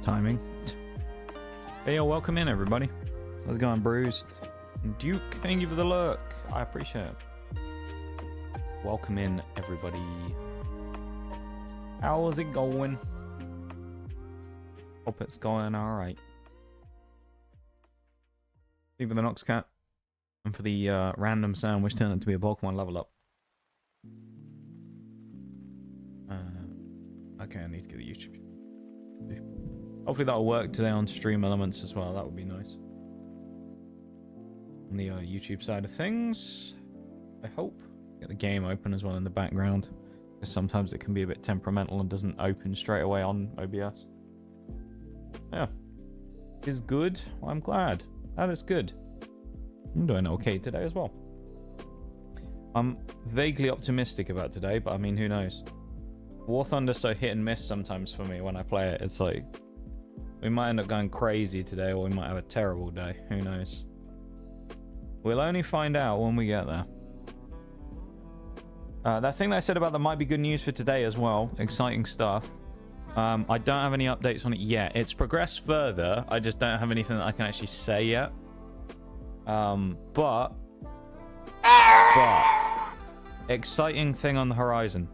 timing. Hey, yo, welcome in, everybody. How's it going, Bruised? Duke, thank you for the lurk. I appreciate it. Welcome in, everybody. How's it going? Hope it's going alright. Thank you for the Nox Cat. And for the random sound, which turned out to be a Pokemon level up. Okay, I need to get the YouTube. Hopefully that'll work today on Stream Elements as well. That would be nice. On the YouTube side of things, I hope. Get the game open as well in the background. Because sometimes it can be a bit temperamental and doesn't open straight away on OBS. Yeah. Is good. Well, I'm glad. That is good. I'm doing okay today as well. I'm vaguely optimistic about today, but I mean, who knows? War Thunder's so hit and miss sometimes for me when I play it. It's like, we might end up going crazy today, or we might have a terrible day. Who knows? We'll only find out when we get there. That thing that I said about that might be good news for today as well. Exciting stuff. I don't have any updates on it yet. It's progressed further. I just don't have anything that I can actually say yet. But exciting thing on the horizon.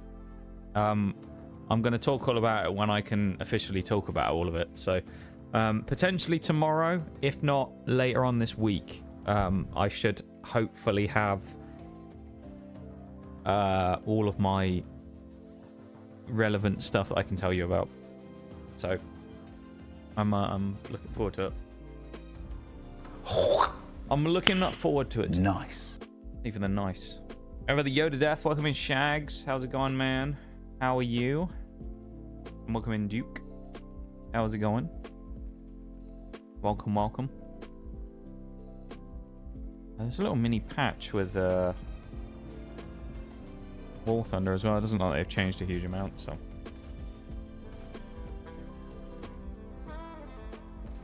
I'm going to talk all about it when I can officially talk about all of it. So potentially tomorrow, if not later on this week, I should hopefully have all of my relevant stuff that I can tell you about. So I'm looking forward to it. I'm looking forward to it. Nice. Even the nice. Over the Yoda Death, welcome in Shags. How's it going, man? How are you? And welcome in Duke. How's it going? Welcome, welcome. There's a little mini patch with War Thunder as well. It doesn't look like they've changed a huge amount, so.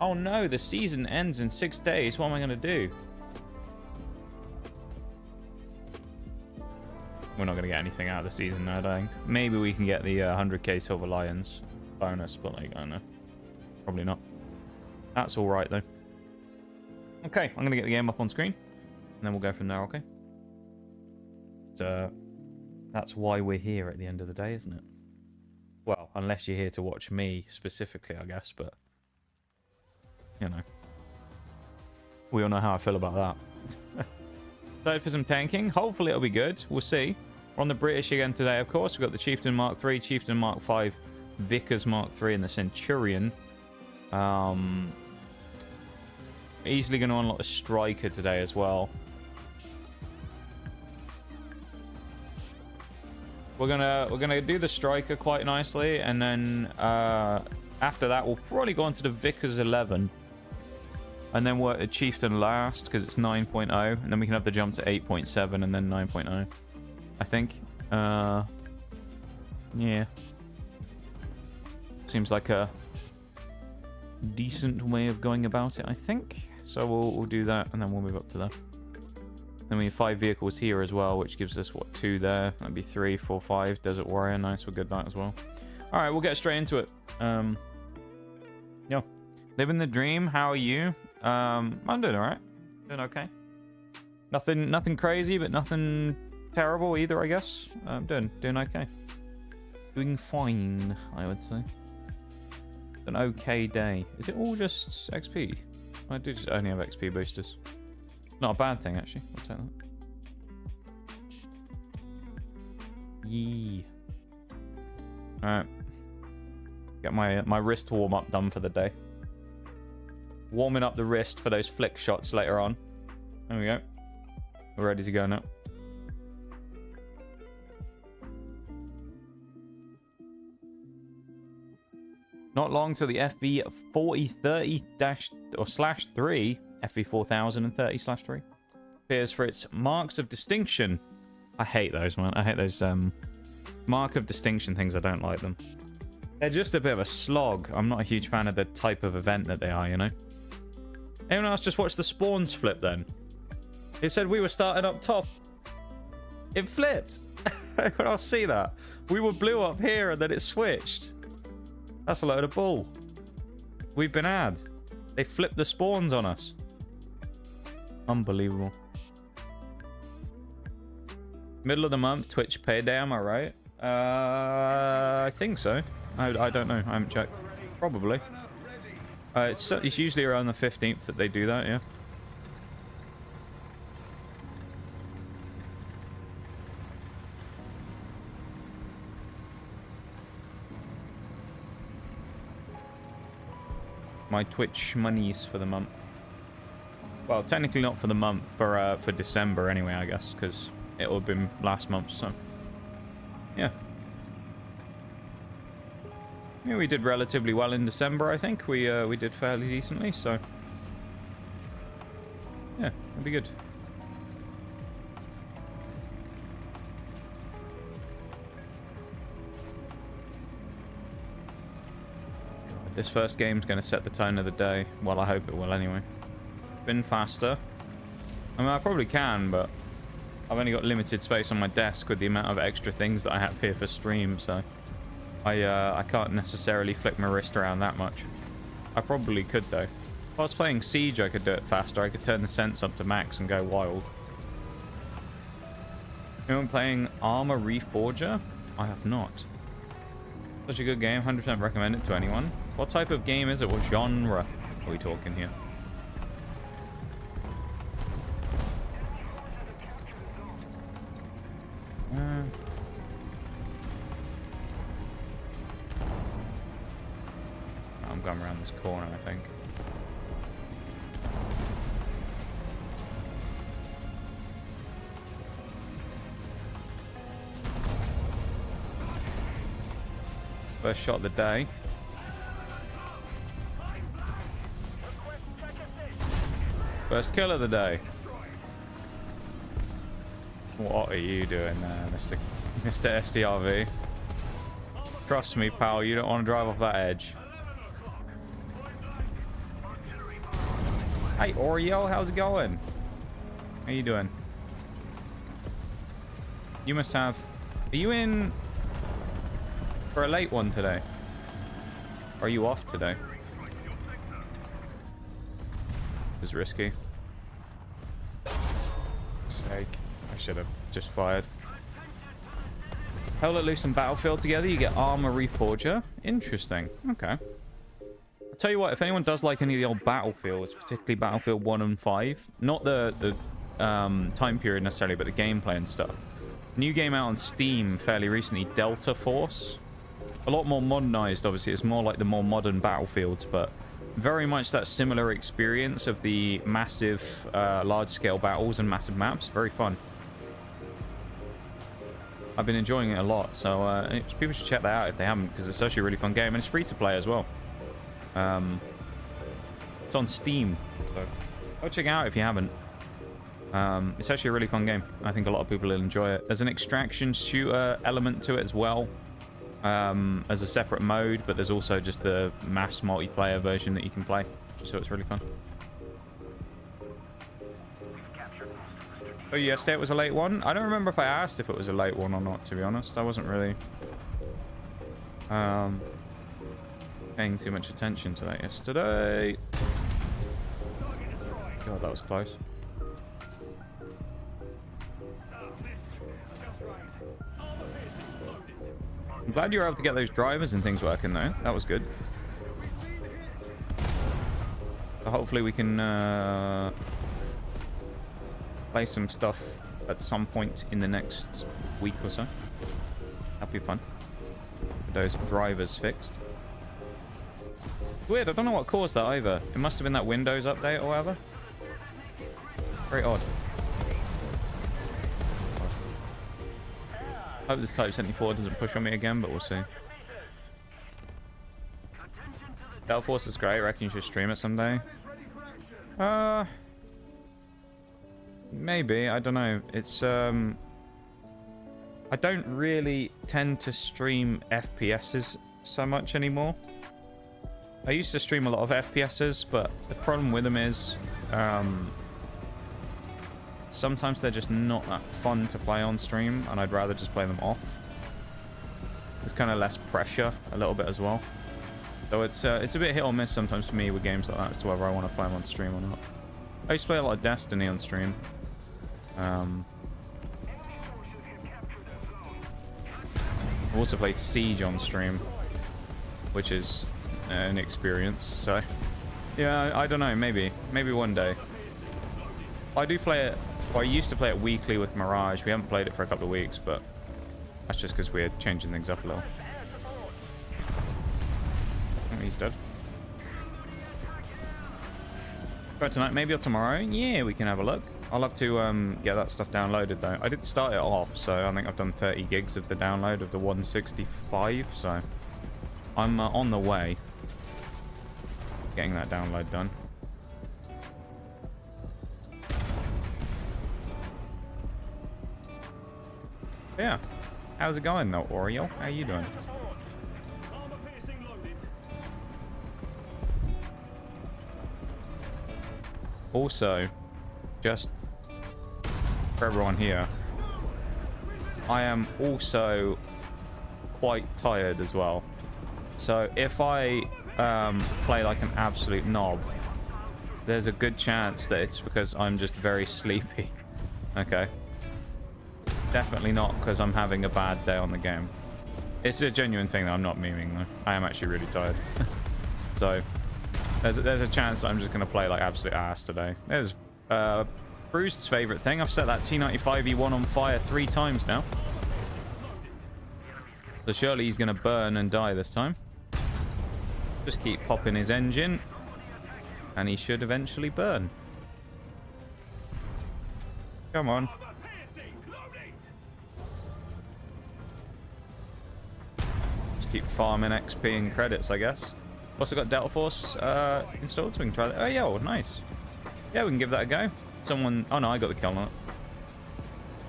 Oh no, the season ends in 6 days. What am I going to do? We're not going to get anything out of the season now, I don't think. Maybe we can get the 100k Silver Lions bonus, but like, I don't know. Probably not. That's alright, though. Okay, I'm going to get the game up on screen. And then we'll go from there, okay? So, that's why we're here at the end of the day, isn't it? Well, unless you're here to watch me specifically, I guess, but... You know. We all know how I feel about that. Excited for some tanking. Hopefully it'll be good. We'll see. We're on the British again today, of course. We've got the Chieftain Mark III, Chieftain Mark V, Vickers Mark III, and the Centurion. Easily going to unlock the Striker today as well. We're gonna do the Striker quite nicely, and then after that we'll probably go on to the Vickers 11. And then we're at Chieftain last, because it's 9.0. And then we can have the jump to 8.7 and then 9.0. I think. Yeah. Seems like a decent way of going about it, I think. So we'll do that, and then we'll move up to there. Then we have 5 vehicles here as well, which gives us, what, 2 there. That'd be 3, 4, 5. Desert Warrior, nice. We'll get that as well. Alright, we'll get straight into it. Yeah. Living the dream. How are you? I'm doing alright. Doing okay. Nothing crazy, but nothing terrible either, I guess. I'm doing okay. Doing fine, I would say. An okay day. Is it all just XP? I do just only have XP boosters. Not a bad thing, actually. I'll take that. Yee. Alright. Get my wrist warm-up done for the day. Warming up the wrist for those flick shots later on. There we go. We're ready to go now. Not long till the FB 4030-/3, FB 4030/3 appears for its marks of distinction. I hate those, man. I hate those mark of distinction things. I don't like them. They're just a bit of a slog. I'm not a huge fan of the type of event that they are, you know? Anyone else just watch the spawns flip then? It said we were starting up top. It flipped. Everyone else see that? We were blue up here and then it switched. That's a load of bull. We've been ad. They flipped the spawns on us. Unbelievable. Middle of the month, Twitch payday, am I right? I think so. I don't know. I haven't checked. Probably. It's usually around the 15th that they do that, yeah. My Twitch monies for the month. Well, technically not for the month, for December anyway, I guess, because it would have been last month, so yeah. Yeah, we did relatively well in December, I think. We did fairly decently, so yeah, it'll be good. This first game's going to set the tone of the day. Well, I hope it will anyway. Been faster. I mean, I probably can, but I've only got limited space on my desk with the amount of extra things that I have here for stream, so I can't necessarily flick my wrist around that much. I probably could, though. If I was playing Siege, I could do it faster. I could turn the sense up to max and go wild. Anyone playing Arma Reforger? I have not. Such a good game. 100% recommend it to anyone. What type of game is it? What genre are we talking here? I'm going around this corner, I think. First shot of the day. First kill of the day. What are you doing there, Mr. SDRV? Trust me, pal, you don't want to drive off that edge. Hey, Oreo, how's it going? How you doing? You must have... Are you in for a late one today? Or are you off today? It was risky. Sake. I should have just fired. Hell Let Loose and Battlefield together, you get Arma Reforger. Interesting. Okay. I'll tell you what, if anyone does like any of the old Battlefields, particularly Battlefield 1 and 5, not the time period necessarily, but the gameplay and stuff. New game out on Steam fairly recently, Delta Force. A lot more modernized, obviously. It's more like the more modern Battlefields, but very much that similar experience of the massive, large-scale battles and massive maps. Very fun. I've been enjoying it a lot, so people should check that out if they haven't, because it's actually a really fun game, and it's free to play as well. It's on Steam, so go check it out if you haven't. It's actually a really fun game. I think a lot of people will enjoy it. There's an extraction shooter element to it as well, as a separate mode, but there's also just the mass multiplayer version that you can play, so it's really fun. Oh, yesterday it was a late one. I don't remember if I asked if it was a late one or not, to be honest. I wasn't really paying too much attention to that yesterday. God, that was close. I'm glad you were able to get those drivers and things working, though. That was good. So hopefully we can play some stuff at some point in the next week or so. That'll be fun. With those drivers fixed. Weird, I don't know what caused that either. It must have been that Windows update or whatever. Very odd. Hope this Type 74 doesn't push on me again, but we'll see. Delta Force is great. I reckon you should stream it someday. Maybe. I don't know. It's I don't really tend to stream FPSs so much anymore. I used to stream a lot of FPSs, but the problem with them is sometimes they're just not that fun to play on stream, and I'd rather just play them off. There's kind of less pressure a little bit as well. So it's a bit hit or miss sometimes for me with games like that as to whether I want to play them on stream or not. I used to play a lot of Destiny on stream. I also played Siege on stream, which is an experience. So yeah, I don't know, maybe one day. I do play it, well, I used to play it weekly with Mirage. We haven't played it for a couple of weeks, but that's just because we're changing things up a little. Oh, he's dead. But tonight, maybe, or tomorrow? Yeah, we can have a look. I'll have to get that stuff downloaded, though. I did start it off, so I think I've done 30 gigs of the download of the 165, so I'm on the way. Getting that download done. Yeah. How's it going, though, Oreo? How you doing? Also, just for everyone here, I am also quite tired as well. So if I play like an absolute knob, there's a good chance that it's because I'm just very sleepy. Okay. Definitely not because I'm having a bad day on the game. It's a genuine thing that I'm not memeing, though. I am actually really tired. So there's a chance that I'm just going to play like absolute ass today. There's Bruce's favorite thing. I've set that T95E1 on fire 3 times now. So surely he's going to burn and die this time. Just keep popping his engine, and he should eventually burn. Come on. Just keep farming XP and credits, I guess. Also got Delta Force installed, so we can try that. Oh, yeah, well, nice. Yeah, we can give that a go. Someone... Oh, no, I got the kill on it.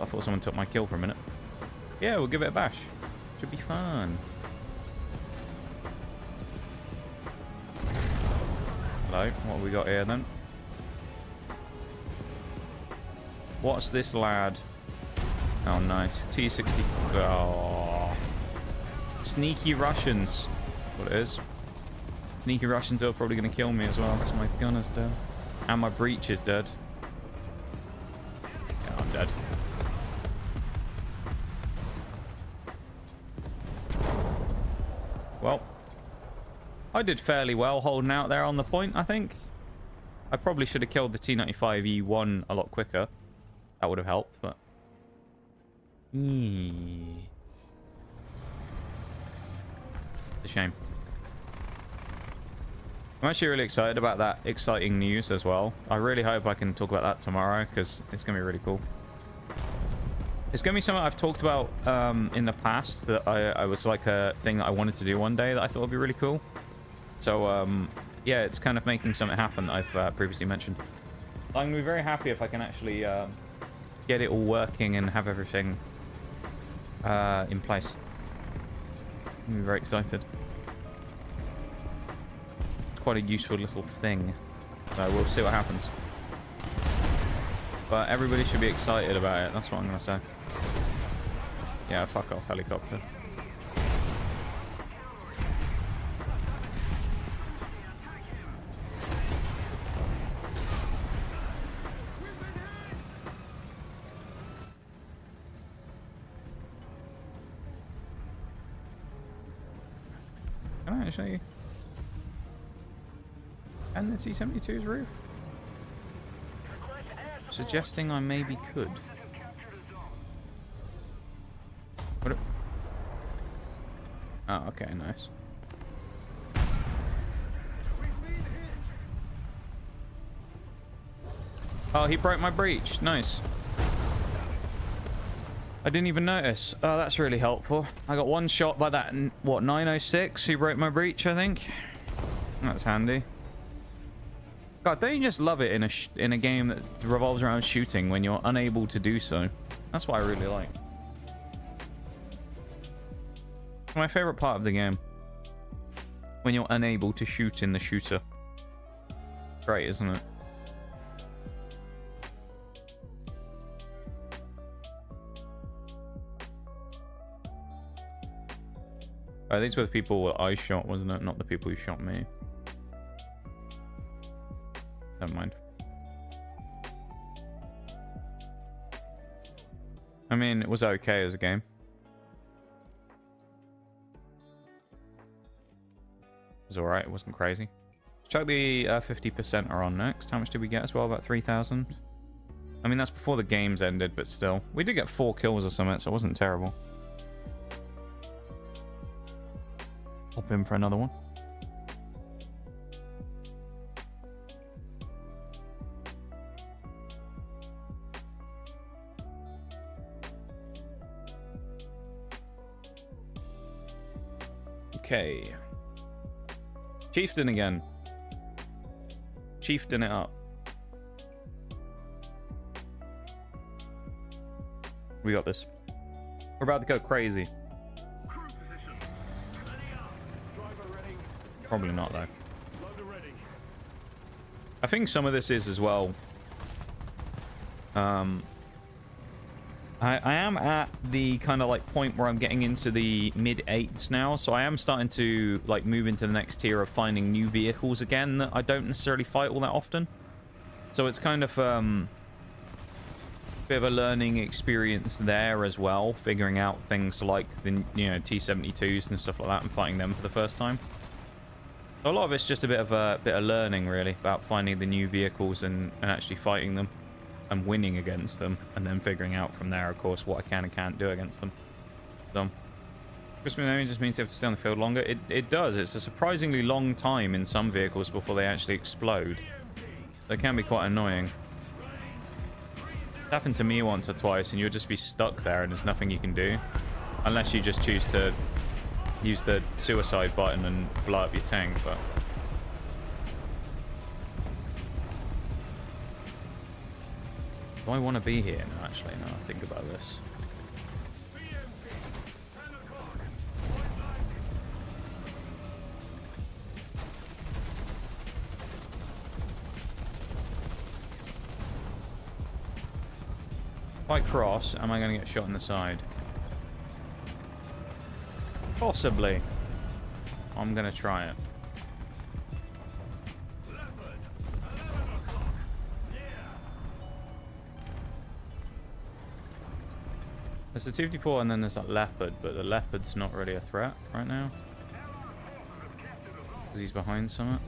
I thought someone took my kill for a minute. Yeah, we'll give it a bash. Should be fun. Hello, what have we got here, then? What's this lad? Oh, nice. T60... Oh. Sneaky Russians. What it is. Sneaky Russians are probably going to kill me as well. That's my gunner's dead. And my breach is dead. Yeah, I'm dead. Well, I did fairly well holding out there on the point, I think. I probably should have killed the T95E1 a lot quicker. That would have helped, but... It's a shame. I'm actually really excited about that exciting news as well. I really hope I can talk about that tomorrow, because it's going to be really cool. It's going to be something I've talked about in the past, that I was like a thing that I wanted to do one day that I thought would be really cool. So, yeah, it's kind of making something happen that I've previously mentioned. I'm going to be very happy if I can actually get it all working and have everything in place. I'm very excited. It's quite a useful little thing. So we'll see what happens. But everybody should be excited about it. That's what I'm going to say. Yeah, fuck off, helicopter. Can I actually... And the C-72's roof? Suggesting I maybe could. What? Oh, okay, nice. Oh, he broke my breach. Nice. I didn't even notice. Oh, that's really helpful. I got one shot by that, what, 906 who broke my breach, I think. That's handy. God, don't you just love it in a game that revolves around shooting when you're unable to do so? That's what I really like. My favorite part of the game. When you're unable to shoot in the shooter. Great, isn't it? These were the people I shot, wasn't it? Not the people who shot me. Never mind. I mean, it was okay as a game. It was alright, it wasn't crazy. Check the 50% are on next. How much did we get as well? About 3,000? I mean, that's before the games ended, but still. We did get 4 kills or something, so it wasn't terrible. Hop in for another one. Okay. Chieftain again. Chieftain it up. We got this. We're about to go crazy. Probably not, though. I think some of this is as well. I am at the kind of like point where I'm getting into the mid-8s now, so I am starting to like move into the next tier of finding new vehicles again that I don't necessarily fight all that often. So it's kind of bit of a learning experience there as well, figuring out things like the T-72s and stuff like that and fighting them for the first time. So a lot of it's just a bit of learning really about finding the new vehicles and actually fighting them. And winning against them, and then figuring out from there, of course, what I can and can't do against them. So, Crisping enemy just means you have to stay on the field longer. It does. It's a surprisingly long time in some vehicles before they actually explode. They can be quite annoying. It's happened to me once or twice, and you'll just be stuck there, and there's nothing you can do. Unless you just choose to use the suicide button and blow up your tank, but... Do I want to be here? No, actually, no, I think about this. If I cross, am I going to get shot in the side? Possibly. I'm going to try it. There's the T-54 and then there's that Leopard, but the Leopard's not really a threat right now. Because he's behind something.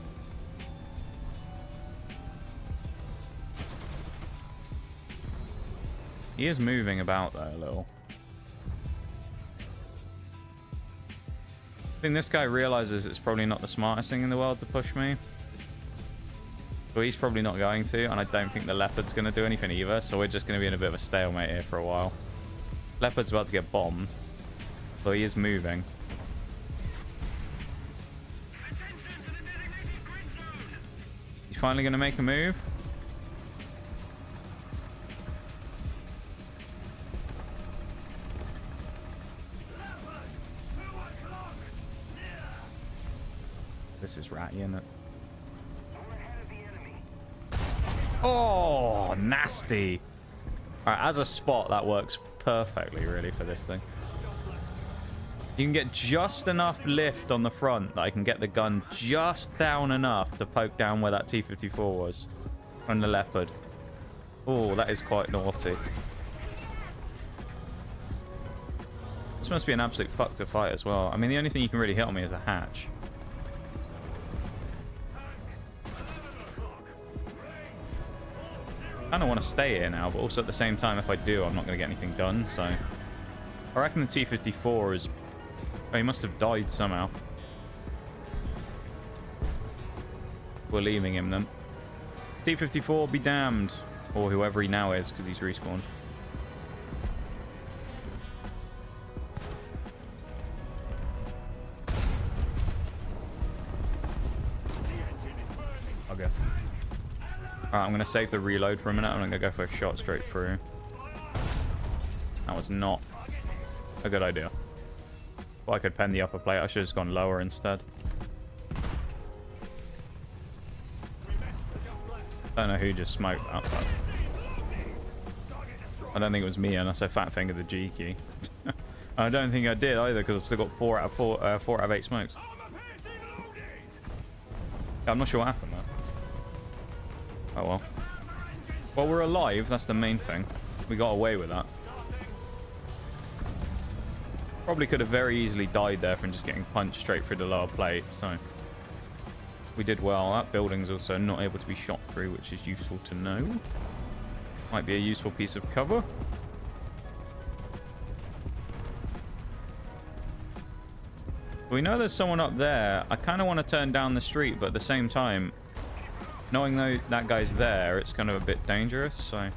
He is moving about there a little. I think this guy realizes it's probably not the smartest thing in the world to push me. But he's probably not going to, and I don't think the Leopard's going to do anything either, so we're just going to be in a bit of a stalemate here for a while. Leopard's about to get bombed, but he is moving. He's finally going to make a move. This is ratty, isn't it? Oh, nasty. All right, as a spot, that works perfectly, really, for this thing. You can get just enough lift on the front that I can get the gun just down enough to poke down where that T-54 was from the Leopard. Oh, that is quite naughty. This must be an absolute fuck to fight as well. I mean, the only thing you can really hit on me is a hatch. I don't want to stay here now, but also at the same time, if I do, I'm not going to get anything done, so... I reckon the T-54 is... Oh, he must have died somehow. We're leaving him, then. T-54, be damned. Or whoever he now is, because he's respawned. Okay. Alright, I'm going to save the reload for a minute. I'm going to go for a shot straight through. That was not a good idea. Well, I could pen the upper plate. I should have just gone lower instead. I don't know who just smoked that, but I don't think it was me unless I fat fingered the G key. I don't think I did either because I've still got 4 out of 8 smokes. Yeah, I'm not sure what happened there. Oh well. Well, we're alive. That's the main thing. We got away with that. Probably could have very easily died there from just getting punched straight through the lower plate. So we did well. That building's also not able to be shot through, which is useful to know. Might be a useful piece of cover. We know there's someone up there. I kind of want to turn down the street, but at the same time, knowing though that guy's there, it's kind of a bit dangerous. So I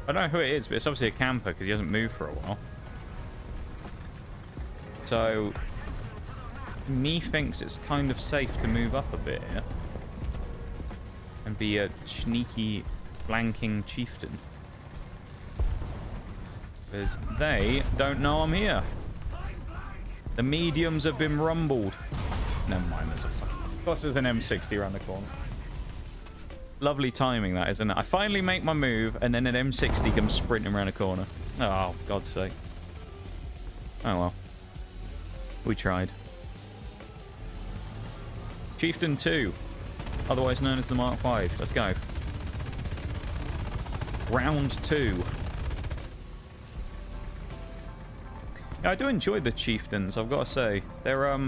don't know who it is, but it's obviously a camper because he hasn't moved for a while. So me thinks it's kind of safe to move up a bit here and be a sneaky flanking chieftain, because they don't know I'm here. The mediums have been rumbled. Never mind, there's a of course there's an M60 around the corner. Lovely timing that, isn't it? I finally make my move and then an M60 comes sprinting around the corner. Oh, God's sake. Oh well. We tried. Chieftain 2, otherwise known as the Mark 5. Let's go. Round 2. Yeah, I do enjoy the chieftains, I've got to say. They're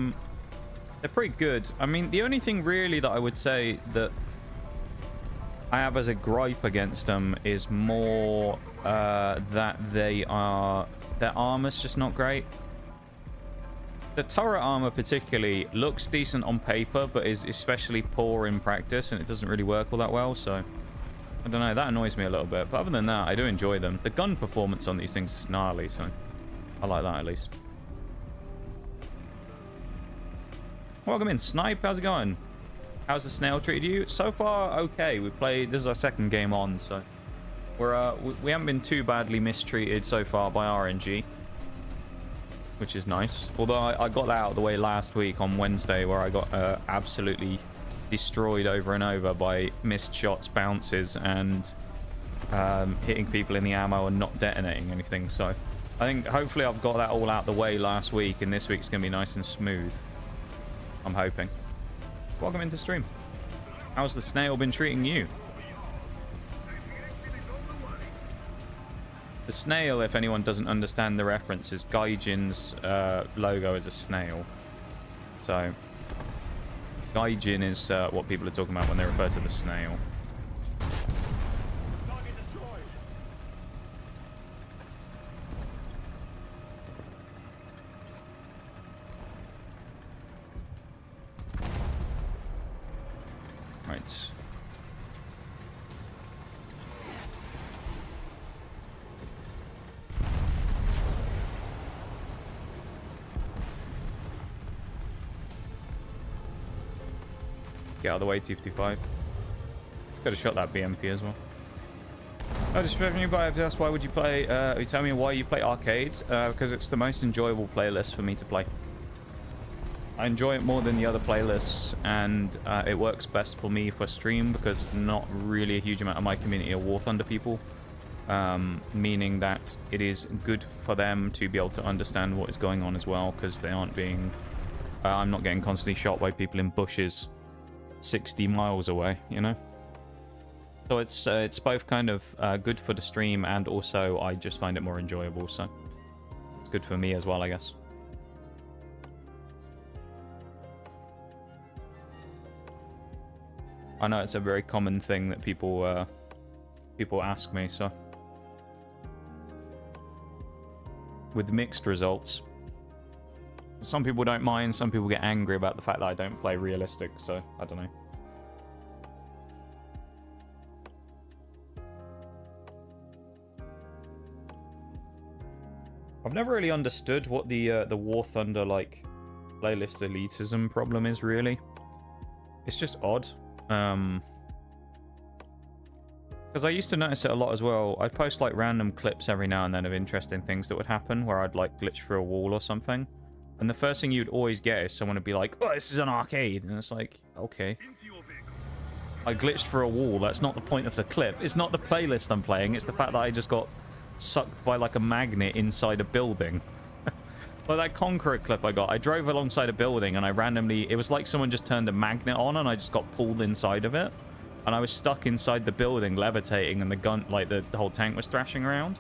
pretty good. I mean, the only thing really that I would say that I have as a gripe against them is more that their armor's just not great. The turret armor particularly looks decent on paper, but is especially poor in practice, and it doesn't really work all that well, so I don't know, that annoys me a little bit. But other than that, I do enjoy them. The gun performance on these things is gnarly, so I like that at least. Welcome in, Snipe. How's it going? How's the snail treated you? So far, okay. We played. This is our second game on, so we haven't been too badly mistreated so far by RNG, which is nice. Although I got that out of the way last week on Wednesday, where I got absolutely destroyed over and over by missed shots, bounces, and hitting people in the ammo and not detonating anything. So I think hopefully I've got that all out the way last week, and this week's gonna be nice and smooth. I'm hoping. Welcome into stream. How's the snail been treating you? The snail, if anyone doesn't understand the reference, is Gaijin's logo is a snail. So Gaijin is what people are talking about when they refer to the snail. Right. Get out of the way, T55. Could have shot that BMP as well. I just you by asked why would you play? You tell me why you play arcades? Because it's the most enjoyable playlist for me to play. I enjoy it more than the other playlists, and it works best for me for stream because not really a huge amount of my community are War Thunder people, meaning that it is good for them to be able to understand what is going on as well, because they aren't being I'm not getting constantly shot by people in bushes 60 miles away, you know. So it's both kind of good for the stream, and also I just find it more enjoyable, so it's good for me as well, I guess. I know it's a very common thing that people ask me, so with mixed results. Some people don't mind, some people get angry about the fact that I don't play realistic, so I don't know. I've never really understood what the War Thunder like playlist elitism problem is, really. It's just odd. Because I used to notice it a lot as well. I'd post like random clips every now and then of interesting things that would happen, where I'd like glitch through a wall or something. And the first thing you'd always get is someone would be like, oh, this is an arcade. And it's like, okay. I glitched through a wall. That's not the point of the clip. It's not the playlist I'm playing. It's the fact that I just got sucked by like a magnet inside a building. Like that Conqueror clip I got. I drove alongside a building and I randomly... It was like someone just turned a magnet on and I just got pulled inside of it. And I was stuck inside the building, levitating, and the gun, like the whole tank was thrashing around.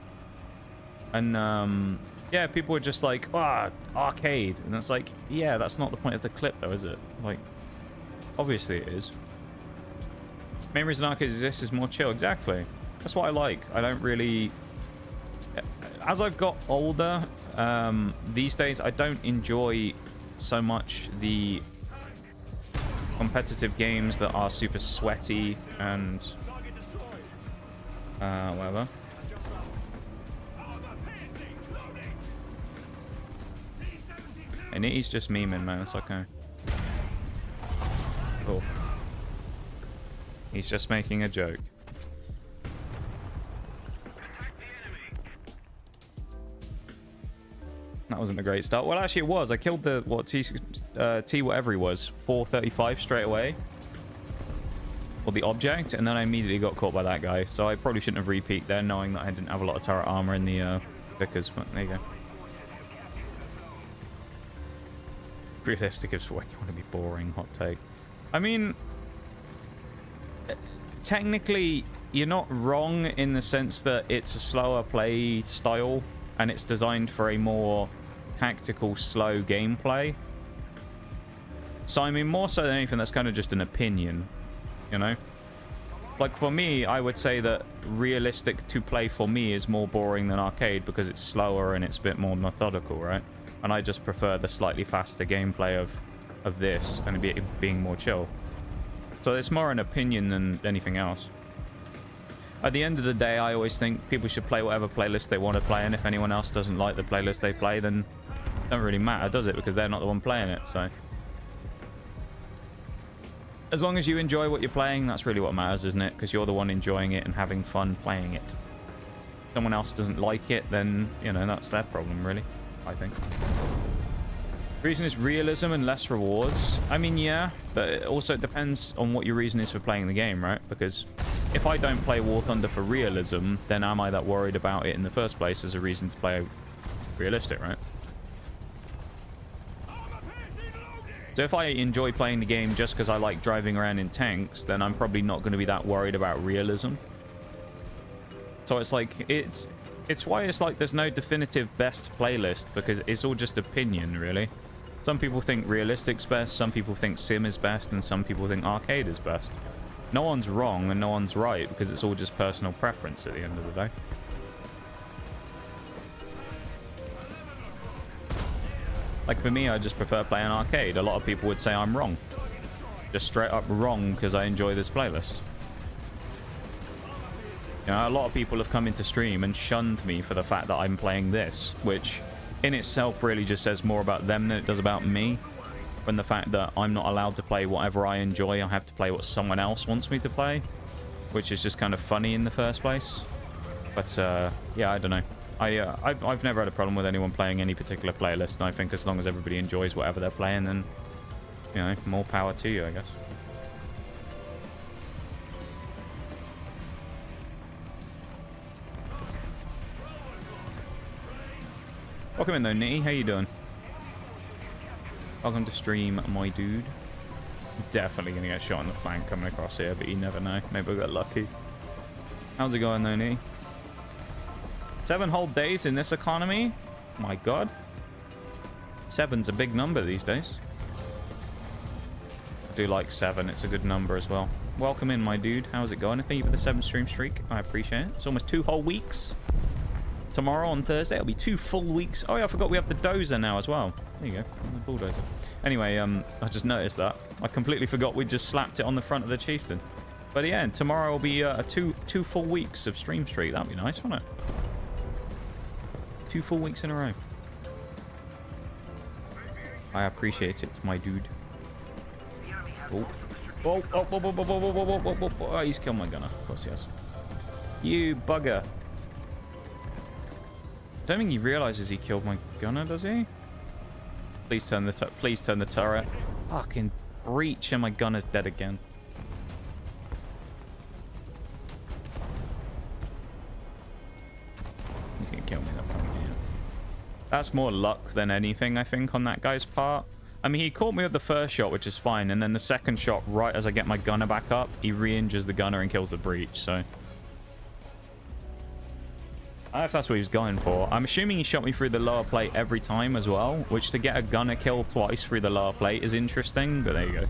And, yeah, people were just like, ah, arcade. And it's like, yeah, that's not the point of the clip, though, is it? Like, obviously it is. Main reason arcades exist is more chill. Exactly. That's what I like. I don't really... As I've got older, these days, I don't enjoy so much the competitive games that are super sweaty and whatever. And he's just memeing, man. It's okay. Cool. He's just making a joke. That wasn't a great start. Well, actually, it was. I killed the T whatever he was, 435 straight away, or the object, and then I immediately got caught by that guy. So I probably shouldn't have repeat there, knowing that I didn't have a lot of turret armor in the Vickers. But there you go. Realistic is when you want to be boring. Hot take. I mean, technically, you're not wrong in the sense that it's a slower play style and it's designed for a more tactical, slow gameplay. So, I mean, more so than anything, that's kind of just an opinion, you know? Like, for me, I would say that realistic to play for me is more boring than arcade because it's slower and it's a bit more methodical, right? And I just prefer the slightly faster gameplay of this and it being more chill. So it's more an opinion than anything else. At the end of the day, I always think people should play whatever playlist they want to play, and if anyone else doesn't like the playlist they play, then it doesn't really matter, does it? Because they're not the one playing it, so... As long as you enjoy what you're playing, that's really what matters, isn't it? Because you're the one enjoying it and having fun playing it. If someone else doesn't like it, then, you know, that's their problem, really, I think. Reason is realism and less rewards. I mean, yeah, but it also depends on what your reason is for playing the game, right? Because if I don't play War Thunder for realism, then am I that worried about it in the first place as a reason to play realistic, right? So if I enjoy playing the game just because I like driving around in tanks, then I'm probably not going to be that worried about realism. So it's like, it's why it's like there's no definitive best playlist, because it's all just opinion, really. Some people think realistic's best, some people think sim is best, and some people think arcade is best. No one's wrong and no one's right, because it's all just personal preference at the end of the day. Like for me, I just prefer playing arcade. A lot of people would say I'm wrong. Just straight up wrong because I enjoy this playlist. You know, a lot of people have come into stream and shunned me for the fact that I'm playing this, which in itself really just says more about them than it does about me. From the fact that I'm not allowed to play whatever I enjoy, I have to play what someone else wants me to play, which is just kind of funny in the first place. But yeah, I don't know. I've never had a problem with anyone playing any particular playlist, and I think as long as everybody enjoys whatever they're playing, then, you know, more power to you, I guess. Welcome in though, Nitty. How you doing? Welcome to stream, my dude. Definitely gonna get shot in the flank coming across here, but you never know. Maybe we got lucky. How's it going though, Nitty? 7 whole days in this economy? My god. 7's a big number these days. I do like 7. It's a good number as well. Welcome in, my dude. How's it going? Thank you for the 7 stream streak. I appreciate it. It's almost 2 whole weeks. Tomorrow on Thursday, it'll be 2 full weeks. Oh yeah, I forgot we have the dozer now as well. There you go, the bulldozer. Anyway, I just noticed that. I completely forgot we just slapped it on the front of the chieftain. But yeah, tomorrow will be two full weeks of stream streak. That'd be nice, wouldn't it? 2 full weeks in a row. I appreciate it, my dude. Oh, oh, oh, oh, oh, oh, oh, oh, oh, oh, he's killed my gunner. Of course he has. You bugger. I don't think he realizes he killed my gunner, does he? Please turn the turret. Fucking breach, and my gunner's dead again. That's more luck than anything, I think, on that guy's part. I mean, he caught me with the first shot, which is fine, and then the second shot, right as I get my gunner back up, he re-injures the gunner and kills the breach, so... I don't know if that's what he was going for. I'm assuming he shot me through the lower plate every time as well, which to get a gunner kill twice through the lower plate is interesting, but there you go.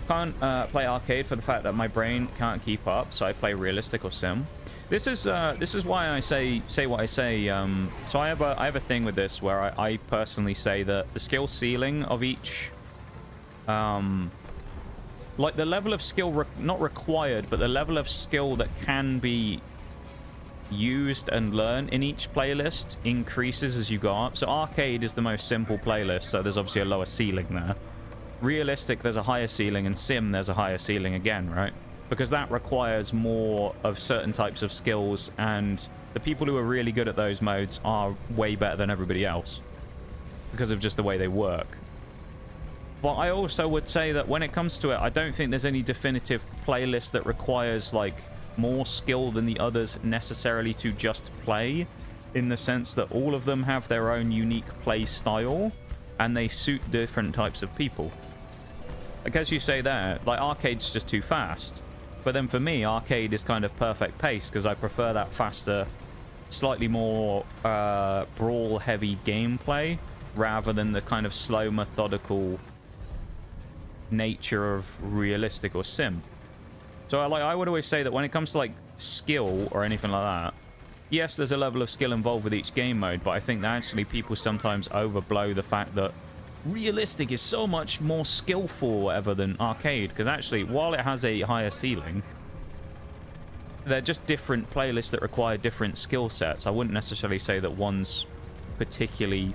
Can't play arcade for the fact that my brain can't keep up, so I play realistic or sim. This is why I say what I say. So I have a thing with this where I personally say that the skill ceiling of each, like the level of skill not required, but the level of skill that can be used and learned in each playlist increases as you go up. So arcade is the most simple playlist, so there's obviously a lower ceiling there. Realistic, there's a higher ceiling, and sim, there's a higher ceiling again, right? Because that requires more of certain types of skills, and the people who are really good at those modes are way better than everybody else because of just the way they work. But I also would say that when it comes to it, I don't think there's any definitive playlist that requires, like, more skill than the others necessarily to just play, in the sense that all of them have their own unique play style, and they suit different types of people. Like, as you say there, like, arcade's just too fast. But then for me, arcade is kind of perfect pace, because I prefer that faster, slightly more brawl-heavy gameplay, rather than the kind of slow, methodical nature of realistic or sim. So I would always say that when it comes to, like, skill or anything like that, yes, there's a level of skill involved with each game mode, but I think that actually people sometimes overblow the fact that realistic is so much more skillful or whatever than arcade, because actually, while it has a higher ceiling, they're just different playlists that require different skill sets. I wouldn't necessarily say that one's particularly,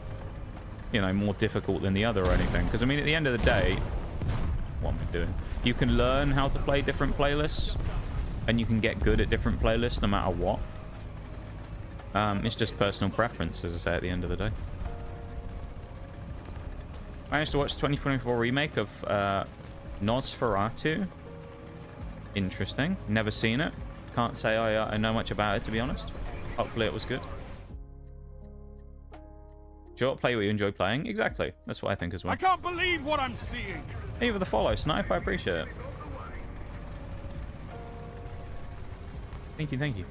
you know, more difficult than the other or anything, because I mean, at the end of the day, what am I doing? You can learn how to play different playlists, and you can get good at different playlists no matter what. It's just personal preference, as I say, at the end of the day. I managed to watch the 2024 remake of Nosferatu. Interesting. Never seen it. Can't say I know much about it, to be honest. Hopefully it was good. Sure, play what you enjoy playing. Exactly. That's what I think as well. I can't believe what I'm seeing. Hey, for the follow, Snipe. I appreciate it. Thank you, thank you.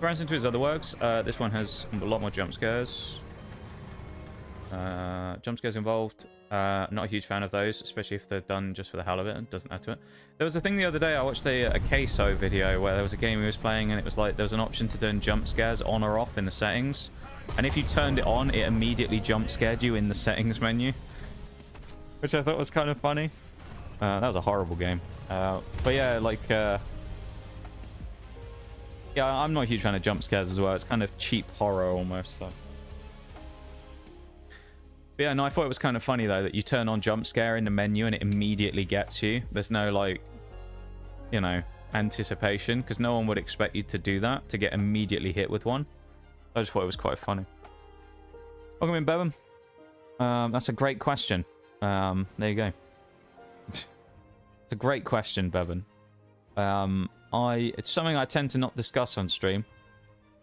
Runs into his other works. This one has a lot more jump scares. Jump scares involved. Not a huge fan of those, especially if they're done just for the hell of it and doesn't add to it. There was a thing the other day, I watched a Queso video where there was a game he was playing, and it was like there was an option to turn jump scares on or off in the settings. And if you turned it on, it immediately jump scared you in the settings menu, which I thought was kind of funny. That was a horrible game. But yeah, like... yeah, I'm not a huge fan of jump scares as well. It's kind of cheap horror almost, so... But yeah, no, I thought it was kind of funny, though, that you turn on jump scare in the menu and it immediately gets you. There's no, like, you know, anticipation, because no one would expect you to do that, to get immediately hit with one. I just thought it was quite funny. Welcome in, Bevan. That's a great question. There you go. It's a great question, Bevan. It's something I tend to not discuss on stream,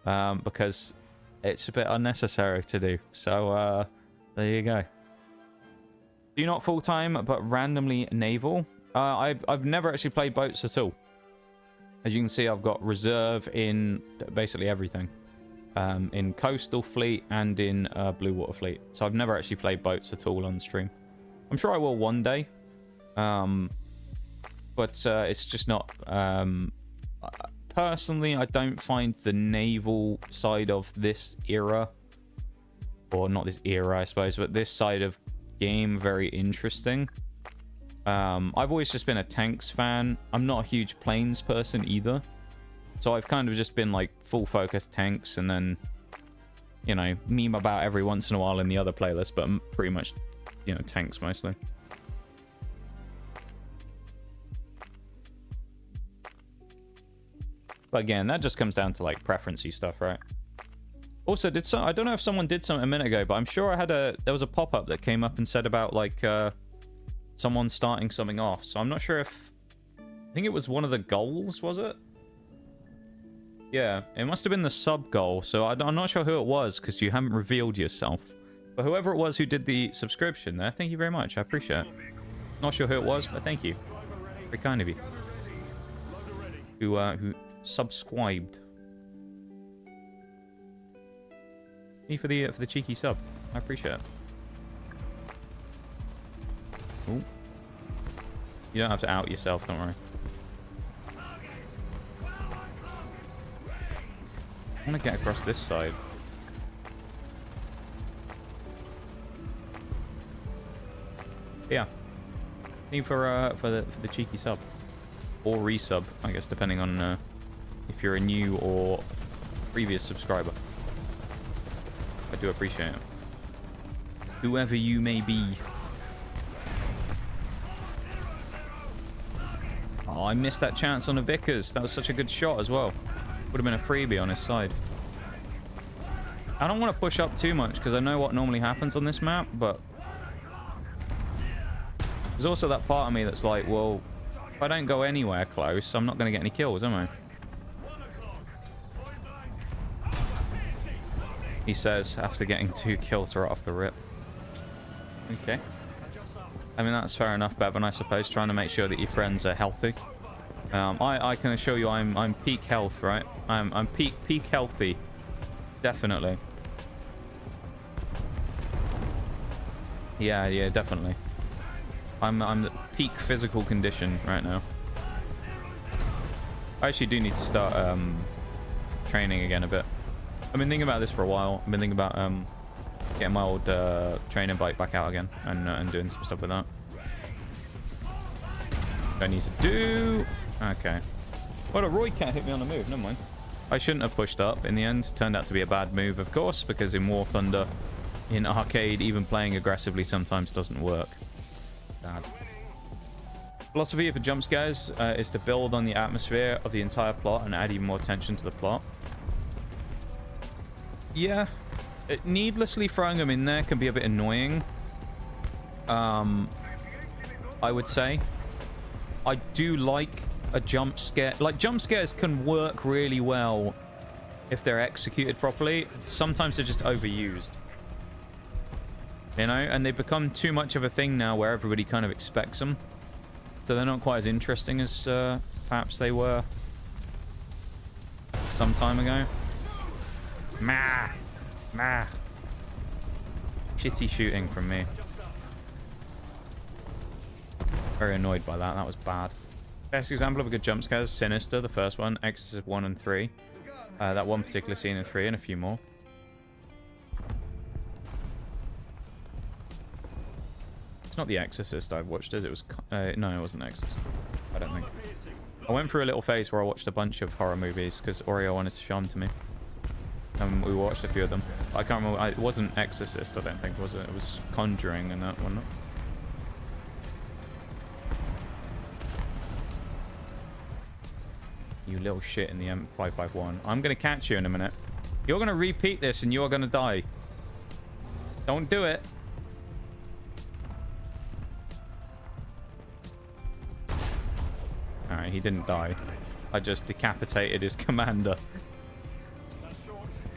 because it's a bit unnecessary to do. So, there you go. Do you not full-time, but randomly naval? I've never actually played boats at all. As you can see, I've got reserve in basically everything. In coastal fleet and in blue water fleet. So I've never actually played boats at all on stream. I'm sure I will one day. But it's just not... personally, I don't find the naval side of this era... or not this era, I suppose, but this side of game very interesting. I've always just been a tanks fan. I'm not a huge planes person either. So I've kind of just been like full focus tanks, and then, you know, meme about every once in a while in the other playlist, but I'm pretty much, you know, tanks mostly. But again, that just comes down to like preference-y stuff, right? Also, I don't know if someone did something a minute ago, but I'm sure there was a pop-up that came up and said about, like, someone starting something off. So I'm not sure if... I think it was one of the goals, was it? Yeah, it must have been the sub goal, so I'm not sure who it was because you haven't revealed yourself. But whoever it was who did the subscription there, thank you very much. I appreciate it. Not sure who it was, but thank you. Very kind of you. Who subscribed. Me for the cheeky sub. I appreciate it. Ooh. You don't have to out yourself, don't worry. I want to get across this side. Yeah. Need for the cheeky sub. Or resub, I guess, depending on if you're a new or previous subscriber. I do appreciate it. Whoever you may be. Oh, I missed that chance on the Vickers. That was such a good shot as well. Would have been a freebie on his side. I don't want to push up too much because I know what normally happens on this map, but there's also that part of me that's like, well, if I don't go anywhere close, I'm not going to get any kills, am I? He says after getting 2 kills right off the rip. Okay. I mean, that's fair enough, Bevan, I suppose, trying to make sure that your friends are healthy. I can assure you I'm peak health, right? I'm peak healthy. Definitely. Yeah, definitely. I'm the peak physical condition right now. I actually do need to start training again a bit. I've been thinking about this for a while. I've been thinking about getting my old training bike back out again and doing some stuff with that. I need to do... Okay. Well, Roy can't hit me on the move. Never mind. I shouldn't have pushed up in the end. Turned out to be a bad move, of course, because in War Thunder, in arcade, even playing aggressively sometimes doesn't work. Bad. Philosophy for jump scares is to build on the atmosphere of the entire plot and add even more tension to the plot. Yeah. Needlessly throwing them in there can be a bit annoying. I would say. I do like a jump scare. Like, jump scares can work really well if they're executed properly. Sometimes they're just overused. You know? And they've become too much of a thing now where everybody kind of expects them. So they're not quite as interesting as perhaps they were some time ago. Mah! Shitty shooting from me. Very annoyed by that. That was bad. Best example of a good jump scare is Sinister, the first one. Exorcist 1 and 3. That one particular scene in 3 and a few more. It's not The Exorcist I've watched, is it? It was... no, it wasn't Exorcist. I don't think. I went through a little phase where I watched a bunch of horror movies because Oreo wanted to show them to me. And we watched a few of them. I can't remember. It wasn't Exorcist, I don't think, was it? It was Conjuring and that one. You little shit in the M551. I'm going to catch you in a minute. You're going to repeat this and you're going to die. Don't do it. Alright, he didn't die. I just decapitated his commander.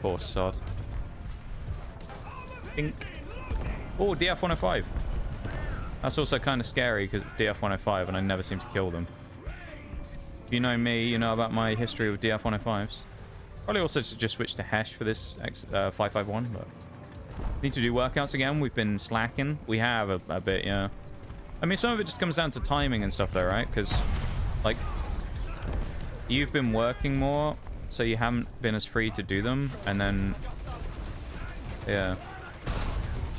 Poor sod. Think. Oh, DF-105. That's also kind of scary because it's DF-105 and I never seem to kill them. If you know me, you know about my history with DF-105s. Probably also just switch to Hesh for this 551, but... Need to do workouts again. We've been slacking. We have a bit, yeah. I mean, some of it just comes down to timing and stuff though, right? Because, like, you've been working more, so you haven't been as free to do them, and then... Yeah.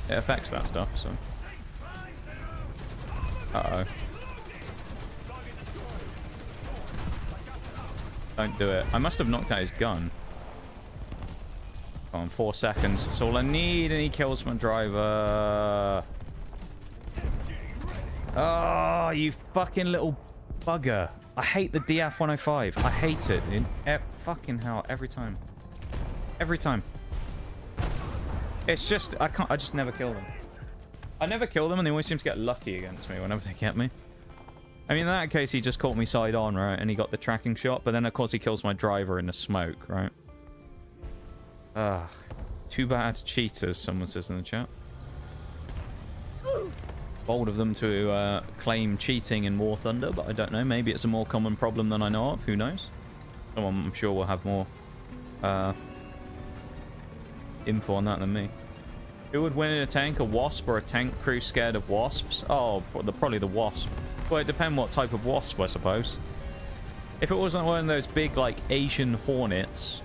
It affects that stuff, so... Uh-oh. Don't do it. I must have knocked out his gun. Come on, 4 seconds. That's all I need, and he kills my driver. Oh, you fucking little bugger. I hate the DF-105. I hate it. Fucking hell, every time. Every time. It's just, I just never kill them. I never kill them, and they always seem to get lucky against me whenever they get me. I mean, in that case, he just caught me side on, right? And he got the tracking shot. But then, of course, he kills my driver in the smoke, right? Too bad cheaters, someone says in the chat. Bold of them to claim cheating in War Thunder, but I don't know. Maybe it's a more common problem than I know of. Who knows? Someone, I'm sure, will have more info on that than me. Who would win in a tank, a wasp or a tank crew scared of wasps? Oh, probably the wasp. Well, it depends what type of wasp, I suppose. If it wasn't one of those big, like, Asian hornets,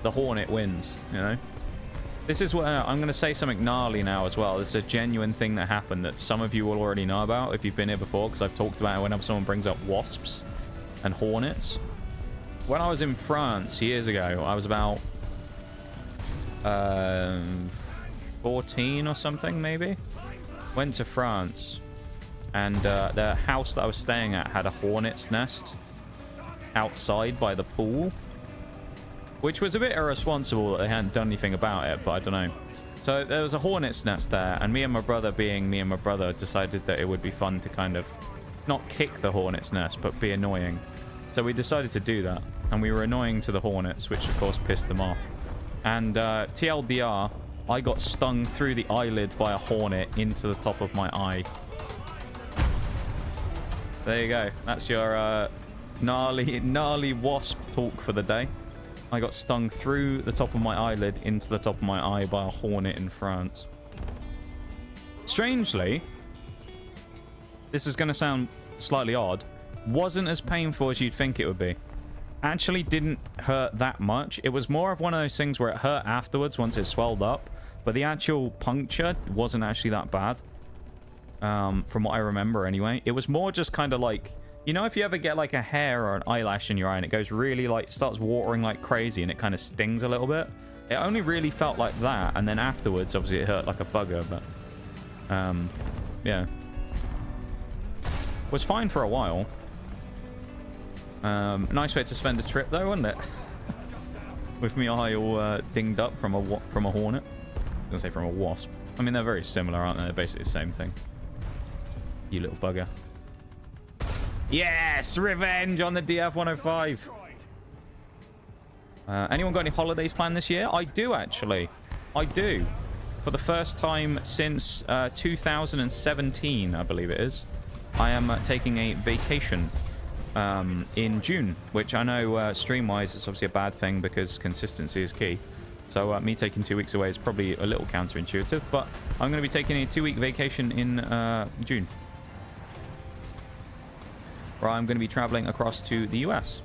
the hornet wins, you know? This is what I'm going to say something gnarly now as well. This is a genuine thing that happened that some of you will already know about if you've been here before, because I've talked about it whenever someone brings up wasps and hornets. When I was in France years ago, I was about 14 or something, maybe. Went to France, and the house that I was staying at had a hornet's nest outside by the pool, which was a bit irresponsible that they hadn't done anything about it, but I don't know. So there was a hornet's nest there, and me and my brother, being me and my brother, decided that it would be fun to kind of not kick the hornet's nest, but be annoying. So we decided to do that, and we were annoying to the hornets, which of course pissed them off. And TLDR, I got stung through the eyelid by a hornet into the top of my eye. There you go. That's your gnarly wasp talk for the day. I got stung through the top of my eyelid into the top of my eye by a hornet in France. Strangely, this is going to sound slightly odd, wasn't as painful as you'd think it would be. Actually didn't hurt that much. It was more of one of those things where it hurt afterwards once it swelled up, but the actual puncture wasn't actually that bad. From what I remember anyway. It was more just kind of like, you know, if you ever get like a hair or an eyelash in your eye and it goes really like, starts watering like crazy and it kind of stings a little bit. It only really felt like that, and then afterwards obviously it hurt like a bugger, but yeah. Was fine for a while. Nice way to spend a trip though, wasn't it? With me eye all dinged up from a hornet. I was gonna say from a wasp. I mean, they're very similar, aren't they? They're basically the same thing. You little bugger. Yes! Revenge on the DF-105. Anyone got any holidays planned this year? I do, actually. I do. For the first time since 2017, I believe it is. I am taking a vacation in June, which I know stream-wise is obviously a bad thing because consistency is key. So me taking 2 weeks away is probably a little counterintuitive, but I'm going to be taking a 2-week vacation in June. Where I'm going to be traveling across to the US.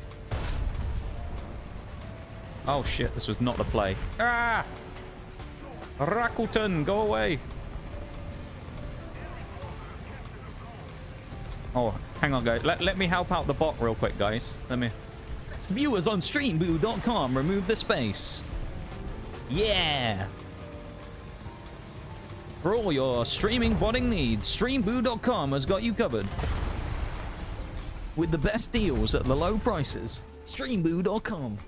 Oh shit, this was not the play. Ah! Rakuten, go away! Oh, hang on, guys. Let me help out the bot real quick, guys. Let me... Viewers on streamboo.com, remove the space. Yeah! For all your streaming botting needs, streamboo.com has got you covered. With the best deals at the low prices. Streamboo.com.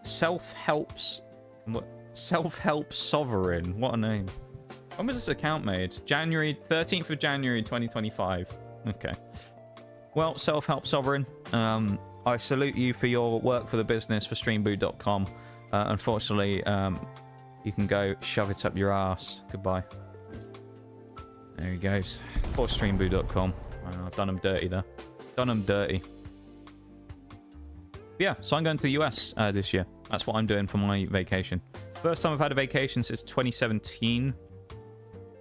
Self-help sovereign. What a name. When was this account made? 13th of January 2025. Okay. Well, self-help sovereign. I salute you for your work for the business for streamboo.com. Unfortunately, you can go shove it up your ass. Goodbye. There he goes. Poor streamboo.com. I've done him dirty there. Done him dirty. Yeah, so I'm going to the US this year. That's what I'm doing for my vacation. First time I've had a vacation since 2017.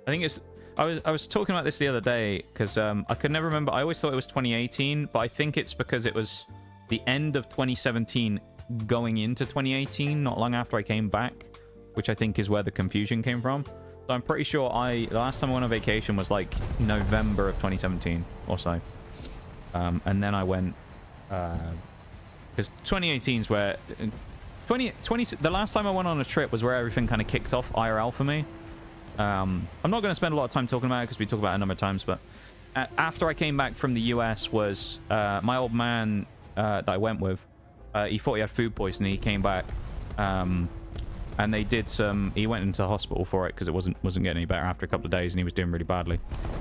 I think it's... I was talking about this the other day because I could never remember. I always thought it was 2018, but I think it's because it was the end of 2017 going into 2018, not long after I came back, which I think is where the confusion came from. So I'm pretty sure the last time I went on vacation was like November of 2017 or so. And then I went... Because 2018 is where... the last time I went on a trip was where everything kind of kicked off IRL for me. I'm not going to spend a lot of time talking about it because we talk about it a number of times, but after I came back from the US was my old man that I went with. He thought he had food poisoning. He came back And they did some... He went into hospital for it because it wasn't getting any better after a couple of days, and he was doing really badly.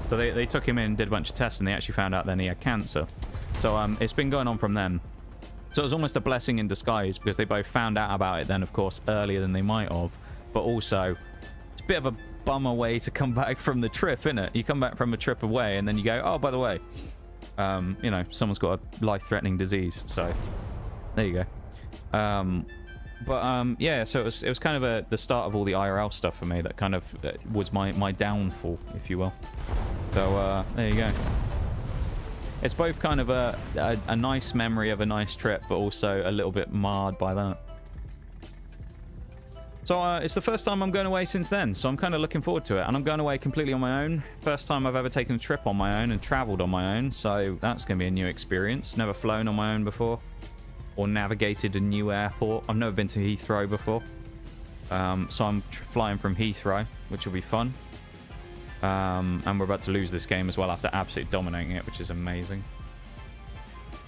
So they took him in, did a bunch of tests, and they actually found out then he had cancer. So it's been going on from then. So it was almost a blessing in disguise because they both found out about it then, of course, earlier than they might have. But also, it's a bit of a bummer way to come back from the trip, isn't it? You come back from a trip away, and then you go, oh, by the way, you know, someone's got a life-threatening disease. So there you go. Yeah, so it was kind of the start of all the IRL stuff for me. That kind of was my downfall, if you will. So there you go. It's both kind of a nice memory of a nice trip, but also a little bit marred by that. So it's the first time I'm going away since then, so I'm kind of looking forward to it. And I'm going away completely on my own. First time I've ever taken a trip on my own and traveled on my own, so that's going to be a new experience. Never flown on my own before. Or navigated a new airport. I've never been to Heathrow before. So I'm flying from Heathrow, which will be fun. And we're about to lose this game as well after absolutely dominating it, which is amazing.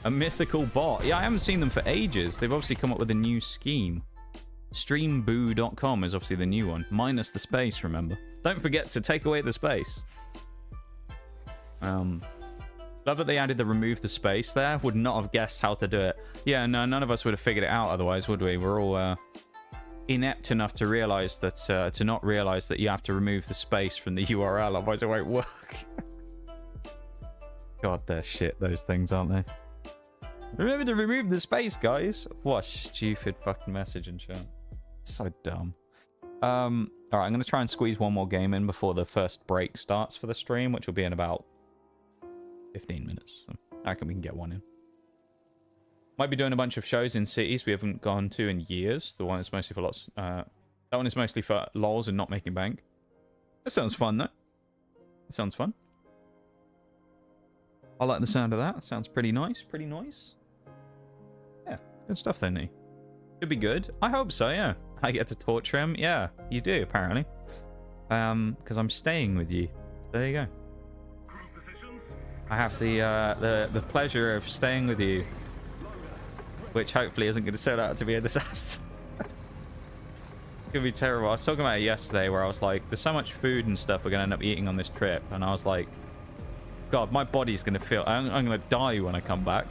A mythical bot. Yeah, I haven't seen them for ages. They've obviously come up with a new scheme. Streamboo.com is obviously the new one. Minus the space, remember. Don't forget to take away the space. Love that they added the remove the space there. Would not have guessed how to do it. Yeah, no, none of us would have figured it out otherwise, would we? We're all inept enough to realize that, to not realize that you have to remove the space from the URL, otherwise it won't work. God, they're shit, those things, aren't they? Remember to remove the space, guys. What a stupid fucking message and shit. So dumb. All right, I'm going to try and squeeze one more game in before the first break starts for the stream, which will be in about 15 minutes. So I reckon we can get one in. Might be doing a bunch of shows in cities we haven't gone to in years. The one is mostly for lots. That one is mostly for lols and not making bank. That sounds fun, though. That sounds fun. I like the sound of that. Sounds pretty nice. Pretty nice. Yeah, good stuff then, Nick. Could be good. I hope so, yeah. I get to torture him. Yeah, you do, apparently. Because I'm staying with you. There you go. I have the pleasure of staying with you, which hopefully isn't going to turn out to be a disaster. It's going to be terrible. I was talking about it yesterday where I was like, there's so much food and stuff we're going to end up eating on this trip. And I was like, God, my body's going to feel... I'm going to die when I come back.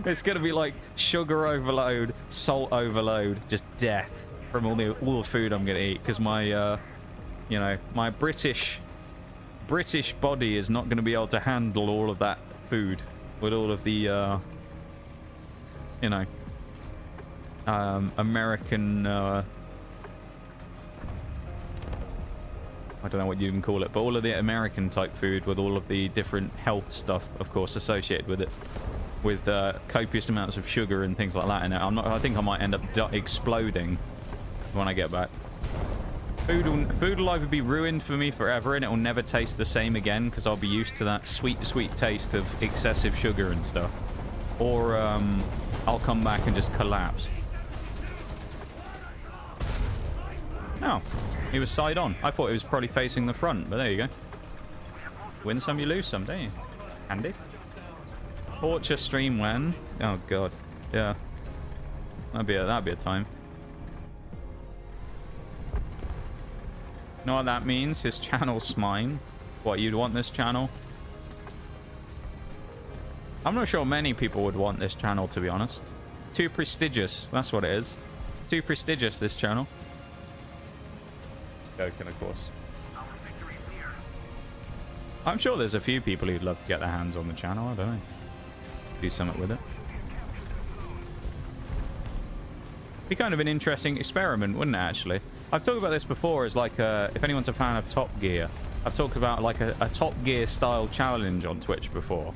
It's going to be like sugar overload, salt overload, just death from all the food I'm going to eat. Because my, you know, my British body is not going to be able to handle all of that food with all of the, you know, American, I don't know what you can call it, but all of the American type food with all of the different health stuff, of course, associated with it, with copious amounts of sugar and things like that in it. I think I might end up exploding when I get back. Food will either be ruined for me forever and it will never taste the same again because I'll be used to that sweet taste of excessive sugar and stuff. Or I'll come back and just collapse. No, he was side on. I thought he was probably facing the front, but there you go. Win some, you lose some, don't you? Handy. Torture stream when? Oh god, yeah. That'd be a time. You know what that means? His channel's mine. What, you'd want this channel? I'm not sure many people would want this channel, to be honest. Too prestigious, that's what it is. Too prestigious, this channel. Joking, of course. I'm sure there's a few people who'd love to get their hands on the channel, I don't know. Do something with it. Be kind of an interesting experiment, wouldn't it, actually? I've talked about this before as like, if anyone's a fan of Top Gear, I've talked about like a Top Gear style challenge on Twitch before.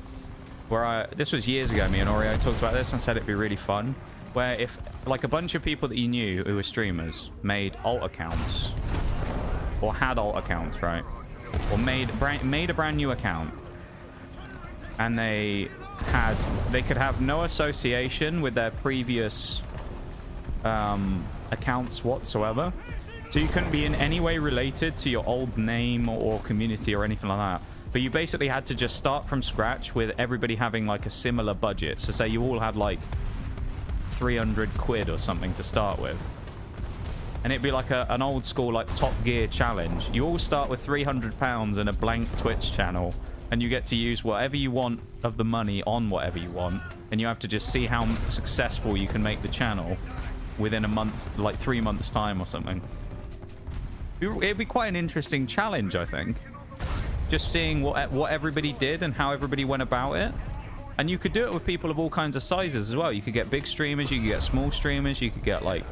Where this was years ago, me and Oreo talked about this and said it'd be really fun. Where if like a bunch of people that you knew who were streamers made alt accounts, or had alt accounts, right? Or made a brand new account, and they could have no association with their previous accounts whatsoever. So you couldn't be in any way related to your old name or community or anything like that. But you basically had to just start from scratch with everybody having like a similar budget. So say you all had like 300 quid or something to start with. and it'd be like an old school like Top Gear challenge. You all start with £300 and a blank Twitch channel, and you get to use whatever you want of the money on whatever you want, and you have to just see how successful you can make the channel within a month, like 3 months time or something. It'd be quite an interesting challenge, I think. Just seeing what everybody did and how everybody went about it. And you could do it with people of all kinds of sizes as well. You could get big streamers, you could get small streamers, you could get, like,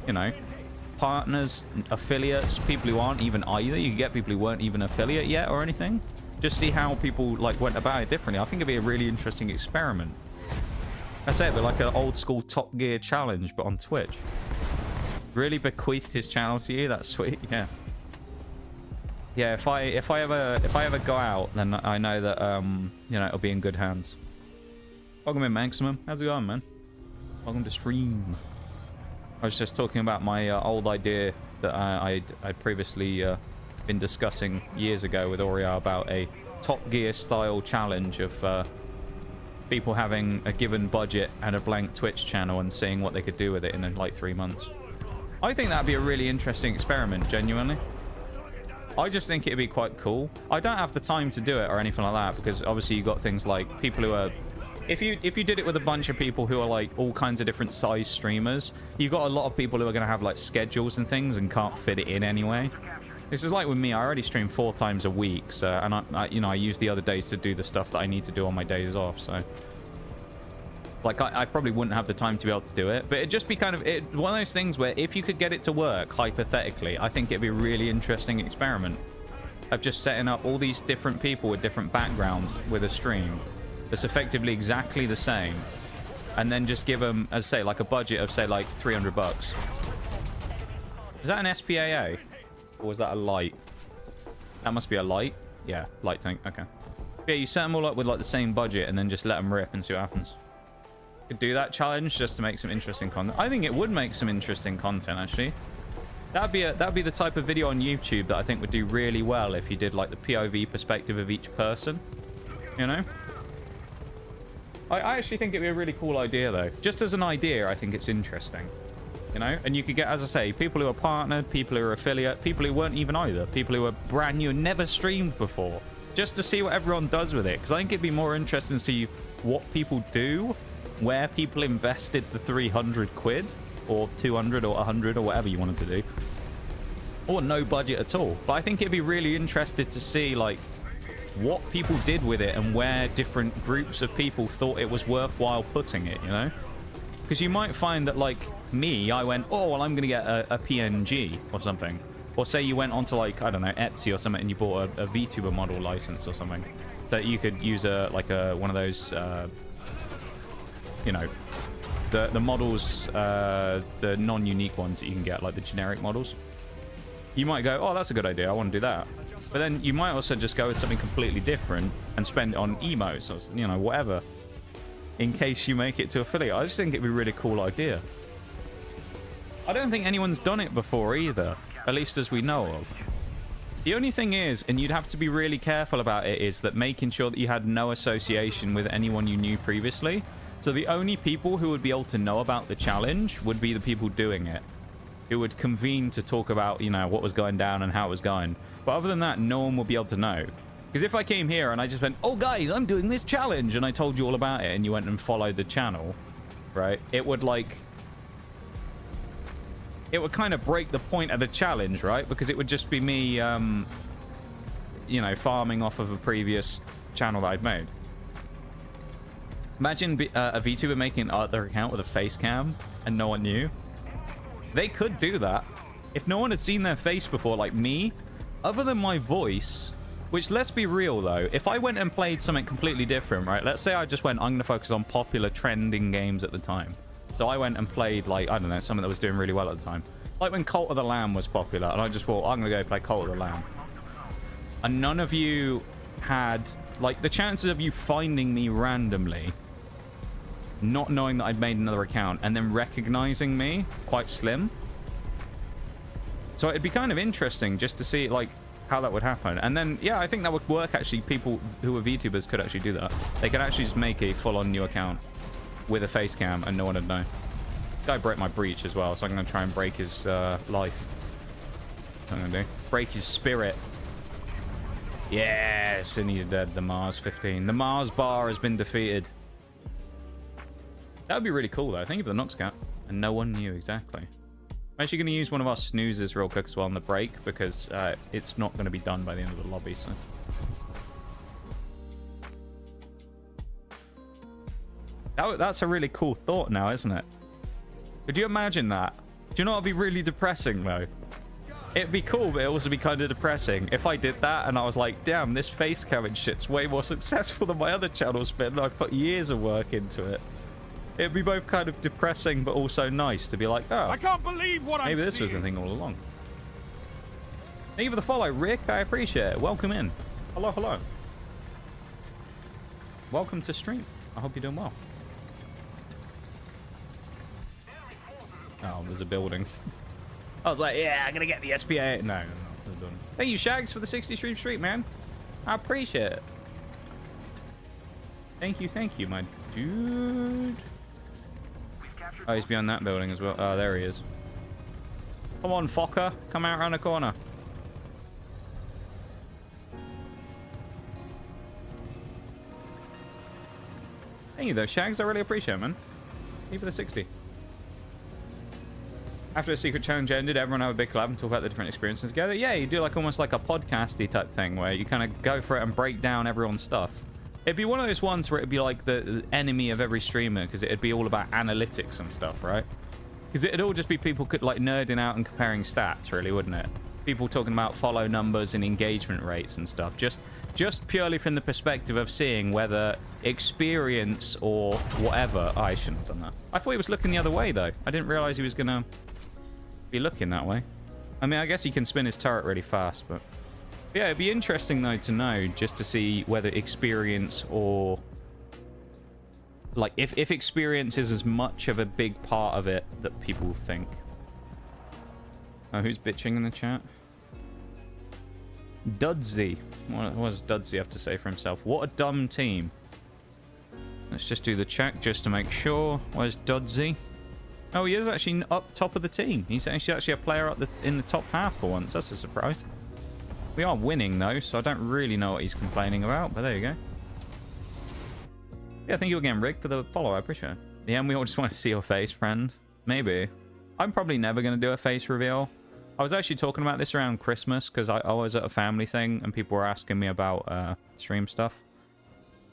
you know, partners, affiliates, people who aren't even either. You could get people who weren't even affiliate yet or anything. Just see how people, like, went about it differently. I think it'd be a really interesting experiment. I say it'd be like an old school Top Gear challenge, but on Twitch. Really bequeathed his channel to you. That's sweet. Yeah. Yeah. If I ever go out, then I know that you know, it'll be in good hands. Welcome in, Maximum. How's it going, man? Welcome to stream. I was just talking about my old idea that I'd previously been discussing years ago with Oriar about a Top Gear style challenge of people having a given budget and a blank Twitch channel and seeing what they could do with it in like 3 months. I think that'd be a really interesting experiment, genuinely. I just think it'd be quite cool. I don't have the time to do it or anything like that, because obviously you got things like people who are... If you did it with a bunch of people who are like all kinds of different size streamers, you got a lot of people who are going to have like schedules and things and can't fit it in anyway. This is like with me. I already stream 4 times a week, so, and I you know, I use the other days to do the stuff that I need to do on my days off. So, like, I probably wouldn't have the time to be able to do it. But it'd just be kind of one of those things where if you could get it to work, hypothetically, I think it'd be a really interesting experiment of just setting up all these different people with different backgrounds with a stream that's effectively exactly the same, and then just give them, as I say, like a budget of, say, like $300. Is that an SPAA? Or was that a light? That must be a light. Yeah, light tank. Okay. Yeah, you set them all up with like the same budget and then just let them rip and see what happens. Could do that challenge just to make some interesting content. I think it would make some interesting content, actually. That'd be the type of video on YouTube that I think would do really well if you did like the POV perspective of each person. You know? I actually think it'd be a really cool idea, though. Just as an idea, I think it's interesting. You know? And you could get, as I say, people who are partnered, people who are affiliate, people who weren't even either, people who are brand new and never streamed before, just to see what everyone does with it. Because I think it'd be more interesting to see what people do, where people invested the 300 quid, or 200 or 100 or whatever you wanted to do, or no budget at all. But I think it'd be really interesting to see, like, what people did with it and where different groups of people thought it was worthwhile putting it, you know? Because you might find that, like me, I went, oh, well, I'm going to get a PNG or something. Or say you went onto, like, I don't know, Etsy or something, and you bought a VTuber model license or something. That you could use one of those, you know, the models, the non-unique ones that you can get, like the generic models. You might go, oh, that's a good idea, I want to do that. But then you might also just go with something completely different and spend it on emotes or, you know, whatever, in case you make it to affiliate. I just think it'd be a really cool idea. I don't think anyone's done it before either, at least as we know of. The only thing is, and you'd have to be really careful about it, is that making sure that you had no association with anyone you knew previously. So the only people who would be able to know about the challenge would be the people doing it, who would convene to talk about, you know, what was going down and how it was going. But other than that, no one will be able to know. Because if I came here and I just went, oh, guys, I'm doing this challenge, and I told you all about it, and you went and followed the channel, right, it would, like... It would kind of break the point of the challenge, right? Because it would just be me, you know, farming off of a previous channel that I'd made. Imagine a VTuber making their account with a face cam and no one knew. They could do that. If no one had seen their face before, like me, other than my voice, which, let's be real, though, if I went and played something completely different, right? Let's say I just went, I'm going to focus on popular trending games at the time. So I went and played, like, I don't know, something that was doing really well at the time. Like when Cult of the Lamb was popular, and I just thought, I'm going to go play Cult of the Lamb. And none of you had, like, the chances of you finding me randomly, not knowing that I'd made another account, and then recognizing me, quite slim. So it'd be kind of interesting just to see, like, how that would happen. And then, yeah, I think that would work, actually. People who are VTubers could actually do that. They could actually just make a full-on new account with a face cam and no one would know. Guy broke my breach as well, so I'm going to try and break his life. That's what I'm going to do. Break his spirit. Yes, and he's dead. The Mars 15. The Mars bar has been defeated. That would be really cool, though. Thank you for the Noxcat. And no one knew exactly. I'm actually going to use one of our snoozes real quick as well on the break, because it's not going to be done by the end of the lobby, so... That's a really cool thought now, isn't it? Could you imagine that? Do you know what would be really depressing, though? It'd be cool, but it'd also be kind of depressing. If I did that and I was like, damn, this face camming shit's way more successful than my other channel's been, and I've put years of work into it. It'd be both kind of depressing, but also nice to be like, oh, I can't believe what I'm seeing. Maybe this was the thing all along. Thank you for the follow, Rick. I appreciate it. Welcome in. Hello, hello. Welcome to stream. I hope you're doing well. Oh, there's a building. I was like, yeah, I'm gonna get the SPA. No. Thank you, Shags, for the 60 stream, man. I appreciate it. Thank you, my dude. Oh, he's behind that building as well. Oh, there he is. Come on, Fokker. Come out around the corner. Thank you, though, Shags. I really appreciate it, man. Thank you for the 60. After the secret challenge ended, everyone have a big collab and talk about the different experiences together. Yeah, you do like almost like a podcasty type thing where you kind of go for it and break down everyone's stuff. It'd be one of those ones where it'd be like the enemy of every streamer, because it'd be all about analytics and stuff, right? Because it'd all just be people like nerding out and comparing stats, really, wouldn't it? People talking about follow numbers and engagement rates and stuff. Just purely from the perspective of seeing whether experience or whatever... Oh, I shouldn't have done that. I thought he was looking the other way, though. I didn't realize he was going to be looking that way. I mean, I guess he can spin his turret really fast, but... Yeah, it'd be interesting, though, to know, just to see whether experience or... Like, if experience is as much of a big part of it that people think. Oh, who's bitching in the chat? Dudsy. What does Dudsy have to say for himself? What a dumb team. Let's just do the check just to make sure. Where's Dudsy? Oh, he is actually up top of the team. He's actually a player up in the top half for once. That's a surprise. We are winning, though, so I don't really know what he's complaining about, but there you go. Yeah, thank you again, Rick, for the follow. I appreciate it. Yeah, and we all just want to see your face, friend. Maybe. I'm probably never going to do a face reveal. I was actually talking about this around Christmas, because I was at a family thing, and people were asking me about stream stuff.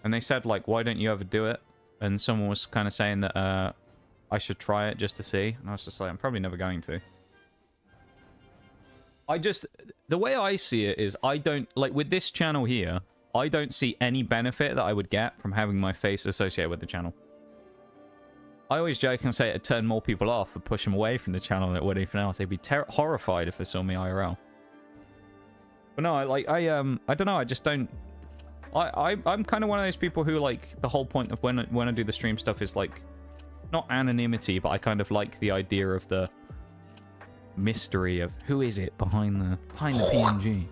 And they said, like, why don't you ever do it? And someone was kind of saying that I should try it just to see. And I was just like, I'm probably never going to. The way I see it is, I don't, like, with this channel here, I don't see any benefit that I would get from having my face associated with the channel. I always joke and say it'd turn more people off and push them away from the channel than it would anything else. They'd be horrified if they saw me IRL. But no, I don't know, I just don't... I'm kind of one of those people who, like, the whole point of when I do the stream stuff is, like, not anonymity, but I kind of like the idea of the mystery of who is it behind the PNG.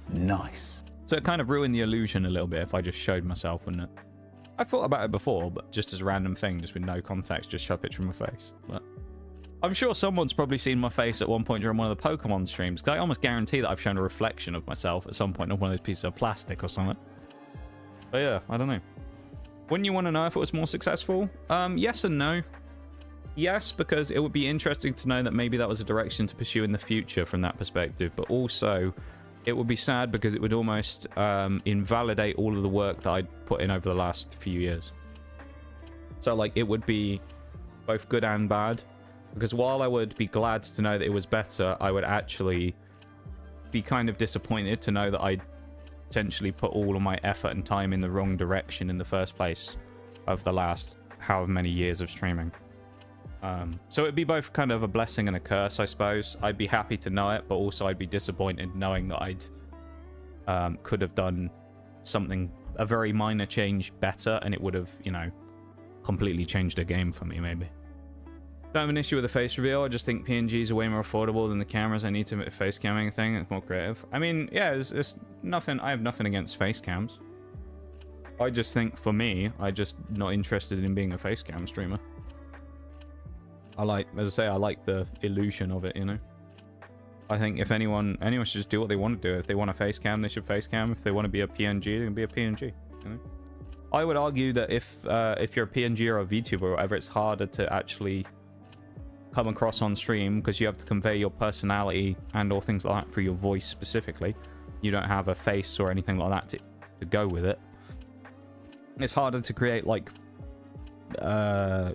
Nice. So it kind of ruined the illusion a little bit if I just showed myself, wouldn't it? I thought about it before, but just as a random thing, just with no context, just show a picture of my face. But I'm sure someone's probably seen my face at one point during one of the Pokemon streams, because I almost guarantee that I've shown a reflection of myself at some point on one of those pieces of plastic or something. But yeah, I don't know. Wouldn't you want to know if it was more successful? Yes and no. Yes, because it would be interesting to know that maybe that was a direction to pursue in the future from that perspective, but also it would be sad because it would almost invalidate all of the work that I'd put in over the last few years. So, like, it would be both good and bad, because while I would be glad to know that it was better, I would actually be kind of disappointed to know that I'd potentially put all of my effort and time in the wrong direction in the first place of the last however many years of streaming. So it'd be both kind of a blessing and a curse, I suppose. I'd be happy to know it, but also I'd be disappointed knowing that I'd could have done something, a very minor change better, and it would have, you know, completely changed the game for me, maybe. Don't have an issue with the face reveal. I just think PNGs are way more affordable than the cameras I need to make a face camming thing. It's more creative. I mean, yeah, there's nothing. I have nothing against face cams. I just think, for me, I'm just not interested in being a face cam streamer. I like, as I say, I like the illusion of it, you know. I think if anyone should just do what they want to do. If they want a face cam, they should face cam. If they want to be a PNG, they can be a PNG, you know. I would argue that if you're a PNG or a VTuber or whatever, it's harder to actually come across on stream because you have to convey your personality and or things like that through your voice specifically. You don't have a face or anything like that to go with it. It's harder to create like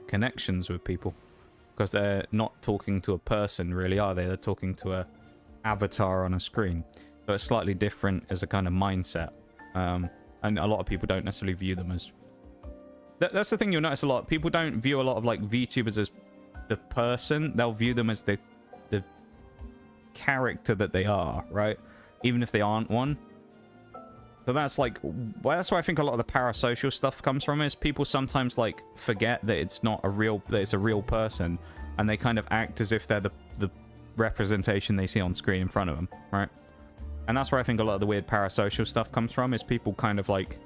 connections with people because they're not talking to a person really, are they? They're talking to a avatar on a screen. So it's slightly different as a kind of mindset. And a lot of people don't necessarily view them as... That's the thing you'll notice a lot. People don't view a lot of like VTubers as the person. They'll view them as the character that they are, right? Even if they aren't one. So that's like... Well, that's where I think a lot of the parasocial stuff comes from, is people sometimes like forget that it's not a real... that it's a real person. And they kind of act as if they're the representation they see on screen in front of them, right? And that's where I think a lot of the weird parasocial stuff comes from, is people kind of like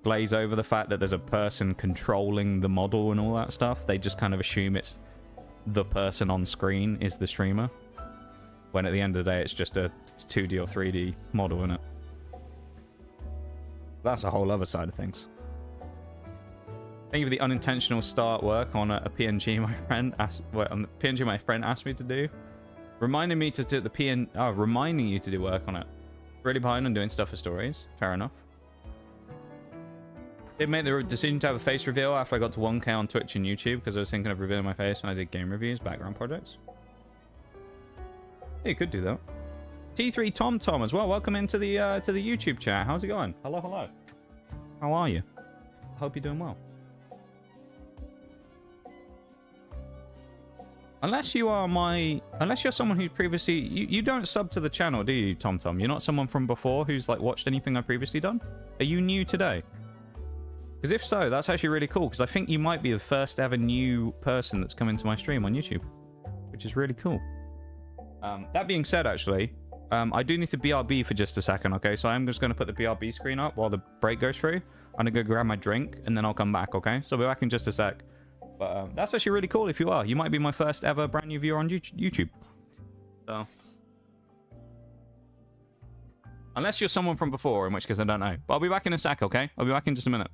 glaze over the fact that there's a person controlling the model and all that stuff. They just kind of assume it's the person on screen is the streamer, when at the end of the day it's just a 2D or 3D model, isn't it? That's a whole other side of things. Thank you for the unintentional start work on a PNG my friend asked. Well, on the PNG my friend asked me to do. Reminding me to do the reminding you to do work on it. Really behind on doing stuff for stories. Fair enough. Did make the decision to have a face reveal after I got to 1K on Twitch and YouTube because I was thinking of revealing my face when I did game reviews, background projects. Yeah, you could do that. T3 Tom as well. Welcome into the YouTube chat. How's it going? Hello, hello. How are you? I hope you're doing well. Unless you're someone who previously... You don't sub to the channel, do you, Tom? You're not someone from before who's like watched anything I've previously done? Are you new today? Because if so, that's actually really cool, because I think you might be the first ever new person that's come into my stream on YouTube, which is really cool. That being said, actually, I do need to BRB for just a second, okay? So I'm just going to put the BRB screen up while the break goes through. I'm going to go grab my drink, and then I'll come back, okay? So I'll be back in just a sec. But that's actually really cool if you are. You might be my first ever brand new viewer on YouTube. So... unless you're someone from before, in which case I don't know. But I'll be back in a sec, okay? I'll be back in just a minute.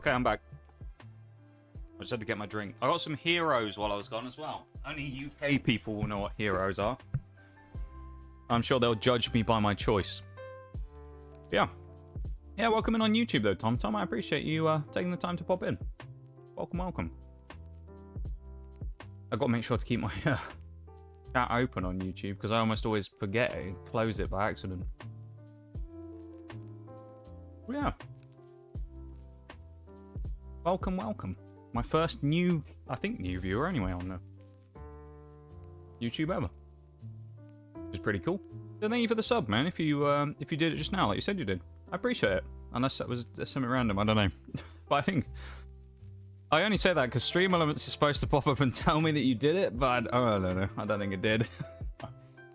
Okay, I'm back. I just had to get my drink. I got some heroes while I was gone as well. Only UK people will know what heroes are. I'm sure they'll judge me by my choice. Yeah. Yeah, welcome in on YouTube though, Tom. I appreciate you taking the time to pop in. Welcome, welcome. I've got to make sure to keep my chat open on YouTube because I almost always forget it and close it by accident. Yeah. Welcome, welcome. My first new viewer anyway on the YouTube ever. Which is pretty cool. So thank you for the sub, man. If you did it just now, like you said you did, I appreciate it. Unless that was something random, I don't know. But I think I only say that because Stream Elements is supposed to pop up and tell me that you did it, but I don't know. I don't think it did.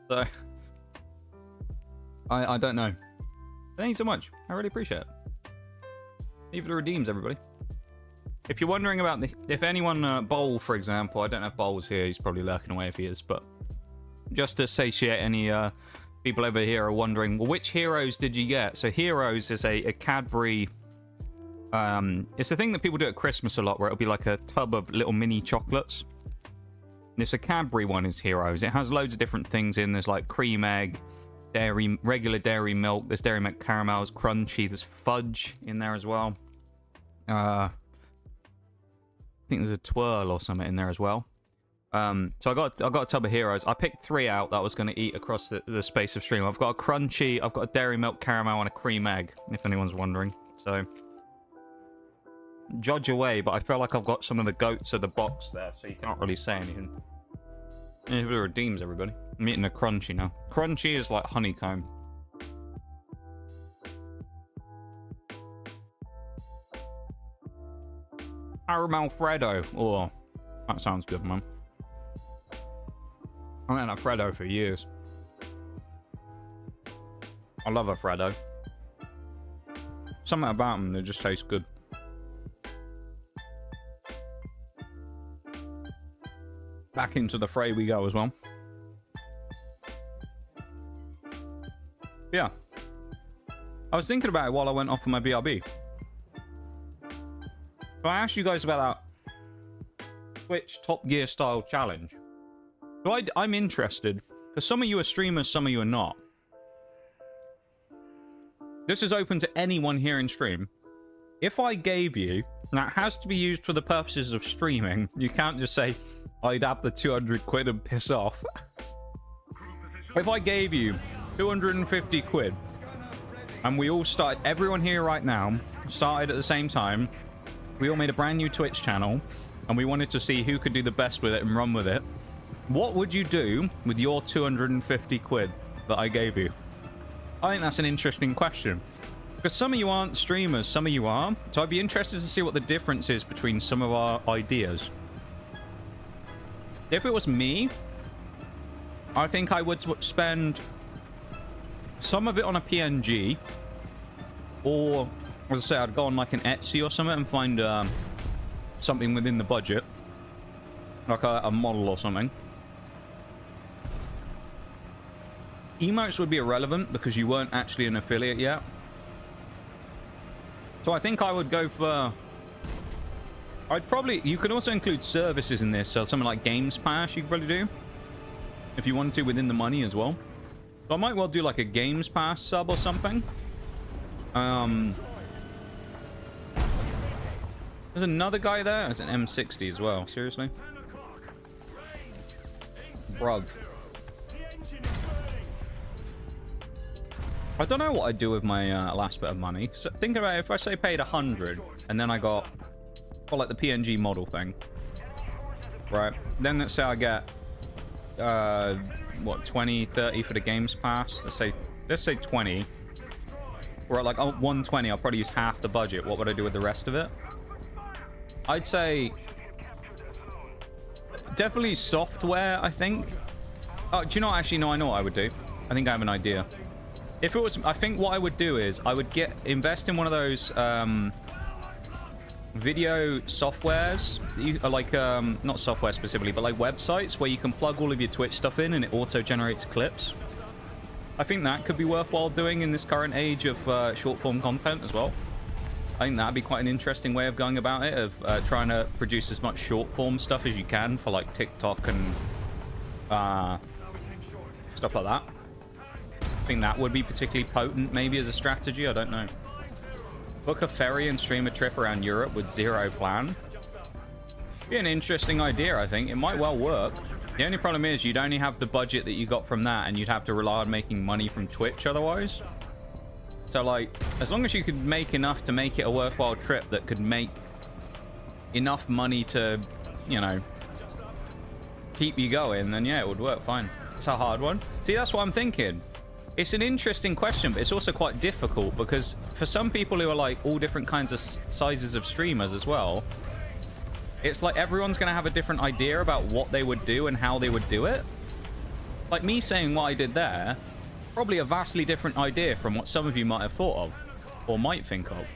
So I don't know. Thank you so much. I really appreciate it. Thank you for the redeems, everybody. If you're wondering about if anyone, Bowl, for example, I don't know if Bowl's here, he's probably lurking away if he is, but just to satiate any people over here are wondering, well, which heroes did you get? So heroes is a Cadbury, it's a thing that people do at Christmas a lot, where it'll be like a tub of little mini chocolates. And it's a Cadbury one is heroes. It has loads of different things in. There's like cream egg, dairy, regular dairy milk, there's dairy milk caramels, crunchy, there's fudge in there as well. I think there's a twirl or something in there as well. So I got a tub of heroes. I picked 3 out that I was going to eat across the space of stream. I've got a crunchy, I've got a dairy milk caramel, and a cream egg, if anyone's wondering. So judge away, but I feel like I've got some of the goats of the box there, so you can't really say anything. Yeah, the redeems, everybody. I'm eating a crunchy now. Crunchy is like honeycomb. Caramel Freddo. Oh, that sounds good, man. I've had a Freddo for years. I love a Freddo. Something about them that just taste good. Back into the fray we go as well. Yeah. I was thinking about it while I went off on my BRB. So I asked you guys about that Twitch Top Gear style challenge. So I'm interested, because some of you are streamers, some of you are not. This is open to anyone here in stream. If I gave you, and that has to be used for the purposes of streaming, you can't just say, I'd have the 200 quid and piss off. If I gave you 250 quid, and we all started, everyone here right now, started at the same time, we all made a brand new Twitch channel, and we wanted to see who could do the best with it and run with it, what would you do with your 250 quid that I gave you? I think that's an interesting question. Because some of you aren't streamers, some of you are. So I'd be interested to see what the difference is between some of our ideas. If it was me, I think I would spend some of it on a PNG. Or, as I say, I'd go on like an Etsy or something and find something within the budget. Like a model or something. Emotes would be irrelevant because you weren't actually an affiliate yet. So I think I would go for... You could also include services in this, so something like Games Pass you could probably do. If you wanted to within the money as well. So I might well do like a Games Pass sub or something. There's another guy there. There's an M60 as well. Seriously? Bruv. I don't know what I'd do with my last bit of money. So think about it, if I say paid 100 and then I got, well, like the PNG model thing, right? Then let's say I get, what, 20, 30 for the Games Pass. Let's say 20. Or at like 120, I'll probably use half the budget. What would I do with the rest of it? I'd say definitely software, I think. Oh, do you know what? Actually, no, I know what I would do. I think I have an idea. If it was, I think what I would do is I would invest in one of those video softwares, like not software specifically, but like websites where you can plug all of your Twitch stuff in and it auto generates clips. I think that could be worthwhile doing in this current age of short form content as well. I think that'd be quite an interesting way of going about it, of trying to produce as much short form stuff as you can for like TikTok and stuff like that. I think that would be particularly potent maybe as a strategy. I don't know. Book a ferry and stream a trip around Europe with zero plan. Be an interesting idea, I think. It might well work. The only problem is you'd only have the budget that you got from that, and you'd have to rely on making money from Twitch otherwise. So, like, as long as you could make enough to make it a worthwhile trip that could make enough money to, you know, keep you going, then yeah, it would work fine. It's a hard one. See, that's what I'm thinking. It's an interesting question, but it's also quite difficult because for some people who are like all different kinds of sizes of streamers as well, it's like everyone's going to have a different idea about what they would do and how they would do it. Like me saying what I did there, probably a vastly different idea from what some of you might have thought of or might think of.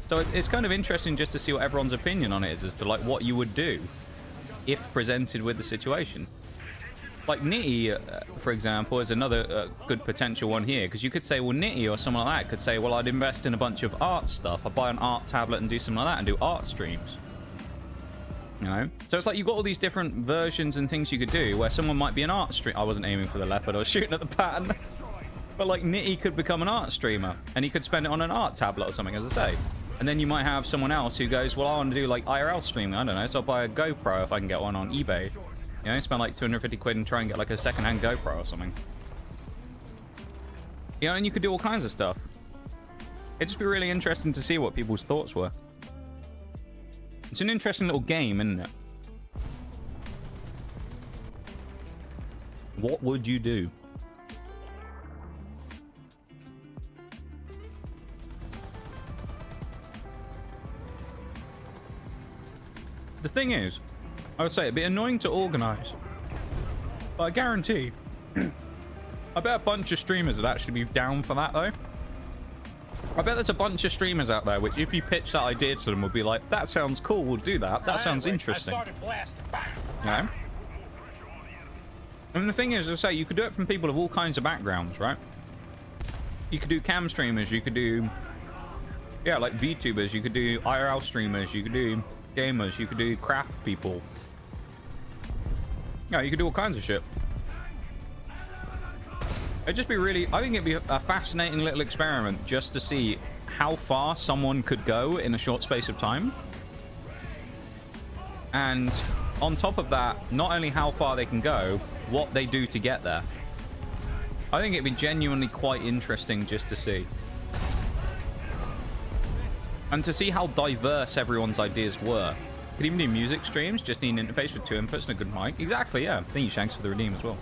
So it's kind of interesting just to see what everyone's opinion on it is as to like what you would do if presented with the situation. Like Nitty, for example, is another good potential one here, because you could say, well, Nitty or someone like that could say, well, I'd invest in a bunch of art stuff. I'd buy an art tablet and do something like that and do art streams. You know? So it's like you've got all these different versions and things you could do where someone might be an art stream. I wasn't aiming for the leopard, I was shooting at the pattern. But like Nitty could become an art streamer and he could spend it on an art tablet or something, as I say. And then you might have someone else who goes, well, I want to do like IRL streaming. I don't know, so I'll buy a GoPro if I can get one on eBay. You know, spend like 250 quid and try and get like a second-hand GoPro or something. You know, and you could do all kinds of stuff. It'd just be really interesting to see what people's thoughts were. It's an interesting little game, isn't it? What would you do? The thing is, I would say it'd be annoying to organize, but I guarantee I bet a bunch of streamers would actually be down for that though. I bet there's a bunch of streamers out there which if you pitch that idea to them would be like, that sounds cool, we'll do that, that sounds interesting. Yeah. And the thing is, as I say, you could do it from people of all kinds of backgrounds, right? You could do cam streamers, you could do, yeah, like VTubers, you could do IRL streamers, you could do gamers, you could do craft people. Yeah, you could do all kinds of shit. It'd just be really, I think it'd be a fascinating little experiment just to see how far someone could go in a short space of time. And on top of that, not only how far they can go, what they do to get there. I think it'd be genuinely quite interesting just to see. And to see how diverse everyone's ideas were. Could even do music streams, just need an interface with 2 inputs and a good mic. Exactly, yeah. Thank you, Shanks, for the redeem as well.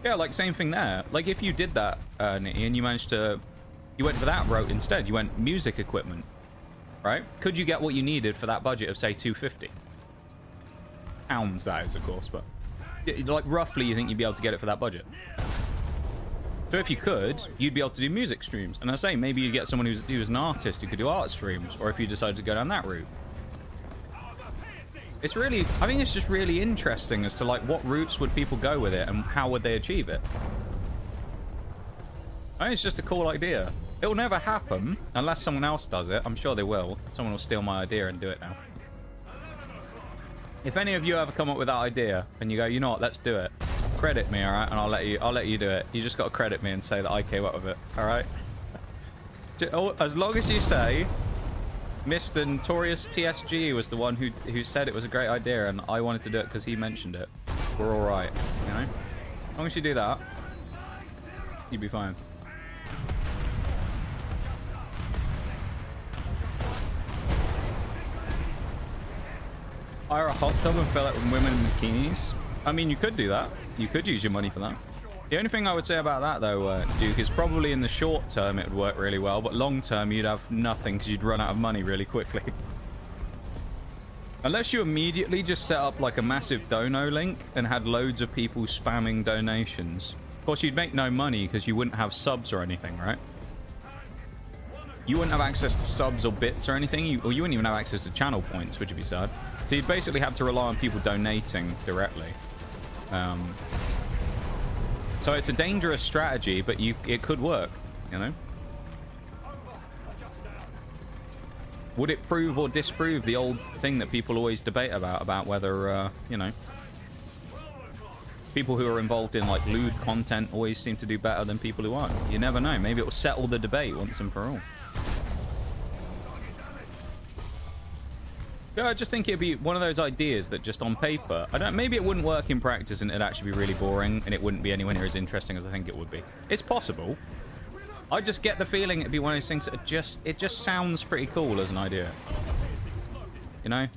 Yeah, like, same thing there. Like, if you did that, Nitty, and you managed to... You went for that route instead. You went music equipment, right? Could you get what you needed for that budget of, say, 250? Pounds, that is, of course, but... Like, roughly, you think you'd be able to get it for that budget? So if you could, you'd be able to do music streams. And I say, maybe you'd get someone who's an artist who could do art streams, or if you decided to go down that route. It's really, I think it's just really interesting as to like what routes would people go with it and how would they achieve it. I think it's just a cool idea. It will never happen unless someone else does it. I'm sure they will. Someone will steal my idea and do it now. If any of you ever come up with that idea and you go, you know what, let's do it. Credit me, all right, and I'll let you do it. You just got to credit me and say that I came up with it, all right? As long as you say, Mr. Notorious TSG was the one who said it was a great idea, and I wanted to do it because he mentioned it. We're all right, you know. As long as you do that, you'll be fine. Hire a hot tub and fill it with women in bikinis. I mean, you could do that. You could use your money for that. The only thing I would say about that, though, Duke, is probably in the short term it would work really well, but long term you'd have nothing because you'd run out of money really quickly. Unless you immediately just set up like a massive dono link and had loads of people spamming donations. Of course, you'd make no money because you wouldn't have subs or anything, right? You wouldn't have access to subs or bits or anything, or you wouldn't even have access to channel points, which would be sad. So you'd basically have to rely on people donating directly. So it's a dangerous strategy, but it could work, you know? Would it prove or disprove the old thing that people always debate about whether, you know, people who are involved in, like, lewd content always seem to do better than people who aren't? You never know. Maybe it will settle the debate once and for all. Yeah, I just think it'd be one of those ideas that just on paper, maybe it wouldn't work in practice and it'd actually be really boring and it wouldn't be anywhere near as interesting as I think it would be. It's possible. I just get the feeling it'd be one of those things that it just sounds pretty cool as an idea. You know?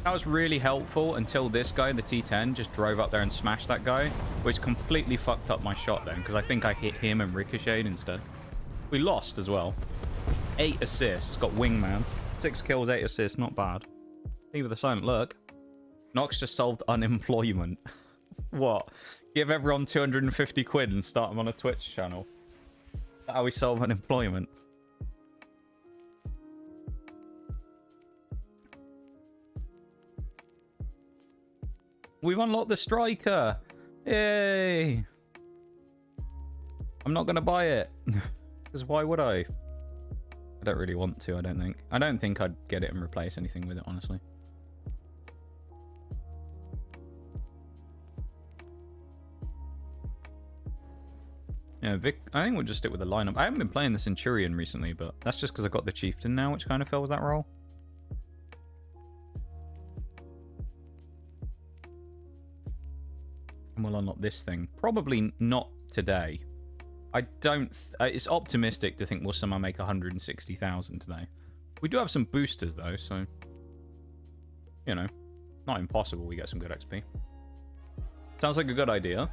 That was really helpful until this guy, the T10, just drove up there and smashed that guy, which completely fucked up my shot then, because I think I hit him and ricocheted instead. We lost as well. 8 assists, got wingman. 6 kills, 8 assists, not bad. Even the silent lurk. Nox just solved unemployment. What? Give everyone 250 quid and start them on a Twitch channel. That's how we solve unemployment. We've unlocked the striker. Yay! I'm not gonna buy it. Because why would I? I don't really want to, I don't think. I don't think I'd get it and replace anything with it, honestly. Yeah, Vic, I think we'll just stick with the lineup. I haven't been playing the Centurion recently, but that's just because I got the Chieftain now, which kind of fills that role. And we'll unlock this thing. Probably not today. I don't... it's optimistic to think we'll somehow make 160,000 today. We do have some boosters, though, so... You know, not impossible we get some good XP. Sounds like a good idea.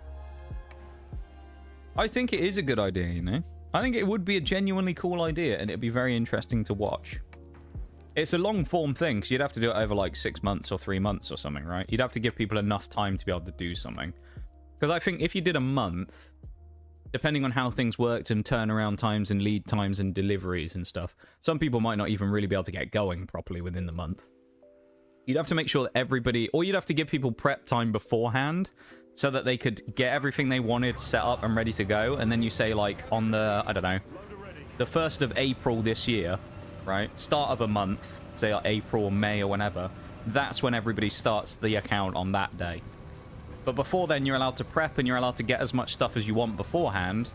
I think it is a good idea, you know? I think it would be a genuinely cool idea, and it'd be very interesting to watch. It's a long-form thing, because you'd have to do it over, like, 6 months or 3 months or something, right? You'd have to give people enough time to be able to do something. Because I think if you did a month... Depending on how things worked and turnaround times and lead times and deliveries and stuff, some people might not even really be able to get going properly within the month. You'd have to make sure that everybody... Or you'd have to give people prep time beforehand so that they could get everything they wanted set up and ready to go. And then you say, like, on the, I don't know, the 1st of April this year, right? Start of a month, say like April or May or whenever. That's when everybody starts the account on that day. But before then, you're allowed to prep and you're allowed to get as much stuff as you want beforehand.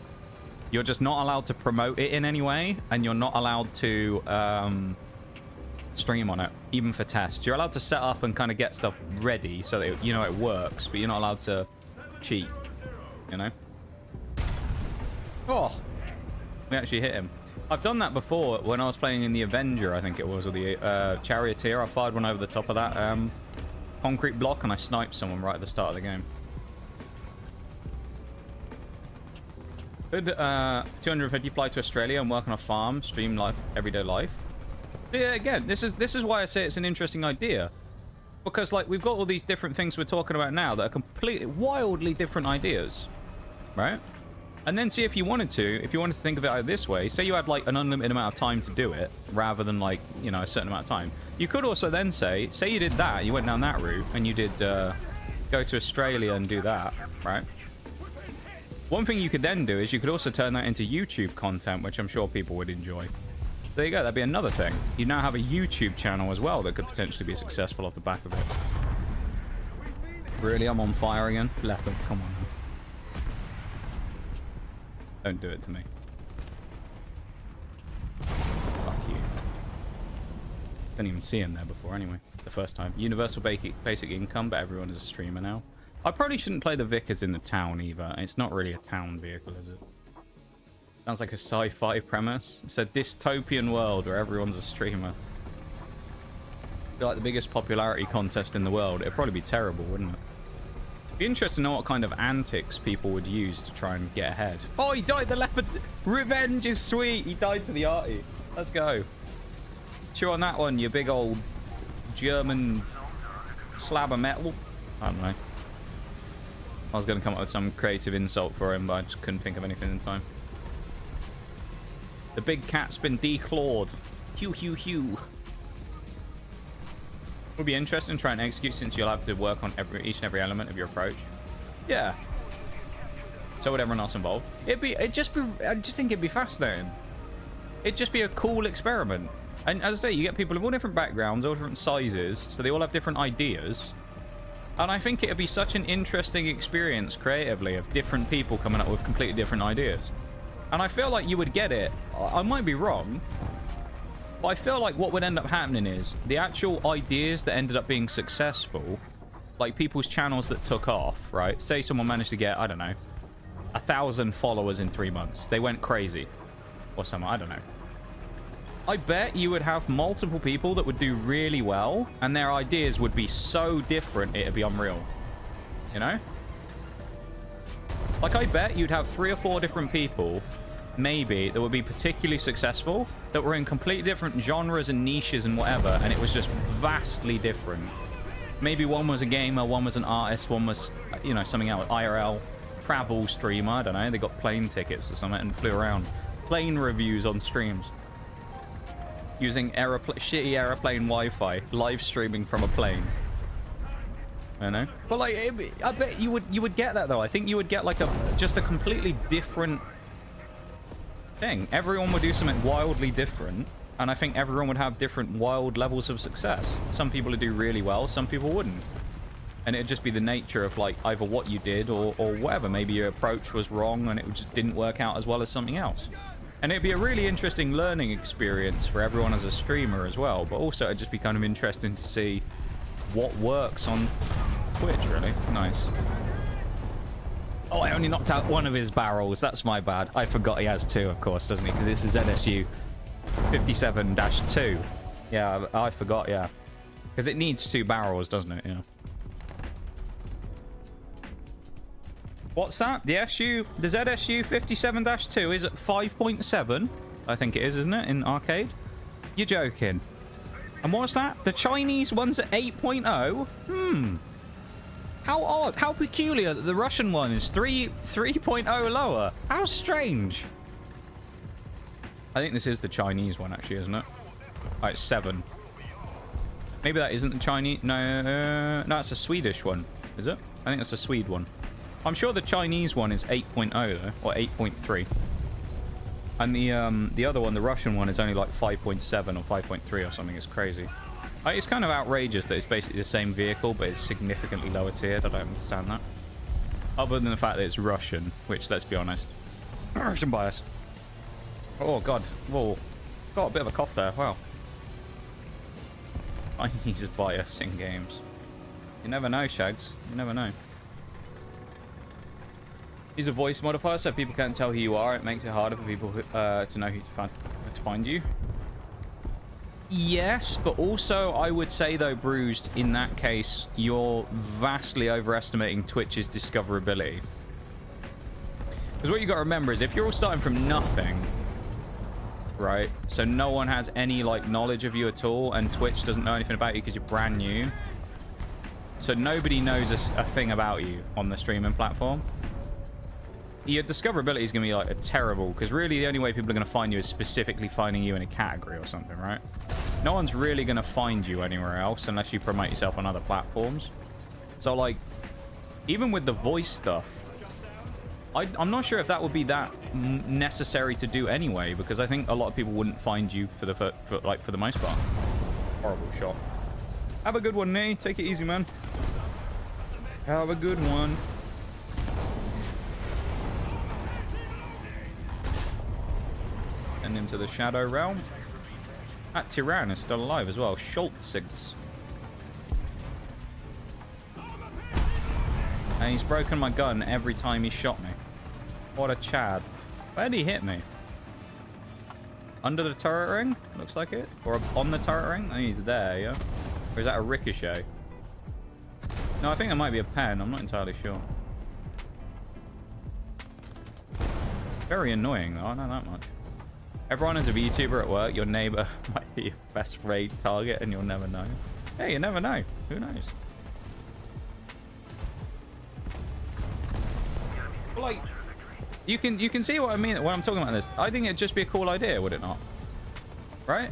You're just not allowed to promote it in any way, and you're not allowed to stream on it, even for tests. You're allowed to set up and kind of get stuff ready so that you know it works, but you're not allowed to cheat, you know? Oh, we actually hit him. I've done that before when I was playing in the Avenger, I think it was, or the Charioteer. I fired one over the top of that concrete block and I sniped someone right at the start of the game. Could 250 fly to Australia and work on a farm, stream life, everyday life? Yeah, again, this is why I say it's an interesting idea. Because, like, we've got all these different things we're talking about now that are completely, wildly different ideas. Right? And then see if you wanted to think of it like this way, say you had, like, an unlimited amount of time to do it, rather than, like, you know, a certain amount of time. You could also then say you did that, you went down that route, and you did go to Australia and do that, right? One thing you could then do is you could also turn that into YouTube content, which I'm sure people would enjoy. There you go, that'd be another thing. You now have a YouTube channel as well that could potentially be successful off the back of it. Really, I'm on fire again? Leopard, come on now. Don't do it to me. Fuck you. Didn't even see him there before anyway. The first time. Universal basic income, but everyone is a streamer now. I probably shouldn't play the Vickers in the town either. It's not really a town vehicle, is it? Sounds like a sci-fi premise. It's a dystopian world where everyone's a streamer. I feel like the biggest popularity contest in the world. It'd probably be terrible, wouldn't it? Be interested to know what kind of antics people would use to try and get ahead. Oh, he died. The leopard. Revenge is sweet. He died to the arty. Let's go. Chew on that one, you big old German slab of metal. I don't know. I was going to come up with some creative insult for him, but I just couldn't think of anything in time. The big cat's been declawed. Hew, hew, hew. Would be interesting to try and execute, since you'll have to work on each and every element of your approach. Yeah. So would everyone else involved. I just think it'd be fascinating. It'd just be a cool experiment. And as I say, you get people of all different backgrounds, all different sizes, so they all have different ideas. And I think it'd be such an interesting experience creatively of different people coming up with completely different ideas. And I feel like you would get it. I might be wrong, but I feel like what would end up happening is the actual ideas that ended up being successful, like people's channels that took off, right? Say someone managed to get, I don't know, 1,000 followers in 3 months. They went crazy. Or something, I don't know. I bet you would have multiple people that would do really well, and their ideas would be so different, it'd be unreal. You know? Like, I bet you'd have 3 or 4 different people, maybe, that would be particularly successful, that were in completely different genres and niches and whatever, and it was just vastly different. Maybe one was a gamer, one was an artist, one was, you know, something else, IRL, travel streamer, I don't know, they got plane tickets or something and flew around. Plane reviews on streams. Using shitty aeroplane Wi-Fi, live streaming from a plane. I know, but like, I bet you would get that though. I think you would get like just a completely different thing. Everyone would do something wildly different, and I think everyone would have different wild levels of success. Some people would do really well, some people wouldn't, and it'd just be the nature of like either what you did or whatever. Maybe your approach was wrong and it just didn't work out as well as something else. And it'd be a really interesting learning experience for everyone as a streamer as well. But also it'd just be kind of interesting to see what works on Twitch, really. Nice. Oh, I only knocked out one of his barrels. That's my bad. I forgot he has 2, of course, doesn't he? Because it's the ZSU 57-2. Yeah, I forgot, yeah. Because it needs 2 barrels, doesn't it? Yeah. What's that? The ZSU 57-2 is at 5.7. I think it is, isn't it? In arcade? You're joking. And what's that? The Chinese one's at 8.0? How odd. How peculiar that the Russian one is 3.0 lower. How strange. I think this is the Chinese one, actually, isn't it? Oh, it's 7. Maybe that isn't the Chinese. No, no, it's a Swedish one. Is it? I think that's a Swede one. I'm sure the Chinese one is 8.0 though, or 8.3. And the other one, the Russian one, is only like 5.7 or 5.3 or something. It's crazy. It's kind of outrageous that it's basically the same vehicle, but it's significantly lower tiered. I don't understand that. Other than the fact that it's Russian, which, let's be honest, Russian bias. Oh, God. Whoa. Got a bit of a cough there. Wow. Chinese bias in games. You never know, Shags. You never know. Use a voice modifier so people can't tell who you are. It makes it harder for people to know who to find you. Yes, but also I would say though, Bruised, in that case, you're vastly overestimating Twitch's discoverability. Because what you got to remember is if you're all starting from nothing, right? So no one has any like knowledge of you at all, and Twitch doesn't know anything about you because you're brand new. So nobody knows a thing about you on the streaming platform. Your discoverability is going to be like terrible, because really the only way people are going to find you is specifically finding you in a category or something, right? No one's really going to find you anywhere else unless you promote yourself on other platforms. So like, even with the voice stuff, I'm not sure if that would be that necessary to do anyway, because I think a lot of people wouldn't find you for the most part. Horrible shot. Have a good one, Nee. Take it easy, man. Have a good one. And into the Shadow Realm. That Tyrann is still alive as well. Schultzigs. And he's broken my gun every time he shot me. What a Chad. Where did he hit me? Under the turret ring? Looks like it. Or on the turret ring? I think he's there, yeah? Or is that a ricochet? No, I think that might be a pen. I'm not entirely sure. Very annoying, though. I know that much. Everyone is a VTuber at work. Your neighbor might be your best raid target, and you'll never know. Hey, you never know. Who knows? But like, you can see what I mean when I'm talking about this. I think it'd just be a cool idea, would it not? Right?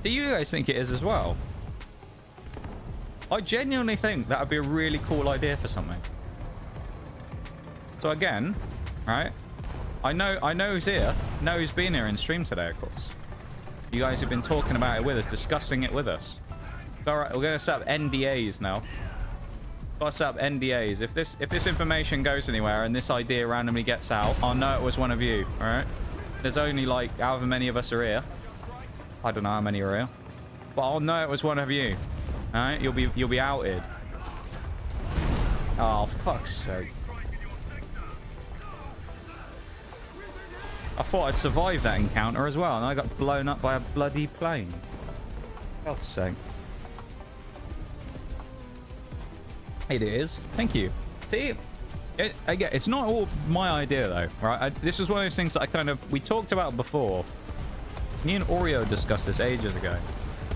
Do you guys think it is as well? I genuinely think that would be a really cool idea for something. So again, right? I know who's here. Know who's been here in stream today, of course. You guys have been talking about it with us, discussing it with us. All right, we're gonna set up NDAs now. Gotta set up NDAs. If this information goes anywhere and this idea randomly gets out, I'll know it was one of you. All right. There's only like however many of us are here. I don't know how many are here, but I'll know it was one of you. All right. You'll be outed. Oh fuck's sake. I thought I'd survive that encounter as well, and I got blown up by a bloody plane. For God's sake. It is. Thank you. See, again, it's not all my idea though, right? This is one of those things that we talked about before. Me and Oreo discussed this ages ago,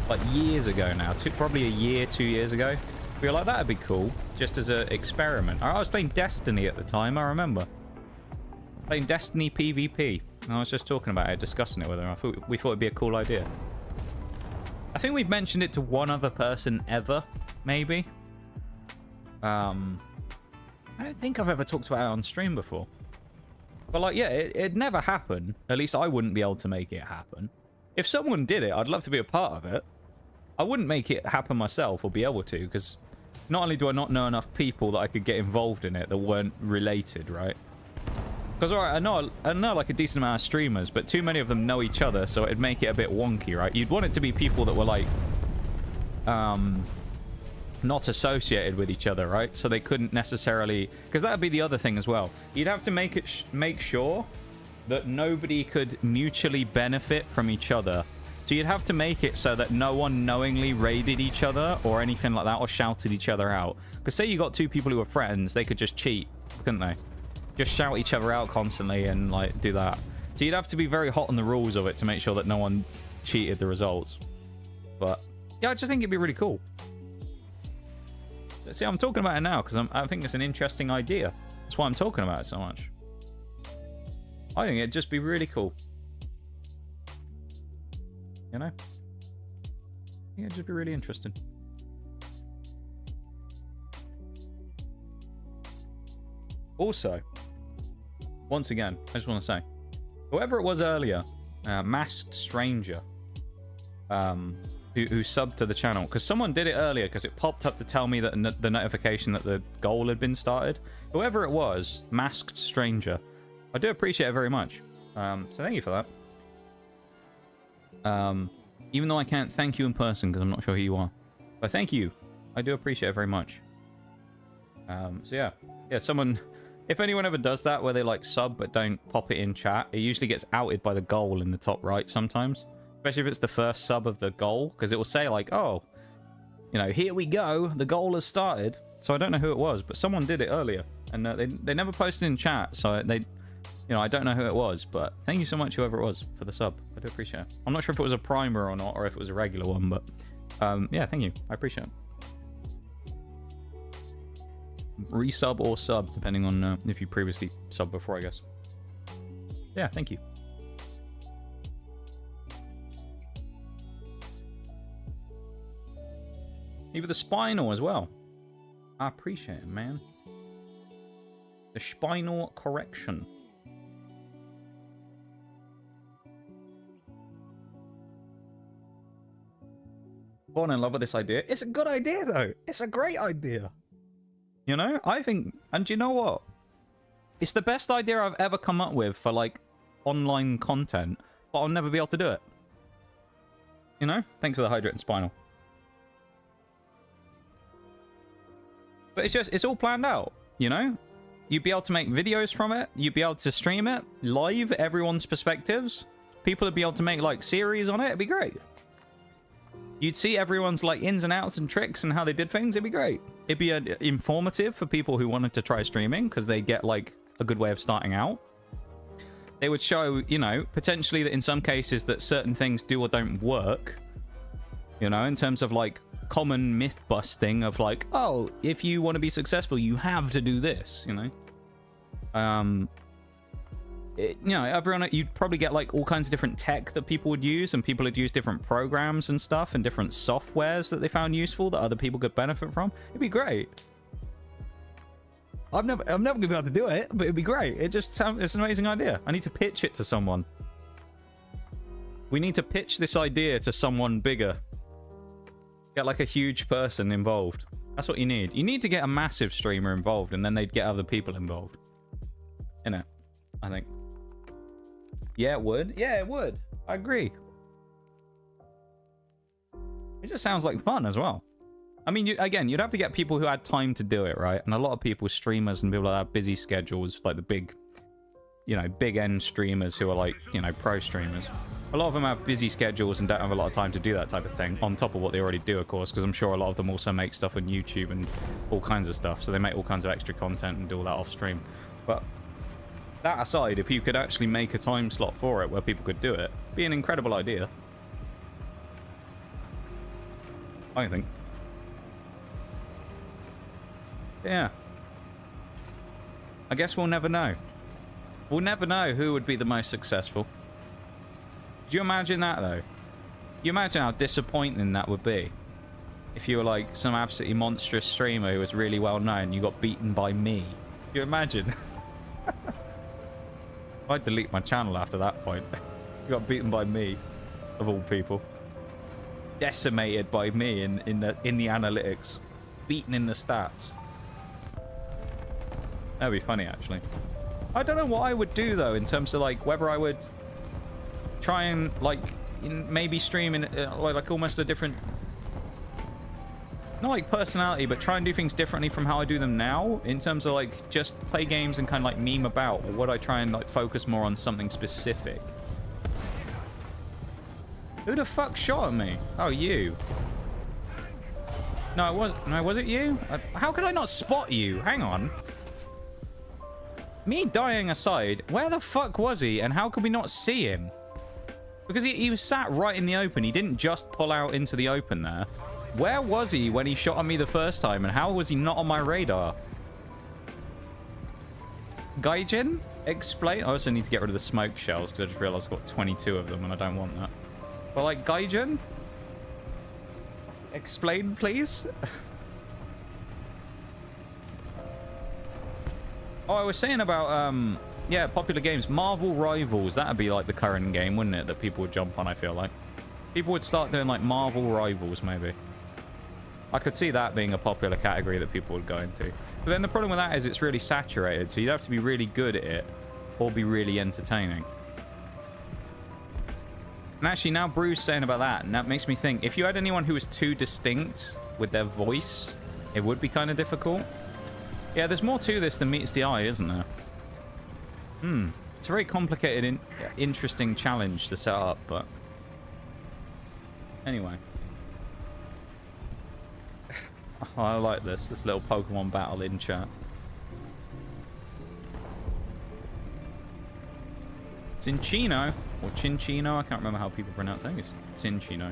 like years ago now, probably a year, 2 years ago. We were like, that'd be cool, just as an experiment. I was playing Destiny at the time, I remember. Playing Destiny PvP, and I was just talking about it, discussing it with her. We thought it'd be a cool idea. I think we've mentioned it to one other person ever, maybe. I don't think I've ever talked about it on stream before. But like, yeah, it never happened. At least I wouldn't be able to make it happen. If someone did it, I'd love to be a part of it. I wouldn't make it happen myself or be able to, because not only do I not know enough people that I could get involved in it that weren't related, right? Because, alright, I know like a decent amount of streamers, but too many of them know each other, so it'd make it a bit wonky, right? You'd want it to be people that were like, not associated with each other, right? So they couldn't necessarily, because that would be the other thing as well. You'd have to make sure that nobody could mutually benefit from each other. So you'd have to make it so that no one knowingly raided each other or anything like that, or shouted each other out. Because say you got two people who were friends, they could just cheat, couldn't they? Just shout each other out constantly and like do that. So you'd have to be very hot on the rules of it to make sure that no one cheated the results. But yeah, I just think it'd be really cool. See, I'm talking about it now because I think it's an interesting idea. That's why I'm talking about it so much. I think it'd just be really cool. You know? Yeah, it'd just be really interesting. Also, once again, I just want to say, whoever it was earlier, Masked Stranger, who subbed to the channel, because someone did it earlier because it popped up to tell me that the notification that the goal had been started. Whoever it was, Masked Stranger, I do appreciate it very much. So thank you for that. Even though I can't thank you in person because I'm not sure who you are, but thank you. I do appreciate it very much. So yeah, someone. If anyone ever does that where they like sub but don't pop it in chat, it usually gets outed by the goal in the top right sometimes. Especially if it's the first sub of the goal, because it will say like, oh, you know, here we go, the goal has started. So I don't know who it was, but someone did it earlier, and they never posted in chat, so they, you know, I don't know who it was, but thank you so much whoever it was for the sub. I do appreciate it. I'm not sure if it was a primer or not, or if it was a regular one, but yeah, thank you. I appreciate it. Resub or sub, depending on if you previously subbed before, I guess. Yeah, thank you. Even the spinal as well. I appreciate it, man. The spinal correction. Born in love with this idea. It's a good idea, though. It's a great idea. You know, I think, and do you know what? It's the best idea I've ever come up with for, like, online content, but I'll never be able to do it. You know? Thanks for the hydrate and spinal. But it's all planned out, you know? You'd be able to make videos from it. You'd be able to stream it live, everyone's perspectives. People would be able to make, like, series on it. It'd be great. You'd see everyone's, like, ins and outs and tricks and how they did things. It'd be great. It'd be informative for people who wanted to try streaming because they get, like, a good way of starting out. They would show, you know, potentially that in some cases that certain things do or don't work. You know, in terms of, like, common myth busting of, like, oh, if you want to be successful, you have to do this, you know? You know, everyone, you'd probably get like all kinds of different tech that people would use, and people would use different programs and stuff and different softwares that they found useful that other people could benefit from. It'd be great. I'm never gonna be able to do it, but it'd be great. It's an amazing idea. I need to pitch it to someone. We need to pitch this idea to someone bigger. Get like a huge person involved. That's what you need. You need to get a massive streamer involved, and then they'd get other people involved. Innit? I think. Yeah, it would. Yeah, it would. I agree. It just sounds like fun as well. I mean, again, you'd have to get people who had time to do it, right? And a lot of people, streamers and people that have busy schedules, like the big, you know, big end streamers who are like, you know, pro streamers. A lot of them have busy schedules and don't have a lot of time to do that type of thing, on top of what they already do, of course, because I'm sure a lot of them also make stuff on YouTube and all kinds of stuff, so they make all kinds of extra content and do all that off stream. But that aside, if you could actually make a time slot for it where people could do it, it'd be an incredible idea. I think. Yeah. I guess we'll never know. We'll never know who would be the most successful. Do you imagine that, though? You imagine how disappointing that would be if you were like some absolutely monstrous streamer who was really well known, you got beaten by me. Do you imagine? I'd delete my channel after that point. You got beaten by me, of all people. Decimated by me in the analytics. Beaten in the stats. That'd be funny, actually. I don't know what I would do, though, in terms of like whether I would try and like maybe stream in like almost a different, not like personality, but try and do things differently from how I do them now, in terms of like just play games and kind of like meme about, or would I try and like focus more on something specific? Who the fuck shot at me? Oh, you. No, was it you? How could I not spot you? Hang on. Me dying aside, where the fuck was he and how could we not see him? Because he was sat right in the open. He didn't just pull out into the open there. Where was he when he shot at me the first time, and how was he not on my radar? Gaijin? Explain. I also need to get rid of the smoke shells because I just realized I've got 22 of them and I don't want that. But like, Gaijin? Explain, please? Oh, I was saying about, yeah, popular games. Marvel Rivals, that'd be like the current game, wouldn't it? That people would jump on, I feel like. People would start doing like Marvel Rivals, maybe. I could see that being a popular category that people would go into. But then the problem with that is it's really saturated, so you'd have to be really good at it, or be really entertaining. And actually, now Brew's saying about that, and that makes me think, if you had anyone who was too distinct with their voice, it would be kind of difficult. Yeah, there's more to this than meets the eye, isn't there? It's a very complicated, interesting challenge to set up, but... Anyway. Oh, I like this little Pokemon battle in chat. Cinchino, or Chinchino, I can't remember how people pronounce it. I think it's Cinchino.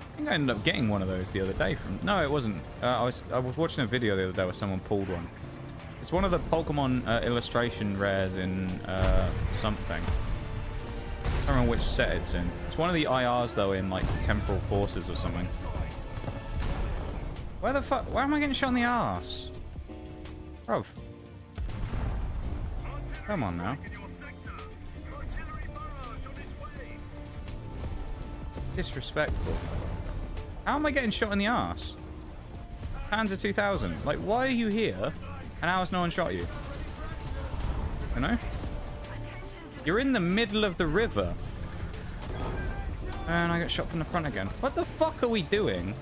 I think I ended up getting one of those the other day from... No, it wasn't. I was watching a video the other day where someone pulled one. It's one of the Pokemon illustration rares in something. I don't remember which set it's in. It's one of the IRs, though, in, like, Temporal Forces or something. Where the fuck... Why am I getting shot in the arse? Bruv. Come on, now. Disrespectful. How am I getting shot in the arse? Panzer 2000. Like, why are you here? And how has no one shot you? You know? You're in the middle of the river. And I got shot from the front again. What the fuck are we doing?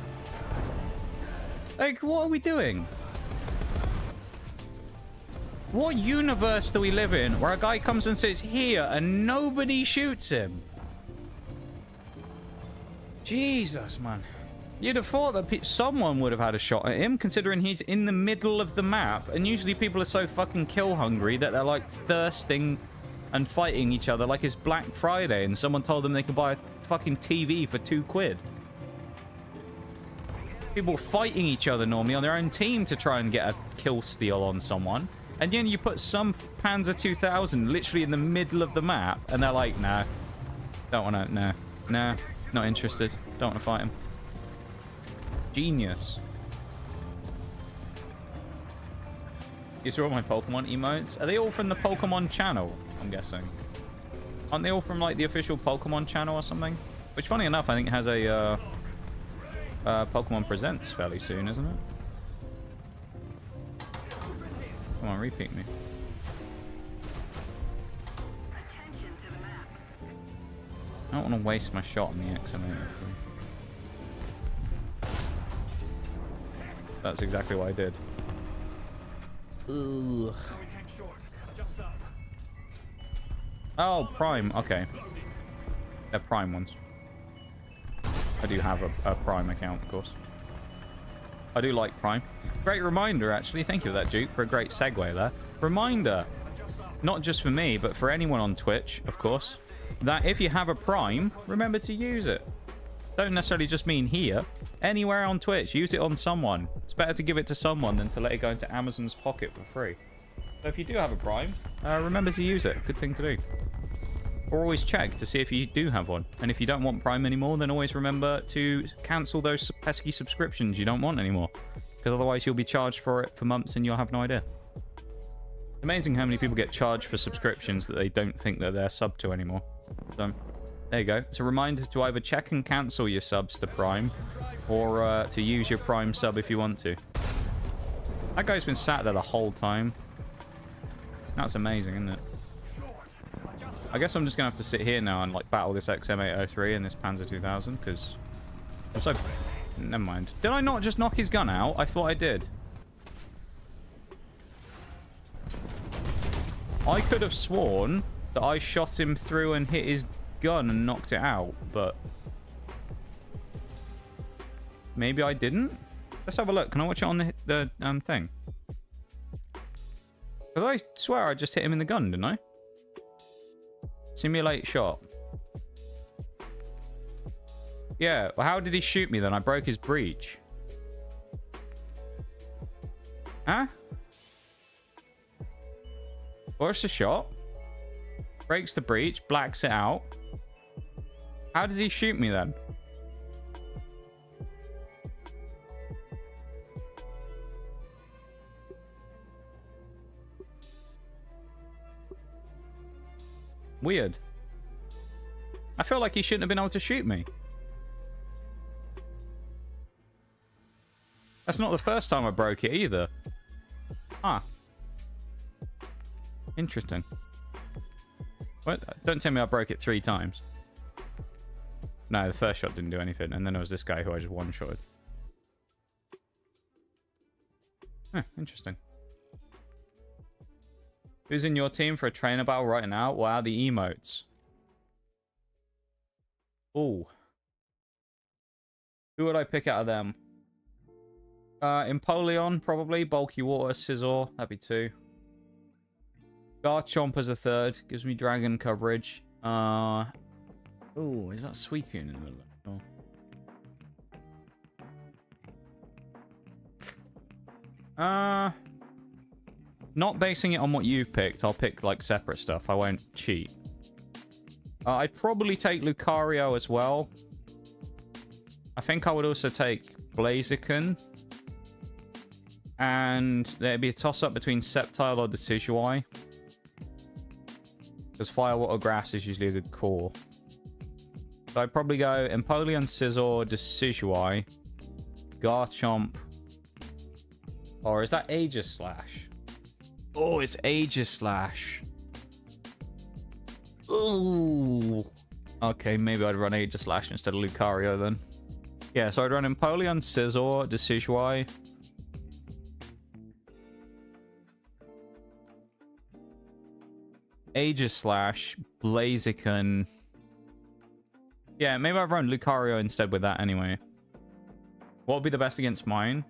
Like, what are we doing? What universe do we live in where a guy comes and sits here and nobody shoots him? Jesus, man. You'd have thought that someone would have had a shot at him, considering he's in the middle of the map. And usually people are so fucking kill hungry that they're like thirsting and fighting each other like it's Black Friday and someone told them they could buy a fucking TV for £2. People fighting each other normally on their own team to try and get a kill steal on someone. And then you put some Panzer 2000 literally in the middle of the map and they're like, nah, don't want to, nah, not interested, don't want to fight him. Genius. These are all my Pokemon emotes. Are they all from the Pokemon channel? I'm guessing. Aren't they all from like the official Pokemon channel or something? Which, funny enough, I think has a Pokemon Presents fairly soon, isn't it? Come on, repeat me. I don't want to waste my shot on the XM803. That's exactly what I did. Ugh. Oh, Prime. Okay. They're Prime ones. I do have a Prime account, of course. I do like Prime. Great reminder, actually. Thank you for that, Duke, for a great segue there. Reminder, not just for me, but for anyone on Twitch, of course, that if you have a Prime, remember to use it. Don't necessarily just mean here. Anywhere on Twitch, use it on someone. It's better to give it to someone than to let it go into Amazon's pocket for free. So if you do have a Prime, remember to use it. Good thing to do. Or always check to see if you do have one. And if you don't want Prime anymore, then always remember to cancel those pesky subscriptions you don't want anymore. Because otherwise you'll be charged for it for months and you'll have no idea. It's amazing how many people get charged for subscriptions that they don't think that they're sub to anymore. So, there you go. It's a reminder to either check and cancel your subs to Prime, or to use your Prime sub if you want to. That guy's been sat there the whole time. That's amazing, isn't it? I guess I'm just going to have to sit here now and like battle this XM803 and this Panzer 2000, because I'm so... Never mind. Did I not just knock his gun out? I thought I did. I could have sworn that I shot him through and hit his gun and knocked it out, but maybe I didn't. Let's have a look. Can I watch it on the thing? Because I swear I just hit him in the gun, didn't I? Simulate shot. Yeah, well, how did he shoot me then? I broke his breech. Huh? What's the shot? Breaks the breach, blacks it out. How does he shoot me then? Weird. I feel like he shouldn't have been able to shoot me. That's not the first time I broke it either. Huh. Interesting. What? Don't tell me I broke it 3 times. No, the first shot didn't do anything. And then there was this guy who I just one-shotted. Huh, interesting. Who's in your team for a trainer battle right now? Wow, the emotes. Ooh. Who would I pick out of them? Empoleon, probably. Bulky Water, Scizor. That'd be 2. Garchomp as a 3rd. Gives me dragon coverage. Oh, is that Suicune in the middle? Oh. Not basing it on what you've picked. I'll pick, like, separate stuff. I won't cheat. I'd probably take Lucario as well. I think I would also take Blaziken. And there'd be a toss-up between Sceptile or Decidueye. Because Fire, Water, Grass is usually a good core. So I'd probably go Empoleon, Scizor, Decidueye, Garchomp. Or is that Aegislash? Oh, it's Aegislash. Ooh. Okay, maybe I'd run Aegislash instead of Lucario then. Yeah, so I'd run Empoleon, Scizor, Decidueye. Aegislash, Blaziken. Yeah, maybe I'd run Lucario instead with that anyway. What would be the best against mine?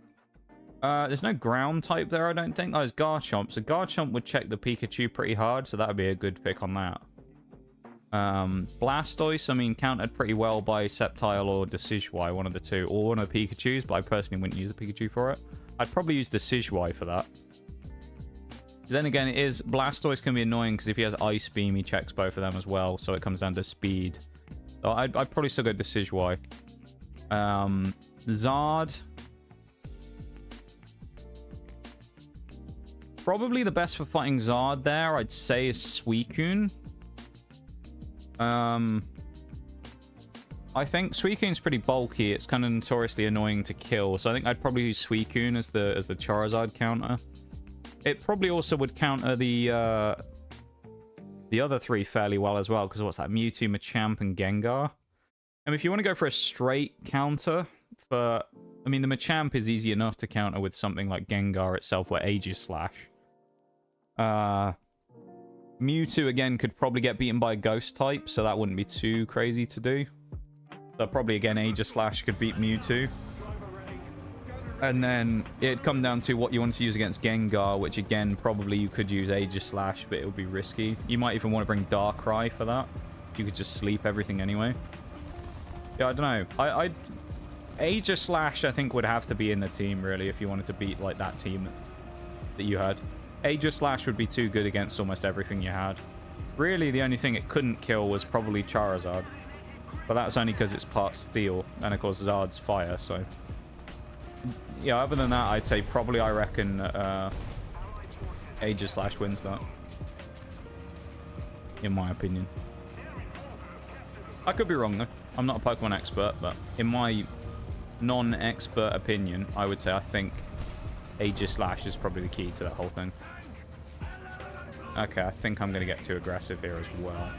There's no ground type there, I don't think. Oh, it's Garchomp. So Garchomp would check the Pikachu pretty hard, so that would be a good pick on that. Blastoise, I mean, countered pretty well by Sceptile or Decidueye, one of the two. Or one of the Pikachus, but I personally wouldn't use the Pikachu for it. I'd probably use Decidueye for that. Then again, it is... Blastoise can be annoying, because if he has Ice Beam, he checks both of them as well, so it comes down to speed. So I'd probably still go Decidueye. Zard... Probably the best for fighting Zard there, I'd say, is Suicune. I think Suicune's pretty bulky. It's kind of notoriously annoying to kill, so I think I'd probably use Suicune as the Charizard counter. It probably also would counter the other three fairly well as well, because what's that? Mewtwo, Machamp, and Gengar. And if you want to go for a straight counter for... I mean, the Machamp is easy enough to counter with something like Gengar itself, where Aegislash. Mewtwo, again, could probably get beaten by a Ghost type, so that wouldn't be too crazy to do. So probably, again, Aegislash could beat Mewtwo. And then it'd come down to what you want to use against Gengar, which, again, probably you could use Aegislash, but it would be risky. You might even want to bring Darkrai for that. You could just sleep everything anyway. Yeah, I don't know. Aegislash, I think, would have to be in the team, really, if you wanted to beat, like, that team that you had. Aegislash would be too good against almost everything you had. Really, the only thing it couldn't kill was probably Charizard. But that's only because it's part Steel, and of course Zard's Fire, so... Yeah, other than that, I'd say probably, I reckon, Aegislash wins that. In my opinion. I could be wrong, though. I'm not a Pokemon expert, but in my non-expert opinion, I would say I think Aegislash is probably the key to that whole thing. Okay, I think I'm going to get too aggressive here as well.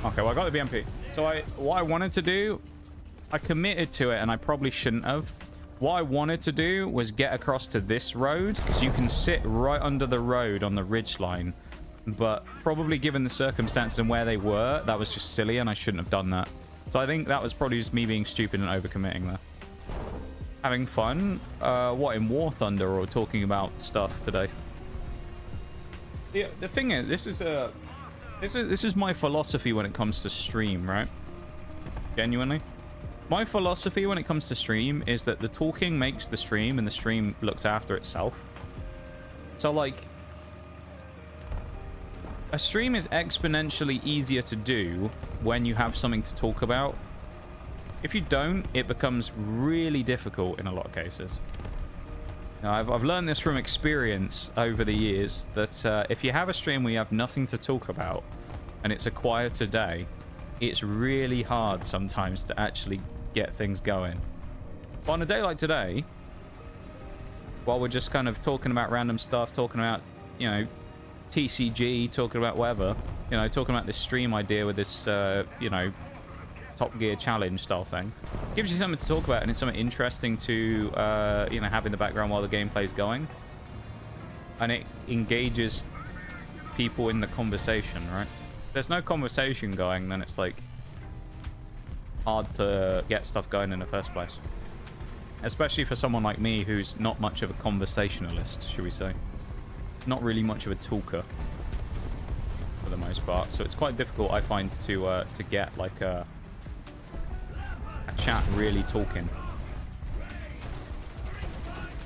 Okay, well, I got the BMP. So what I wanted to do, I committed to it, and I probably shouldn't have. What I wanted to do was get across to this road, because you can sit right under the road on the ridgeline. But probably given the circumstances and where they were, that was just silly, and I shouldn't have done that. So I think that was probably just me being stupid and overcommitting there. Having fun? What, in War Thunder, or talking about stuff today? Yeah, the thing is, this is my philosophy when it comes to stream, right? Genuinely. My philosophy when it comes to stream is that the talking makes the stream, and the stream looks after itself. So, like, a stream is exponentially easier to do when you have something to talk about. If you don't, it becomes really difficult in a lot of cases. Now, I've learned this from experience over the years, that if you have a stream where you have nothing to talk about, and it's a quieter day, it's really hard sometimes to actually get things going. But on a day like today, while we're just kind of talking about random stuff, talking about, you know, TCG, talking about whatever, you know, talking about this stream idea with this, you know, Top Gear challenge style thing, gives you something to talk about, and it's something interesting to, you know, have in the background while the gameplay's going. And it engages people in the conversation, right? If there's no conversation going, then it's, like, hard to get stuff going in the first place. Especially for someone like me, who's not much of a conversationalist, should we say. Not really much of a talker, for the most part. So it's quite difficult, I find, to get, like, a chat really talking.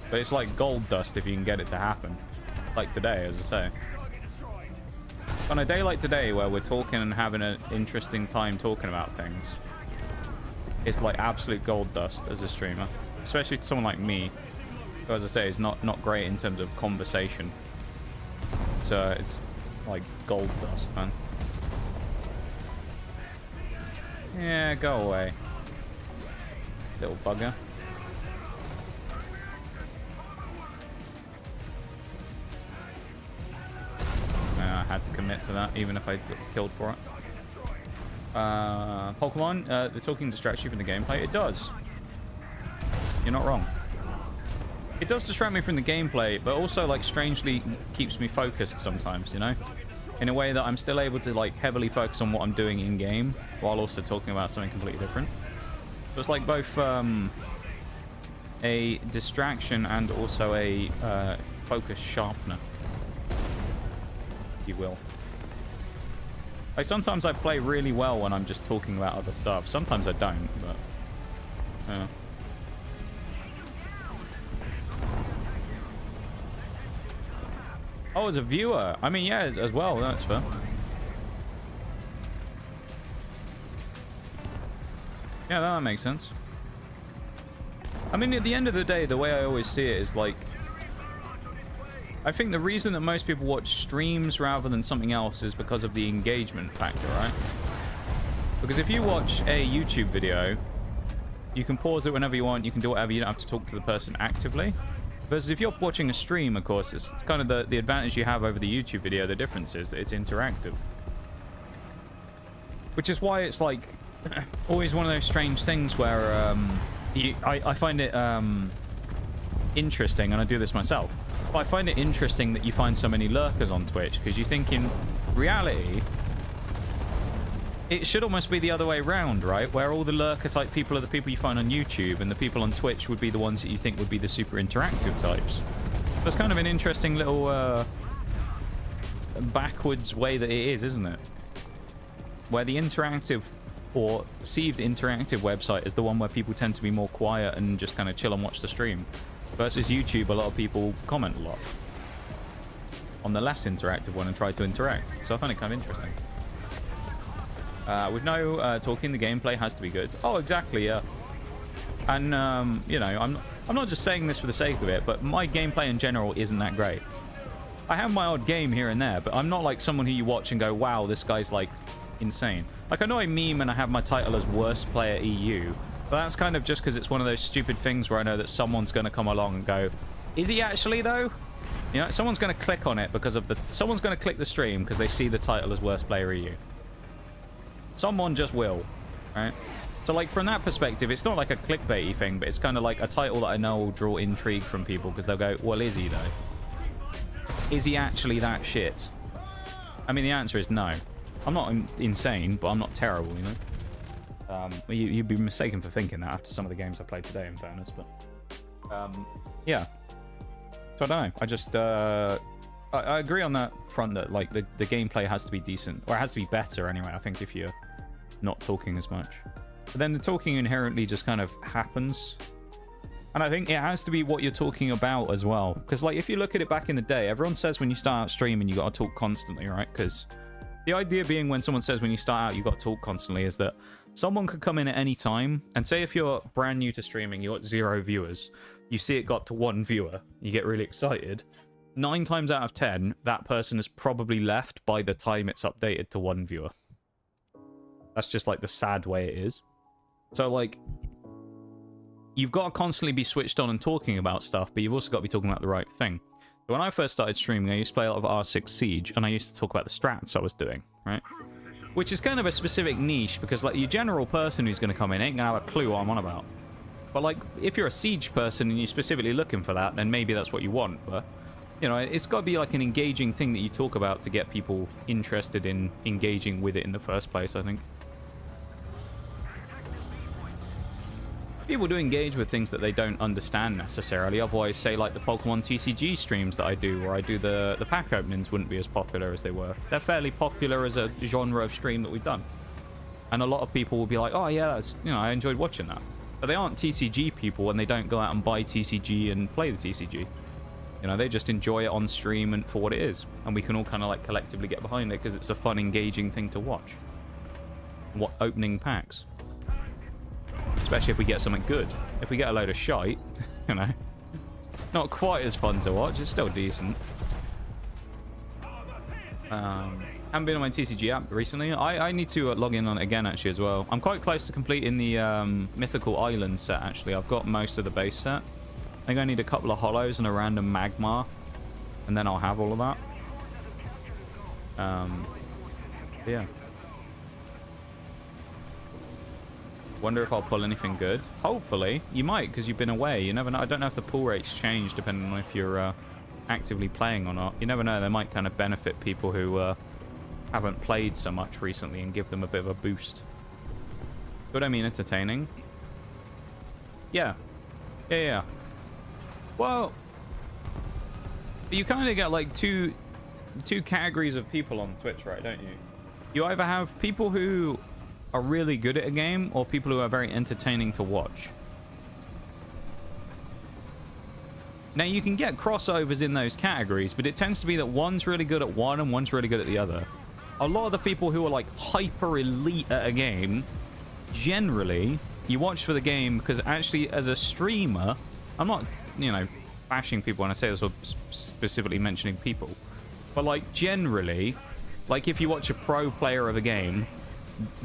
But it's like gold dust if you can get it to happen. Like today, as I say. On a day like today, where we're talking and having an interesting time talking about things, it's like absolute gold dust as a streamer. Especially to someone like me, who, as I say, is not great in terms of conversation. So it's like gold dust, man. Yeah, go away. Little bugger. I had to commit to that, even if I got killed for it. Pokemon, the talking distracts you from the gameplay. It does. You're not wrong. It does distract me from the gameplay, but also, like, strangely keeps me focused sometimes, you know? In a way that I'm still able to, like, heavily focus on what I'm doing in-game, while also talking about something completely different. So it's like both a distraction and also a focus sharpener, if you will. Like, sometimes I play really well when I'm just talking about other stuff. Sometimes I don't, but... yeah. Oh, as a viewer. I mean, yeah, as well. That's fair. Yeah, that makes sense. I mean, at the end of the day, the way I always see it is, like, I think the reason that most people watch streams rather than something else is because of the engagement factor, right? Because if you watch a YouTube video, you can pause it whenever you want, you can do whatever, you don't have to talk to the person actively. Versus if you're watching a stream, of course, it's kind of the advantage you have over the YouTube video. The difference is that it's interactive. Which is why it's like always one of those strange things where I find it interesting, and I do this myself. But I find it interesting that you find so many lurkers on Twitch, because you think in reality it should almost be the other way around, right? Where all the lurker type people are the people you find on YouTube, and the people on Twitch would be the ones that you think would be the super interactive types. That's kind of an interesting little backwards way that it is, isn't it? Where the interactive or perceived interactive website is the one where people tend to be more quiet and just kind of chill and watch the stream. Versus YouTube, a lot of people comment a lot on the less interactive one and try to interact. So I find it kind of interesting. With no talking, the gameplay has to be good. Oh, exactly, yeah. And, you know, I'm not just saying this for the sake of it, but my gameplay in general isn't that great. I have my odd game here and there, but I'm not like someone who you watch and go, wow, this guy's, like, insane. Like, I know I meme and I have my title as Worst Player EU, but that's kind of just because it's one of those stupid things where I know that someone's going to come along and go, is he actually, though? You know, someone's going to click on it because of the... Someone's going to click the stream because they see the title as Worst Player EU. Someone just will, right? So, like, from that perspective, it's not like a clickbaity thing, but it's kind of like a title that I know will draw intrigue from people because they'll go, well, is he, though? Is he actually that shit? I mean, the answer is no. I'm not insane, but I'm not terrible, you know? You'd be mistaken for thinking that after some of the games I played today, in fairness, but... yeah. So, I don't know. I just... I agree on that front that, like, the gameplay has to be decent. Or it has to be better, anyway, I think, if you're not talking as much. But then the talking inherently just kind of happens. And I think it has to be what you're talking about as well. Because, like, if you look at it back in the day, everyone says when you start out streaming, you got to talk constantly, right? Because the idea being when someone says when you start out, you got to talk constantly is that someone could come in at any time. And say if you're brand new to streaming, you got 0 viewers. You see it got to 1 viewer. You get really excited. 9 times out of 10, that person has probably left by the time it's updated to 1 viewer. That's just, like, the sad way it is. So, like, you've got to constantly be switched on and talking about stuff, but you've also got to be talking about the right thing. So when I first started streaming, I used to play a lot of R6 Siege, and I used to talk about the strats I was doing, right? Which is kind of a specific niche, because, like, your general person who's going to come in ain't going to have a clue what I'm on about. But, like, if you're a Siege person and you're specifically looking for that, then maybe that's what you want, but... You know, it's got to be like an engaging thing that you talk about to get people interested in engaging with it in the first place, I think. People do engage with things that they don't understand necessarily. Otherwise, say, like the Pokemon TCG streams that I do, where I do the pack openings, wouldn't be as popular as they were. They're fairly popular as a genre of stream that we've done. And a lot of people will be like, oh, yeah, that's, you know, I enjoyed watching that. But they aren't TCG people, and they don't go out and buy TCG and play the TCG. You know, they just enjoy it on stream and for what it is. And we can all kind of, like, collectively get behind it because it's a fun, engaging thing to watch. What opening packs. Especially if we get something good. If we get a load of shite, you know, not quite as fun to watch. It's still decent. Haven't been on my TCG app recently. I need to log in on it again, actually, as well. I'm quite close to completing the Mythical Island set, actually. I've got most of the base set. I think I need a couple of hollows and a random magma, and then I'll have all of that. Yeah. Wonder if I'll pull anything good. Hopefully. You might, because you've been away. You never know. I don't know if the pull rates change depending on if you're actively playing or not. You never know. They might kind of benefit people who haven't played so much recently and give them a bit of a boost. What I mean, entertaining? Yeah. Yeah. Well, you kind of get like two categories of people on Twitch, right, don't you? You either have people who are really good at a game or people who are very entertaining to watch. Now, you can get crossovers in those categories, but it tends to be that one's really good at one and one's really good at the other. A lot of the people who are like hyper elite at a game, generally, you watch for the game because actually as a streamer... I'm not, you know, bashing people when I say this or specifically mentioning people. But, like, generally, like, if you watch a pro player of a game,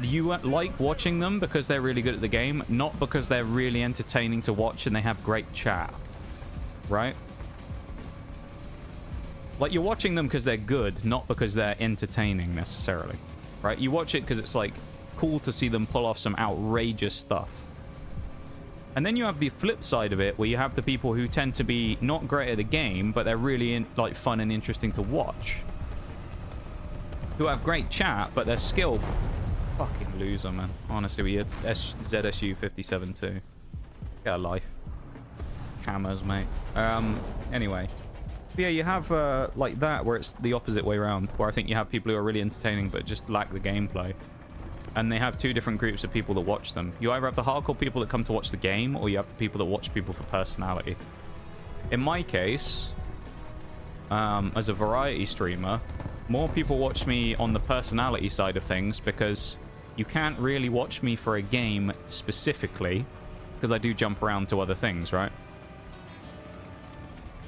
you like watching them because they're really good at the game, not because they're really entertaining to watch and they have great chat. Right? Like, you're watching them because they're good, not because they're entertaining, necessarily. Right? You watch it because it's, like, cool to see them pull off some outrageous stuff. And then you have the flip side of it, where you have the people who tend to be not great at the game, but they're really, like, fun and interesting to watch. Who have great chat, but their skill... Fucking loser, man. Honestly, we had ZSU 57 too. Get a life. Hammers, mate. Anyway. But yeah, you have, like that, where it's the opposite way around, where I think you have people who are really entertaining, but just lack the gameplay. And they have two different groups of people that watch them. You either have the hardcore people that come to watch the game, or you have the people that watch people for personality. In my case, as a variety streamer, more people watch me on the personality side of things, because you can't really watch me for a game specifically, because I do jump around to other things, right?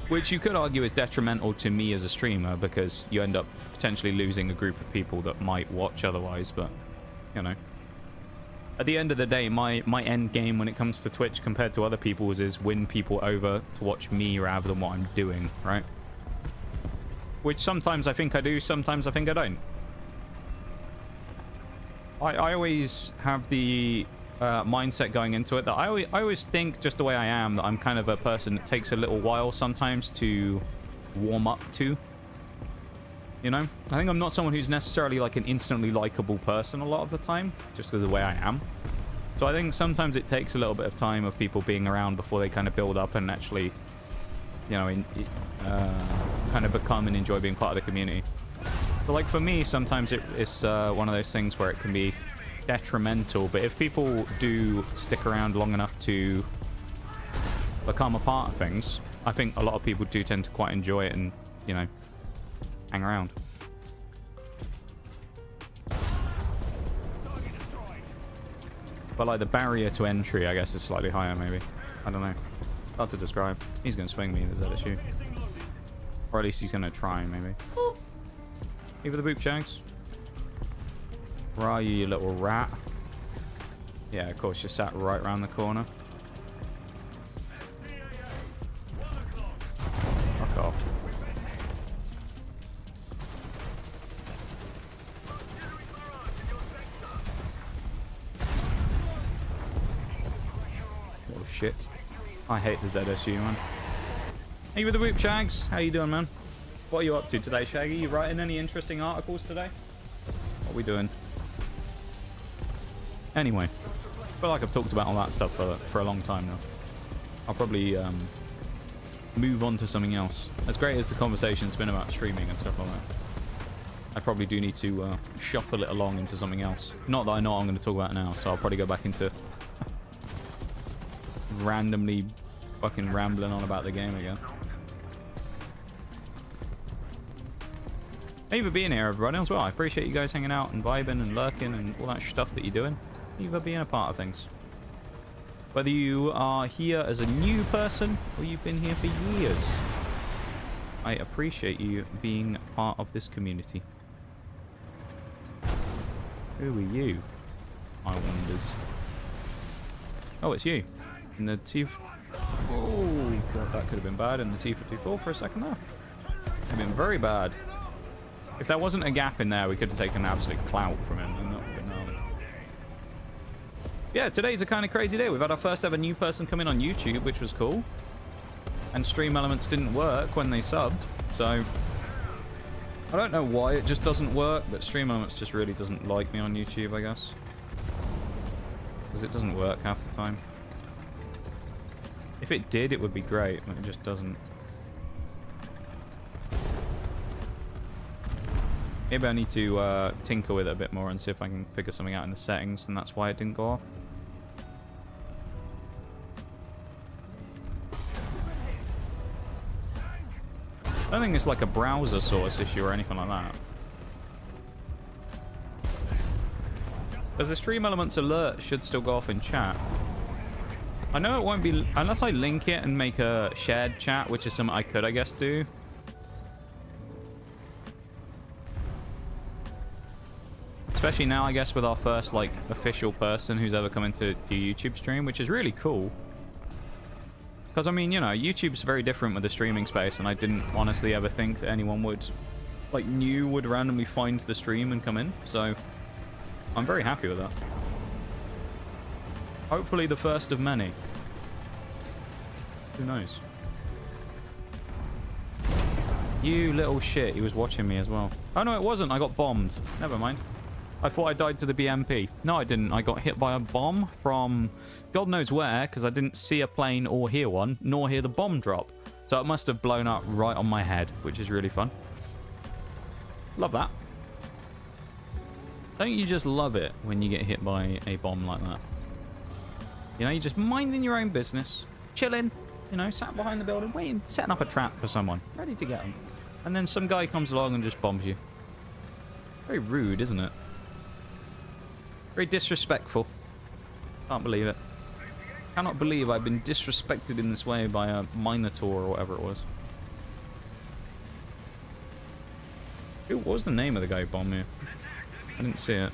Which you could argue is detrimental to me as a streamer, because you end up potentially losing a group of people that might watch otherwise, but, you know. At the end of the day, my end game when it comes to Twitch compared to other people's is win people over to watch me rather than what I'm doing, right? Which sometimes I think I do, sometimes I think I don't. I always have the mindset going into it that I always think, just the way I am, that I'm kind of a person that takes a little while sometimes to warm up to. You know? I think I'm not someone who's necessarily like an instantly likable person a lot of the time, just because of the way I am. So I think sometimes it takes a little bit of time of people being around before they kind of build up and actually, you know, kind of become and enjoy being part of the community. But like for me, sometimes it's one of those things where it can be detrimental, but if people do stick around long enough to become a part of things, I think a lot of people do tend to quite enjoy it and, you know, hang around. But like the barrier to entry, I guess, is slightly higher maybe. I don't know. Hard to describe. He's going to swing me, the ZSU. Or at least he's going to try, maybe. Give the boop, Shanks. Where are you, you little rat? Yeah, of course, you're sat right around the corner. Fuck off. Oh, shit. I hate the ZSU, man. Hey, with the whoop, Shags. How you doing, man? What are you up to today, Shaggy? You writing any interesting articles today? What are we doing? Anyway, I feel like I've talked about all that stuff for a long time now. I'll probably move on to something else. As great as the conversation's been about streaming and stuff like that, I probably do need to shuffle it along into something else. Not that I know what I'm going to talk about now, so I'll probably go back into randomly fucking rambling on about the game again. Thank you for being here, everybody, as well. I appreciate you guys hanging out and vibing and lurking and all that stuff that you're doing. Thank you for being a part of things. Whether you are here as a new person or you've been here for years, I appreciate you being part of this community. Who are you, I wonders? Oh, it's you. In the T... Oh, God, that could have been bad in the T-54 for a second there. Could have been very bad. If there wasn't a gap in there, we could have taken absolute clout from him. And that would have been gnarly. Yeah, today's a kind of crazy day. We've had our first ever new person come in on YouTube, which was cool. And Stream Elements didn't work when they subbed, so... I don't know why it just doesn't work, but Stream Elements just really doesn't like me on YouTube, I guess. Because it doesn't work half the time. If it did, it would be great, but it just doesn't. Maybe I need to tinker with it a bit more and see if I can figure something out in the settings, and that's why it didn't go off. I don't think it's like a browser source issue or anything like that. As the Stream Elements alert should still go off in chat. I know it won't be unless I link it and make a shared chat, which is something I could, I guess, do. Especially now, I guess, with our first, like, official person who's ever come into the YouTube stream, which is really cool. Because, I mean, you know, YouTube's very different with the streaming space, and I didn't honestly ever think that anyone would, like, new would randomly find the stream and come in. So, I'm very happy with that. Hopefully the first of many. Who knows? You little shit, he was watching me as well. Oh, no, it wasn't. I got bombed. Never mind. I thought I died to the BMP. No, I didn't. I got hit by a bomb from God knows where, because I didn't see a plane or hear one, nor hear the bomb drop. So it must have blown up right on my head, which is really fun. Love that. Don't you just love it when you get hit by a bomb like that? You know, you're just minding your own business, chilling, you know, sat behind the building, waiting, setting up a trap for someone, ready to get them. And then some guy comes along and just bombs you. Very rude, isn't it? Very disrespectful. Can't believe it. Cannot believe I've been disrespected in this way by a Minotaur or whatever it was. What was the name of the guy who bombed me? I didn't see it. I was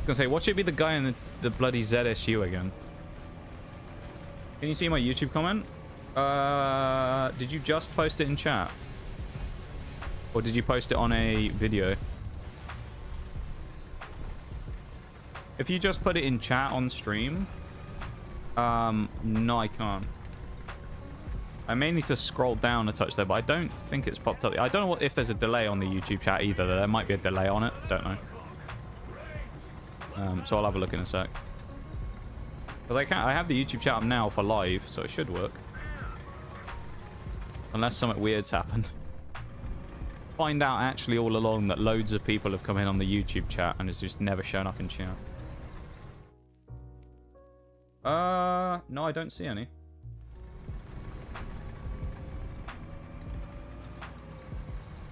gonna say, watch it be the guy in the bloody ZSU again. Can you see my YouTube comment? Did you just post it in chat? Or did you post it on a video? If you just put it in chat on stream, no, I can't. I may need to scroll down a touch there, but I don't think it's popped up. I don't know if there's a delay on the YouTube chat either. There might be a delay on it. Don't know. So I'll have a look in a sec. Because I have the YouTube chat up now for live, so it should work. Unless something weird's happened. Find out actually all along that loads of people have come in on the YouTube chat and it's just never shown up in chat. No, I don't see any.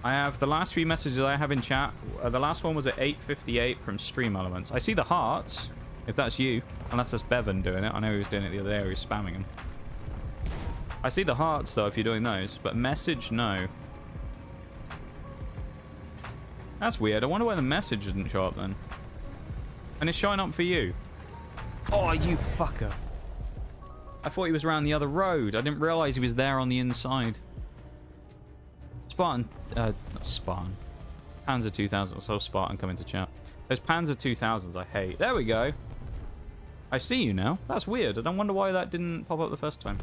I have the last few messages I have in chat. The last one was at 8:58 from Stream Elements. I see the hearts, if that's you. Unless that's Bevan doing it. I know he was doing it the other day. He was spamming them. I see the hearts, though, if you're doing those. But message, no. That's weird. I wonder why the message didn't show up then. And it's showing up for you. Oh, you fucker. I thought he was around the other road. I didn't realize he was there on the inside. Spartan. Not Spartan. Panzer 2000. I saw Spartan come into chat. Those Panzer 2000s I hate. There we go. I see you now. That's weird. I don't wonder why that didn't pop up the first time.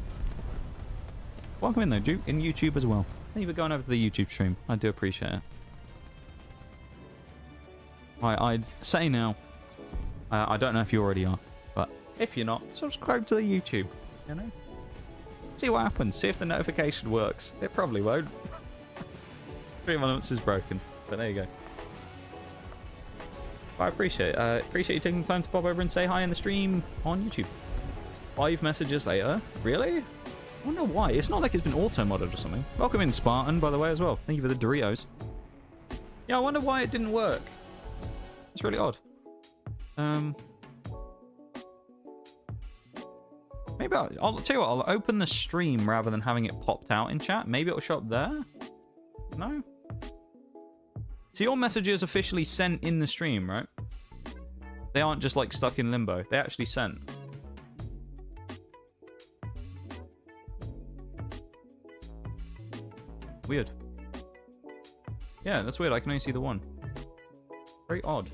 Welcome in, though, Duke. In YouTube as well. Thank you for going over to the YouTube stream. I do appreciate it. I'd say now. I don't know if you already are. But if you're not, subscribe to the YouTube. You know? See what happens. See if the notification works. It probably won't. Stream Elements is broken. But there you go. I appreciate it. Appreciate you taking the time to pop over and say hi in the stream on YouTube. 5 messages later. Really? I wonder why. It's not like it's been auto-modded or something. Welcome in, Spartan, by the way, as well. Thank you for the Doritos. Yeah, I wonder why it didn't work. It's really odd. Maybe I'll tell you what, I'll open the stream rather than having it popped out in chat. Maybe it'll show up there? No? So your message is officially sent in the stream, right? They aren't just like stuck in limbo. They actually sent. Weird. Yeah, that's weird. I can only see the one. Very odd.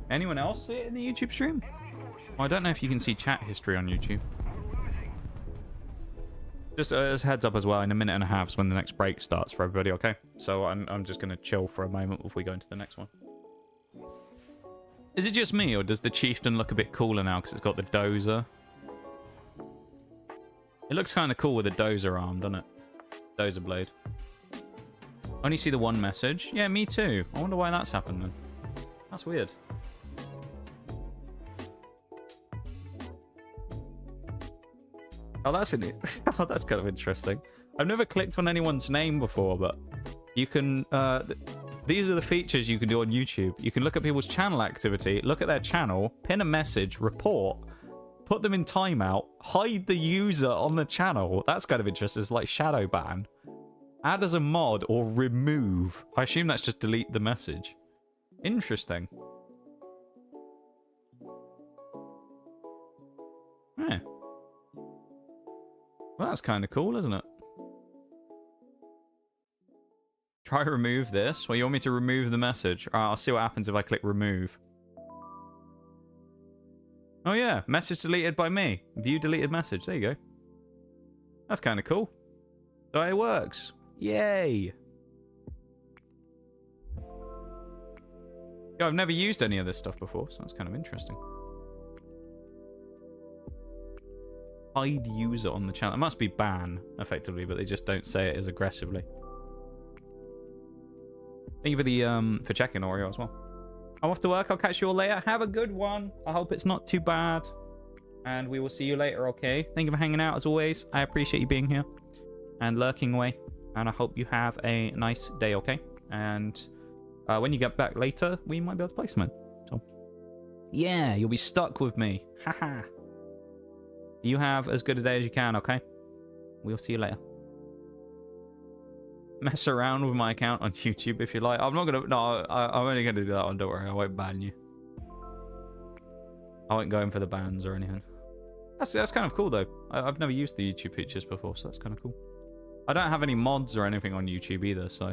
Anyone else see it in the YouTube stream? Well, I don't know if you can see chat history on YouTube. Just as a heads up as well, in a minute and a half is when the next break starts for everybody, okay? So I'm just going to chill for a moment before we go into the next one. Is it just me, or does the Chieftain look a bit cooler now because it's got the dozer? It looks kind of cool with a dozer arm, doesn't it? Dozer blade. Only see the one message. Yeah, me too. I wonder why that's happened then. That's weird. Oh, that's in it. Oh, that's kind of interesting. I've never clicked on anyone's name before, but you can. These are the features you can do on YouTube. You can look at people's channel activity, look at their channel, pin a message, report, put them in timeout, hide the user on the channel. That's kind of interesting. It's like shadow ban. Add as a mod or remove. I assume that's just delete the message. Interesting. Yeah. Well, that's kind of cool, isn't it? Try remove this. Well, you want me to remove the message? Alright, I'll see what happens if I click remove. Oh yeah, message deleted by me. View deleted message. There you go. That's kind of cool. So it works. Yay. Yeah, I've never used any of this stuff before, so that's kind of interesting. Hide user on the channel. It must be ban, effectively, but they just don't say it as aggressively. Thank you for the for checking, Oreo, as well. I'm off to work. I'll catch you all later. Have a good one. I hope it's not too bad. And we will see you later, okay? Thank you for hanging out, as always. I appreciate you being here and lurking away. And I hope you have a nice day, okay? And when you get back later, we might be able to play something. So, yeah, you'll be stuck with me. Haha. You have as good a day as you can, okay? We'll see you later. Mess around with my account on YouTube if you like. I'm not gonna. No, I'm only gonna do that one. Don't worry, I won't ban you. I won't go in for the bans or anything. That's kind of cool though. I've never used the YouTube features before, so that's kind of cool. I don't have any mods or anything on YouTube either, so.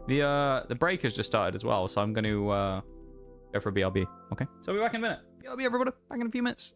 The break has just started as well, so I'm going to go for a BRB. Okay, so I'll be back in a minute. BRB, everybody. Back in a few minutes.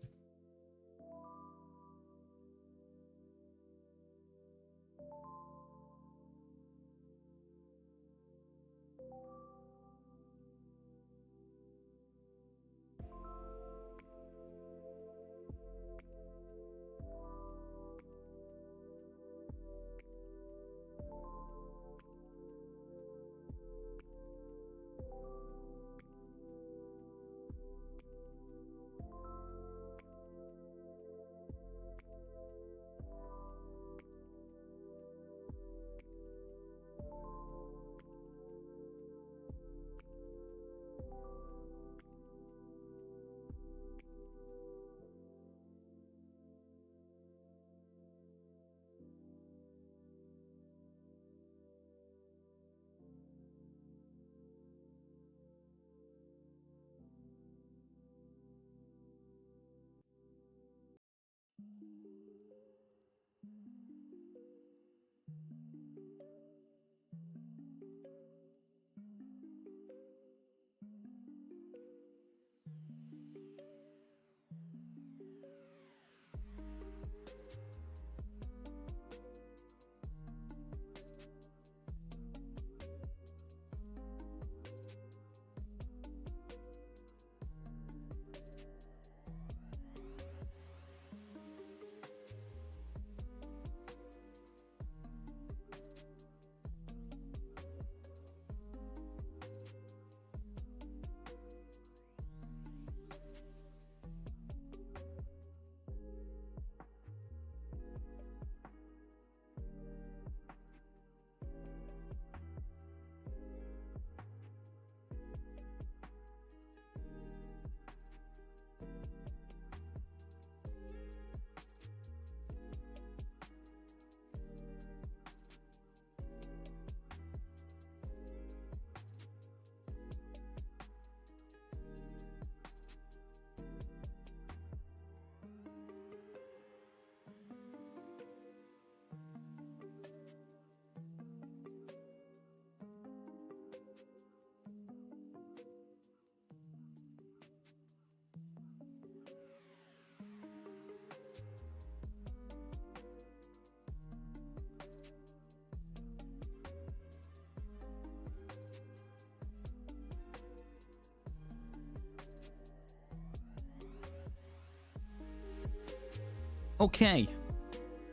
Okay,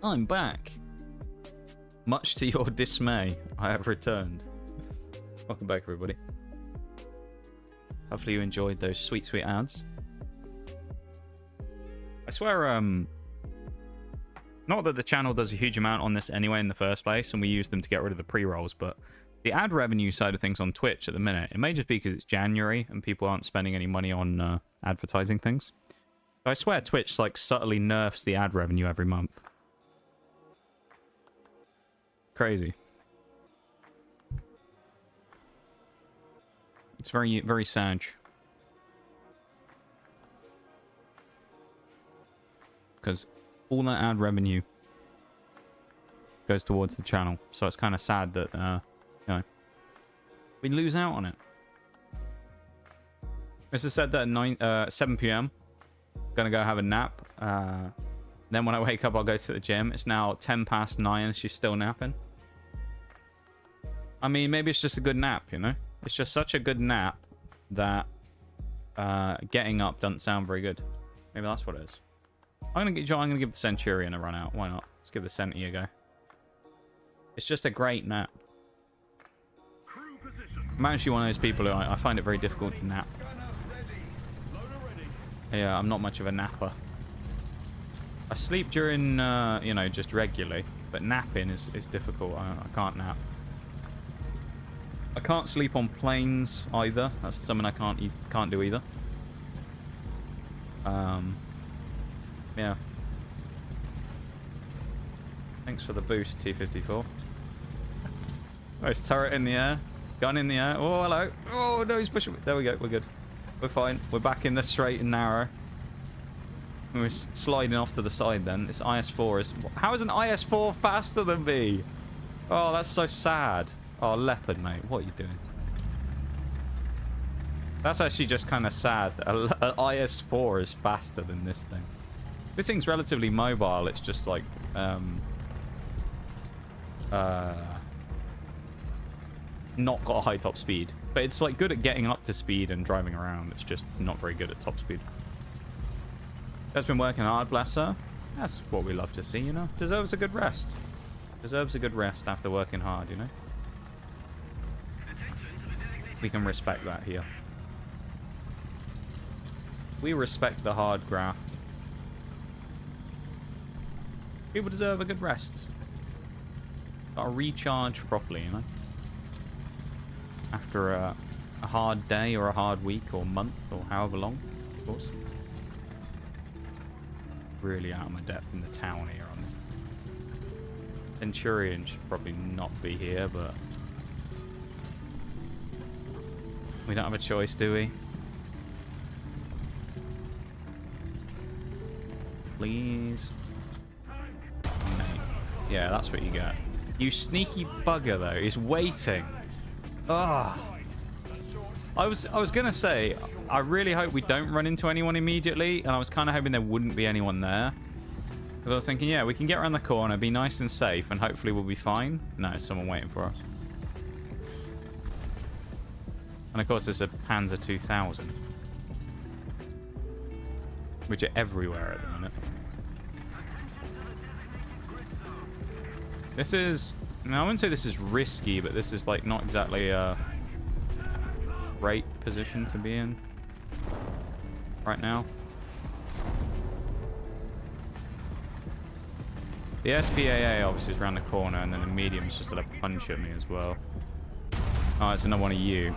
I'm back. Much to your dismay, I have returned. Welcome back, everybody. Hopefully you enjoyed those sweet, sweet ads. I swear, not that the channel does a huge amount on this anyway in the first place, and we use them to get rid of the pre-rolls, but the ad revenue side of things on Twitch at the minute, it may just be because it's January and people aren't spending any money on advertising things. But I swear Twitch like subtly nerfs the ad revenue every month. Crazy. It's very, very sad. Because all that ad revenue goes towards the channel. So it's kind of sad that, you know, we lose out on it. Mr. said that at 7 p.m. Gonna go have a nap. Then when I wake up, I'll go to the gym. It's now 10 past 9 and she's still napping. I mean, maybe it's just a good nap, you know? It's just such a good nap that getting up doesn't sound very good. Maybe that's what it is. I'm gonna give the Centurion a run out. Why not? Let's give the Centi a go. It's just a great nap. I'm actually one of those people who I find it very difficult to nap. Yeah, I'm not much of a napper. I sleep during, you know, just regularly, but napping is difficult. I can't nap. I can't sleep on planes either. That's something I can't do either. Yeah. Thanks for the boost, T-54. Nice turret in the air. Gun in the air. Oh, hello. Oh, no, he's pushing me. There we go. We're good. We're fine. We're back in the straight and narrow. We're sliding off to the side then. This IS-4 is... How is an IS-4 faster than me? Oh, that's so sad. Oh, Leopard, mate. What are you doing? That's actually just kind of sad. An IS-4 is faster than this thing. This thing's relatively mobile. It's just like... not got a high top speed. But it's like good at getting up to speed and driving around. It's just not very good at top speed. Has been working hard, bless her. That's what we love to see, you know. Deserves a good rest. Deserves a good rest after working hard, you know. We can respect that here. We respect the hard graft. People deserve a good rest. Gotta recharge properly, you know. After a hard day or a hard week or month or however long, of course. Really out of my depth in the town here on this. Centurion should probably not be here, but we don't have a choice, do we? Please. Mate. Yeah, that's what you get. You sneaky bugger, though. He's waiting. Ah. I was gonna say, I really hope we don't run into anyone immediately, and I was kind of hoping there wouldn't be anyone there. Because I was thinking, yeah, we can get around the corner, be nice and safe, and hopefully we'll be fine. No, there's someone waiting for us. And of course, there's a Panzer 2000. Which are everywhere at the minute. This is... No, I wouldn't say this is risky, but this is like not exactly a great position to be in right now. The SPAA obviously is around the corner, and then the medium's just gonna punch at me as well. Oh, it's another one of you.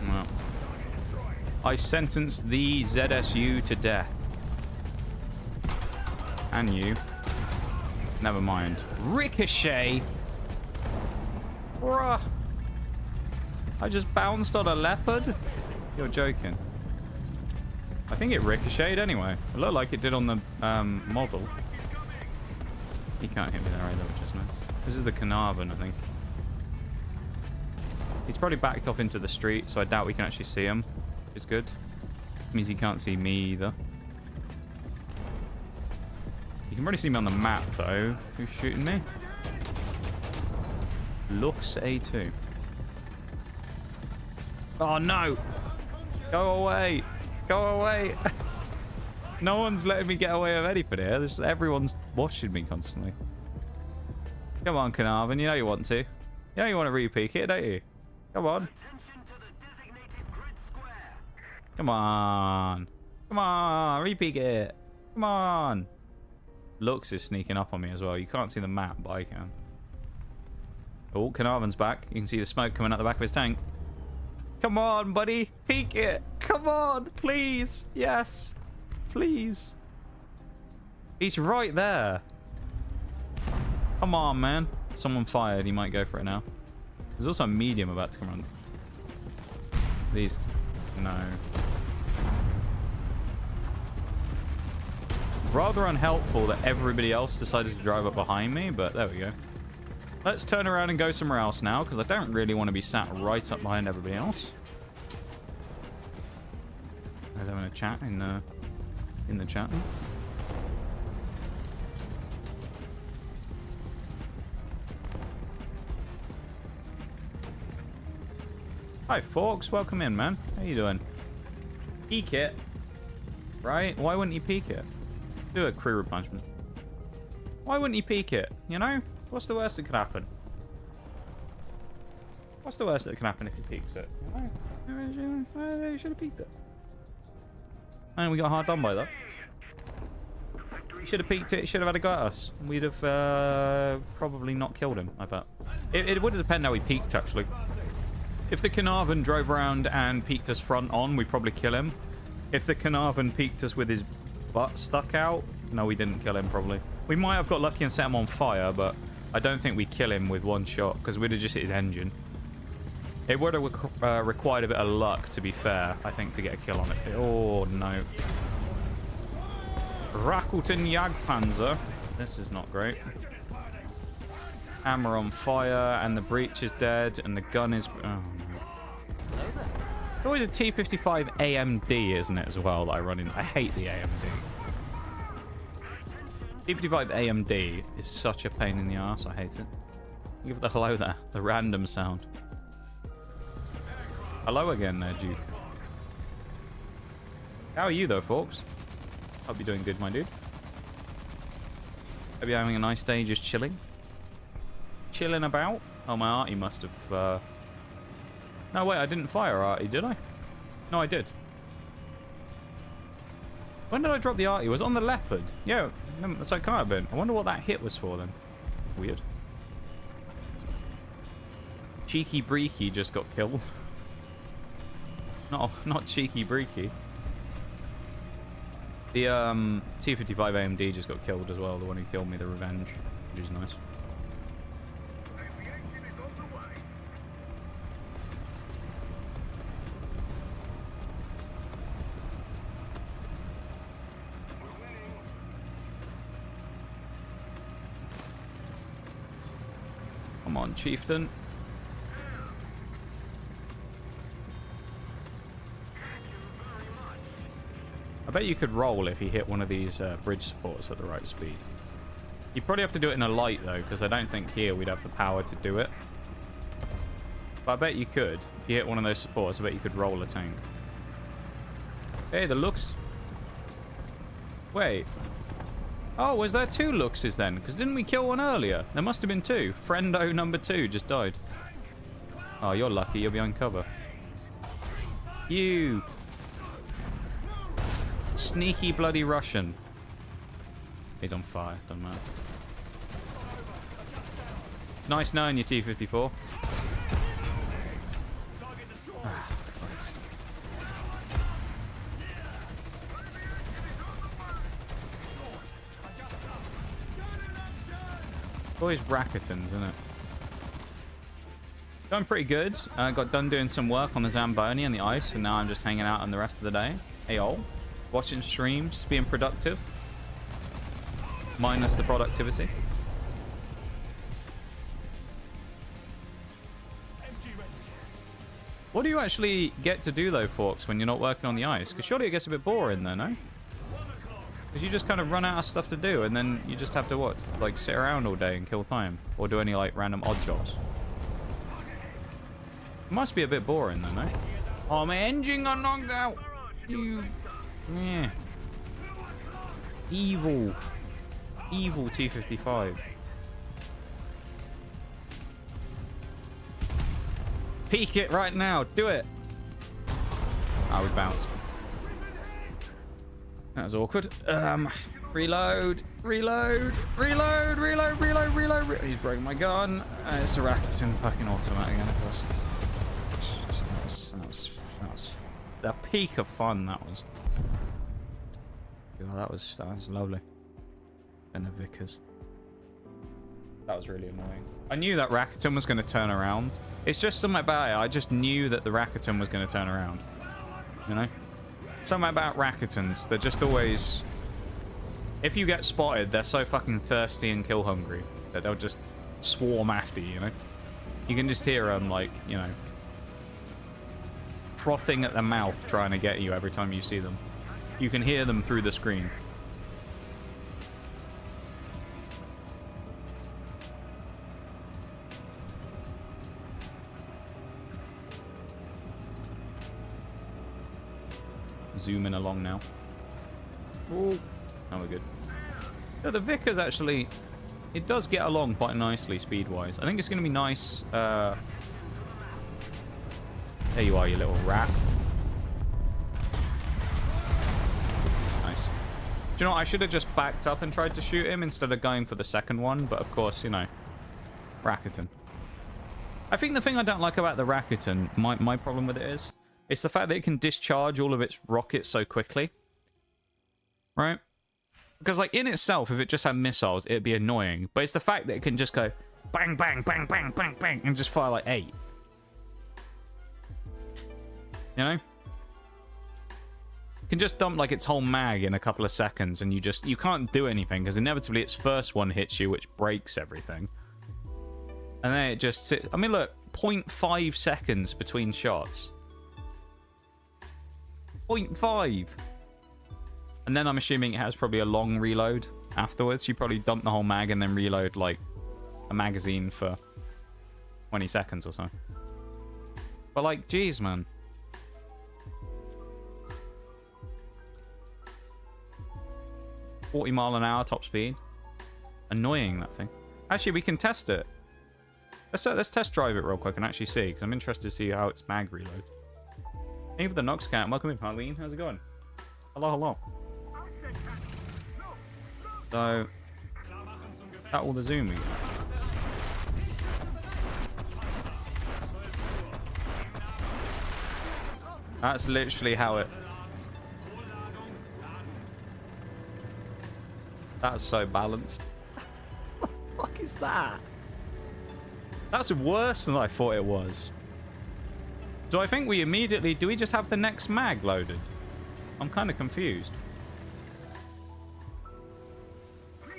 Well, I sentence the ZSU to death. And you. Never mind. Ricochet! Bruh! I just bounced on a leopard? You're joking. I think it ricocheted anyway. It looked like it did on the model. He can't hit me there either, which is nice. This is the Carnarvon, I think. He's probably backed off into the street, so I doubt we can actually see him, which is good. It means he can't see me either. You can really see me on the map, though. Who's shooting me? Lux A2. Oh, no! Go away! Go away! No one's letting me get away with anything here. Everyone's watching me constantly. Come on, Carnarvon. You know you want to. You know you want to re-peek it, don't you? Come on. Come on. Come on. Re-peek it. Come on. Lux is sneaking up on me as well. You can't see the map, but I can. Oh, Carnarvon's back. You can see the smoke coming out the back of his tank. Come on, buddy. Peek it. Come on, please. Yes. Please. He's right there. Come on, man. Someone fired. He might go for it now. There's also a medium about to come around. These... No. Rather unhelpful that everybody else decided to drive up behind me, but there we go. Let's turn around and go somewhere else now, because I don't really want to be sat right up behind everybody else. I was having a chat in the chat. Hi, Forks. Welcome in, man. How you doing? Peek it. Right? Why wouldn't you peek it? Do a crew replenishment. Why wouldn't you peek it? You know? What's the worst that could happen? What's the worst that can happen if he peeks it? You know? You should have peeked it. And we got hard done by that. You should have peeked it. You should have had a go at us. We'd have probably not killed him, I bet. It would have depended how he peeked, actually. If the Carnarvon drove around and peeked us front on, we'd probably kill him. If the Carnarvon peeked us with his butt stuck out, no, we didn't kill him, probably. We might have got lucky and set him on fire, but I don't think we'd kill him with one shot, because we'd have just hit his engine. It would have required a bit of luck, to be fair, I think, to get a kill on it. Oh, no. Rakuten Jagdpanzer. This is not great. Hammer on fire, and the breach is dead, and the gun is... Oh, no. It's always a T-55 AMD, isn't it, as well, that I run in? I hate the AMD. T-55 AMD is such a pain in the ass. I hate it. Give the hello there. The random sound. Hello again there, Duke. How are you, though, folks? Hope you're doing good, my dude. Hope you're having a nice day just chilling. Chilling about. Oh, my Artie must have... No, wait, I didn't fire Artie, did I? No, I did. When did I drop the Artie? Was it on the Leopard? Yeah, so it can't have been. I wonder what that hit was for, then. Weird. Cheeky Breaky just got killed. Not Cheeky Breaky. The T-55 AMD just got killed as well, the one who killed me, the Revenge, which is nice. Come on, Chieftain. I bet you could roll if you hit one of these bridge supports at the right speed. You'd probably have to do it in a light, though, because I don't think here we'd have the power to do it. But I bet you could. If you hit one of those supports, I bet you could roll a tank. Hey, the Lux. Wait. Oh, was there two Luxes then? Because didn't we kill one earlier? There must have been two. Friendo number 2 just died. Oh, you're lucky. You're behind cover. You... Sneaky bloody Russian. He's on fire. Doesn't matter. It's nice knowing you, T-54. Ah, Christ. Always Rakutens, isn't it? Going pretty good. Got done doing some work on the Zamboni and the ice, and now I'm just hanging out on the rest of the day. Hey, all. Watching streams, being productive. Minus the productivity. What do you actually get to do, though, Forks, when you're not working on the ice? Because surely it gets a bit boring, though, no? Because you just kind of run out of stuff to do, and then you just have to, what, like, sit around all day and kill time? Or do any, like, random odd jobs? It must be a bit boring, though, no? Oh, my engine got knocked out! You... Yeah. Evil. Evil T-55. Peek it right now. Do it. Oh, we bounced. That was awkward. Reload. Reload. Reload. Reload. Reload. Reload. He's broken my gun. It's a Rakuten fucking automatic again, of course. That was the peak of fun, that was. Oh, that was lovely. And the Vickers. That was really annoying. I knew that Rakuten was going to turn around. It's just something about it. I just knew that the Rakuten was going to turn around. You know? Something about Rakutens. They're just always... If you get spotted, they're so fucking thirsty and kill hungry that they'll just swarm after you, you know? You can just hear them, like, you know, frothing at the mouth trying to get you every time you see them. You can hear them through the screen. Zooming along now. Oh, now we're good. Yeah, the Vickers actually, it does get along quite nicely speed-wise. I think it's going to be nice. There you are, you little rat. Nice. Do you know what? I should have just backed up and tried to shoot him instead of going for the second one. But of course, you know, Rakuten. I think the thing I don't like about the Rakuten, my problem with it is, it's the fact that it can discharge all of its rockets so quickly. Right? Because, like, in itself, if it just had missiles, it'd be annoying. But it's the fact that it can just go bang, bang, bang, bang, bang, bang, and just fire like 8. You know? You can just dump, like, its whole mag in a couple of seconds, and you can't do anything, because inevitably its first one hits you, which breaks everything. And then it just sits... I mean, look, 0.5 seconds between shots. 0.5. And then I'm assuming it has probably a long reload afterwards. You probably dump the whole mag and then reload like a magazine for 20 seconds or so. But like, geez, man. $40 mph top speed. Annoying, that thing. Actually, we can test it. Let's test drive it real quick and actually see, because I'm interested to see how its mag reloads. Hey, for the Nox Cat. Welcome in, Harleen. How's it going? Hello, hello. So, that all the zoom we got. That's literally how it... That's so balanced. What the fuck is that? That's worse than I thought it was. So I think we immediately... Do we just have the next mag loaded? I'm kind of confused.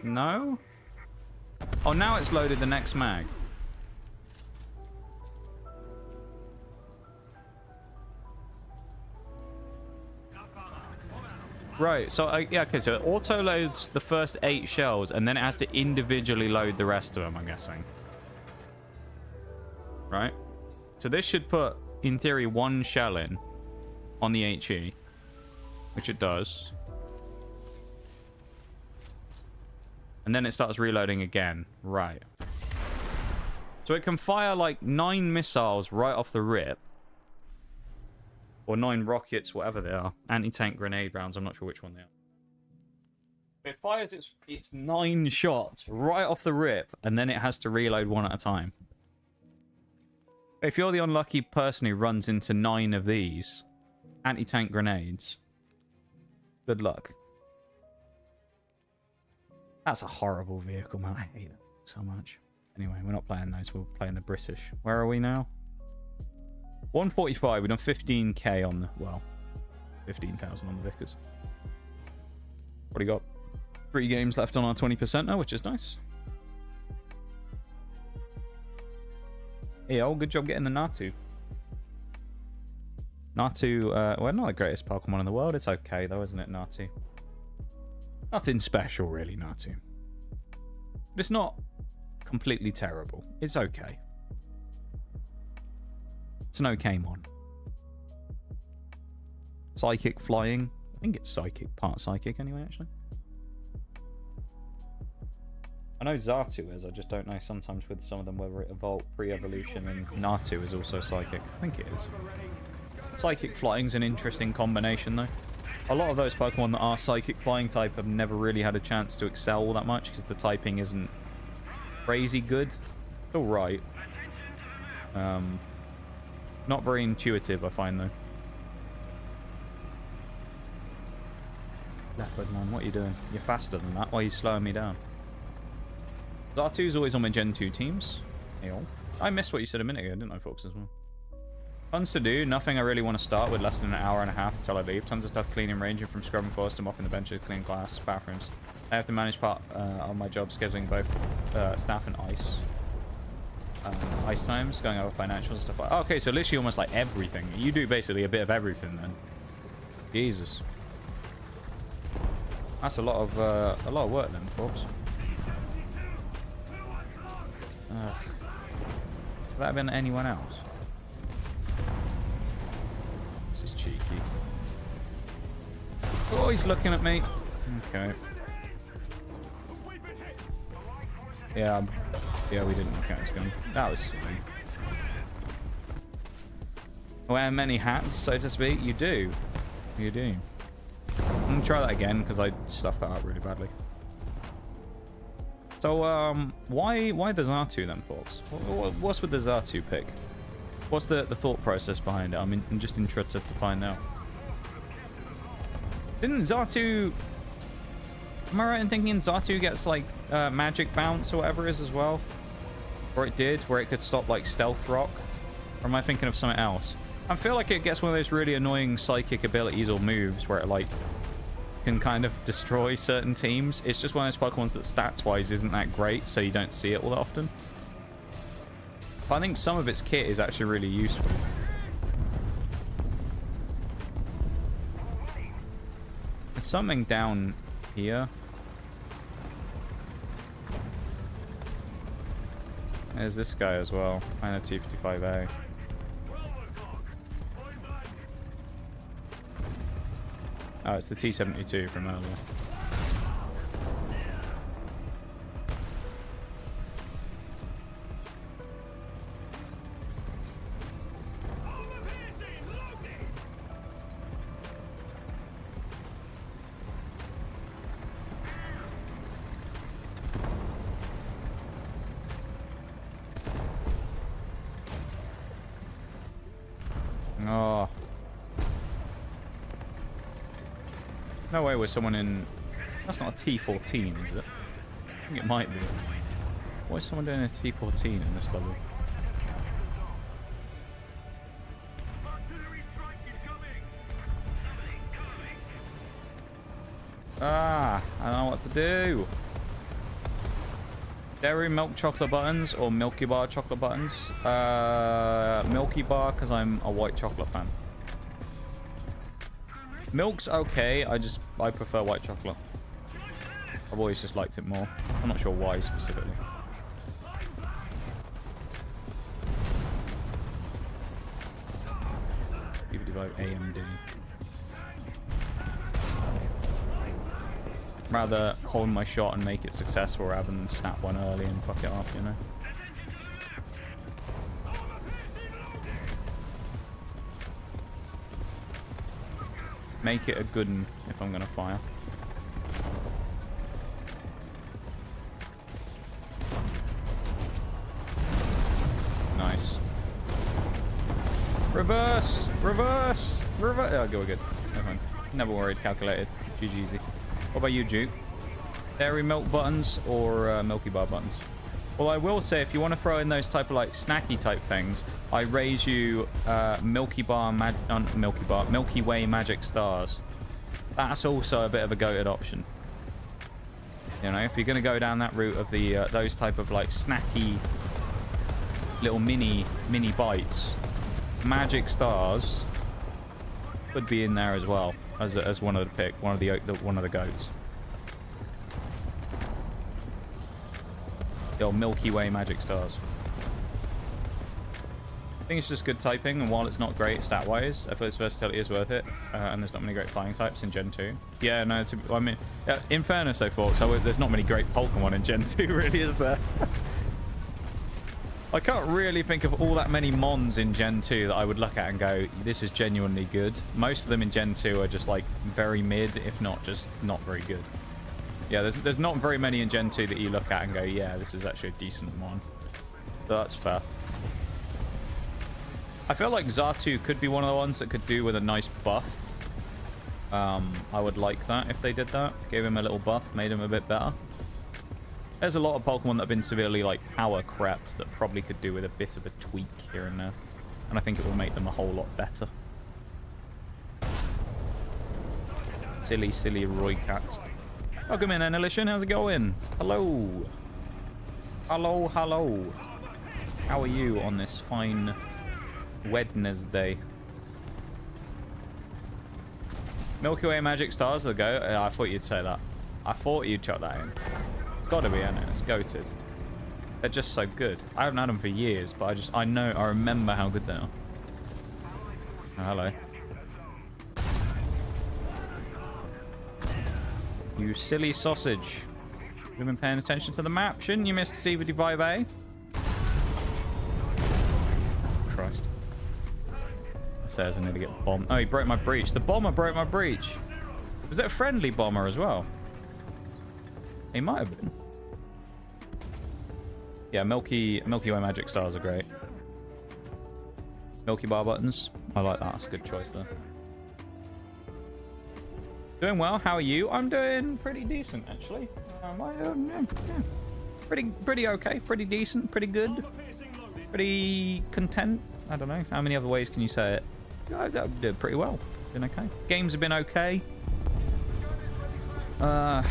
No? Oh, now it's loaded the next mag. Right, so, yeah, okay, so it auto-loads the first 8 shells, and then it has to individually load the rest of them, I'm guessing. Right? So this should put, in theory, 1 shell in on the HE, which it does. And then it starts reloading again. Right. So it can fire like 9 missiles right off the rip. Or 9 rockets, whatever they are. Anti-tank grenade rounds, I'm not sure which one they are. It fires its 9 shots right off the rip, and then it has to reload 1 at a time. If you're the unlucky person who runs into 9 of these anti-tank grenades, good luck. That's a horrible vehicle, man. I hate it so much. Anyway, we're not playing those. We're playing the British. Where are we now? 145. We've done 15k on the... Well, 15,000 on the Vickers. What do you got? 3 games left on our 20% now, which is nice. Yeah, good job getting the Natu. Natu, well, not the greatest Pokemon in the world. It's okay, though, isn't it, Natu? Nothing special, really, Natu. But it's not completely terrible. It's okay. It's an okay mon. Psychic flying. I think it's psychic. Part psychic, anyway, actually. I know Xatu is, I just don't know sometimes with some of them whether it evolved pre-evolution, and Natu is also psychic. I think it is. Psychic flying's an interesting combination though. A lot of those Pokemon that are psychic flying type have never really had a chance to excel all that much because the typing isn't crazy good. Still right. Not very intuitive, I find though. Leopard man, what are you doing? You're faster than that. Why are you slowing me down? Xatu's always on my Gen 2 teams. Hey, I missed what you said a minute ago, didn't I, folks, as well? Tons to do. Nothing I really want to start with less than an hour and a half until I leave. Tons of stuff cleaning, ranging from scrubbing forest to mopping the benches, cleaning glass, bathrooms. I have to manage part of my job scheduling both staff and ice times, going over financials and stuff like that. Oh, okay, so literally almost like everything. You do basically a bit of everything then. Jesus. That's a lot of work then, folks. Could that have been anyone else? This is cheeky. Oh, he's looking at me. Okay. Yeah, we didn't look at his gun. That was silly. Wear many hats, so to speak. You do. You do. I'm gonna try that again because I stuffed that up really badly. So, why the Xatu then, folks? What's with the Xatu pick? What's the thought process behind it? I'm just interested to find out. Didn't Xatu... Am I right in thinking Xatu gets, like, magic bounce or whatever it is as well? Or it did, where it could stop, like, stealth rock? Or am I thinking of something else? I feel like it gets one of those really annoying psychic abilities or moves where it, like, can kind of destroy certain teams. It's just one of those Pokemons that stats-wise isn't that great, so you don't see it all that often. But I think some of its kit is actually really useful. There's something down here. There's this guy as well. And a T55A. Oh, it's the T72 from earlier. Oh. No way was someone in... That's not a T14, is it? I think it might be. Why is someone doing a T14 in this level? Ah, I don't know what to do. Dairy milk chocolate buttons or Milky Bar chocolate buttons? Milky Bar, because I'm a white chocolate fan. Milk's okay, I prefer white chocolate. I've always just liked it more. I'm not sure why specifically. Even vote AMD. Rather hold my shot and make it successful rather than snap one early and fuck it up, you know? Make it a good one if I'm gonna fire. Nice. Reverse! Reverse! Reverse! Oh, go good. Never mind. Never worried. Calculated. GG's. What about you, Duke? Dairy milk buttons or Milky Bar buttons? Well, I will say, if you want to throw in those type of like snacky type things, I raise you Milky Way Magic Stars. That's also a bit of a goated option. You know, if you're going to go down that route of the those type of like snacky little mini bites, Magic Stars could be in there as well as one of the pick, one of the goats. The old Milky Way Magic Stars. think it's just good typing, and while it's not great stat-wise, I feel its versatility is worth it, and there's not many great flying types in Gen 2. Yeah, no, I mean, in fairness, though, folks, there's not many great Pokemon in Gen 2, really, is there? I can't really think of all that many Mons in Gen 2 that I would look at and go, this is genuinely good. Most of them in Gen 2 are just, like, very mid, if not just not very good. Yeah, there's not very many in Gen 2 that you look at and go, yeah, this is actually a decent Mon. So that's fair. I feel like Xatu could be one of the ones that could do with a nice buff. I would like that if they did that. Gave him a little buff, made him a bit better. There's a lot of Pokemon that have been severely, like, power crept that probably could do with a bit of a tweak here and there. And I think it will make them a whole lot better. Silly, silly Roy Cat. Welcome in, Annelition. How's it going? Hello. Hello, hello. How are you on this fine Wednesday? Milky Way Magic Stars are the go. I thought you'd say that. I thought you'd chuck that in. Gotta be, isn't it? It's goated. They're just so good. I haven't had them for years, but I remember how good they are. Oh, hello. You silly sausage. You've been paying attention to the map, shouldn't you, Mr. C55A? Christ. Says I need to get bombed. Oh, he broke my breach. The bomber broke my breach. Was it a friendly bomber as well? He might have been. Yeah, Milky Way Magic Stars are great. Milky Bar buttons. I like that. That's a good choice there. Doing well. How are you? I'm doing pretty decent, actually. Yeah. Pretty okay. Pretty decent. Pretty good. Pretty content. I don't know. How many other ways can you say it? I did pretty well. Been okay. Games have been okay. I'm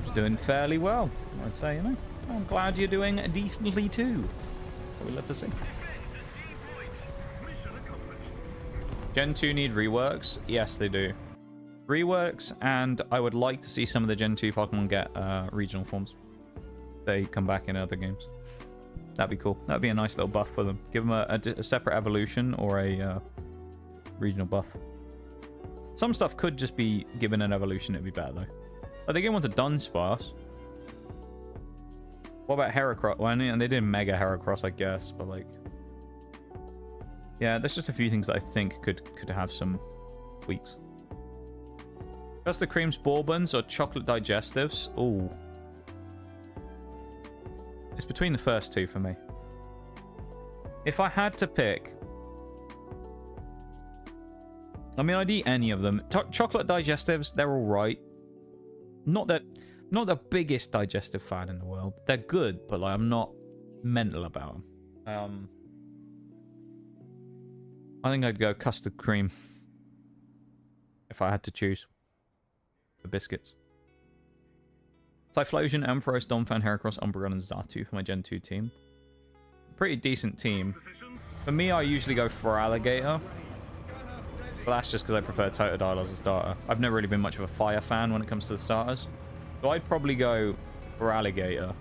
just doing fairly well, I'd say, you know. I'm glad you're doing decently too. What we love to see. Gen 2 need reworks? Yes, they do. Reworks, and I would like to see some of the Gen 2 Pokemon get regional forms. They come back in other games. That'd be cool. That'd be a nice little buff for them. Give them a separate evolution or a regional buff. Some stuff could just be given an evolution. It'd be better, though. But they gave one to Dunsparce. What about Heracross? Well, and they did Mega Heracross, I guess, but like... Yeah, there's just a few things that I think could have some tweaks. Custard Creams Bourbons or Chocolate Digestives? Ooh. It's between the first two for me. If I had to pick... I mean, I'd eat any of them. Chocolate Digestives, they're alright. Not the biggest digestive fan in the world. They're good, but like, I'm not mental about them. I think I'd go Custard Cream. If I had to choose. The biscuits. Typhlosion, Ampharos, Donphan, Heracross, Umbreon, and Xatu for my Gen 2 team. Pretty decent team. For me, I usually go for Alligator. But that's just because I prefer Totodile as a starter. I've never really been much of a fire fan when it comes to the starters. So I'd probably go for Alligator.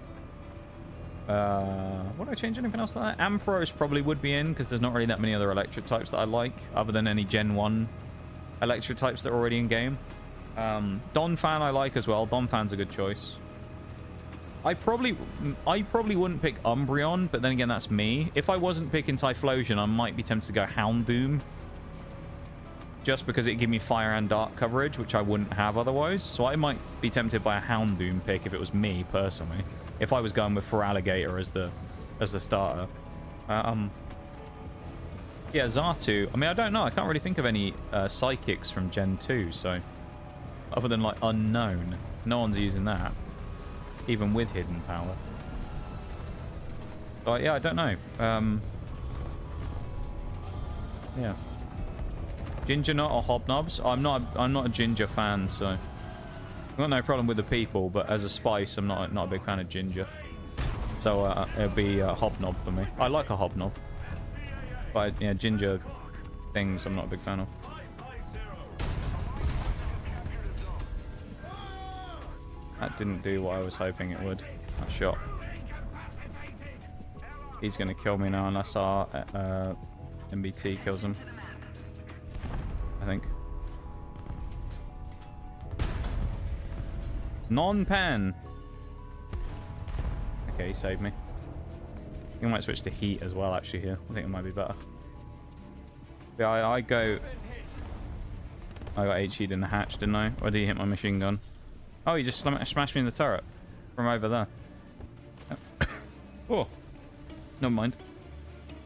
Would I change anything else to that? Ampharos probably would be in, because there's not really that many other electric types that I like, other than any Gen 1 electric types that are already in game. Donphan I like as well. Donphan's a good choice. I probably wouldn't pick Umbreon, but then again, that's me. If I wasn't picking Typhlosion, I might be tempted to go Houndoom. Just because it give me fire and dark coverage, which I wouldn't have otherwise. So I might be tempted by a Houndoom pick if it was me, personally. If I was going with Feraligatr as the starter. Yeah, Xatu. I mean, I don't know. I can't really think of any Psychics from Gen 2, so... Other than, like, Unknown. No one's using that. Even with Hidden Power. But, yeah, I don't know. Yeah. Ginger Nut or Hobnobs? I'm not a ginger fan, so... I've got no problem with the people, but as a spice, I'm not a big fan of ginger. So, it'll be a Hobnob for me. I like a Hobnob. But, yeah, ginger things I'm not a big fan of. That didn't do what I was hoping it would. That shot. He's going to kill me now unless our MBT kills him. I think. Non-pen. Okay, he saved me. I think I might switch to heat as well, actually, here. I think it might be better. Yeah, I got HE'd in the hatch, didn't I? Or did he hit my machine gun? Oh, he just smashed me in the turret. From over there. Oh. Never mind.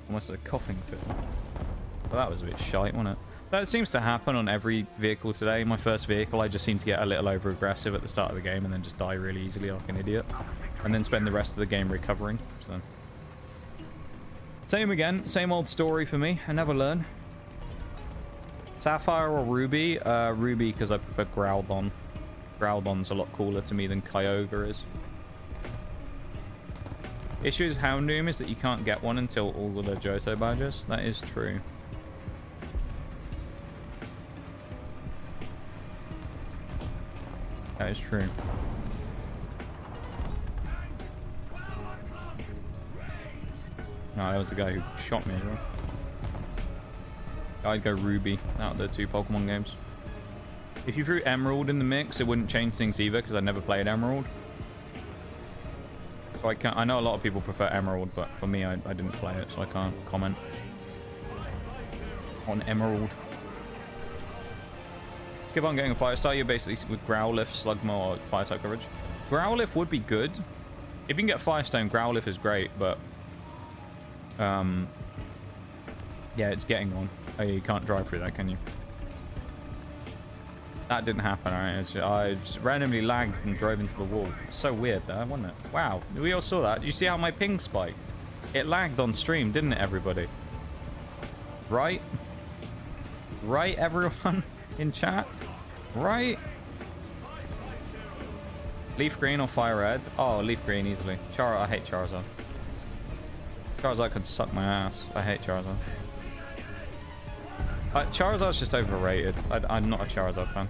Almost a coughing fit. Well, that was a bit shite, wasn't it? That seems to happen on every vehicle today. My first vehicle, I just seem to get a little over-aggressive at the start of the game and then just die really easily like an idiot. And then spend the rest of the game recovering. So, same again. Same old story for me. I never learn. Sapphire or Ruby? Ruby, because I prefer Groudon. Groudon's a lot cooler to me than Kyogre is. Issue with Houndoom is that you can't get one until all of the Johto badges. That is true. That is true. No, that was the guy who shot me as well. I'd go Ruby out of the 2 Pokemon games. If you threw Emerald in the mix, it wouldn't change things either, because I never played Emerald. So I know a lot of people prefer Emerald, but for me, I didn't play it, so I can't comment on Emerald. Keep on getting a Fire Star, you're basically with Growlithe, Slugma, or Fire type coverage. Growlithe would be good. If you can get Firestone, Growlithe is great, but yeah, it's getting one. Oh, you can't drive through that, can you? That didn't happen, alright? I just randomly lagged and drove into the wall. It's so weird, though, wasn't it? Wow, we all saw that. You see how my ping spiked? It lagged on stream, didn't it, everybody? Right? Right, everyone in chat? Right? Leaf Green or Fire Red? Oh, Leaf Green easily. I hate Charizard. Charizard could suck my ass. I hate Charizard. Charizard's just overrated. I'm not a Charizard fan.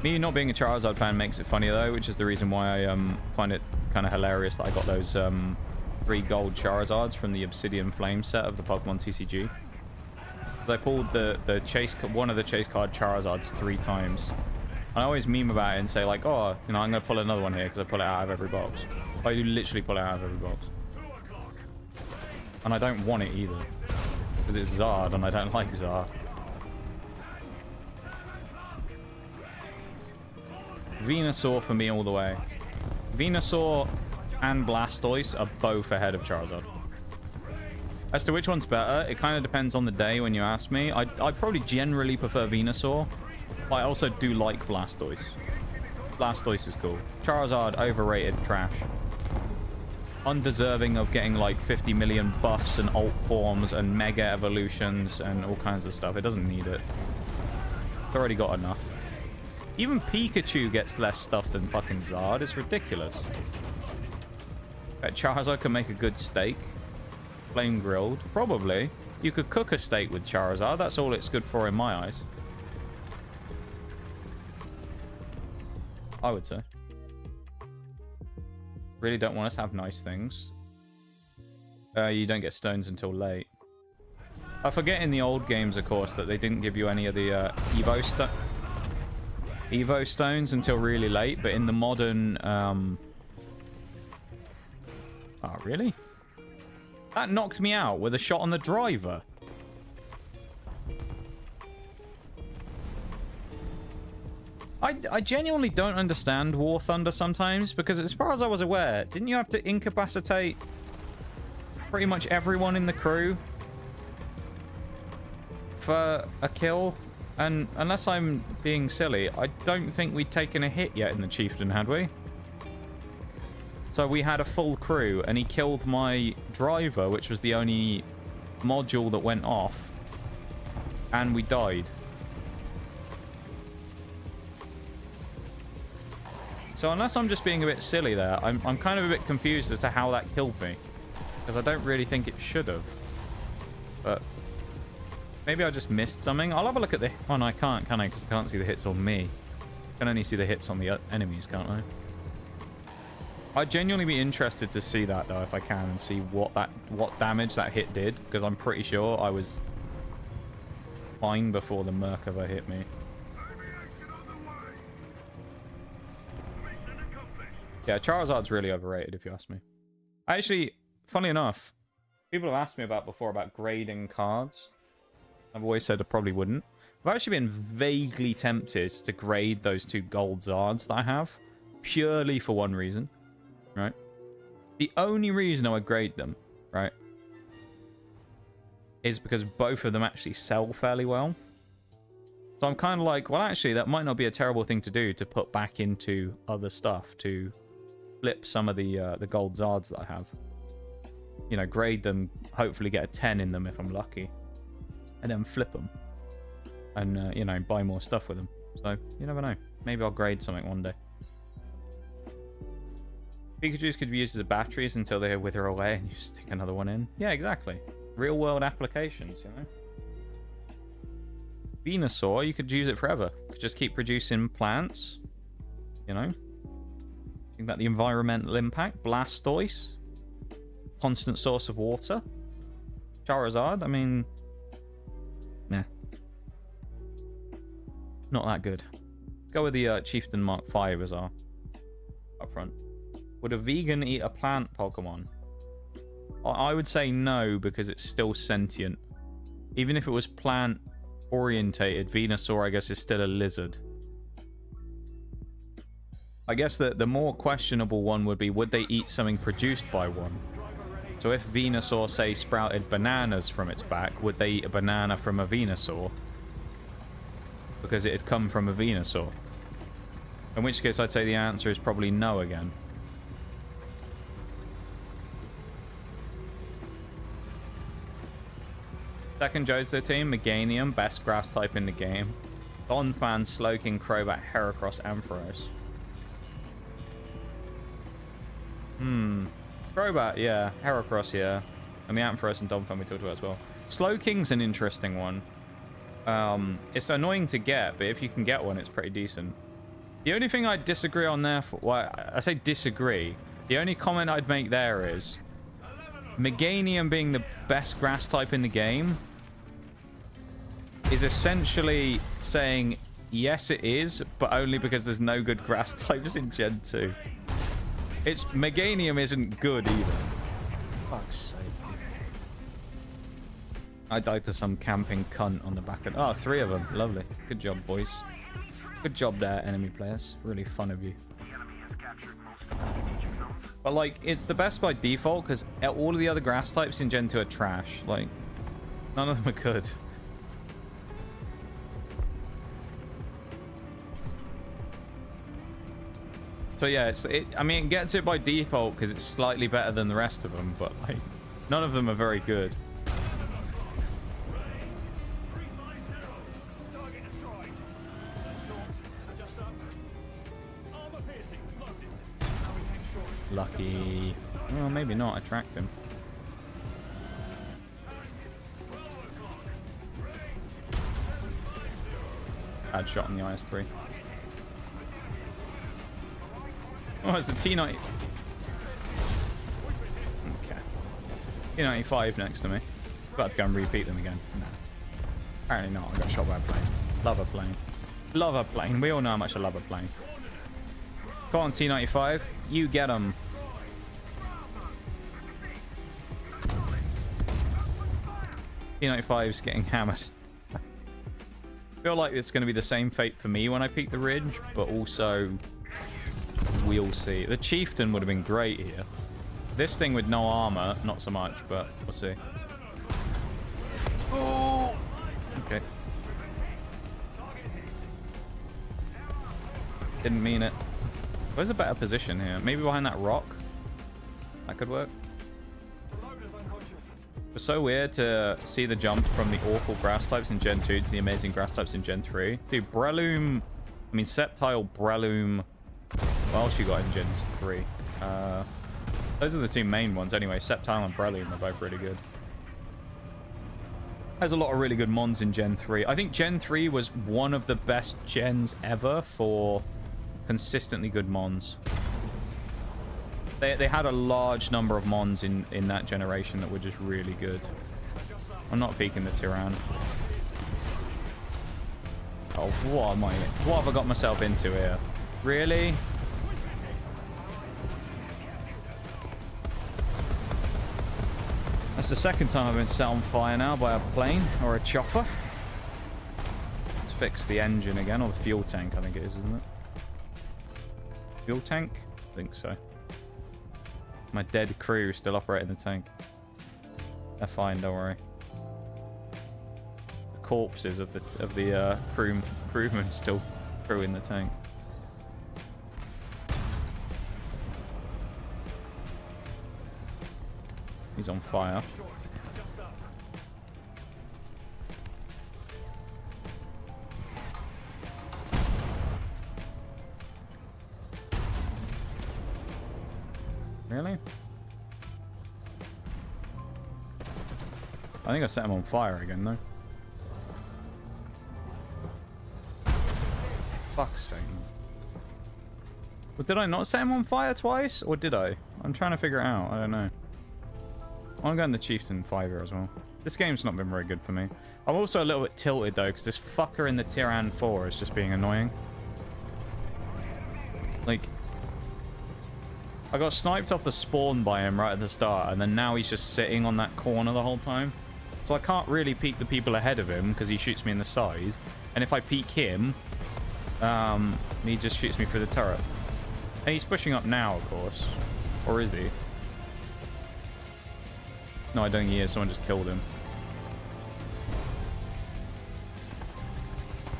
Me not being a Charizard fan makes it funny though, which is the reason why I find it kind of hilarious that I got those 3 gold Charizards from the Obsidian Flame set of the Pokemon TCG. I pulled one of the chase card Charizards 3 times. I always meme about it and say like, oh, you know, I'm gonna pull another one here because I pull it out of every box. I do literally pull it out of every box. And I don't want it either. Because it's Zard and I don't like Zard. Venusaur for me all the way. Venusaur and Blastoise are both ahead of Charizard. As to which one's better, it kind of depends on the day when you ask me. I probably generally prefer Venusaur. But I also do like Blastoise. Blastoise is cool. Charizard, overrated trash. Undeserving of getting like 50 million buffs and alt forms and mega evolutions and all kinds of stuff. It doesn't need it. It's already got enough. Even Pikachu gets less stuff than fucking Zard. It's ridiculous. Bet Charizard can make a good steak. Flame grilled. Probably. You could cook a steak with Charizard. That's all it's good for in my eyes. I would say. Really don't want us to have nice things. You don't get stones until late. I forget in the old games, of course, that they didn't give you any of the Evo stones until really late, but in the modern... Oh, really? That knocked me out with a shot on the driver. I genuinely don't understand War Thunder sometimes, because as far as I was aware, didn't you have to incapacitate pretty much everyone in the crew for a kill? And unless I'm being silly, I don't think we'd taken a hit yet in the Chieftain, had we? So we had a full crew, and he killed my driver, which was the only module that went off, and we died. So unless I'm just being a bit silly there, I'm kind of a bit confused as to how that killed me. Because I don't really think it should have. But maybe I just missed something. I'll have a look at the... Oh, no, I can't, can I? Because I can't see the hits on me. I can only see the hits on the enemies, can't I? I'd genuinely be interested to see that though, if I can, and see what damage that hit did, because I'm pretty sure I was fine before the Merkava hit me. Yeah, Charizard's really overrated if you ask me. Actually, funny enough, people have asked me before about grading cards. I've always said I probably wouldn't. I've actually been vaguely tempted to grade those 2 gold Zards that I have, purely for one reason, right? The only reason I would grade them, right, is because both of them actually sell fairly well. So I'm kind of like, well, actually, that might not be a terrible thing to do, to put back into other stuff, to flip some of the gold Zards that I have. You know, grade them, hopefully get a 10 in them if I'm lucky, and then flip them. And, you know, buy more stuff with them. So, you never know. Maybe I'll grade something one day. Pikachus could be used as batteries until they wither away and you stick another one in. Yeah, exactly. Real world applications, you know. Venusaur, you could use it forever. Could just keep producing plants. You know. Think about the environmental impact. Blastoise. Constant source of water. Charizard, I mean... Nah. Not that good. Let's go with the Chieftain Mark 5 as our up front. Would a vegan eat a plant Pokemon? I would say no, because it's still sentient. Even if it was plant orientated, Venusaur, I guess, is still a lizard. I guess that the more questionable one would be, would they eat something produced by one? So if Venusaur, say, sprouted bananas from its back, would they eat a banana from a Venusaur? Because it had come from a Venusaur. In which case, I'd say the answer is probably no again. Second Johto team, Meganium, best grass type in the game. Donphan, Slowking, Crobat, Heracross, Ampharos. Crobat, yeah. Heracross, yeah. And the Ampharos and Donphan we talked about as well. Slowking's an interesting one. It's annoying to get, but if you can get one, it's pretty decent. The only thing I'd disagree on there, well, I say disagree. The only comment I'd make there is Meganium being the best grass type in the game is essentially saying, yes, it is, but only because there's no good grass types in Gen 2. Meganium isn't good either. Fuck's sake. I died to some camping cunt on the back of... Oh, 3 of them. Lovely. Good job, boys. Good job there, enemy players. Really fun of you. But, like, it's the best by default, because all of the other grass types in Gen 2 are trash. Like, none of them are good. So, yeah, I mean, it gets it by default because it's slightly better than the rest of them, but, like, none of them are very good. Lucky. Well, maybe not. Attract him. Bad shot on the IS-3. Oh, it's the T90. Okay. T95 next to me. About to go and repeat them again. No. Apparently not. I got shot by a plane. Love a plane. Love a plane. We all know how much I love a plane. Go on, T95. You get them. T95's getting hammered. I feel like it's going to be the same fate for me when I peak the ridge, but also we'll see. The Chieftain would have been great here. This thing with no armor, not so much, but we'll see. Oh! Okay. Didn't mean it. Where's a better position here? Maybe behind that rock? That could work. It's so weird to see the jump from the awful grass types in Gen 2 to the amazing grass types in Gen 3. Dude, Breloom... I mean, Sceptile, Breloom... What else you got in Gen 3? Those are the 2 main ones anyway. Sceptile and Breloom are both really good. There's a lot of really good mons in Gen 3. I think Gen 3 was one of the best gens ever for consistently good mons. They had a large number of mons in that generation that were just really good. I'm not peeking the Tyrann. Oh, what have I got myself into here? Really? That's the second time I've been set on fire now by a plane or a chopper. Let's fix the engine again, or the fuel tank, I think it is, isn't it? Fuel tank? I think so. My dead crew still operating the tank. They're fine, don't worry. The corpses of the crewmen still crewing the tank. He's on fire. Really? I think I set him on fire again, though. Fuck's sake. But did I not set him on fire twice? Or did I? I'm trying to figure it out. I don't know. I'm going the Chieftain 5 as well. This game's not been very good for me. I'm also a little bit tilted, though, because this fucker in the Tyrann 4 is just being annoying. Like, I got sniped off the spawn by him right at the start, and then now he's just sitting on that corner the whole time. So I can't really peek the people ahead of him, because he shoots me in the side. And if I peek him, he just shoots me through the turret. And he's pushing up now, of course. Or is he? No, I don't think he is. Someone just killed him.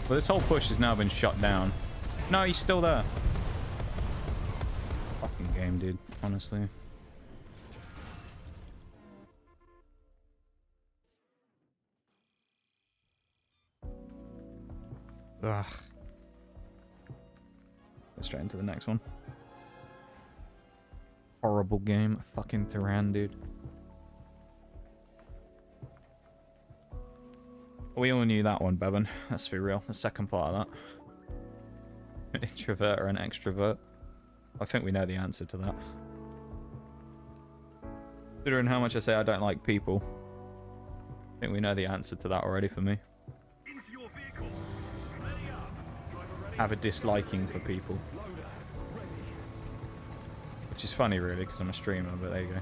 But this whole push has now been shut down. No, he's still there. Fucking game, dude. Honestly. Ugh. Go straight into the next one. Horrible game. Fucking Tyrann, dude. We all knew that one, Bevan. Let's be real. The second part of that. An introvert or an extrovert? I think we know the answer to that. Considering how much I say I don't like people, I think we know the answer to that already for me. Have a disliking for people. Which is funny, really, because I'm a streamer, but there you go.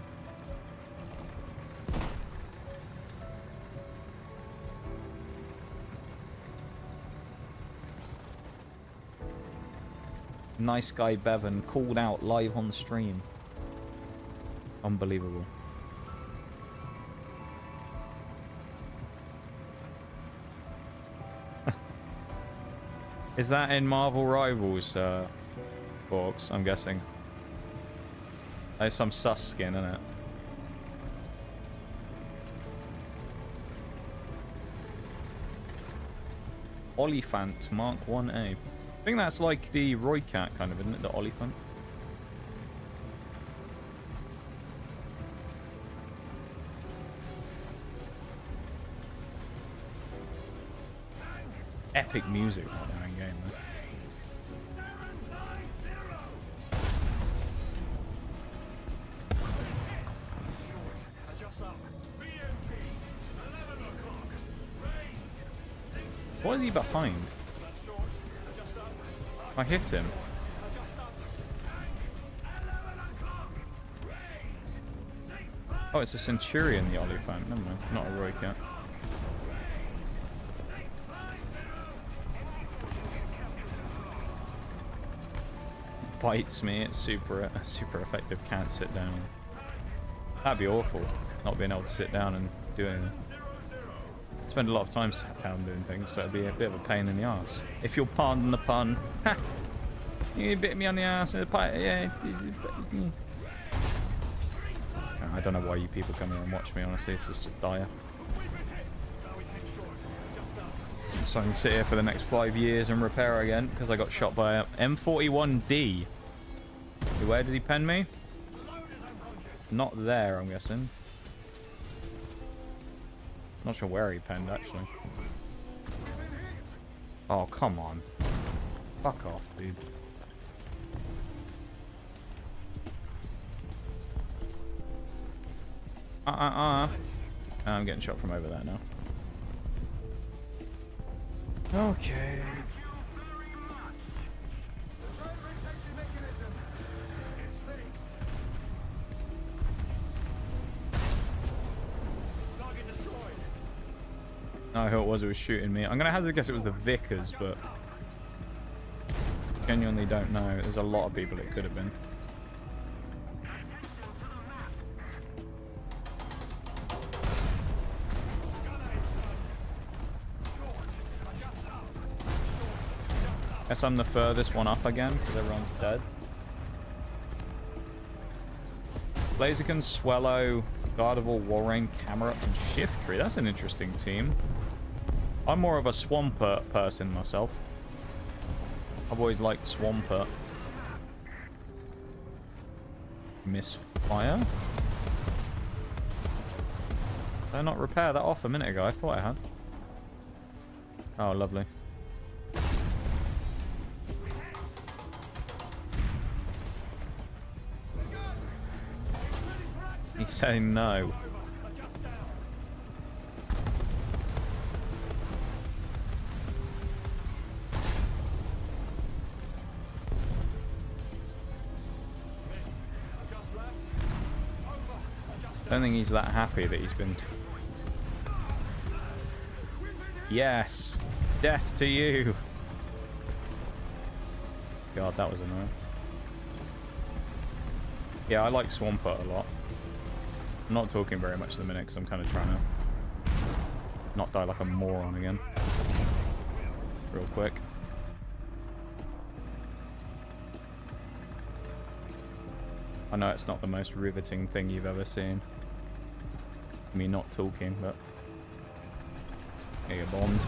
Nice guy Bevan called out live on stream. Unbelievable. Is that in Marvel Rivals, Borgs? I'm guessing. There's some sus skin, isn't it? Oliphant Mark 1A. I think that's like the Roycat kind of, isn't it? The Oliphant. Epic music right now in game, though. What is he behind? I hit him. Oh, it's a Centurion, the Oliphant. Never mind, not a Roycat. Bites me. It's super effective. Can't sit down. That'd be awful. Not being able to sit down and do anything. Spend a lot of time sat down doing things, so it'd be a bit of a pain in the arse. If you'll pardon the pun. Ha! You bit me on the ass in the pipe. Yeah. I don't know why you people come here and watch me, honestly. This is just dire. So I can sit here for the next 5 years and repair again because I got shot by a M41D. Where did he pen me? Not there, I'm guessing. Not sure where he penned, actually. Oh, come on. Fuck off, dude. I'm getting shot from over there now. Okay. I don't know who it was shooting me. I'm gonna hazard a guess it was the Vickers, but genuinely don't know. There's a lot of people it could have been. Guess I'm the furthest one up again because everyone's dead. Blaziken, Swallow, Gardevoir, Walrein, Camerupt, and Shiftry. That's an interesting team. I'm more of a Swampert person myself. I've always liked Swampert. Misfire? Did I not repair that off a minute ago? I thought I had. Oh, lovely. He's saying no. I don't think he's that happy that he's been... Yes! Death to you! God, that was annoying. Yeah, I like Swampert a lot. I'm not talking very much at the minute because I'm kind of trying to not die like a moron again. Real quick. I know it's not the most riveting thing you've ever seen. Me not talking, but... Hey, you're bombed.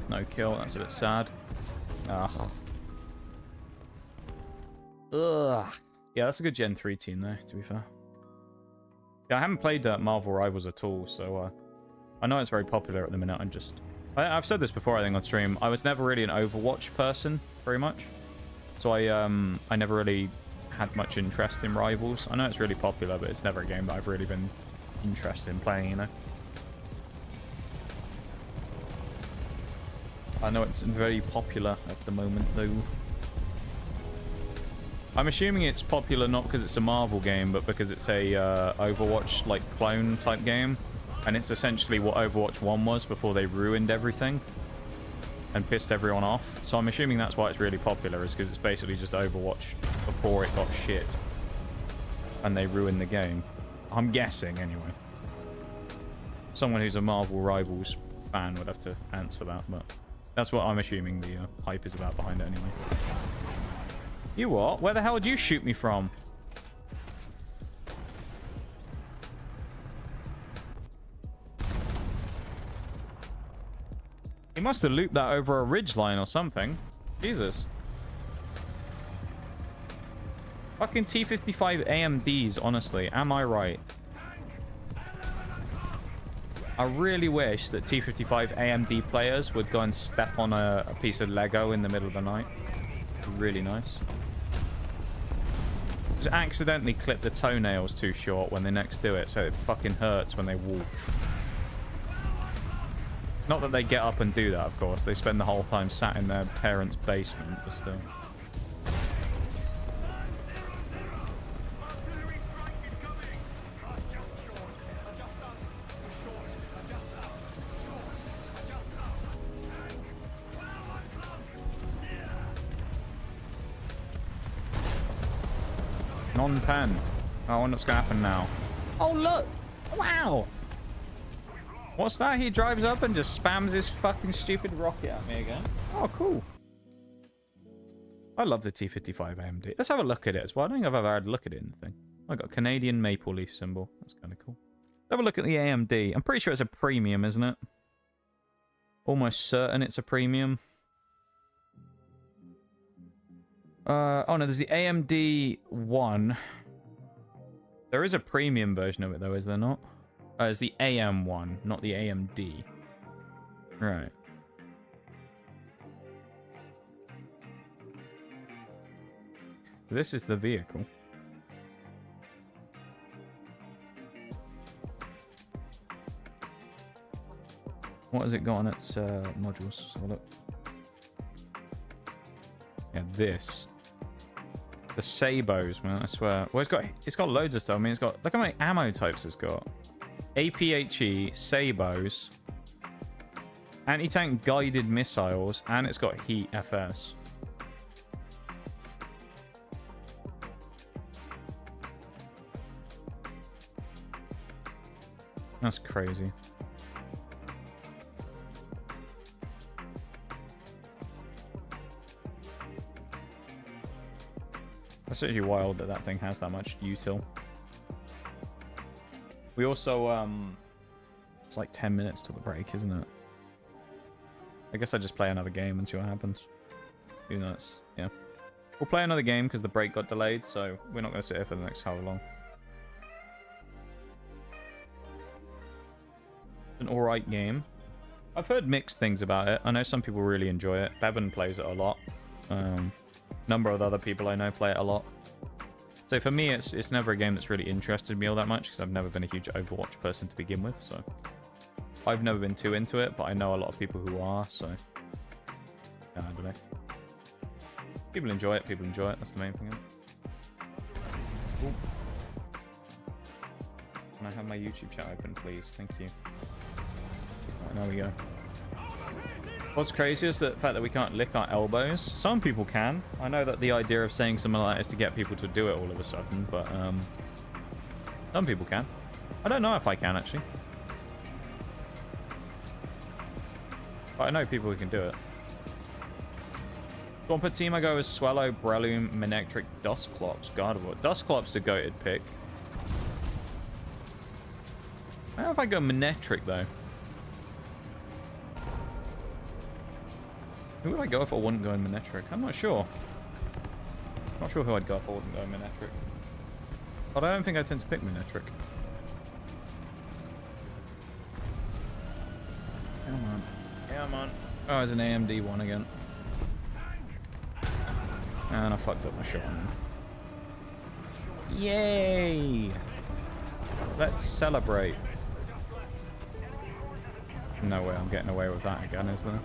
No kill, that's a bit sad. Ugh. Ugh. Yeah, that's a good Gen 3 team though, to be fair. Yeah, I haven't played Marvel Rivals at all, so I know it's very popular at the minute. I've said this before, I think, on stream. I was never really an Overwatch person, very much. So I never really had much interest in Rivals. I know it's really popular, but it's never a game that I've really been interested in playing, you know? I know it's very popular at the moment, though. I'm assuming it's popular not because it's a Marvel game, but because it's a Overwatch like clone type game, and it's essentially what Overwatch 1 was before they ruined everything and pissed everyone off. So I'm assuming that's why it's really popular, is because it's basically just Overwatch before it got shit and they ruined the game. I'm guessing, anyway. Someone who's a Marvel Rivals fan would have to answer that, but that's what I'm assuming the hype is about behind it, anyway. You what? Where the hell did you shoot me from? He must have looped that over a ridgeline or something. Jesus. Fucking T55 AMDs, honestly. Am I right? I really wish that T55 AMD players would go and step on a piece of Lego in the middle of the night. Really nice. Just accidentally clip the toenails too short when they next do it, so it fucking hurts when they walk. Not that they get up and do that, of course. They spend the whole time sat in their parents' basement, but still. Non-pen. Oh, I wonder what's going to happen now. Oh, look! Wow! What's that? He drives up and just spams his fucking stupid rocket at me again. Oh, cool. I love the T55 AMD. Let's have a look at it as well. I don't think I've ever had a look at it in the thing. I got a Canadian maple leaf symbol. That's kind of cool. Let's have a look at the AMD. I'm pretty sure it's a premium, isn't it? Almost certain it's a premium. Oh no, there's the AMD 1. There is a premium version of it though, is there not? It's the AM one, not the AMD. Right. This is the vehicle. What has it got on its modules? Have a look. Yeah, this. The Sabos, man, I swear. Well, it's got loads of stuff. I mean, it's got, look how many ammo types it's got. APHE, Sabos, anti-tank guided missiles, and it's got Heat FS. That's crazy. That's actually wild that that thing has that much util. We also, it's like 10 minutes till the break, isn't it? I guess I just play another game and see what happens. Even though it's, yeah. We'll play another game because the break got delayed, so we're not going to sit here for the next however long. An alright game. I've heard mixed things about it. I know some people really enjoy it. Bevan plays it a lot. Number of other people I know play it a lot. So for me, it's never a game that's really interested me all that much because I've never been a huge Overwatch person to begin with. So I've never been too into it, but I know a lot of people who are. So I don't know. People enjoy it. People enjoy it. That's the main thing. Ooh. Can I have my YouTube chat open, please? Thank you. Right, there we go. What's crazy is the fact that we can't lick our elbows. Some people can. I know that the idea of saying something like that is to get people to do it all of a sudden, but some people can. I don't know if I can, actually. But I know people who can do it. Swamper team, I go with Swallow, Breloom, Manectric, Dustclops, Gardevoir. Dustclops a goated pick. I don't know if I go Manectric, though. Who would I go if I wouldn't go in Manectric? I'm not sure. Not sure who I'd go if I wasn't going Manectric. But I don't think I tend to pick Manectric. Come on. Come on. Oh, it's an AMD one again. And I fucked up my shot on him. Yay! Let's celebrate. No way I'm getting away with that again, is there?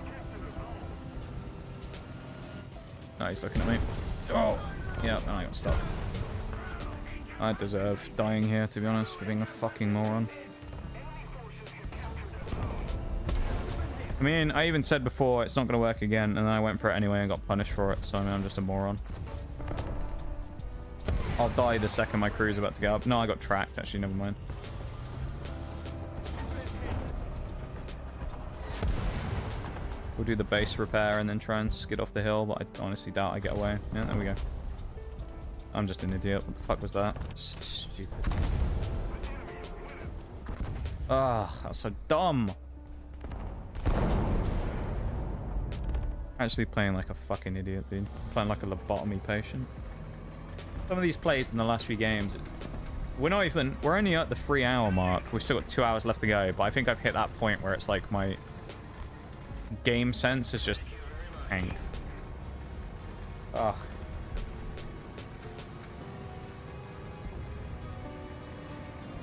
Oh, he's looking at me. Oh! Yeah, and I got stuck. I deserve dying here, to be honest, for being a fucking moron. I mean, I even said before it's not going to work again, and then I went for it anyway and got punished for it, so I mean, I'm just a moron. I'll die the second my crew's about to get up. No, I got tracked, actually, never mind. We'll do the base repair and then try and skid off the hill, but I honestly doubt I get away. Yeah, there we go. I'm just an idiot. What the fuck was that? Stupid. Ah, that's so dumb. Actually playing like a fucking idiot, dude. Playing like a lobotomy patient. Some of these plays in the last few games, we're only at the 3-hour mark. We've still got 2 hours left to go, but I think I've hit that point where it's like my game sense is just tanked. Ugh.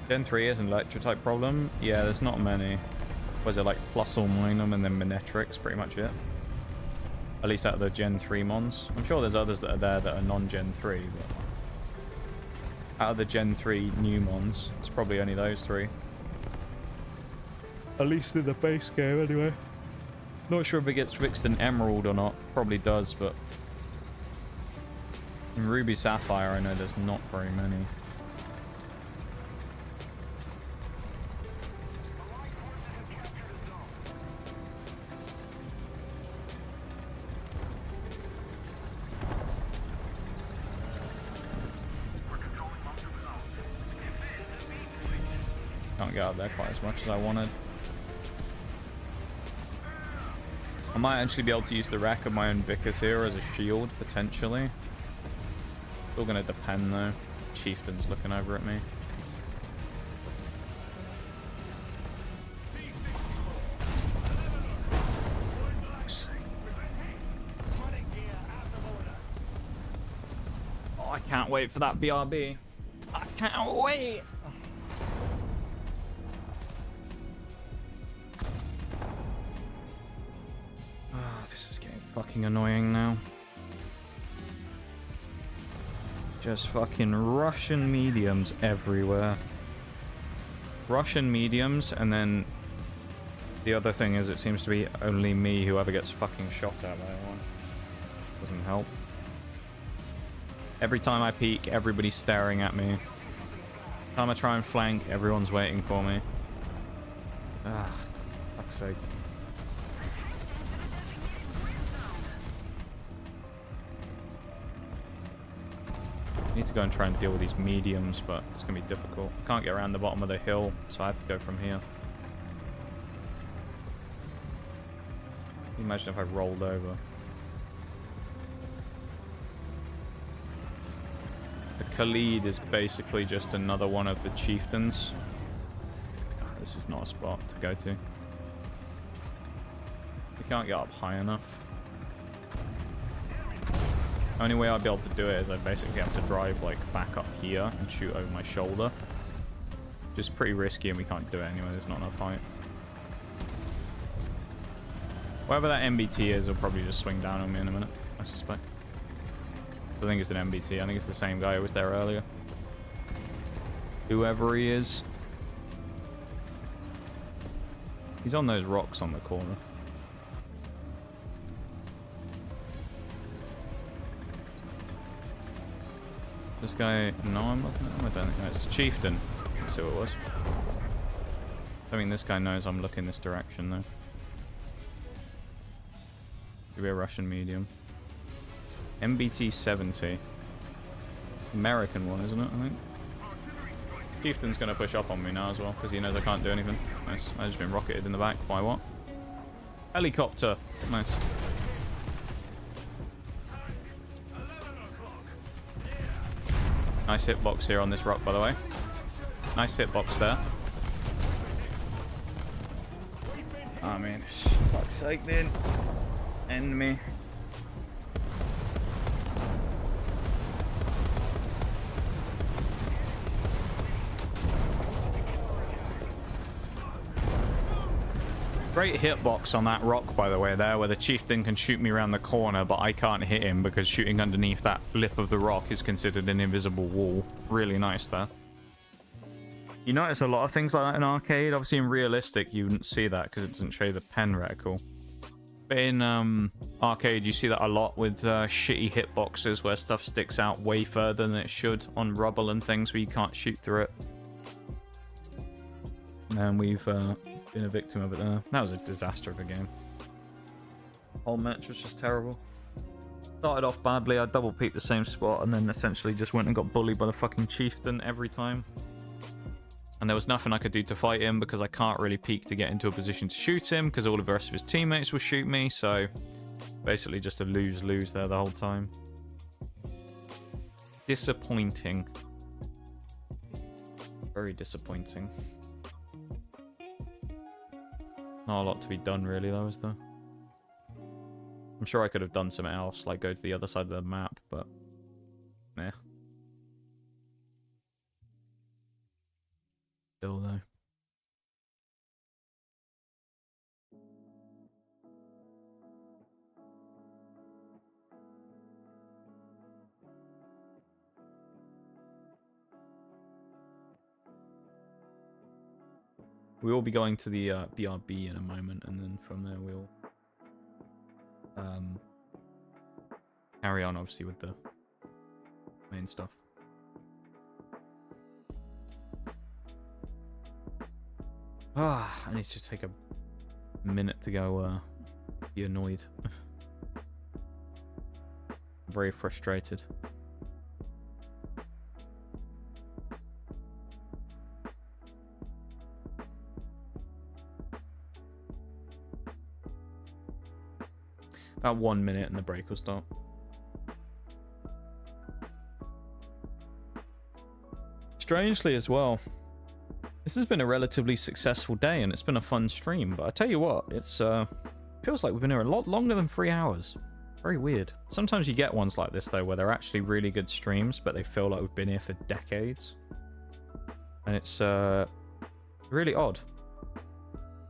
Gen 3 is an electro type problem. Yeah, there's not many. Was it like Plusle, Minum, and then Manectric's pretty much it? At least out of the Gen 3 mons. I'm sure there's others that are there that are non-Gen 3, but out of the Gen 3 new mons, it's probably only those three. At least in the base game, anyway. Not sure if it gets fixed in Emerald or not. Probably does, but in Ruby Sapphire, I know there's not very many. Can't get out there quite as much as I wanted. I might actually be able to use the wreck of my own Vickers here as a shield, potentially. Still gonna depend though. Chieftain's looking over at me. Can't wait for that BRB. I can't wait. This is getting fucking annoying now. Just fucking Russian mediums everywhere. Russian mediums, and then the other thing is it seems to be only me who ever gets fucking shot at by one. Doesn't help. Every time I peek, everybody's staring at me. Every time I try and flank, everyone's waiting for me. Ah, fuck's sake. I need to go and try and deal with these mediums, but it's going to be difficult. I can't get around the bottom of the hill, so I have to go from here. Imagine if I rolled over. The Khalid is basically just another one of the chieftains. This is not a spot to go to. We can't get up high enough. Only way I'll be able to do it is I basically have to drive like back up here and shoot over my shoulder. Which is pretty risky and we can't do it anyway, there's not enough height. Whatever that MBT is, will probably just swing down on me in a minute, I suspect. I think it's an MBT, I think it's the same guy who was there earlier. Whoever he is. He's on those rocks on the corner. This guy, no, I'm looking at him. I don't think that's Chieftain. That's who it was. I mean, this guy knows I'm looking this direction, though. Could be a Russian medium. MBT 70. American one, isn't it? I think. Chieftain's gonna push up on me now as well because he knows I can't do anything. Nice. I've just been rocketed in the back. By what? Helicopter. Nice. Nice hitbox here on this rock, by the way. Nice hitbox there. I mean, fuck's sake, then. End me. Great hitbox on that rock, by the way, there, where the chieftain can shoot me around the corner, but I can't hit him because shooting underneath that lip of the rock is considered an invisible wall. Really nice there. You notice a lot of things like that in Arcade. Obviously, in Realistic, you wouldn't see that because it doesn't show you the pen reticle. But in Arcade, you see that a lot with shitty hitboxes where stuff sticks out way further than it should on rubble and things where you can't shoot through it. And we've been a victim of it there. That was a disaster of a game. Whole match was just terrible. Started off badly, I double peeked the same spot and then essentially just went and got bullied by the fucking chieftain every time. And there was nothing I could do to fight him because I can't really peek to get into a position to shoot him because all of the rest of his teammates will shoot me, so basically just a lose-lose there the whole time. Disappointing. Very disappointing. Not a lot to be done really though, is there? I'm sure I could have done something else, like go to the other side of the map, but meh. Still though. We will be going to the BRB in a moment, and then from there we'll carry on, obviously, with the main stuff. I need to take a minute to go be annoyed. Very frustrated. About 1 minute and the break will start. Strangely as well, this has been a relatively successful day and it's been a fun stream, but I tell you what, it's feels like we've been here a lot longer than 3 hours. Very weird. Sometimes you get ones like this, though, where they're actually really good streams, but they feel like we've been here for decades. And it's really odd.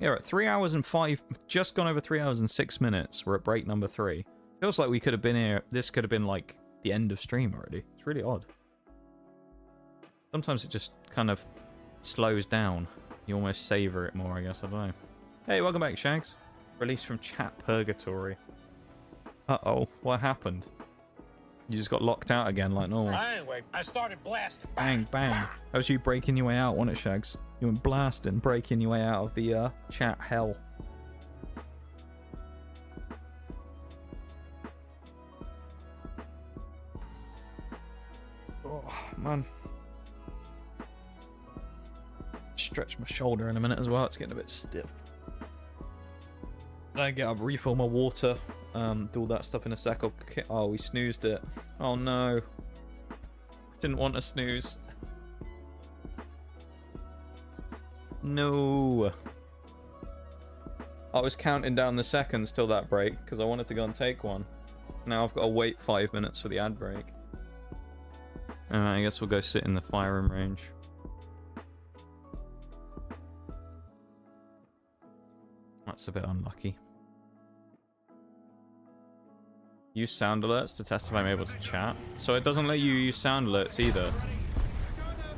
Yeah, we're at 3 hours and 5... Just gone over 3 hours and 6 minutes. We're at break number 3. Feels like we could have been here... This could have been, like, the end of stream already. It's really odd. Sometimes it just kind of slows down. You almost savor it more, I guess. I don't know. Hey, welcome back, Shags. Released from chat purgatory. Uh-oh. What happened? You just got locked out again like normal. Anyway, I started blasting. Bang, bang. That was you breaking your way out, wasn't it, Shags? You went blasting, breaking your way out of the chat hell. Oh, man. Stretch my shoulder in a minute as well. It's getting a bit stiff. I get up, refill my water, do all that stuff in a sec. Oh, we snoozed it. Oh no. Didn't want to snooze. No. I was counting down the seconds till that break because I wanted to go and take one. Now I've got to wait 5 minutes for the ad break. Alright, I guess we'll go sit in the firing range. That's a bit unlucky. Use sound alerts to test if I'm able to chat. So it doesn't let you use sound alerts either.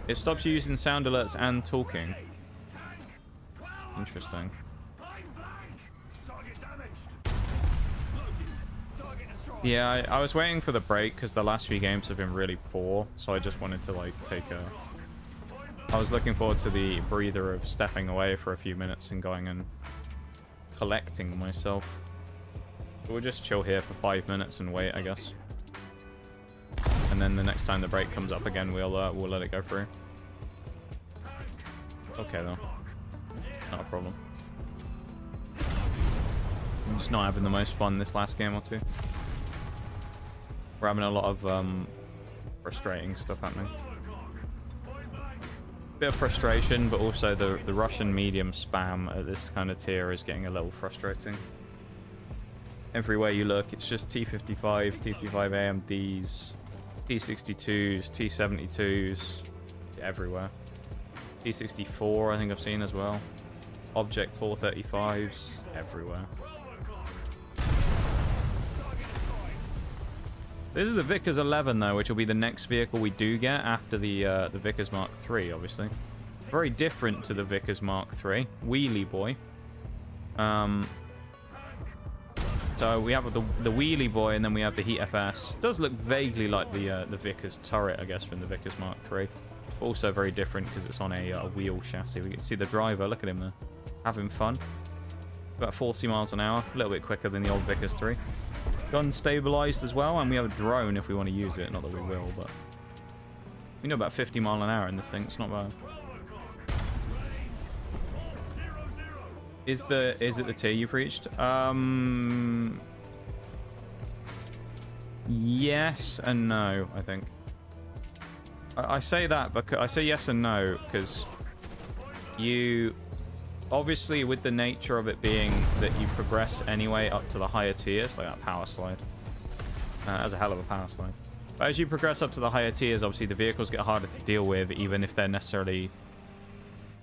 It stops you using sound alerts and talking. Interesting. Yeah, I was waiting for the break because the last few games have been really poor. So I just wanted to like take a... I was looking forward to the breather of stepping away for a few minutes and going and collecting myself. But we'll just chill here for 5 minutes and wait, I guess. And then the next time the break comes up again, we'll let it go through. It's okay though. Not a problem. I'm just not having the most fun this last game or two. We're having a lot of frustrating stuff happening. Bit of frustration, but also the Russian medium spam at this kind of tier is getting a little frustrating. Everywhere you look, it's just T55, T55 AMDs, T62s, T72s, everywhere. T64 I think I've seen as well. Object 435s, everywhere. This is the Vickers 11 though, which will be the next vehicle we do get after the Vickers Mark III, obviously. Very different to the Vickers Mark III. Wheelie boy. So we have the Wheelie boy, and then we have the Heat FS. It does look vaguely like the Vickers turret, I guess, from the Vickers Mark III. Also very different because it's on a wheel chassis. We can see the driver. Look at him there, having fun. About 40 miles an hour, a little bit quicker than the old Vickers 3. Gun stabilized as well, and we have a drone if we want to use it. Not that we will, but we know about 50 mile an hour in this thing. It's not bad. Is it the tier you've reached? Yes and no, I think. I say that because I say yes and no because you obviously, with the nature of it being that you progress anyway up to the higher tiers, like that power slide. That's a hell of a power slide. But as you progress up to the higher tiers, obviously the vehicles get harder to deal with, even if they're necessarily...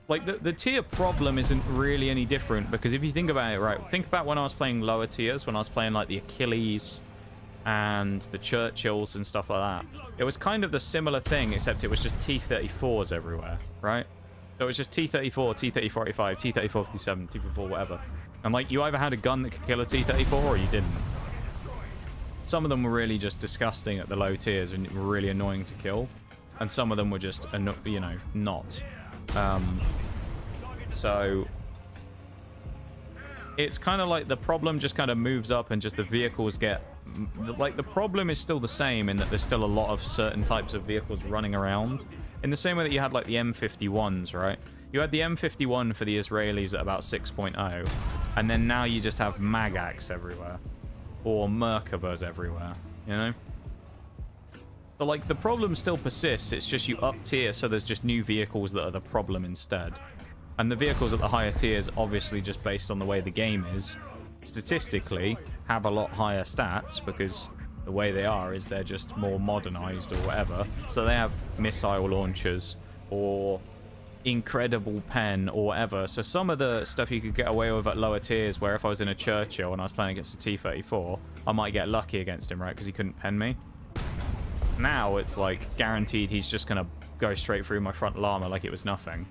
Like, the tier problem isn't really any different, because if you think about it, right, think about when I was playing lower tiers, when I was playing, like, the Achilles and the Churchills and stuff like that. It was kind of the similar thing, except it was just T-34s everywhere, right? So it was just T-34, T-34-85, T-34-57, T-34, whatever. And, like, you either had a gun that could kill a T-34 or you didn't. Some of them were really just disgusting at the low tiers and were really annoying to kill. And some of them were just, you know, not. So it's kind of like the problem just kind of moves up and just the vehicles get... Like, the problem is still the same in that there's still a lot of certain types of vehicles running around. In the same way that you had, like, the M51s, right? You had the M51 for the Israelis at about 6.0, and then now you just have Magax everywhere. Or Merkavas everywhere, you know? But, like, the problem still persists, it's just you up tier, so there's just new vehicles that are the problem instead. And the vehicles at the higher tiers, obviously just based on the way the game is, statistically have a lot higher stats because the way they are is they're just more modernized or whatever. So they have missile launchers or incredible pen or whatever. So some of the stuff you could get away with at lower tiers, where if I was in a Churchill and I was playing against a T-34, I might get lucky against him, right? Because he couldn't pen me. Now it's like guaranteed he's just going to go straight through my front llama like it was nothing.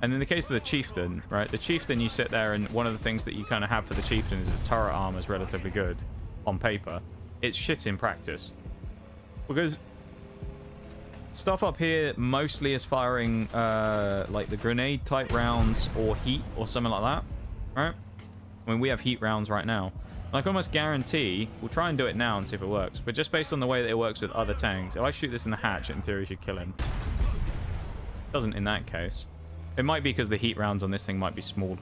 And in the case of the Chieftain, right? The Chieftain, you sit there, and one of the things that you kind of have for the Chieftain is his turret armor is relatively good on paper. It's shit in practice. Because stuff up here mostly is firing like the grenade type rounds or heat or something like that, right? I mean, we have heat rounds right now. I can almost guarantee, we'll try and do it now and see if it works, but just based on the way that it works with other tanks, if I shoot this in the hatch, it in theory should kill him. It doesn't in that case. It might be because the heat rounds on this thing might be small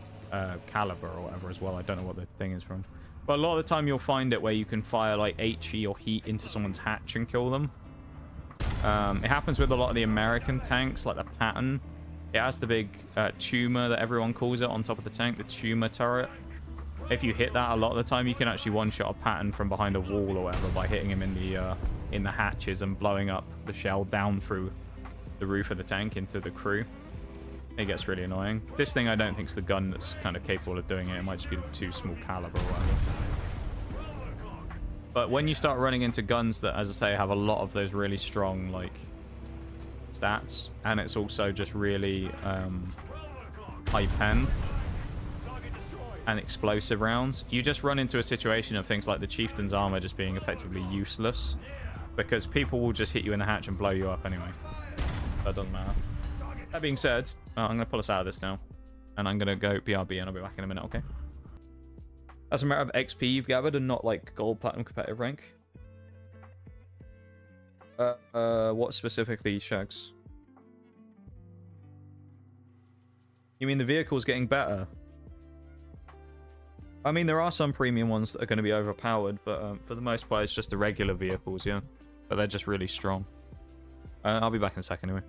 caliber or whatever as well. I don't know what the thing is from. But a lot of the time you'll find it where you can fire like HE or heat into someone's hatch and kill them. It happens with a lot of the American tanks, like the Patton. It has the big tumor that everyone calls it on top of the tank, the tumor turret. If you hit that a lot of the time, you can actually one-shot a Patton from behind a wall or whatever by hitting him in the hatches and blowing up the shell down through the roof of the tank into the crew. It gets really annoying. This thing I don't think is the gun that's kind of capable of doing it. It might just be too small caliber or whatever. But when you start running into guns that, as I say, have a lot of those really strong, like, stats, and it's also just really high pen and explosive rounds, you just run into a situation of things like the Chieftain's armor just being effectively useless because people will just hit you in the hatch and blow you up anyway. That doesn't matter. That being said, I'm going to pull us out of this now, and I'm going to go BRB, and I'll be back in a minute, okay? That's a matter of XP you've gathered and not, like, gold, platinum, competitive rank. What specifically, Shags? You mean the vehicle's getting better? I mean, there are some premium ones that are going to be overpowered, but for the most part, it's just the regular vehicles, yeah? But they're just really strong. I'll be back in a second anyway.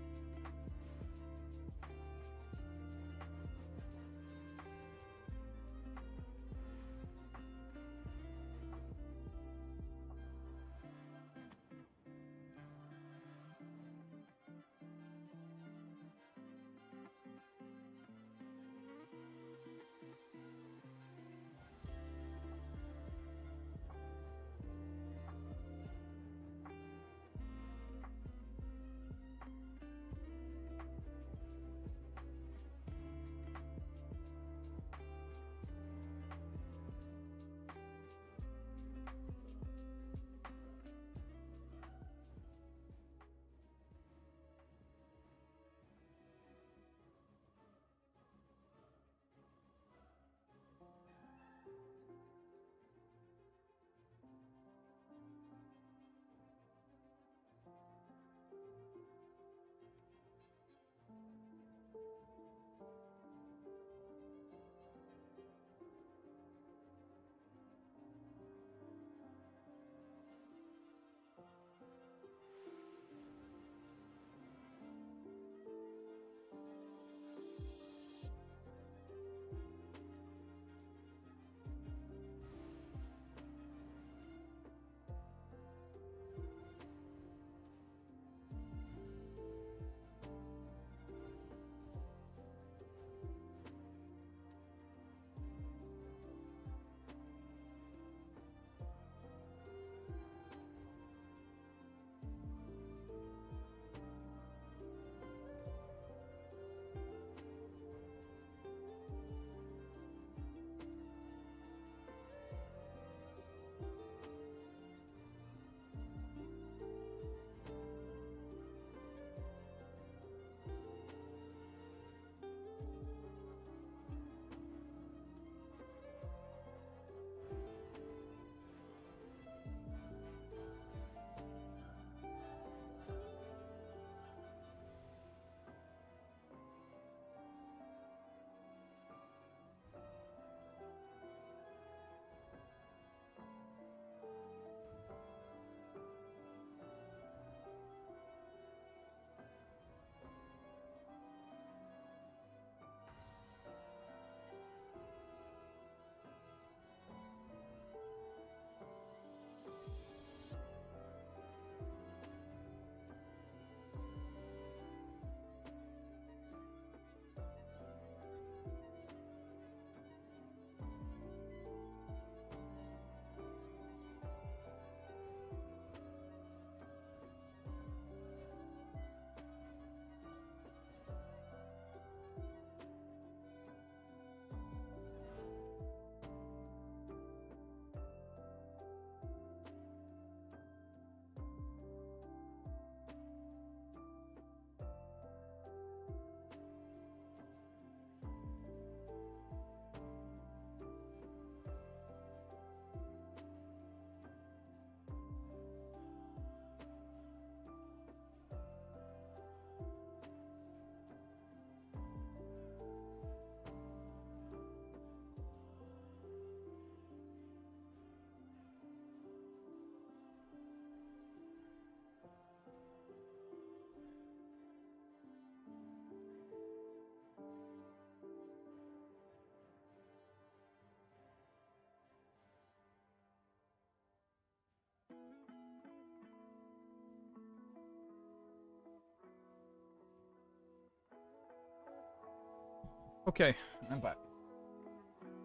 Okay, I'm back.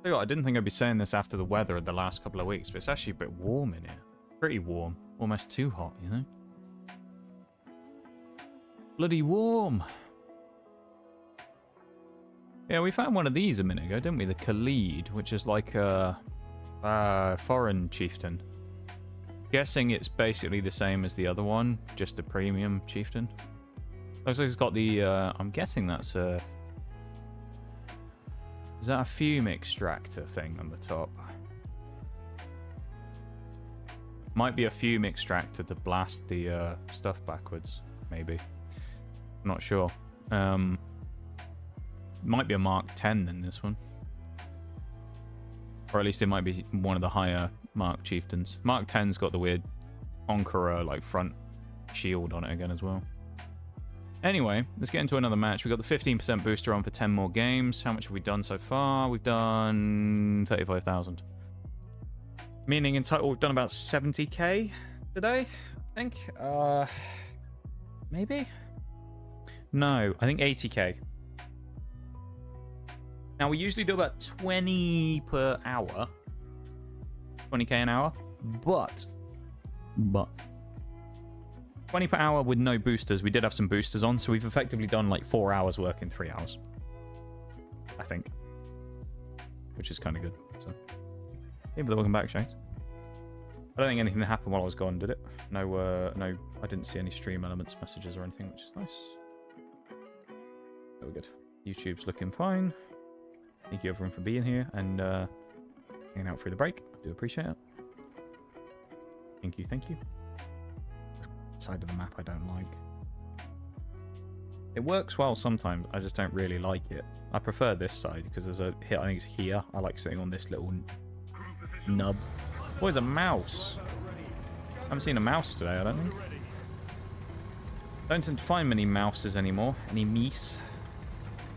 Tell you what, I didn't think I'd be saying this after the weather of the last couple of weeks, but it's actually a bit warm in here. Pretty warm. Almost too hot, you know? Bloody warm. Yeah, we found one of these a minute ago, didn't we? The Khalid, which is like a foreign chieftain. Guessing it's basically the same as the other one, just a premium chieftain. Looks like it's got the, I'm guessing that's a... Is that a fume extractor thing on the top? Might be a fume extractor to blast the stuff backwards, maybe. I'm not sure. Might be a Mark 10 in this one. Or at least it might be one of the higher Mark chieftains. Mark 10's got the weird Conqueror like front shield on it again as well. Anyway, let's get into another match. We've got the 15% booster on for 10 more games. How much have we done so far? We've done 35,000. Meaning in total we've done about 70k today, I think. Maybe? No, I think 80k. Now we usually do about 20 per hour. 20k an hour. But 20 per hour with no boosters. We did have some boosters on, so we've effectively done like 4 hours work in 3 hours. I think. Which is kind of good. So, yeah, but welcome back, Shanks. I don't think anything happened while I was gone, did it? No, I didn't see any stream elements messages or anything, which is nice. Very good. YouTube's looking fine. Thank you everyone for being here and hanging out through the break. I do appreciate it. Thank you, thank you. Side of the map I don't like. It works well sometimes, I just don't really like it. I prefer this side because there's a hit, I think it's here. I like sitting on this little nub. Oh, there's a mouse. I haven't seen a mouse today, I don't think. Don't tend to find many mouses anymore. Any meese.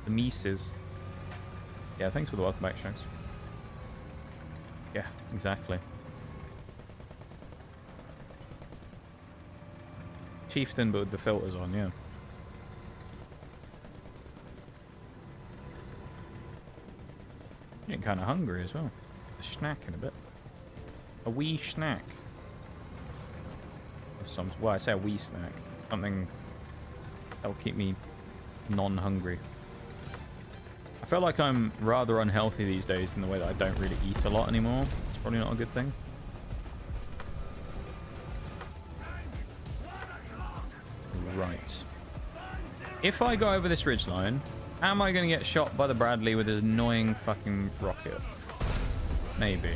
The meeses. Yeah, thanks for the welcome back, Shanks. Yeah, exactly. Chieftain, but with the filters on, yeah. Getting kind of hungry as well. Snacking a bit. A wee snack. Of some, well, I say a wee snack. Something that'll keep me non-hungry. I feel like I'm rather unhealthy these days in the way that I don't really eat a lot anymore. It's probably not a good thing. Right. If I go over this ridgeline, am I going to get shot by the Bradley with his annoying fucking rocket? Maybe.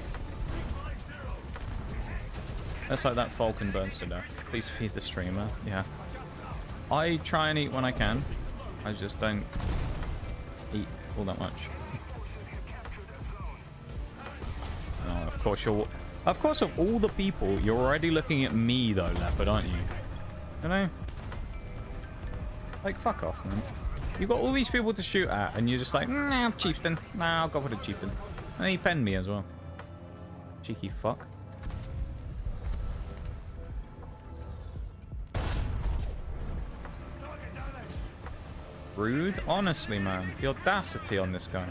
Let's hope that Falcon burns to death. Please feed the streamer. Yeah. I try and eat when I can. I just don't eat all that much. Oh, of course you're... Of course, of all the people, you're already looking at me, though, Leopard, aren't you? You know? Like, fuck off, man. You've got all these people to shoot at, and you're just like, nah, Chieftain. Nah, I'll go for the Chieftain. And he penned me as well. Cheeky fuck. Rude. Honestly, man. The audacity on this guy.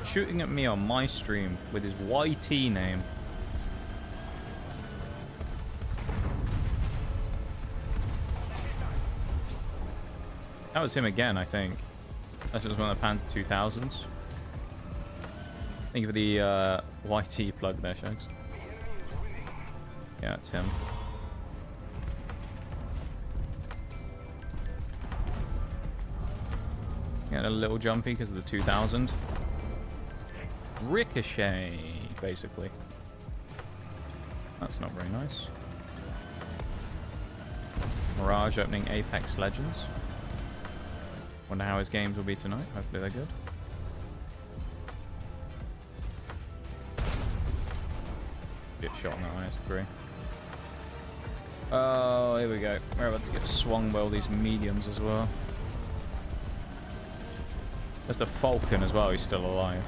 Shooting at me on my stream with his YT name. That was him again, I think. Unless it was one of the Panzer 2000s. Thank you for the YT plug there, Shags. Yeah, it's him. Getting a little jumpy because of the 2000. Ricochet, basically. That's not very nice. Mirage opening Apex Legends. Wonder how his games will be tonight. Hopefully they're good. Get shot on that IS-3. Oh, here we go. We're about to get swung by all these mediums as well. There's the Falcon as well. He's still alive.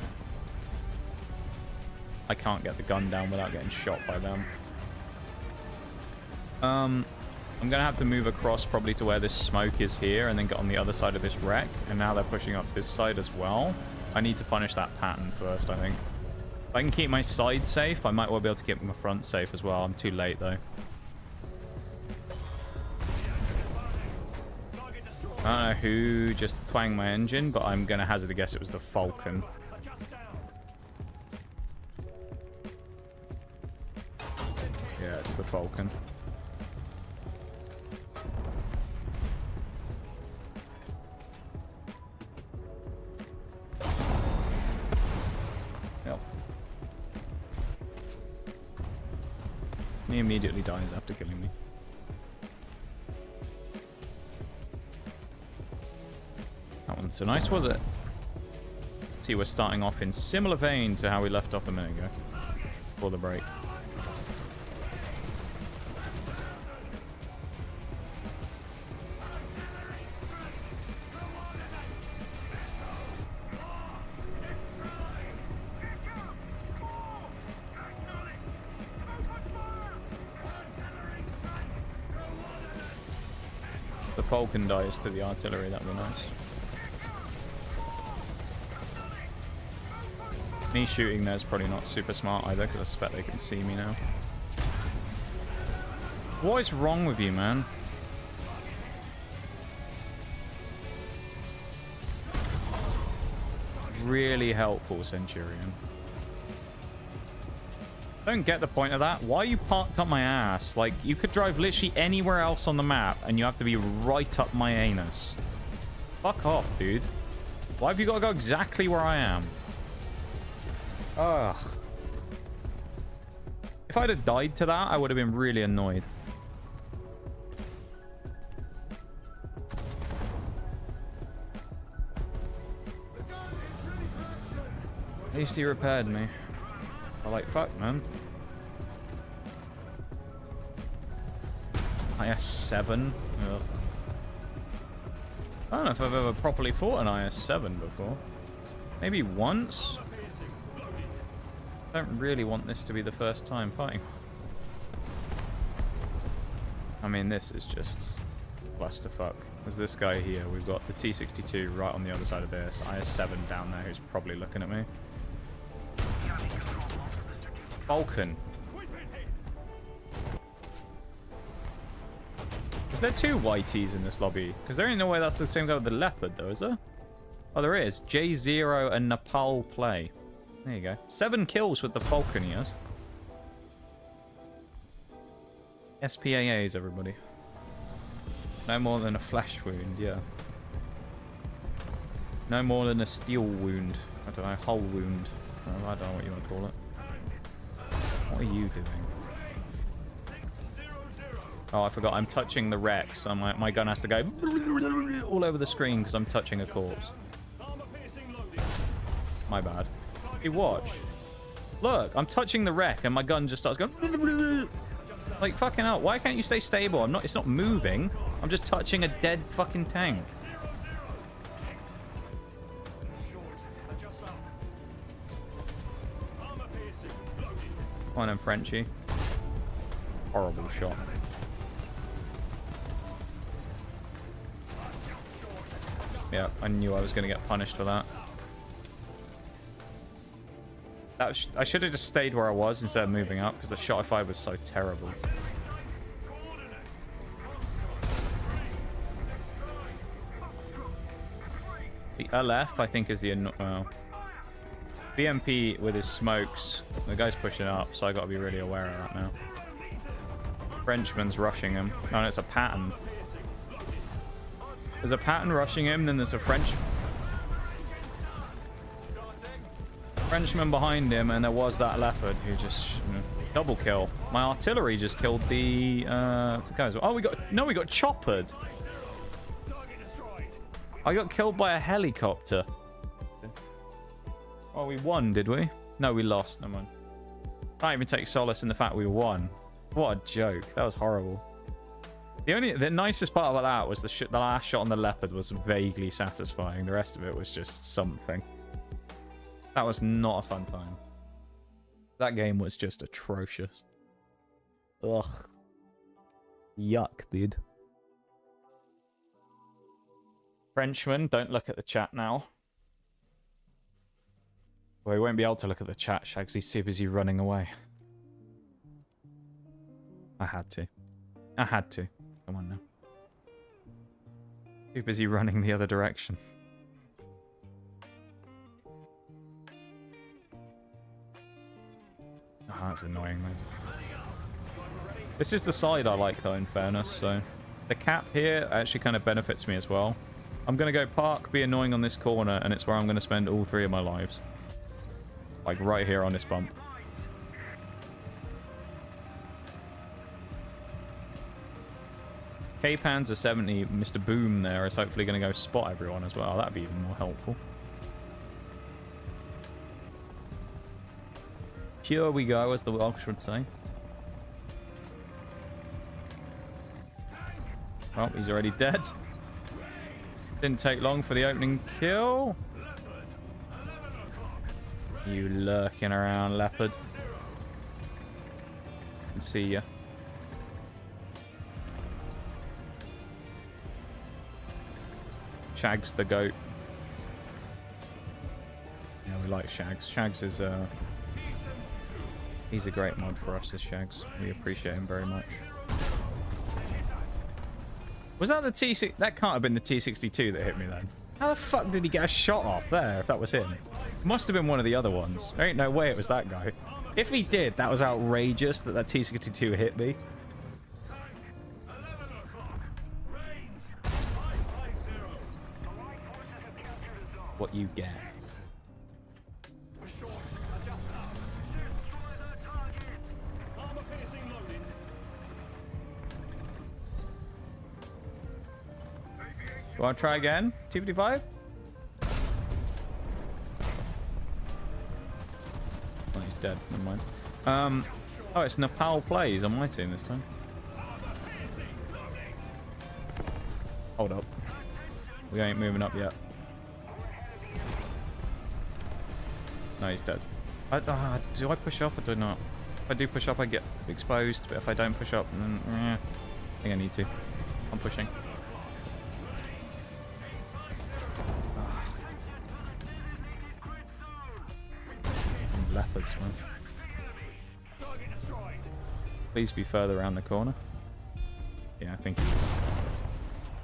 I can't get the gun down without getting shot by them. I'm going to have to move across probably to where this smoke is here and then get on the other side of this wreck. And now they're pushing up this side as well. I need to punish that pattern first, I think. If I can keep my side safe, I might well be able to keep my front safe as well. I'm too late, though. I don't know who just twanged my engine, but I'm going to hazard a guess it was the Falcon. Yeah, it's the Falcon. Yep. He immediately dies after killing me. That wasn't so nice, was it? See, we're starting off in similar vein to how we left off a minute ago. Before the break. The Falcon dies to the artillery, that'd be nice. Me shooting there is probably not super smart either, because I suspect they can see me now. What is wrong with you, man? Really helpful, Centurion. Don't get the point of that. Why are you parked up my ass? Like, you could drive literally anywhere else on the map, and you have to be right up my anus. Fuck off, dude. Why have you got to go exactly where I am? Ugh. If I'd have died to that, I would have been really annoyed. At least he repaired me. I'm like, fuck, man. IS-7? Ugh. I don't know if I've ever properly fought an IS-7 before. Maybe once? I don't really want this to be the first time fighting. I mean, this is just clusterfuck. There's this guy here. We've got the T-62 right on the other side of this. IS-7 down there who's probably looking at me. Falcon. Is there two YTs in this lobby? Because there ain't no way that's the same guy with the Leopard, though, is there? Oh, there is. J0 and Nepal play. There you go. 7 kills with the Falcon, he has. SPAAs, everybody. No more than a flesh wound, yeah. No more than a steel wound. I don't know, hull wound. Oh, I don't know what you want to call it. What are you doing? Oh, I forgot. I'm touching the wreck, so my gun has to go all over the screen because I'm touching a corpse. My bad. Hey, watch. Look, I'm touching the wreck and my gun just starts going. Like, fucking hell. Why can't you stay stable? It's not moving. I'm just touching a dead fucking tank. Come on then, Frenchie. Horrible shot. Yeah, I knew I was going to get punished for that. I should have just stayed where I was instead of moving up, because the shot I fired was so terrible. The LF, I think, is the... BMP with his smokes. The guy's pushing up, so I got to be really aware of that now. Frenchman's rushing him. No, it's a pattern. There's a pattern rushing him, then there's a Frenchman behind him, and there was that Leopard who just double kill. My artillery just killed the guys. Oh, we got choppered. I got killed by a helicopter. Oh, we won, did we? No, we lost. Never mind. Can't even take solace in the fact we won. What a joke. That was horrible. The nicest part about that was the last shot on the Leopard was vaguely satisfying. The rest of it was just something. That was not a fun time. That game was just atrocious. Ugh. Yuck, dude. Frenchman, don't look at the chat now. Well, he won't be able to look at the chat, Shags. He's too busy running away. I had to. I had to. Come on now. Too busy running the other direction. Oh, that's annoying, man. This is the side I like, though, in fairness, so... The cap here actually kind of benefits me as well. I'm going to go park, be annoying on this corner, and it's where I'm going to spend all 3 of my lives. Like, right here on this bump. K-Pans are 70. Mr. Boom there is hopefully going to go spot everyone as well. That'd be even more helpful. Here we go, as the Welsh would say. Oh, he's already dead. Didn't take long for the opening kill. You lurking around, leopard. Can see ya. Shags the goat. Yeah, we like Shags. Shags is he's a great mod for us, this Shags. We appreciate him very much. Was that the T6? That can't have been the T62 that hit me then. How the fuck did he get a shot off there if that was him? Must have been one of the other ones. There ain't no way it was that guy. If he did, that was outrageous that that T62 hit me. What you get. You want to try again? 255? Oh, he's dead. Never mind. Oh, it's Nepal Plays on my team this time. Hold up. We ain't moving up yet. No, he's dead. Do I push up or do I not? If I do push up, I get exposed. But if I don't push up, then I think I need to. I'm pushing. Leopards, man. Please be further around the corner. Yeah, I think it is.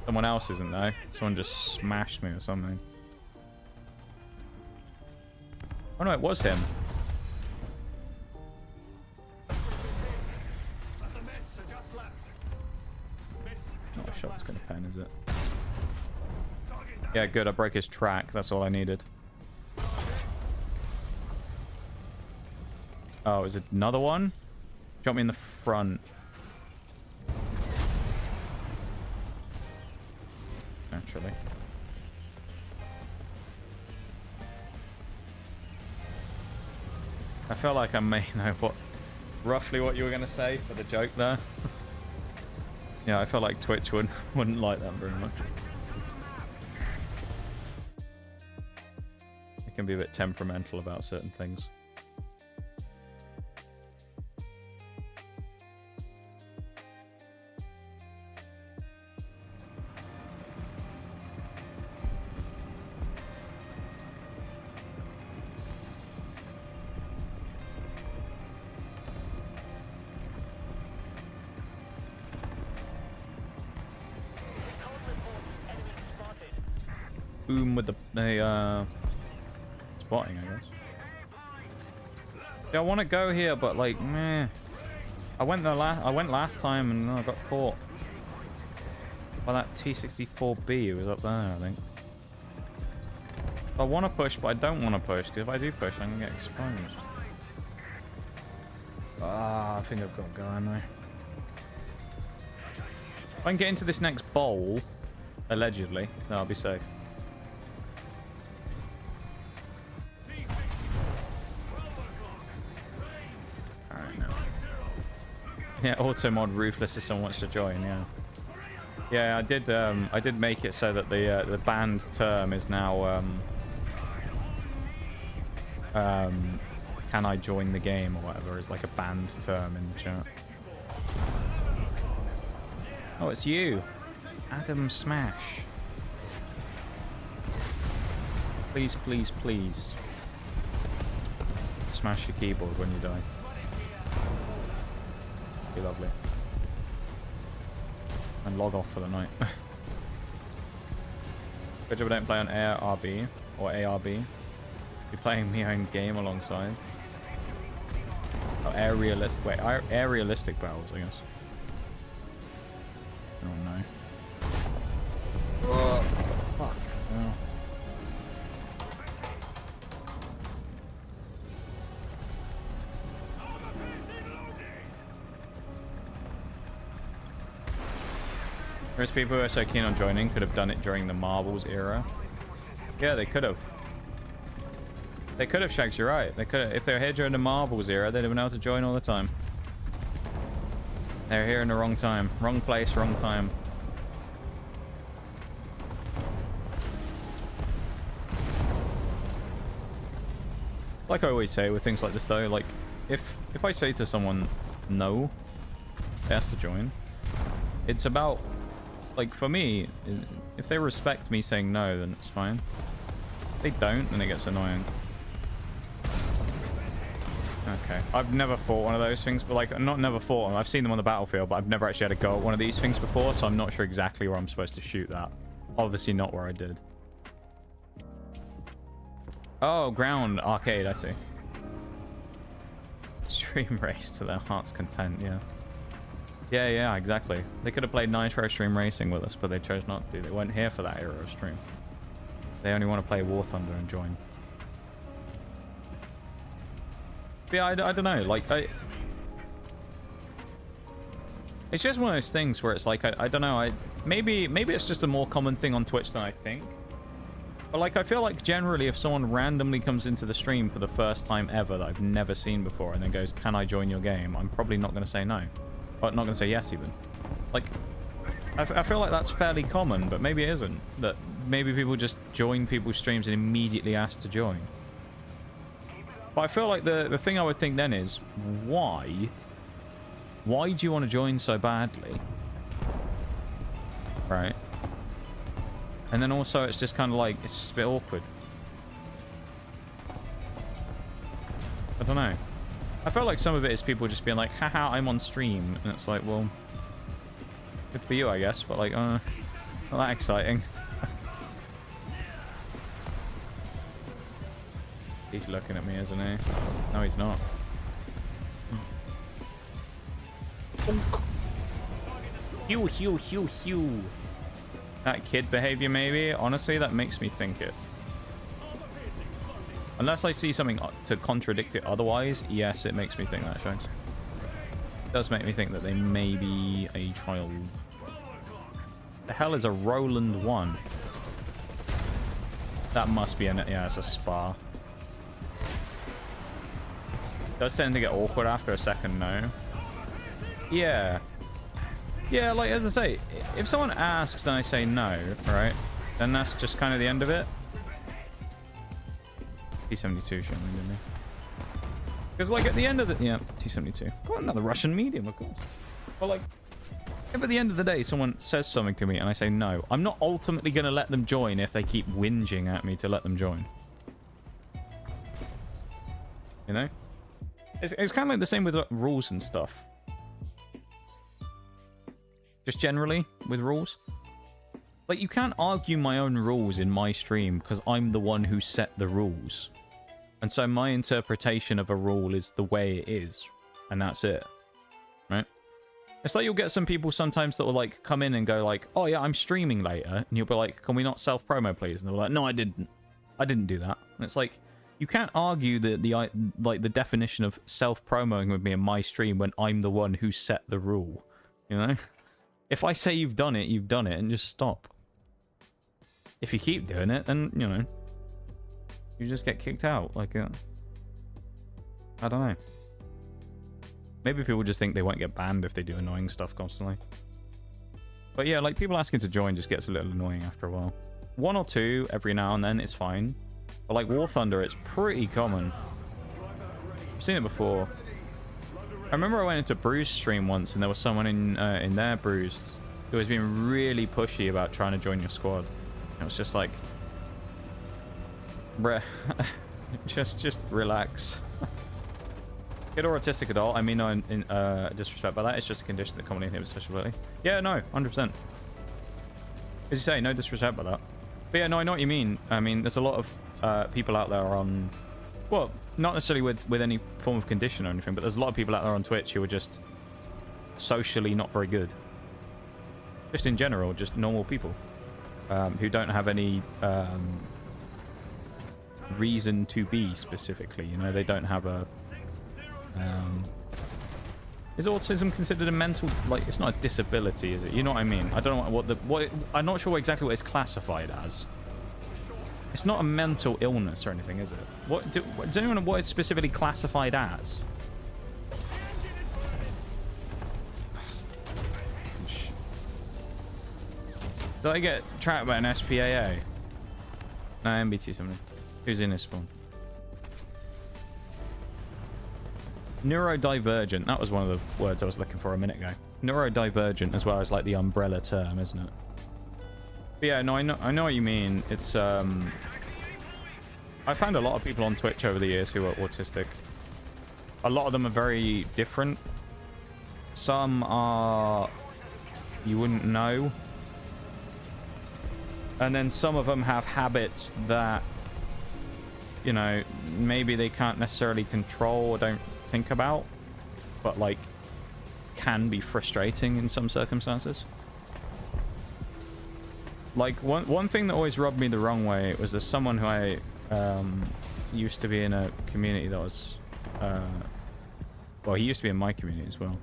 Someone else isn't though. Someone just smashed me or something. Oh no, it was him. Not a shot that's gonna pen, is it? Yeah, good. I broke his track. That's all I needed. Oh, is it another one? Jump me in the front. Naturally. I feel like I may know roughly what you were going to say for the joke there. Yeah, I feel like Twitch wouldn't like that very much. It can be a bit temperamental about certain things. Boom with the spotting, I guess. Yeah, I want to go here, but like, meh. I went last time and I got caught by that T64B who was up there, I think. I want to push, but I don't want to push, because if I do push, I'm gonna get exposed. Ah, I think I've got to go, haven't I? If I can get into this next bowl, allegedly, then I'll be safe. Yeah, Automod Ruthless if someone wants to join, yeah. Yeah, I did make it so that the banned term is now can I join the game or whatever is like a banned term in the chat. Oh, it's you. Adam Smash. Please, please, please. Smash your keyboard when you die. Be lovely. And log off for the night. Good job I don't play on ARB or ARB. Be playing my own game alongside. Oh, air realistic. Wait, air realistic battles, I guess. Oh no. Oh, fuck. Oh. Most people who are so keen on joining could have done it during the Marbles era. Yeah, they could have. They could have, Shags, you're right. They could have. If they were here during the Marbles era, they'd have been able to join all the time. They're here in the wrong time. Wrong place, wrong time. Like I always say with things like this though, like if I say to someone no, they has to join. It's about, like, for me, if they respect me saying no, then it's fine. If they don't, then it gets annoying. Okay. I've never fought one of those things, but, like, not never fought them. I've seen them on the battlefield, but I've never actually had a go at one of these things before, so I'm not sure exactly where I'm supposed to shoot that. Obviously not where I did. Oh, ground arcade, I see. Stream race to their heart's content, yeah. Yeah, exactly. They could have played Nitro Stream Racing with us, but they chose not to. They weren't here for that era of stream. They only want to play War Thunder and join. But yeah, I don't know. Like, it's just one of those things where it's like, I don't know. Maybe it's just a more common thing on Twitch than I think. But, like, I feel like generally if someone randomly comes into the stream for the first time ever that I've never seen before and then goes, can I join your game? I'm probably not going to say no. Or not going to say yes, even. Like, I feel like that's fairly common, but maybe it isn't. That maybe people just join people's streams and immediately ask to join. But I feel like the thing I would think then is, why? Why do you want to join so badly? Right. And then also it's just kind of like, it's just a bit awkward. I don't know. I feel like some of it is people just being like, haha, I'm on stream. And it's like, well, good for you, I guess. But like, not that exciting. He's looking at me, isn't he? No, he's not. Hew. That kid behavior, maybe. Honestly, that makes me think it. Unless I see something to contradict it otherwise, yes, it makes me think that, Shags. It does make me think that they may be a child. The hell is a Roland 1? That must be yeah, it's a spa. It does tend to get awkward after a second no. Yeah. Yeah, like, as I say, if someone asks and I say no, right, then that's just kind of the end of it. T72 showing me, didn't he? Because, like, at the end of the... Yeah, T72. Got another Russian medium, of course. But, like, if at the end of the day someone says something to me and I say no, I'm not ultimately going to let them join if they keep whinging at me to let them join. You know? It's kind of like the same with like, rules and stuff. Just generally with rules. Like, you can't argue my own rules in my stream because I'm the one who set the rules. And so my interpretation of a rule is the way it is. And that's it. Right? It's like you'll get some people sometimes that will, like, come in and go, like, oh, yeah, I'm streaming later. And you'll be like, can we not self-promo, please? And they're like, no, I didn't. I didn't do that. And it's like, you can't argue the definition of self-promoing with me in my stream when I'm the one who set the rule. You know? If I say you've done it, and just stop. If you keep doing it, then, you know, you just get kicked out. Like, I don't know. Maybe people just think they won't get banned if they do annoying stuff constantly. But yeah, like, people asking to join just gets a little annoying after a while. 1 or 2 every now and then is fine. But like War Thunder, it's pretty common. I've seen it before. I remember I went into Bruised stream once and there was someone in there, Bruised. who has been really pushy about trying to join your squad. It was just like, bruh, just relax. Kid or autistic adult, I mean no disrespect by that, it's just a condition that commonly inhibits social ability. Yeah, no, 100%. As you say, no disrespect by that. But yeah, no, I know what you mean. I mean, there's a lot of people out there on, well, not necessarily with any form of condition or anything, but there's a lot of people out there on Twitch who are just socially not very good. Just in general, just normal people who don't have any reason to be specifically, you know, they don't have a is autism considered a mental, like, it's not a disability, is it? You know what I mean? I don't know what I'm not sure exactly what it's classified as. It's not a mental illness or anything, is it? Does anyone know what it's specifically classified as? Did I get tracked by an SPAA? No, MBT something. Who's in this spawn? Neurodivergent. That was one of the words I was looking for a minute ago. Neurodivergent as well as like the umbrella term, isn't it? But yeah, no, I know what you mean. It's I found a lot of people on Twitch over the years who are autistic. A lot of them are very different. Some are you wouldn't know. And then some of them have habits that, you know, maybe they can't necessarily control or don't think about, but like can be frustrating in some circumstances. Like one thing that always rubbed me the wrong way was there's someone who I used to be in a community that was well, he used to be in my community as well,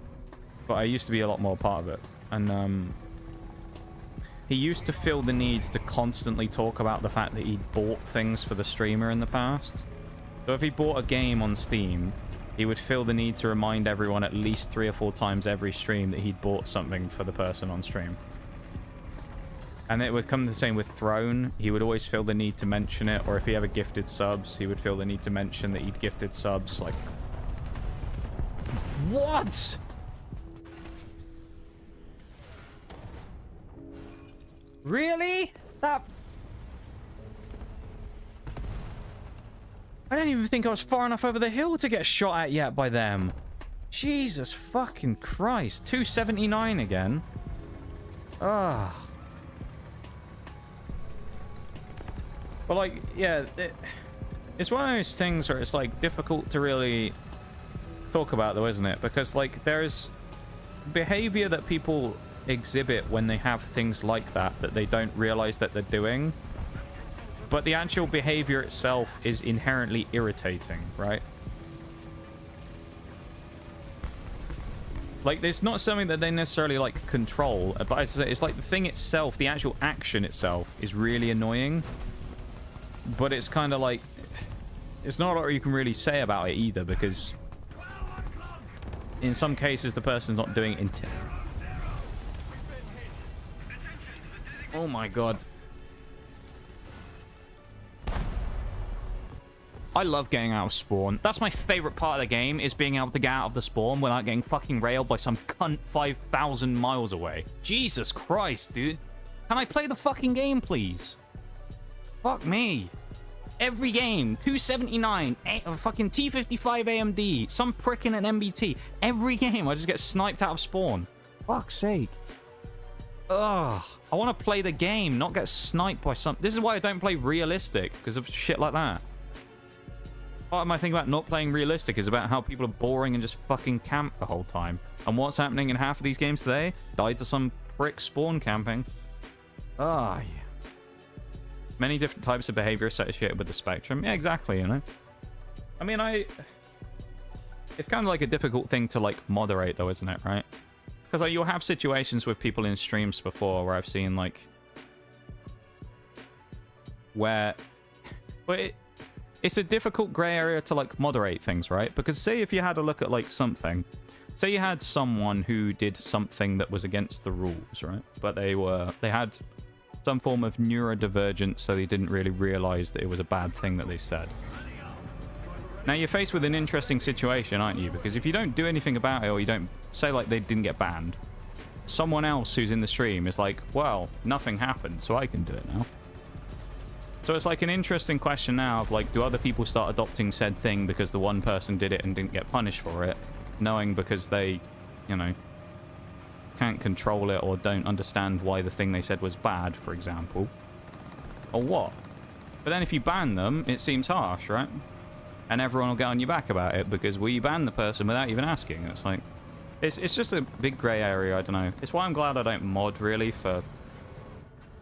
but I used to be a lot more part of it, and he used to feel the need to constantly talk about the fact that he'd bought things for the streamer in the past. So if he bought a game on Steam, he would feel the need to remind everyone at least 3 or 4 times every stream that he'd bought something for the person on stream. And it would come the same with Throne. He would always feel the need to mention it, or if he ever gifted subs, he would feel the need to mention that he'd gifted subs. Like, what? Really? That... I don't even think I was far enough over the hill to get shot at yet by them. Jesus fucking Christ. 279 again. Ah. But like, yeah, it's one of those things where it's like difficult to really talk about though, isn't it? Because like there's behavior that people exhibit when they have things like that they don't realize that they're doing, but the actual behavior itself is inherently irritating, right? Like it's not something that they necessarily like control, but it's like the thing itself, the actual action itself is really annoying, but it's kind of like it's not a lot you can really say about it either, because in some cases the person's not doing it oh my god. I love getting out of spawn. That's my favorite part of the game, is being able to get out of the spawn without getting fucking railed by some cunt 5,000 miles away. Jesus Christ, dude. Can I play the fucking game, please? Fuck me. Every game, 279, fucking T55 AMD, some prick in an MBT. Every game, I just get sniped out of spawn. Fuck's sake. Ugh. I want to play the game, not get sniped by some... This is why I don't play realistic, because of shit like that. Part of my thing about not playing realistic is about how people are boring and just fucking camp the whole time. And what's happening in half of these games today? Died to some prick spawn camping. Ah, yeah. Many different types of behavior associated with the spectrum. Yeah, exactly, you know. I mean, it's kind of like a difficult thing to, like, moderate, though, isn't it, right? Because like, you'll have situations with people in streams before where I've seen, like... where... But it's a difficult grey area to, like, moderate things, right? Because say if you had a look at, like, something... Say you had someone who did something that was against the rules, right? But they had some form of neurodivergence, so they didn't really realize that it was a bad thing that they said. Now you're faced with an interesting situation, aren't you? Because if you don't do anything about it, or you don't say like they didn't get banned, someone else who's in the stream is like, well, nothing happened, so I can do it now. So it's like an interesting question now of like, do other people start adopting said thing because the one person did it and didn't get punished for it, knowing because they, you know, can't control it or don't understand why the thing they said was bad, for example, or what? But then if you ban them, it seems harsh, right? And everyone will get on your back about it because we banned the person without even asking. It's like, it's just a big grey area, I don't know. It's why I'm glad I don't mod, really, for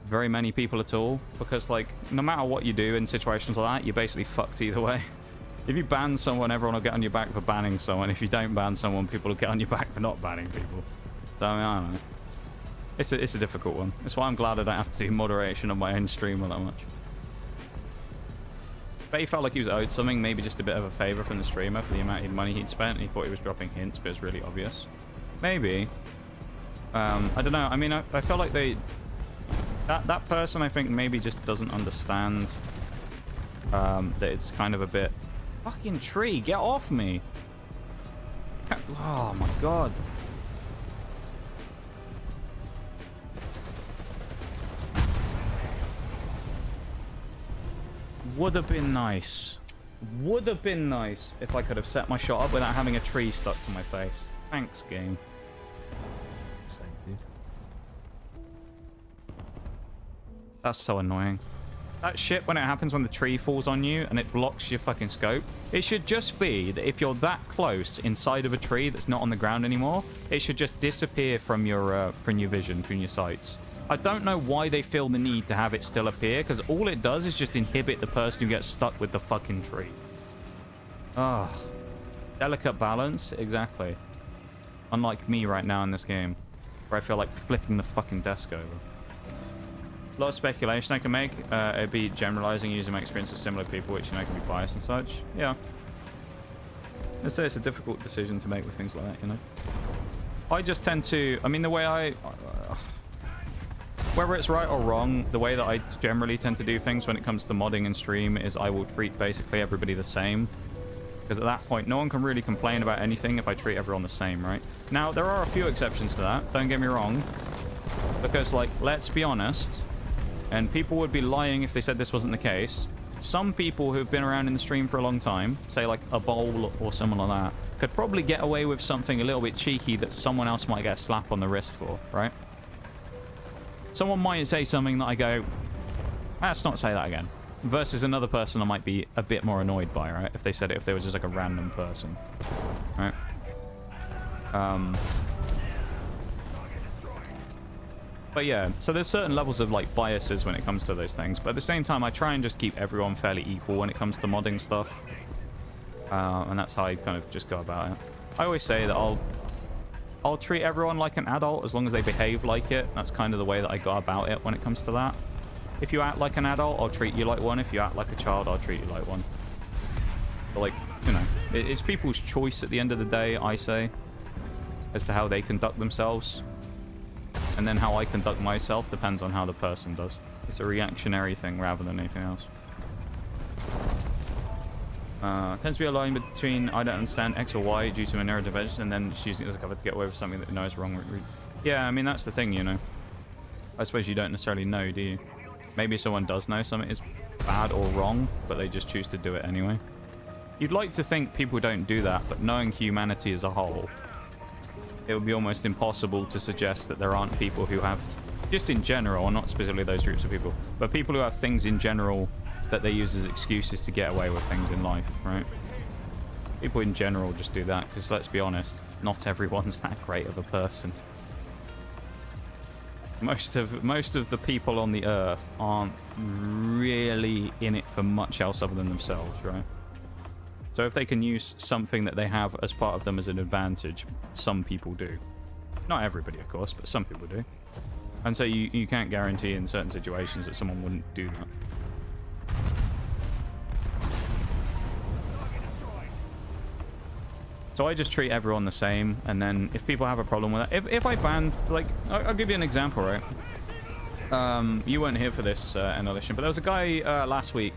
very many people at all. Because, like, no matter what you do in situations like that, you're basically fucked either way. If you ban someone, everyone will get on your back for banning someone. If you don't ban someone, people will get on your back for not banning people. So, I mean, I don't know. It's a difficult one. That's why I'm glad I don't have to do moderation on my own stream all that much. But he felt like he was owed something, maybe just a bit of a favor from the streamer for the amount of money he'd spent, and he thought he was dropping hints, but it's really obvious. Maybe. I don't know. I mean, I felt like that person, I think, maybe just doesn't understand that it's kind of a bit... Fucking tree, get off me! Oh my god. Would have been nice. Would have been nice if I could have set my shot up without having a tree stuck to my face. Thanks, game. That's so annoying. That shit when it happens when the tree falls on you and it blocks your fucking scope. It should just be that if you're that close inside of a tree that's not on the ground anymore, it should just disappear from your vision, from your sights. I don't know why they feel the need to have it still appear, because all it does is just inhibit the person who gets stuck with the fucking tree. Ah, delicate balance, exactly. Unlike me right now in this game, where I feel like flipping the fucking desk over. A lot of speculation I can make. It'd be generalizing using my experience with similar people, which, you know, can be biased and such. Yeah. Let's say it's a difficult decision to make with things like that, you know. I just tend to... I mean, the way whether it's right or wrong, the way that I generally tend to do things when it comes to modding and stream is I will treat basically everybody the same. Because at that point, no one can really complain about anything if I treat everyone the same, right? Now, there are a few exceptions to that, don't get me wrong. Because, like, let's be honest, and people would be lying if they said this wasn't the case, some people who've been around in the stream for a long time, say like a bowl or someone like that, could probably get away with something a little bit cheeky that someone else might get a slap on the wrist for, right? Someone might say something that I go, let's not say that again. Versus another person I might be a bit more annoyed by, right? If they said it, if they were just like a random person, right? But yeah, so there's certain levels of like biases when it comes to those things. But at the same time, I try and just keep everyone fairly equal when it comes to modding stuff. And that's how I kind of just go about it. I always say that I'll treat everyone like an adult as long as they behave like it. That's kind of the way that I go about it when it comes to that. If you act like an adult, I'll treat you like one. If you act like a child, I'll treat you like one. But like, you know, it's people's choice at the end of the day, I say, as to how they conduct themselves. And then how I conduct myself depends on how the person does. It's a reactionary thing rather than anything else. Tends to be a line between I don't understand X or Y due to a neurodivergence, and then she's using it as a cover to get away with something that knows wrong. Yeah, I mean, that's the thing, you know. I suppose you don't necessarily know, do you? Maybe someone does know something is bad or wrong, but they just choose to do it anyway. You'd like to think people don't do that, but knowing humanity as a whole, it would be almost impossible to suggest that there aren't people who have, just in general, not specifically those groups of people, but people who have things in general that they use as excuses to get away with things in life, right? People in general just do that, because let's be honest, not everyone's that great of a person. Most of the people on the earth aren't really in it for much else other than themselves, right? So if they can use something that they have as part of them as an advantage, some people do. Not everybody, of course, but some people do. And so you can't guarantee in certain situations that someone wouldn't do that. So I just treat everyone the same, and then if people have a problem with that, if I banned, like, I'll give you an example, right? You weren't here for this annihilation, but there was a guy last week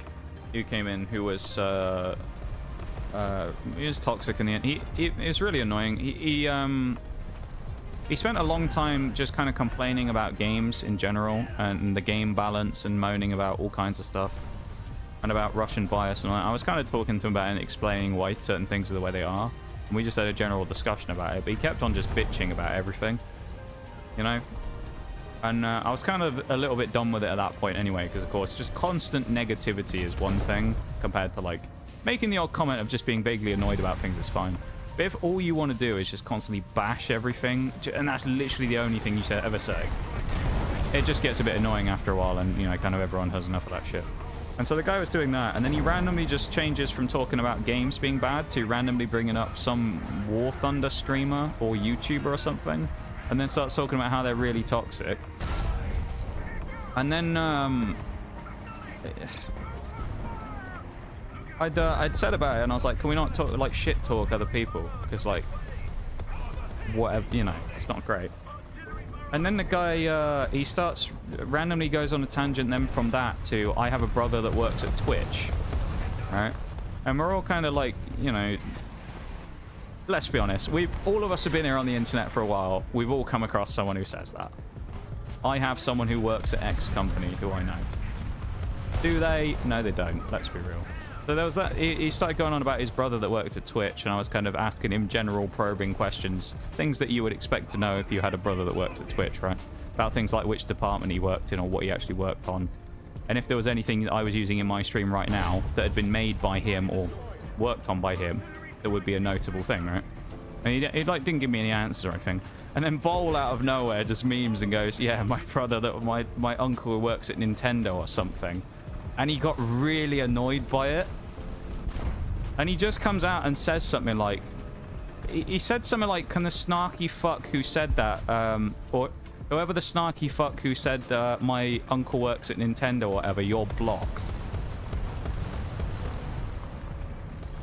who came in who was he was toxic in the end. He was really annoying. he spent a long time just kind of complaining about games in general and the game balance and moaning about all kinds of stuff and about Russian bias and all that. I was kind of talking to him about it and explaining why certain things are the way they are. And we just had a general discussion about it, but he kept on just bitching about everything, you know? And I was kind of a little bit done with it at that point anyway, because of course just constant negativity is one thing compared to like making the odd comment of just being vaguely annoyed about things is fine. But if all you want to do is just constantly bash everything, and that's literally the only thing you ever say, it just gets a bit annoying after a while, and you know, kind of everyone has enough of that shit. And so the guy was doing that, and then he randomly just changes from talking about games being bad to randomly bringing up some War Thunder streamer or YouTuber or something, and then starts talking about how they're really toxic. And then I'd said about it, and I was like, can we not talk like shit talk other people, because like whatever, you know, it's not great. And then the guy he starts randomly goes on a tangent then from that to I have a brother that works at Twitch, right? And we're all kind of like, you know, let's be honest, all of us have been here on the internet for a while. We've all come across someone who says that. I have someone who works at X company who I know. Do they? No, they don't. Let's be real. So there was that. He started going on about his brother that worked at Twitch, and I was kind of asking him general probing questions, things that you would expect to know if you had a brother that worked at Twitch, right? About things like which department he worked in or what he actually worked on, and if there was anything that I was using in my stream right now that had been made by him or worked on by him that would be a notable thing, right? And he like didn't give me any answer or anything. And then Bowl out of nowhere just memes and goes, yeah, my brother, that my uncle works at Nintendo or something. And he got really annoyed by it. And he just comes out and says something like, he said something like, can the snarky fuck who said that, or whoever the snarky fuck who said my uncle works at Nintendo or whatever, you're blocked.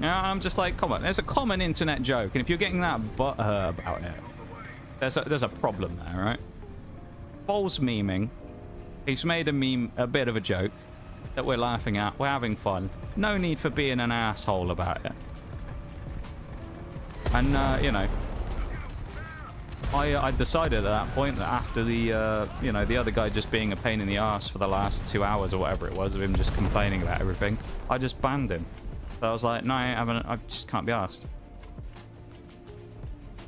Yeah, I'm just like, come on, there's a common internet joke, and if you're getting that butthurt about it, there's a problem there, right? Bowl's memeing. He's made a meme, a bit of a joke that we're laughing at. We're having fun. No need for being an asshole about it. And, you know, I decided at that point that after the, you know, the other guy just being a pain in the ass for the last 2 hours or whatever it was of him just complaining about everything, I just banned him. So I was like, no, I just can't be arsed.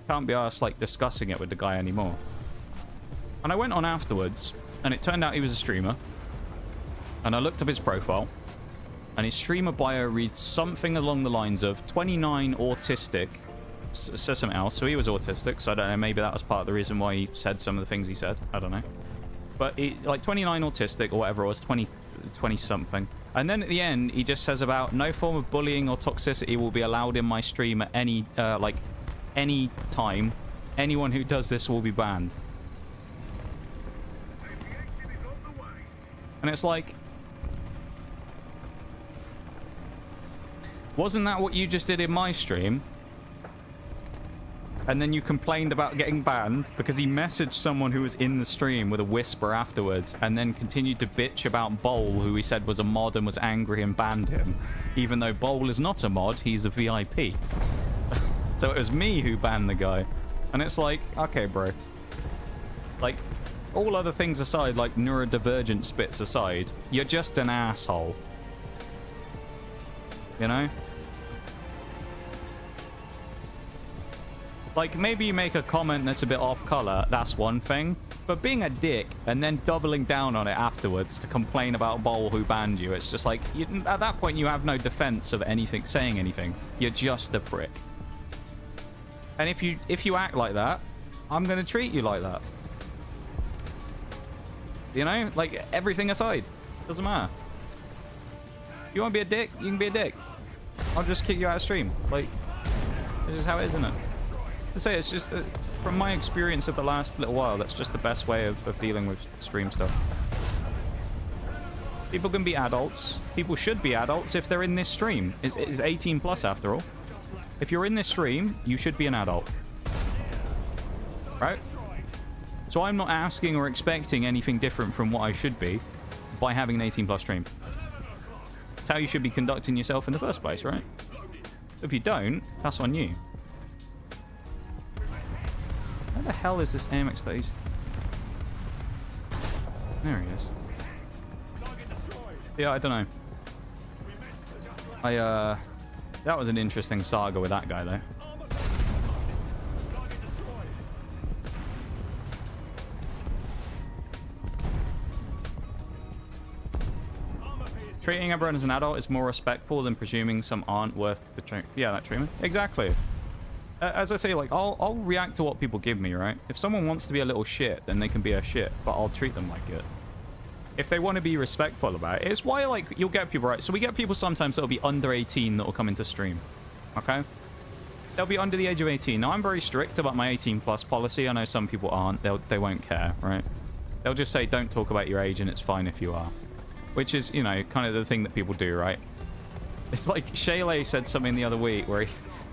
Can't be arsed, like, discussing it with the guy anymore. And I went on afterwards, and it turned out he was a streamer. And I looked up his profile, and his streamer bio reads something along the lines of 29 autistic, says something else. So he was autistic, so I don't know, maybe that was part of the reason why he said some of the things he said. I don't know. But he, like 29 autistic or whatever it was, 20 something. And then at the end, he just says about no form of bullying or toxicity will be allowed in my stream at any, like, any time. Anyone who does this will be banned. And it's like, wasn't that what you just did in my stream? And then you complained about getting banned because he messaged someone who was in the stream with a whisper afterwards, and then continued to bitch about Bowl, who he said was a mod and was angry and banned him. Even though Bowl is not a mod, he's a VIP. So it was me who banned the guy. And it's like, okay, bro. Like, all other things aside, like neurodivergent spits aside, you're just an asshole. You know? Like, maybe you make a comment that's a bit off color, that's one thing. But being a dick and then doubling down on it afterwards to complain about Bowl who banned you, it's just like, at that point you have no defense of anything, saying anything. You're just a prick. And if you act like that, I'm gonna treat you like that. You know? Like, everything aside. Doesn't matter. You want to be a dick? You can be a dick. I'll just kick you out of stream. Like, this is how it is, isn't it? I say it's just, from my experience of the last little while, that's just the best way of dealing with stream stuff. People can be adults. People should be adults if they're in this stream. It's 18 plus after all. If you're in this stream, you should be an adult. Right? So I'm not asking or expecting anything different from what I should be by having an 18 plus stream. It's how you should be conducting yourself in the first place, right? If you don't, that's on you. Where the hell is this AMX that he's... There he is. Yeah, I don't know. That was an interesting saga with that guy, though. Treating everyone as an adult is more respectful than presuming some aren't worth the that treatment. Exactly. As I say, like, I'll react to what people give me, right? If someone wants to be a little shit, then they can be a shit, but I'll treat them like it. If they want to be respectful about it, it's why, like, you'll get people, right? So we get people sometimes that'll be under 18 that'll come into stream, okay? They'll be under the age of 18. Now, I'm very strict about my 18 plus policy. I know some people aren't. They won't care, right? They'll just say, don't talk about your age, and it's fine if you are. Which is, you know, kind of the thing that people do, right? It's like Shaylay said something the other week where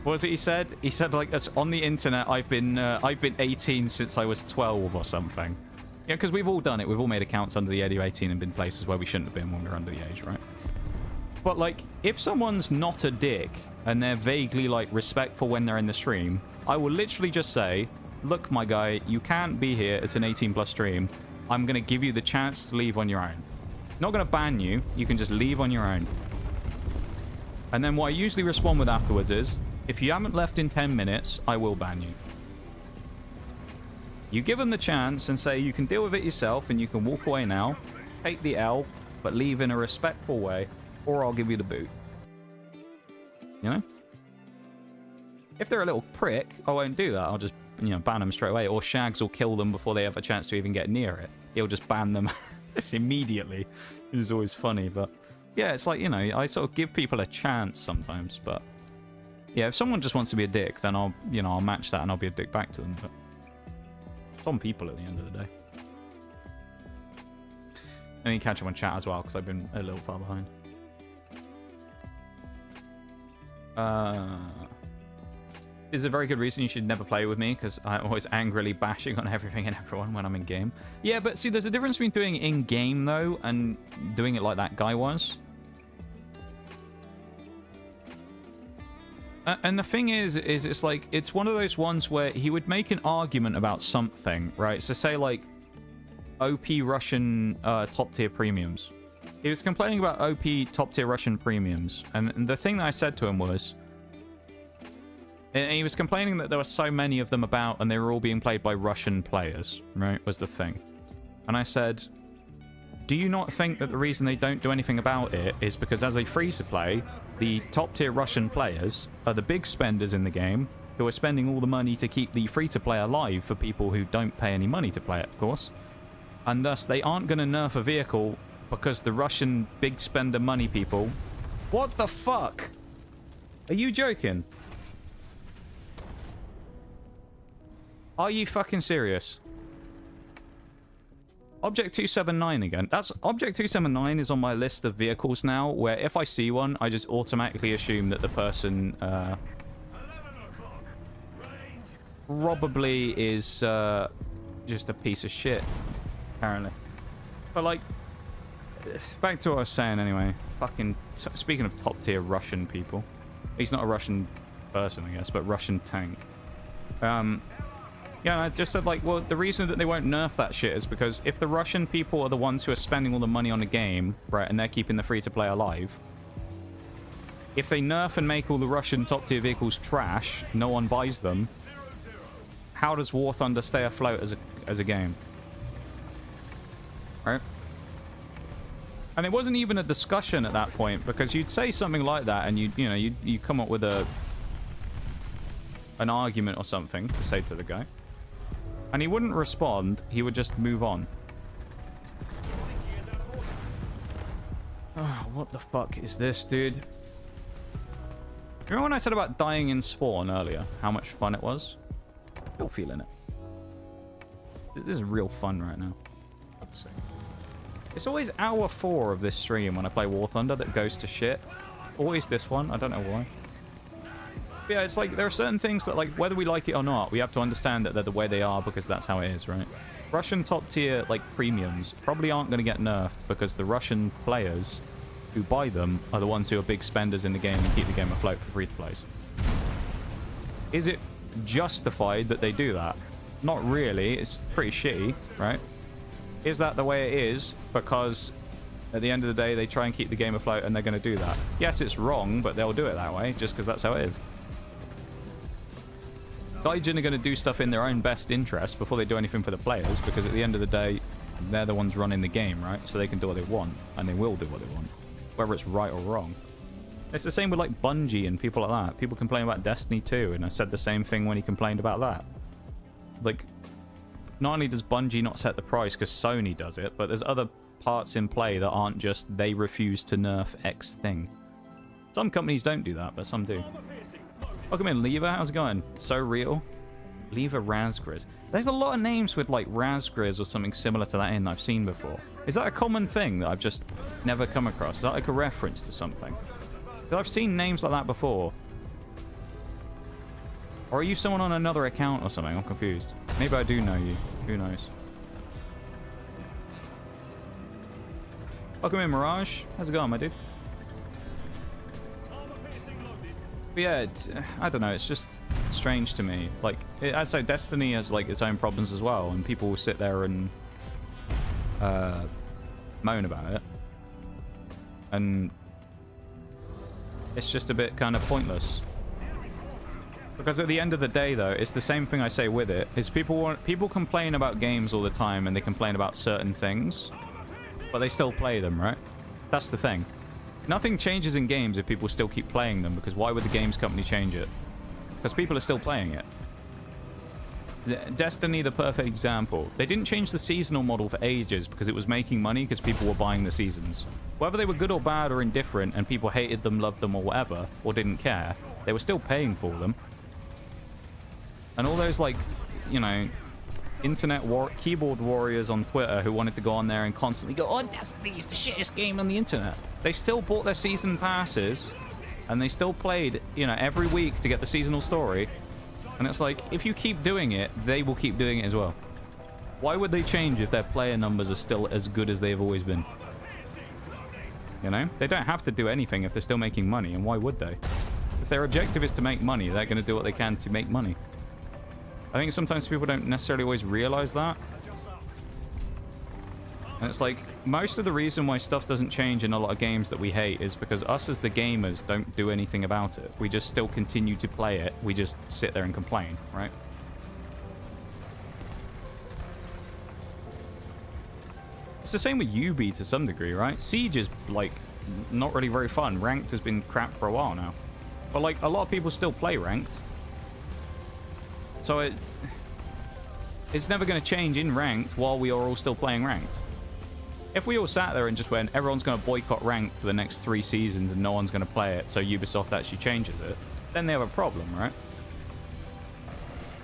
what was it he said? He said, like, on the internet, I've been 18 since I was 12 or something. Yeah, because we've all done it. We've all made accounts under the age of 18 and been places where we shouldn't have been when we were under the age, right? But, like, if someone's not a dick and they're vaguely, like, respectful when they're in the stream, I will literally just say, look, my guy, you can't be here. It's an 18 plus stream. I'm going to give you the chance to leave on your own. Not going to ban you. You can just leave on your own. And then what I usually respond with afterwards is, if you haven't left in 10 minutes, I will ban you. You give them the chance and say you can deal with it yourself and you can walk away now, take the L, but leave in a respectful way, or I'll give you the boot. You know? If they're a little prick, I won't do that. I'll just, you know, ban them straight away. Or Shags will kill them before they have a chance to even get near it. He'll just ban them just immediately. It was always funny, but yeah, it's like, you know, I sort of give people a chance sometimes, but yeah, if someone just wants to be a dick, then I'll, you know, I'll match that and I'll be a dick back to them, but it's on people at the end of the day. I need to catch up on chat as well, because I've been a little far behind. This is a very good reason you should never play with me, because I'm always angrily bashing on everything and everyone when I'm in game. Yeah, but see, there's a difference between doing it in game though and doing it like that guy was. And the thing is it's like, it's one of those ones where he would make an argument about something, right? So say like OP Russian top tier premiums. He was complaining about OP top tier Russian premiums, and the thing that I said to him was, and he was complaining that there were so many of them about and they were all being played by Russian players, right, was the thing. And I said, do you not think that the reason they don't do anything about it is because as a free-to-play, the top-tier Russian players are the big spenders in the game who are spending all the money to keep the free-to-play alive for people who don't pay any money to play it, of course. And thus, they aren't going to nerf a vehicle because the Russian big spender money people... What the fuck? Are you joking? Are you fucking serious? Object 279 again. That's Object 279 is on my list of vehicles now, where if I see one, I just automatically assume that the person probably is just a piece of shit, apparently. But like, back to what I was saying anyway. Fucking speaking of top tier Russian people, he's not a Russian person, I guess, but Russian tank. Yeah, and I just said, like, well, the reason that they won't nerf that shit is because if the Russian people are the ones who are spending all the money on the game, right, and they're keeping the free-to-play alive, if they nerf and make all the Russian top-tier vehicles trash, no one buys them, how does War Thunder stay afloat as a game? Right? And it wasn't even a discussion at that point, because you'd say something like that, and you come up with an argument or something to say to the guy. And he wouldn't respond, he would just move on. Oh, what the fuck is this, dude? Remember when I said about dying in Spawn earlier? How much fun it was? Still feeling it. This is real fun right now. It's always hour 4 of this stream when I play War Thunder that goes to shit. Always this one, I don't know why. Yeah, it's like there are certain things that, like, whether we like it or not, we have to understand that they're the way they are because that's how it is, right? Russian top tier, like, premiums probably aren't going to get nerfed because the Russian players who buy them are the ones who are big spenders in the game and keep the game afloat for free-to-plays. Is it justified that they do that? Not really. It's pretty shitty, right? Is that the way it is? Because at the end of the day, they try and keep the game afloat and they're going to do that. Yes, it's wrong, but they'll do it that way just because that's how it is. Gaijin are going to do stuff in their own best interest before they do anything for the players, because at the end of the day, they're the ones running the game, right? So they can do what they want, and they will do what they want, whether it's right or wrong. It's the same with like Bungie and people like that. People complain about Destiny 2, and I said the same thing when he complained about that. Like, not only does Bungie not set the price because Sony does it, but there's other parts in play that aren't just they refuse to nerf X thing. Some companies don't do that, but some do. Welcome in, Lever. How's it going? So real. Lever Razgriz. There's a lot of names with like Razgriz or something similar to that in that I've seen before. Is that a common thing that I've just never come across? Is that like a reference to something? Because I've seen names like that before. Or are you someone on another account or something? I'm confused. Maybe I do know you. Who knows? Welcome in, Mirage. How's it going, my dude? But yeah, I don't know. It's just strange to me. Like, I'd say Destiny has like its own problems as well, and people will sit there and moan about it, and it's just a bit kind of pointless. Because at the end of the day, though, it's the same thing I say with it. Is people complain about games all the time, and they complain about certain things, but they still play them, right? That's the thing. Nothing changes in games if people still keep playing them, because why would the games company change it? Because people are still playing it. Destiny, the perfect example. They didn't change the seasonal model for ages because it was making money because people were buying the seasons. Whether they were good or bad or indifferent and people hated them, loved them or whatever, or didn't care, they were still paying for them. And all those, like, you know, keyboard warriors on Twitter who wanted to go on there and constantly go, oh, Destiny's the shittest game on the internet. They still bought their season passes and they still played, you know, every week to get the seasonal story. And it's like, if you keep doing it, they will keep doing it as well. Why would they change if their player numbers are still as good as they've always been? You know? They don't have to do anything if they're still making money, and why would they? If their objective is to make money, they're going to do what they can to make money. I think sometimes people don't necessarily always realize that. And it's like, most of the reason why stuff doesn't change in a lot of games that we hate is because us as the gamers don't do anything about it. We just still continue to play it. We just sit there and complain, right? It's the same with UB to some degree, right? Siege is, like, not really very fun. Ranked has been crap for a while now. But, like, a lot of people still play Ranked. So it's never going to change in Ranked while we are all still playing Ranked. If we all sat there and just went, everyone's going to boycott Ranked for the next 3 seasons and no one's going to play it, so Ubisoft actually changes it, then they have a problem, right?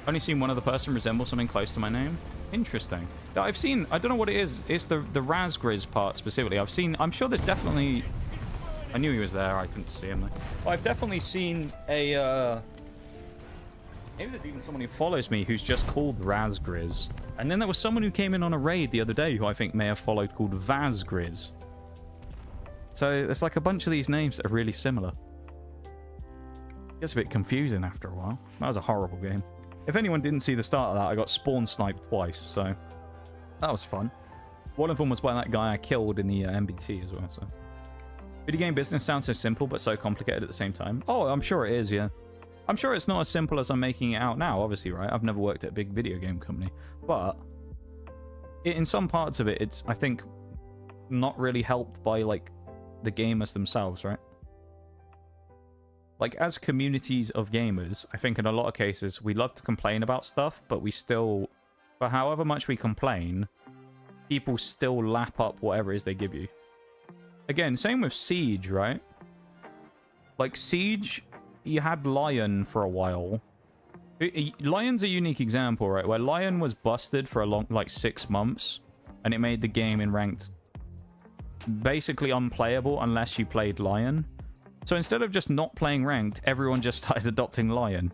Only seen one other person resemble something close to my name. Interesting. I've seen, I don't know what it is. It's the Razgriz part specifically. I'm sure there's definitely... I knew he was there. I couldn't see him though. Well, I've definitely seen a... Maybe there's even someone who follows me who's just called Razgriz. And then there was someone who came in on a raid the other day who I think may have followed called Vazgriz. So there's like a bunch of these names that are really similar. It gets a bit confusing after a while. That was a horrible game. If anyone didn't see the start of that, I got spawn sniped twice, so that was fun. One of them was by that guy I killed in the MBT as well, so. Video game business sounds so simple but so complicated at the same time. Oh, I'm sure it is, yeah. I'm sure it's not as simple as I'm making it out now, obviously, right? I've never worked at a big video game company. But in some parts of it, it's, I think, not really helped by, like, the gamers themselves, right? Like, as communities of gamers, I think in a lot of cases, we love to complain about stuff, but we still, for however much we complain, people still lap up whatever it is they give you. Again, same with Siege, right? Like, Siege... You had Lion for a while. Lion's a unique example, right? Where Lion was busted for a long, like 6 months, and it made the game in Ranked basically unplayable unless you played Lion. So instead of just not playing Ranked, everyone just started adopting Lion.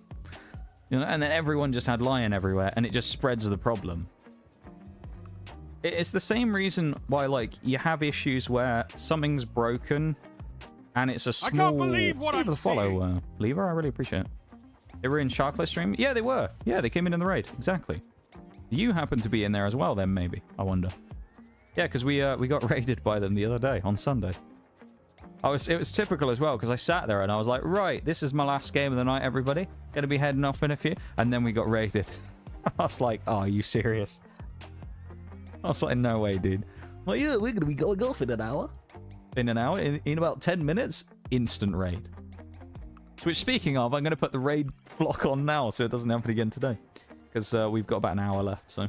You know, and then everyone just had Lion everywhere, and it just spreads the problem. It's the same reason why, like, you have issues where something's broken... And it's a small... I can't believe what I'm follow, Lever. I really appreciate it. They were in Sharkless stream? Yeah, they were. Yeah, they came in the raid. Exactly. You happen to be in there as well then, maybe. I wonder. Yeah, because we got raided by them the other day on Sunday. It was typical as well, because I sat there and I was like, right, this is my last game of the night, everybody. Gonna be heading off in a few. And then we got raided. I was like, oh, are you serious? I was like, no way, dude. Well, yeah, we're gonna be going off in an hour. In an hour? In about 10 minutes? Instant raid. Which, speaking of, I'm gonna put the raid block on now so it doesn't happen again today. Because we've got about an hour left, so...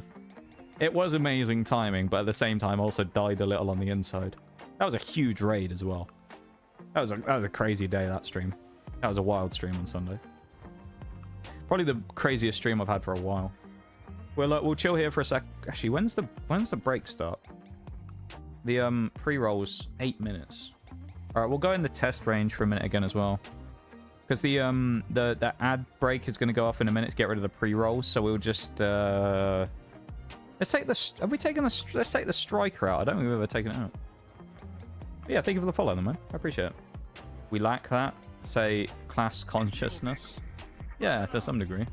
It was amazing timing, but at the same time also died a little on the inside. That was a huge raid as well. That was a crazy day, that stream. That was a wild stream on Sunday. Probably the craziest stream I've had for a while. We'll chill here for a sec. Actually, when's the break start? The pre-roll's 8 minutes. All right, we'll go in the test range for a minute again as well, because the ad break is going to go off in a minute to get rid of the pre-rolls. So we'll just let's take the. Have we taken the? Let's take the striker out. I don't think we've ever taken it out. But yeah, thank you for the follow, then, man. I appreciate it. We lack that. Say class consciousness. Yeah, to some degree.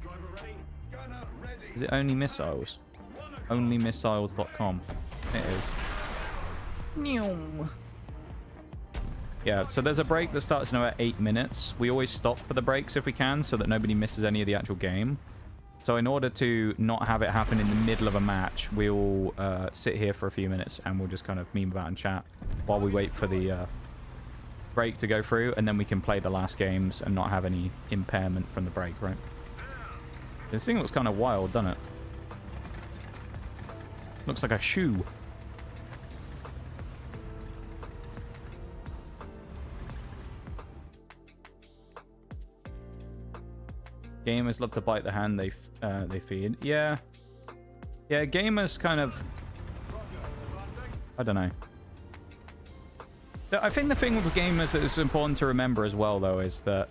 Is it only missiles? Onlymissiles.com. It is. Yeah, so there's a break that starts in about 8 minutes. We always stop for the breaks if we can, so that nobody misses any of the actual game. So in order to not have it happen in the middle of a match, we'll sit here for a few minutes and we'll just kind of meme about and chat while we wait for the break to go through, and then we can play the last games and not have any impairment from the break, right? This thing looks kind of wild, doesn't it? Looks like a shoe. Gamers love to bite the hand they feed. Yeah. Yeah, gamers kind of... I don't know. I think the thing with gamers that is important to remember as well, though, is that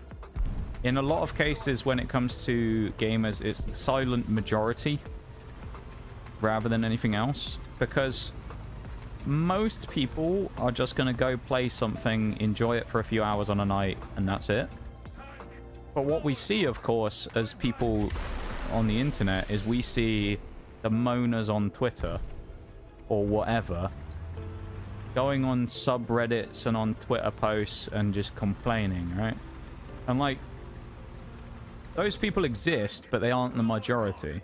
in a lot of cases when it comes to gamers, it's the silent majority rather than anything else. Because most people are just going to go play something, enjoy it for a few hours on a night, and that's it. But what we see, of course, as people on the internet, is we see the moaners on Twitter or whatever going on subreddits and on Twitter posts and just complaining, right? And like, those people exist, but they aren't the majority.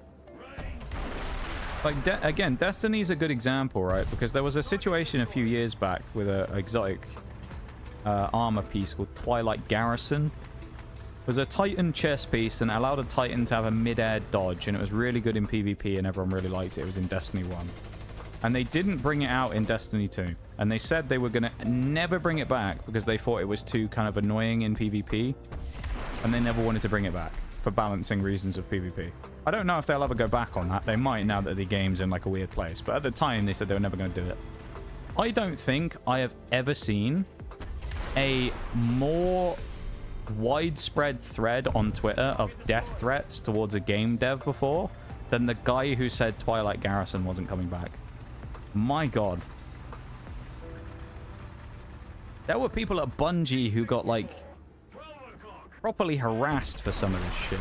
Like, again, Destiny's a good example, right? Because there was a situation a few years back with an exotic armor piece called Twilight Garrison. It was a Titan chest piece and allowed a Titan to have a mid-air dodge, and it was really good in PvP and everyone really liked it. It was in Destiny 1. And they didn't bring it out in Destiny 2. And they said they were going to never bring it back because they thought it was too kind of annoying in PvP. And they never wanted to bring it back for balancing reasons of PvP. I don't know if they'll ever go back on that. They might now that the game's in like a weird place. But at the time, they said they were never going to do it. I don't think I have ever seen a more widespread thread on Twitter of death threats towards a game dev before than the guy who said Twilight Garrison wasn't coming back. My god. There were people at Bungie who got like properly harassed for some of this shit.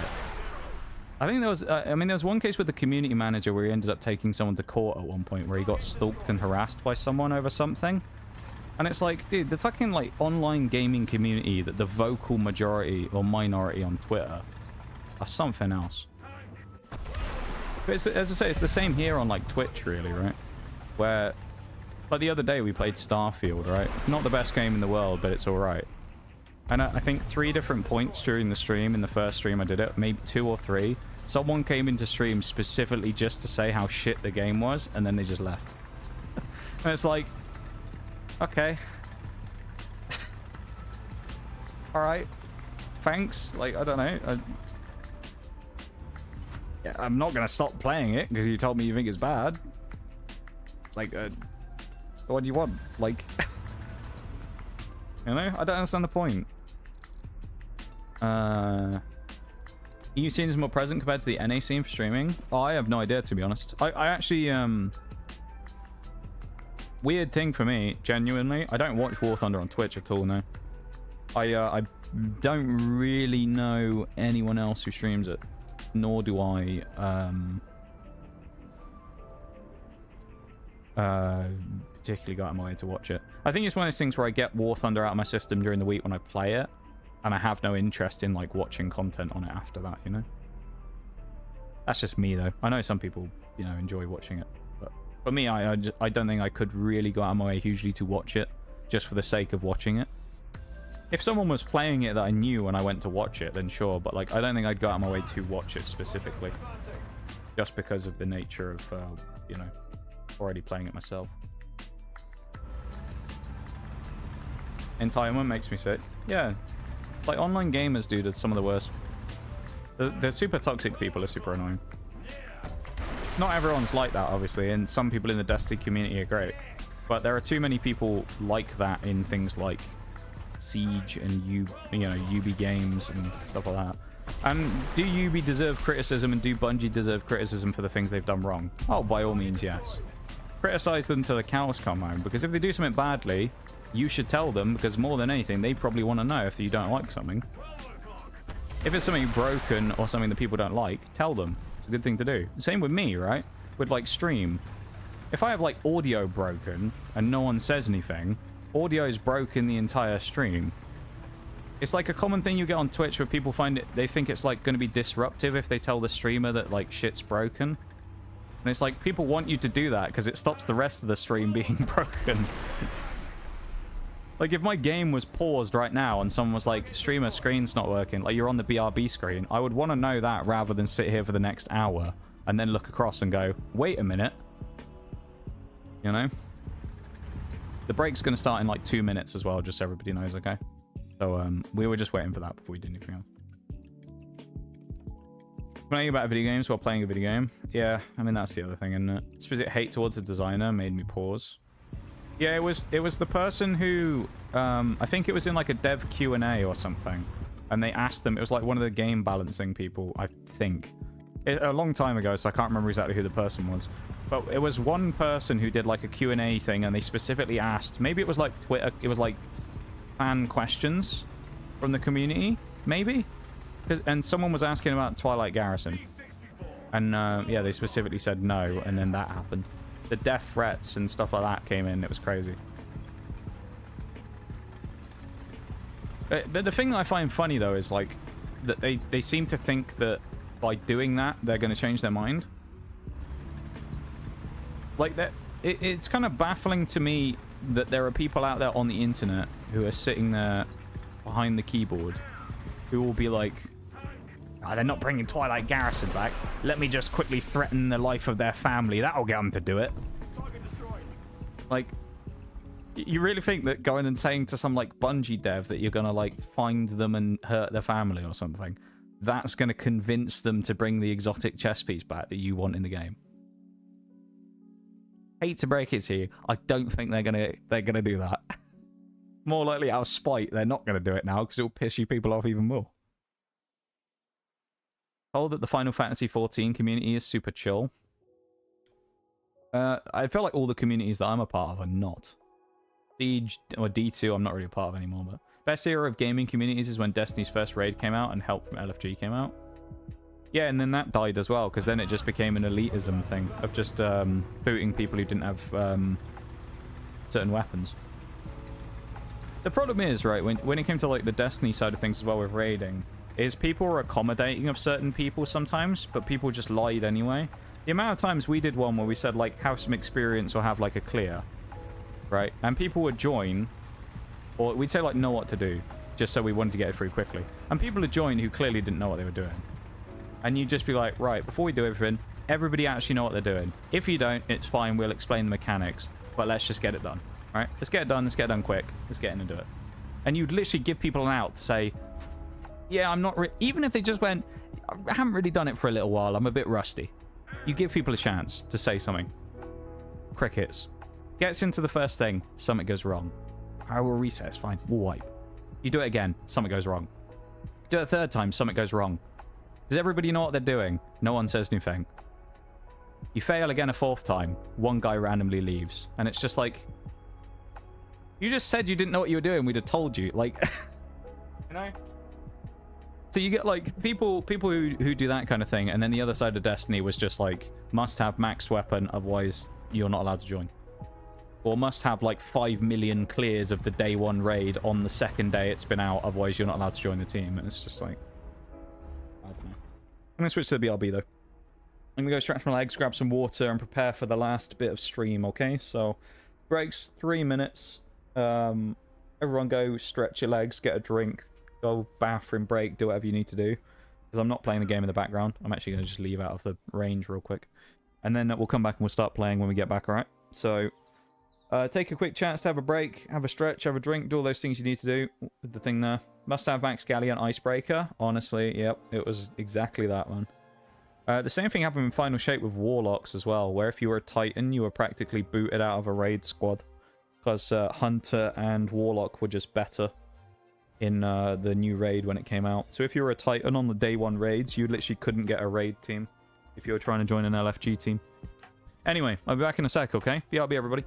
I think there was there was one case with the community manager where he ended up taking someone to court at one point where he got stalked and harassed by someone over something. And it's like, dude, the fucking like online gaming community, that the vocal majority or minority on Twitter are something else. But it's, as I say, it's the same here on like Twitch, really, right? Where, like the other day we played Starfield, right? Not the best game in the world, but it's all right. And I think 3 different points during the stream, in the first stream I did it, maybe 2 or 3, someone came into stream specifically just to say how shit the game was, and then they just left. And it's like, okay. All right. Thanks. Like, I don't know. Yeah, I'm not going to stop playing it because you told me you think it's bad. Like, what do you want? Like, you know? I don't understand the point. EU scene is more present compared to the NA scene for streaming? Oh, I have no idea, to be honest. I actually, weird thing for me, genuinely. I don't watch War Thunder on Twitch at all, no. I don't really know anyone else who streams it. Nor do I, particularly go out of my way to watch it. I think it's one of those things where I get War Thunder out of my system during the week when I play it, and I have no interest in like watching content on it after that, you know? That's just me though. I know some people, you know, enjoy watching it, but for me, I don't think I could really go out of my way hugely to watch it just for the sake of watching it. If someone was playing it that I knew when I went to watch it, then sure, but like I don't think I'd go out of my way to watch it specifically just because of the nature of you know, already playing it myself. Entitlement makes me sick. Yeah, like online gamers, dude, are some of the worst. The super toxic people are super annoying. Not everyone's like that, obviously, and some people in the Destiny community are great, but there are too many people like that in things like Siege and you know, UB games and stuff like that. And do UB deserve criticism, and do Bungie deserve criticism for the things they've done wrong? Oh, by all means, yes. Criticize them till the cows come home, because if they do something badly, you should tell them, because more than anything, they probably want to know if you don't like something. If it's something broken or something that people don't like, tell them. It's a good thing to do. Same with me, right? With like stream. If I have like audio broken and no one says anything, audio's broken the entire stream. It's like a common thing you get on Twitch where people find it, they think it's like going to be disruptive if they tell the streamer that like shit's broken. And it's like people want you to do that because it stops the rest of the stream being broken. Like if my game was paused right now and someone was like, streamer screen's not working, like you're on the BRB screen, I would want to know that rather than sit here for the next hour and then look across and go, wait a minute. You know? The break's going to start in like 2 minutes as well, just so everybody knows, okay? So we were just waiting for that before we did anything else. Playing about video games while playing a video game. Yeah, I mean, that's the other thing, isn't it? Specific hate towards the designer made me pause. Yeah, it was the person who, I think it was in like a dev Q&A or something. And they asked them, it was like one of the game balancing people, I think. A long time ago, so I can't remember exactly who the person was. But it was one person who did like a Q&A thing, and they specifically asked, maybe it was like Twitter, it was like fan questions from the community, maybe? And someone was asking about Twilight Garrison. And yeah, they specifically said no, and then that happened. The death threats and stuff like that came in, it was crazy. But the thing that I find funny though is like, that they seem to think that by doing that, they're going to change their mind. Like that, it's kind of baffling to me that there are people out there on the internet who are sitting there behind the keyboard who will be like, oh, they're not bringing Twilight Garrison back. Let me just quickly threaten the life of their family. That'll get them to do it. Like, you really think that going and saying to some like Bungie dev that you're going to like find them and hurt their family or something, that's going to convince them to bring the exotic chess piece back that you want in the game? Hate to break it to you, I don't think they're gonna do that. More likely out of spite, they're not gonna do it now because it'll piss you people off even more. Told that the Final Fantasy XIV community is super chill. I feel like all the communities that I'm a part of are not. Siege or D2, I'm not really a part of anymore. But best era of gaming communities is when Destiny's first raid came out and Help from LFG came out. Yeah, and then that died as well, because then it just became an elitism thing of just booting people who didn't have certain weapons. The problem is, right, when it came to like the Destiny side of things as well with raiding, is people were accommodating of certain people sometimes, but people just lied anyway. The amount of times we did one where we said like have some experience or have like a clear, right? And people would join, or we'd say like know what to do, just so we wanted to get it through quickly. And people would join who clearly didn't know what they were doing. And you'd just be like, right, before we do everything, everybody actually know what they're doing. If you don't, it's fine, we'll explain the mechanics, but let's just get it done. All right, let's get it done, let's get it done quick, let's get in and do it. And you'd literally give people an out to say, yeah, I'm not, even if they just went, I haven't really done it for a little while, I'm a bit rusty. You give people a chance to say something. Crickets. Gets into the first thing, something goes wrong. I will reset, it's fine, we'll wipe. You do it again, something goes wrong. Do it a third time, something goes wrong. Does everybody know what they're doing? No one says anything. You fail again a fourth time, one guy randomly leaves. And it's just like, you just said you didn't know what you were doing, we'd have told you. Like, you know? So you get like people who do that kind of thing, and then the other side of Destiny was just like, must have maxed weapon, otherwise you're not allowed to join. or must have like 5 million clears of the day 1 raid on the second day it's been out. Otherwise, you're not allowed to join the team. And it's just like, I don't know. I'm going to switch to the BRB, though. I'm going to go stretch my legs, grab some water, and prepare for the last bit of stream, okay? So, breaks 3 minutes. Everyone go stretch your legs, get a drink, go bathroom break, do whatever you need to do. Because I'm not playing the game in the background. I'm actually going to just leave out of the range real quick. And then we'll come back and we'll start playing when we get back, alright? So, take a quick chance to have a break, have a stretch, have a drink, do all those things you need to do. The thing there. Must have Max Galleon Icebreaker. Honestly, yep, it was exactly that one. The same thing happened in Final Shape with Warlocks as well, where if you were a Titan, you were practically booted out of a raid squad. Because Hunter and Warlock were just better in the new raid when it came out. So if you were a Titan on the day 1 raids, you literally couldn't get a raid team if you were trying to join an LFG team. Anyway, I'll be back in a sec, okay? BRB, everybody.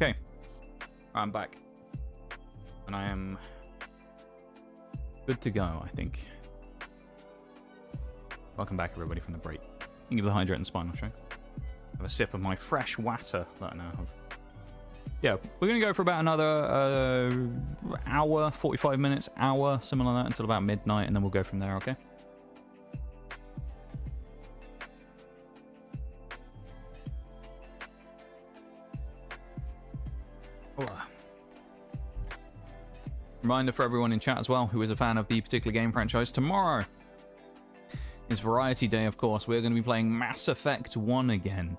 Okay, I'm back, and I am good to go, I think. Welcome back, everybody, from the break. You can give the hydrate and spinal strength. Have a sip of my fresh water that I now have. Yeah, we're going to go for about another hour, 45 minutes, hour, something like that, until about midnight, and then we'll go from there, okay? Reminder for everyone in chat as well who is a fan of the particular game franchise, tomorrow is Variety Day, of course. We're going to be playing Mass Effect 1 again.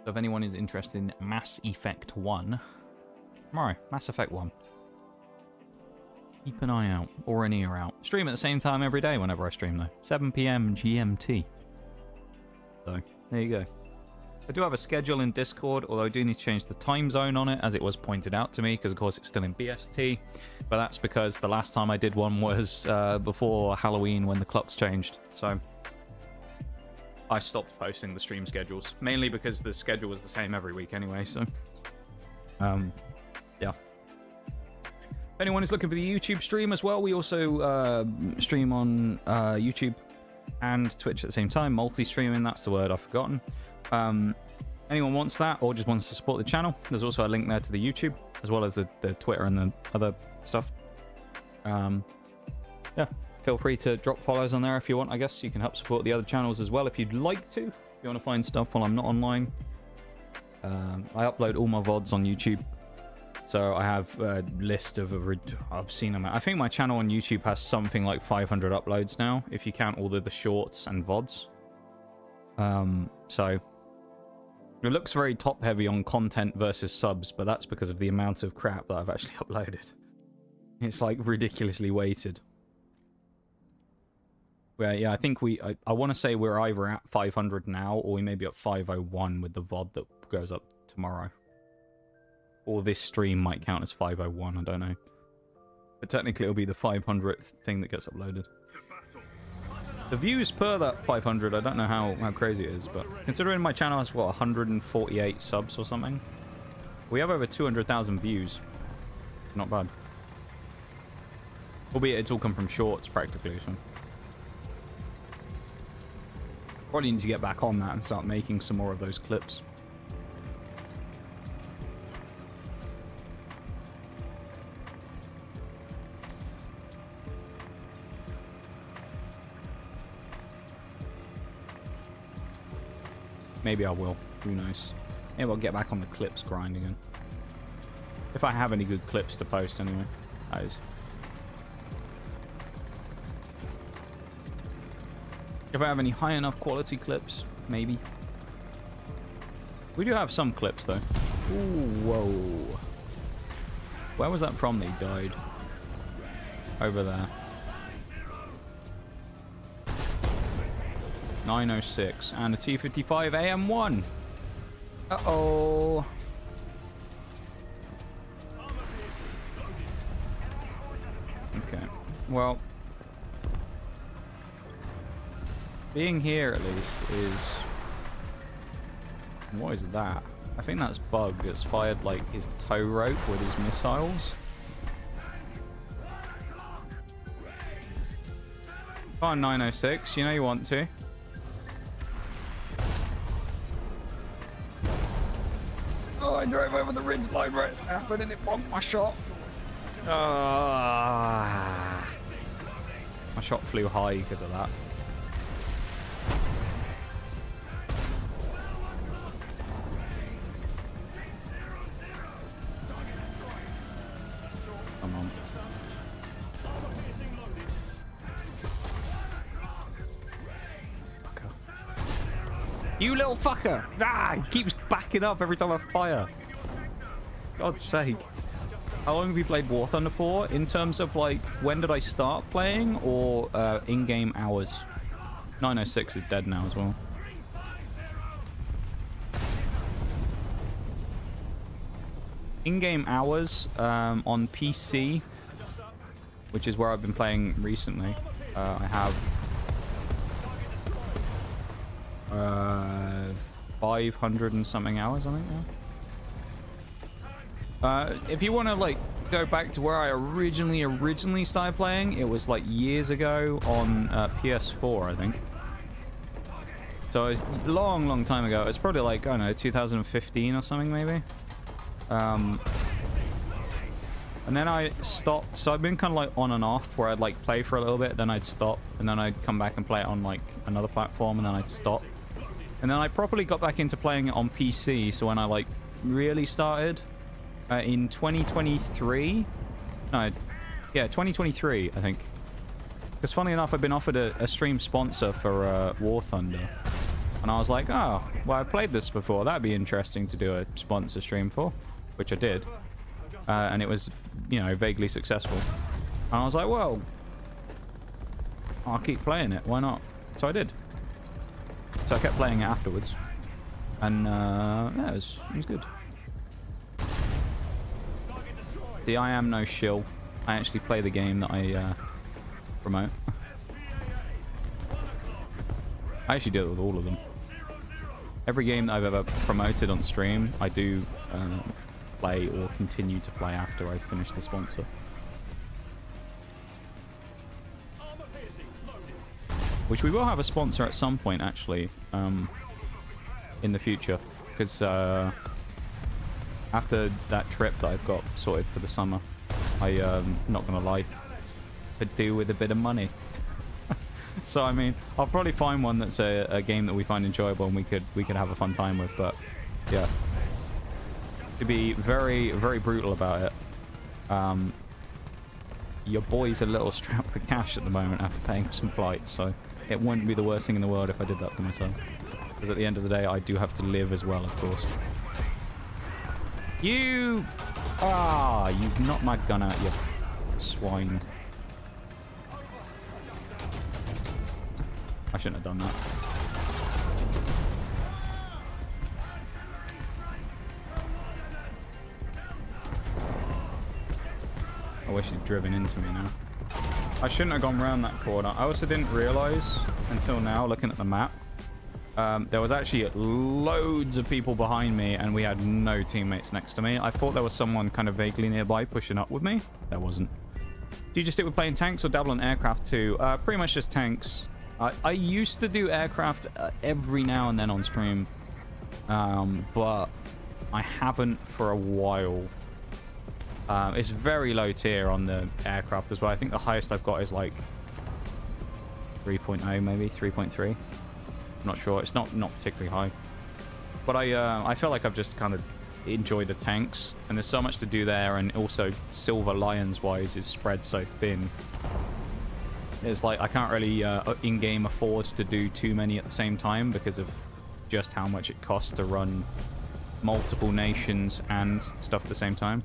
So if anyone is interested in Mass Effect 1, tomorrow, Mass Effect 1. Keep an eye out, or an ear out. Stream at the same time every day whenever I stream, though. 7 PM GMT. So, there you go. I do have a schedule in Discord, although I do need to change the time zone on it, as it was pointed out to me, because of course it's still in BST. But that's because the last time I did one was before Halloween, when the clocks changed. So I stopped posting the stream schedules, mainly because the schedule was the same every week anyway, so yeah. If anyone is looking for the YouTube stream as well, we also stream on YouTube and Twitch at the same time. Multi-streaming, that's the word I've forgotten. Anyone wants that or just wants to support the channel, there's also a link there to the YouTube, as well as the Twitter and the other stuff. Yeah, feel free to drop follows on there if you want. I guess you can help support the other channels as well if you'd like to. If you want to find stuff while I'm not online. I upload all my VODs on YouTube. So I have a list of I've seen them. I think my channel on YouTube has something like 500 uploads now, if you count all the shorts and VODs. So it looks very top heavy on content versus subs, but that's because of the amount of crap that I've actually uploaded. It's like ridiculously weighted. Well, yeah, I think I want to say we're either at 500 now, or we may be at 501 with the VOD that goes up tomorrow. Or this stream might count as 501, I don't know. But technically it'll be the 500th thing that gets uploaded. The views per that 500, I don't know how crazy it is, but considering my channel has, what, 148 subs or something? We have over 200,000 views. Not bad. Albeit it's all come from shorts, practically, so... Probably need to get back on that and start making some more of those clips. Maybe I will. Who knows? Maybe I'll get back on the clips grind again. If I have any good clips to post anyway. That is. If I have any high enough quality clips, maybe. We do have some clips though. Ooh, whoa. Where was that from that he died? Over there. 906 and a T55 AM1. Uh-oh. Okay. Well, being here at least is... What is that? I think that's bugged. It's fired like his tow rope with his missiles. Come on, 906. You know you want to. Oh, I drove over the ridge line where it's happened and it bonked my shot. My shot flew high because of that. Come on. You little fucker! Ah, he keeps backing up every time I fire. God's sake. How long have you played War Thunder for? In terms of, like, when did I start playing? Or in-game hours? 906 is dead now as well. In-game hours on PC, which is where I've been playing recently. I have 500 and something hours, I think. Yeah. If you want to like go back to where I originally started playing, it was like years ago on PS4, I think. So it's a long time ago. It's probably like, I don't know, 2015 or something maybe. And then I stopped. So I've been kind of like on and off, where I'd like play for a little bit, then I'd stop, and then I'd come back and play it on like another platform, and then I'd stop. And then I properly got back into playing it on PC. So when I like really started in 2023, no, yeah, 2023, I think. Because funny enough, I've been offered a stream sponsor for War Thunder, and I was like, oh, well, I played this before. That'd be interesting to do a sponsor stream for, which I did, and it was, you know, vaguely successful. And I was like, well, I'll keep playing it. Why not? So I did. So I kept playing it afterwards, and yeah, it was good. The I am no shill. I actually play the game that I promote. I actually do it with all of them. Every game that I've ever promoted on stream, I do play or continue to play after I finish the sponsor. which we will have a sponsor at some point, actually, in the future. Because after that trip that I've got sorted for the summer, not going to lie, could do with a bit of money. So, I mean, I'll probably find one that's a game that we find enjoyable and we could have a fun time with, but yeah. To be very, very brutal about it, your boy's a little strapped for cash at the moment after paying for some flights, so it wouldn't be the worst thing in the world if I did that for myself. Because at the end of the day, I do have to live as well, of course. You've knocked my gun out, you swine. I shouldn't have done that. I wish he'd driven into me now. I shouldn't have gone around that corner. I also didn't realize until now, looking at the map, there was actually loads of people behind me and we had no teammates next to me. I thought there was someone kind of vaguely nearby pushing up with me. There wasn't. Do you just stick with playing tanks or dabble in aircraft too? Pretty much just tanks. I used to do aircraft every now and then on stream, but I haven't for a while. It's very low tier on the aircraft as well. I think the highest I've got is like 3.0, maybe 3.3. I'm not sure. It's not particularly high. But I feel like I've just kind of enjoyed the tanks, and there's so much to do there, and also Silver Lions wise is spread so thin. It's like I can't really in-game afford to do too many at the same time because of just how much it costs to run multiple nations and stuff at the same time.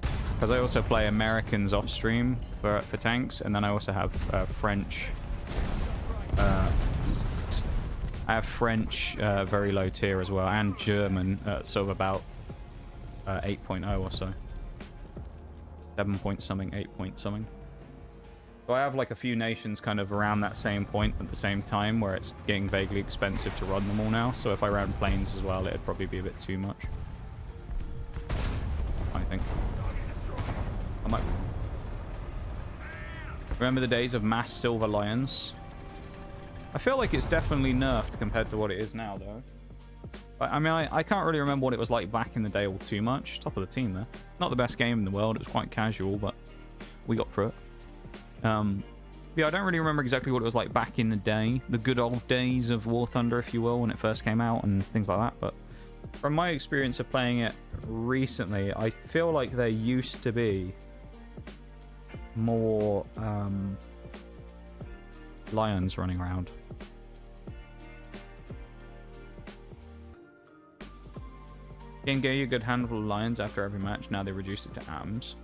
Because I also play Americans off stream for tanks, and then I also have French. I have French very low tier as well, and German sort of about 8.0 or so. 7 point something, 8 point something. So I have like a few nations kind of around that same point at the same time where it's getting vaguely expensive to run them all now. So if I ran planes as well, it'd probably be a bit too much, I think. I might... Remember the days of mass Silver Lions? I feel like it's definitely nerfed compared to what it is now, though. I mean, I can't really remember what it was like back in the day all too much. Top of the team there. Not the best game in the world. It was quite casual, but we got through it. Yeah, I don't really remember exactly what it was like back in the day. The good old days of War Thunder, if you will, when it first came out and things like that. But from my experience of playing it recently, I feel like there used to be more lions running around. Game gave you a good handful of lions after every match. Now they reduced it to AMs.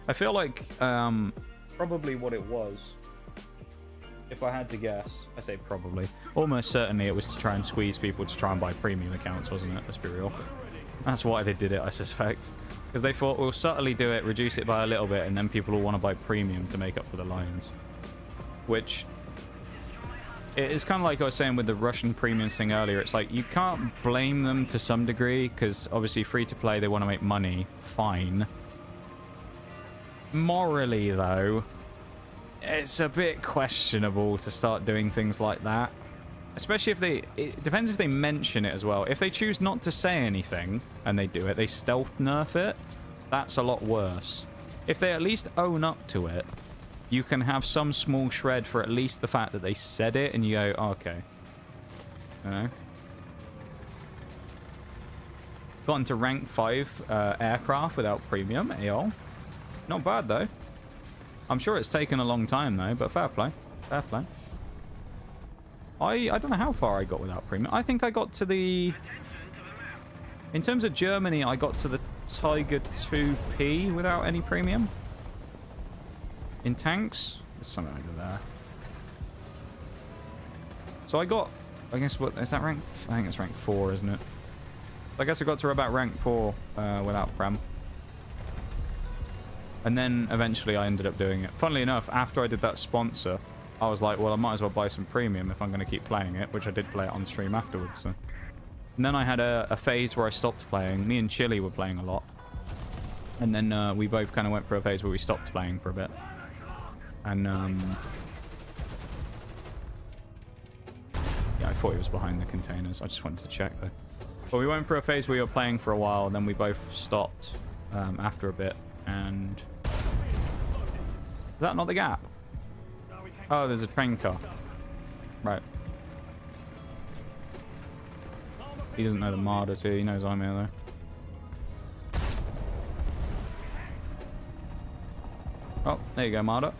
I feel like probably what it was, if I had to guess, I say probably, almost certainly it was to try and squeeze people to try and buy premium accounts, wasn't it? Let's be real. That's why they did it, I suspect. Because they thought, we'll subtly do it, reduce it by a little bit, and then people will want to buy premium to make up for the lions. Which, it's kind of like I was saying with the Russian premiums thing earlier. It's like, you can't blame them to some degree, because obviously free-to-play, they want to make money. Fine. Morally, though, it's a bit questionable to start doing things like that. Especially if they... It depends if they mention it as well. If they choose not to say anything, and they do it, they stealth nerf it, that's a lot worse. If they at least own up to it, you can have some small shred for at least the fact that they said it, and you go, oh, okay. You know? Gotten to rank 5 aircraft without premium, AOL. Not bad, though. I'm sure it's taken a long time, though, but fair play. Fair play. I don't know how far I got without premium. I think I got to the... In terms of Germany, I got to the Tiger 2P without any premium. In tanks, there's something over there. So I got... I guess, what... Is that rank... I think it's rank 4, isn't it? I guess I got to about rank 4 without Prem. And then eventually I ended up doing it. Funnily enough, after I did that sponsor, I was like, well, I might as well buy some premium if I'm going to keep playing it, which I did play it on stream afterwards. So. And then I had a phase where I stopped playing. Me and Chili were playing a lot. And then we both kind of went for a phase where we stopped playing for a bit. And thought he was behind the containers. I just wanted to check though. But we went through a phase where we were playing for a while, and then we both stopped after a bit. And is that not the gap? Oh, there's a train car. Right. He doesn't know the Marder's here. He knows I'm here though. Oh, there you go, Marder.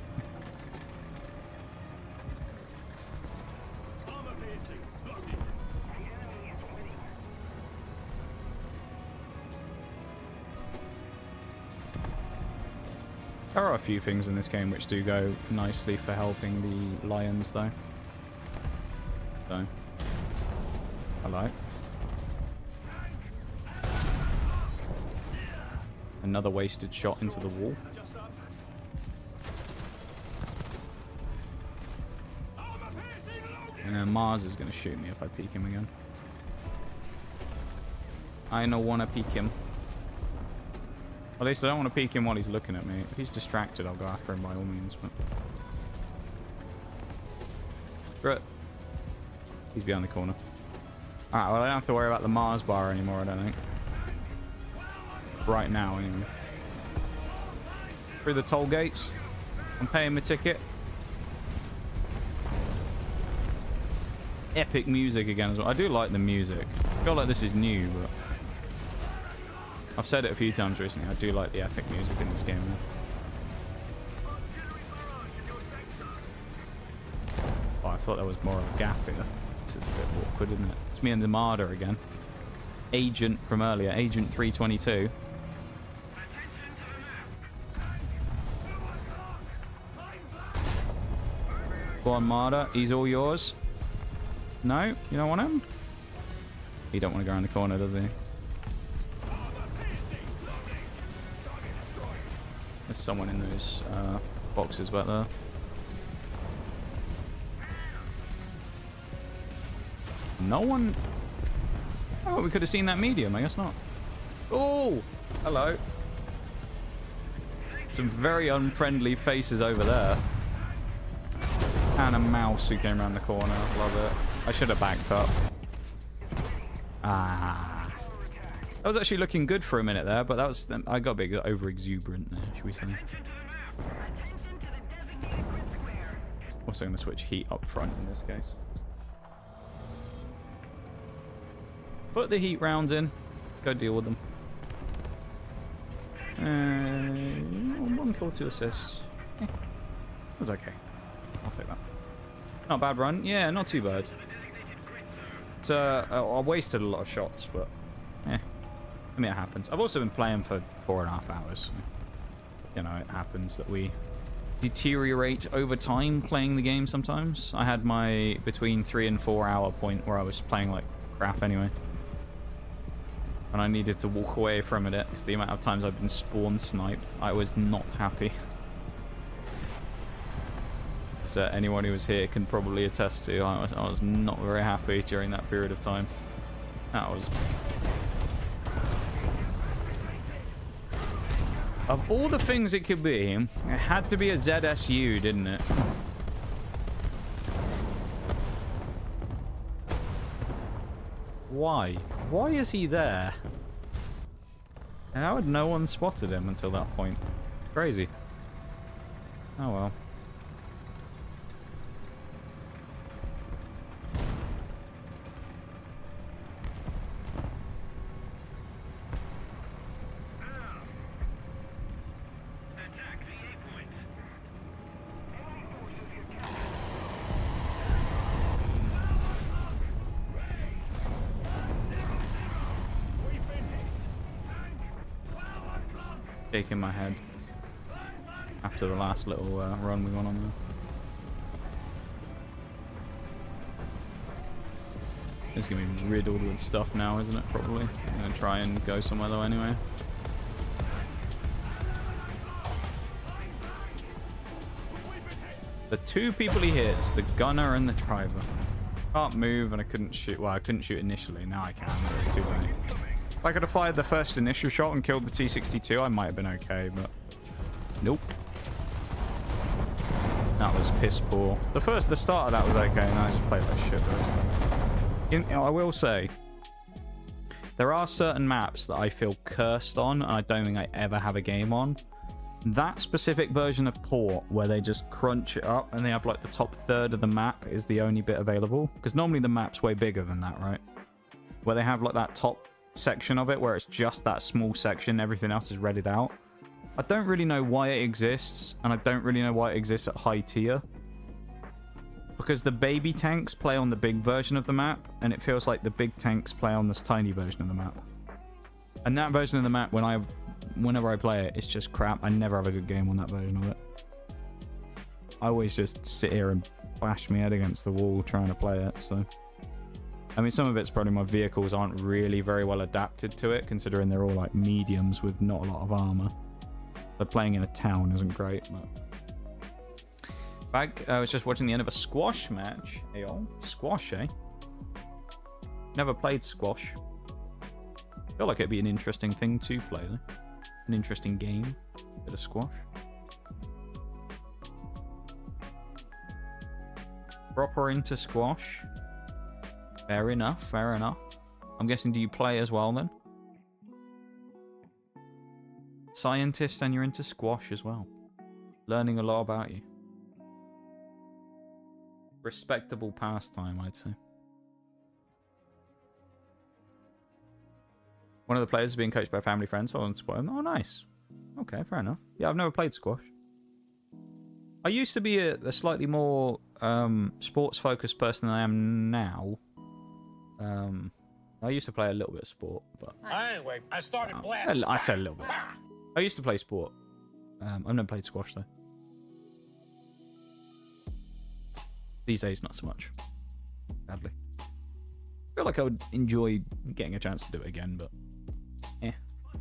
There are a few things in this game which do go nicely for helping the lions, though. So, hello. Another wasted shot into the wall. And Mars is going to shoot me if I peek him again. I don't want to peek him. At least I don't want to peek him while he's looking at me. If he's distracted, I'll go after him by all means. But right. He's behind the corner. Alright, well I don't have to worry about the Mars bar anymore, I don't think. Right now, anyway. Through the toll gates. I'm paying my ticket. Epic music again as well. I do like the music. I feel like this is new, but I've said it a few times recently. I do like the epic music in this game. Oh, I thought there was more of a gap here. This is a bit awkward, isn't it? It's me and the Marder again. Agent from earlier. Agent 322. Go on, Marder. He's all yours. No? You don't want him? He don't want to go around the corner, does he? There's someone in those boxes back there. No one... Oh, we could have seen that medium. I guess not. Oh! Hello. Some very unfriendly faces over there. And a mouse who came around the corner. Love it. I should have backed up. Ah. That was actually looking good for a minute there, but that was... I got a bit over-exuberant there, should we say. Also going to switch heat up front in this case. Put the heat rounds in. Go deal with them. 1 kill, 2 assists. It was okay. I'll take that. Not a bad run. Yeah, not too bad. It's, I wasted a lot of shots, but I mean, it happens. I've also been playing for 4.5 hours. So, you know, it happens that we deteriorate over time playing the game sometimes. I had my between 3 and 4 hour point where I was playing like crap anyway. And I needed to walk away from it because the amount of times I've been spawn sniped, I was not happy. So anyone who was here can probably attest to. I was not very happy during that period of time. That was... Of all the things it could be, it had to be a ZSU, didn't it? Why? Why is he there? And how had no one spotted him until that point? Crazy. Oh well. Shaking my head after the last little run we went on there. It's gonna be riddled with stuff now, isn't it? Probably. I'm gonna try and go somewhere though anyway. The two people he hits, the gunner and the driver. Can't move and I couldn't shoot. Well, I couldn't shoot initially. Now I can, but it's too late. If I could have fired the first initial shot and killed the T-62, I might have been okay, but nope. That was piss poor. The start of that was okay, and I just played like shit. I will say, there are certain maps that I feel cursed on, and I don't think I ever have a game on. That specific version of Port, where they just crunch it up and they have like the top third of the map is the only bit available. Because normally the map's way bigger than that, right? Where they have like that top section of it where it's just that small section, everything else is redded out. I don't really know why it exists, and I don't really know why it exists at high tier. Because the baby tanks play on the big version of the map, and it feels like the big tanks play on this tiny version of the map. And that version of the map, whenever I play it, it's just crap. I never have a good game on that version of it. I always just sit here and bash my head against the wall trying to play it, so... I mean, some of it's probably my vehicles aren't really very well adapted to it, considering they're all like mediums with not a lot of armor. But playing in a town isn't great, but... I was just watching the end of a squash match. Hey, oh, squash, eh? Never played squash. Feel like it'd be an interesting thing to play, though. An interesting game. Bit of squash. Proper into squash. Fair enough, fair enough. I'm guessing, do you play as well, then? Scientist, and you're into squash as well. Learning a lot about you. Respectable pastime, I'd say. One of the players is being coached by family friends, so I want to support him. Oh, nice. Okay, fair enough. Yeah, I've never played squash. I used to be a slightly more sports-focused person than I am now. I used to play a little bit of sport, but... Anyway, I started blasting. I said a little bit. I used to play sport. I've never played squash, though. These days, not so much. Sadly. I feel like I would enjoy getting a chance to do it again, but... eh. I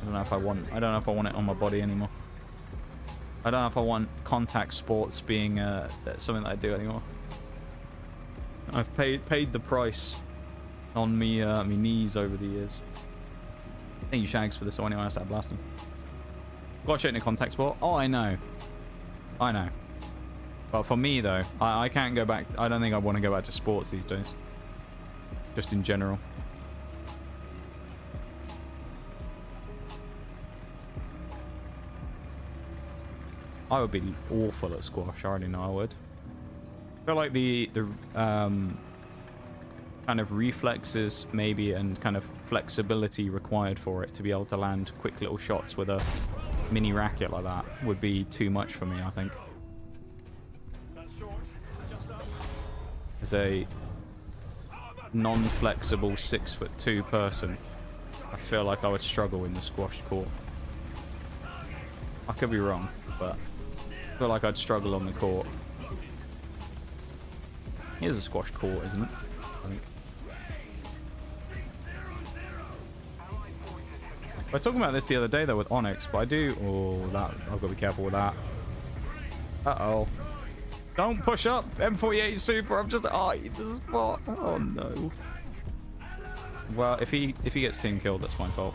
don't know if I want it on my body anymore. I don't know if I want contact sports being something that I do anymore. I've paid the price on me knees over the years. Thank you, Shags, for this one. Anyone else start blasting? Squash ain't a contact sport. Oh, I know. I know. But for me, though, I can't go back. I don't think I want to go back to sports these days. Just in general. I would be awful at squash. I already know I would. I feel like the kind of reflexes, maybe, and kind of flexibility required for it to be able to land quick little shots with a mini racket like that would be too much for me, I think. As a non-flexible 6'2" person, I feel like I would struggle in the squash court. I could be wrong, but I feel like I'd struggle on the court. Here's a squash court, isn't it? I think. We were talking about this the other day though with Onyx, but I do... oh, that I've got to be careful with that. Uh-oh. Don't push up, M48 Super. I'm just... oh, the spot. Oh, no. Well, if he gets team killed, that's my fault.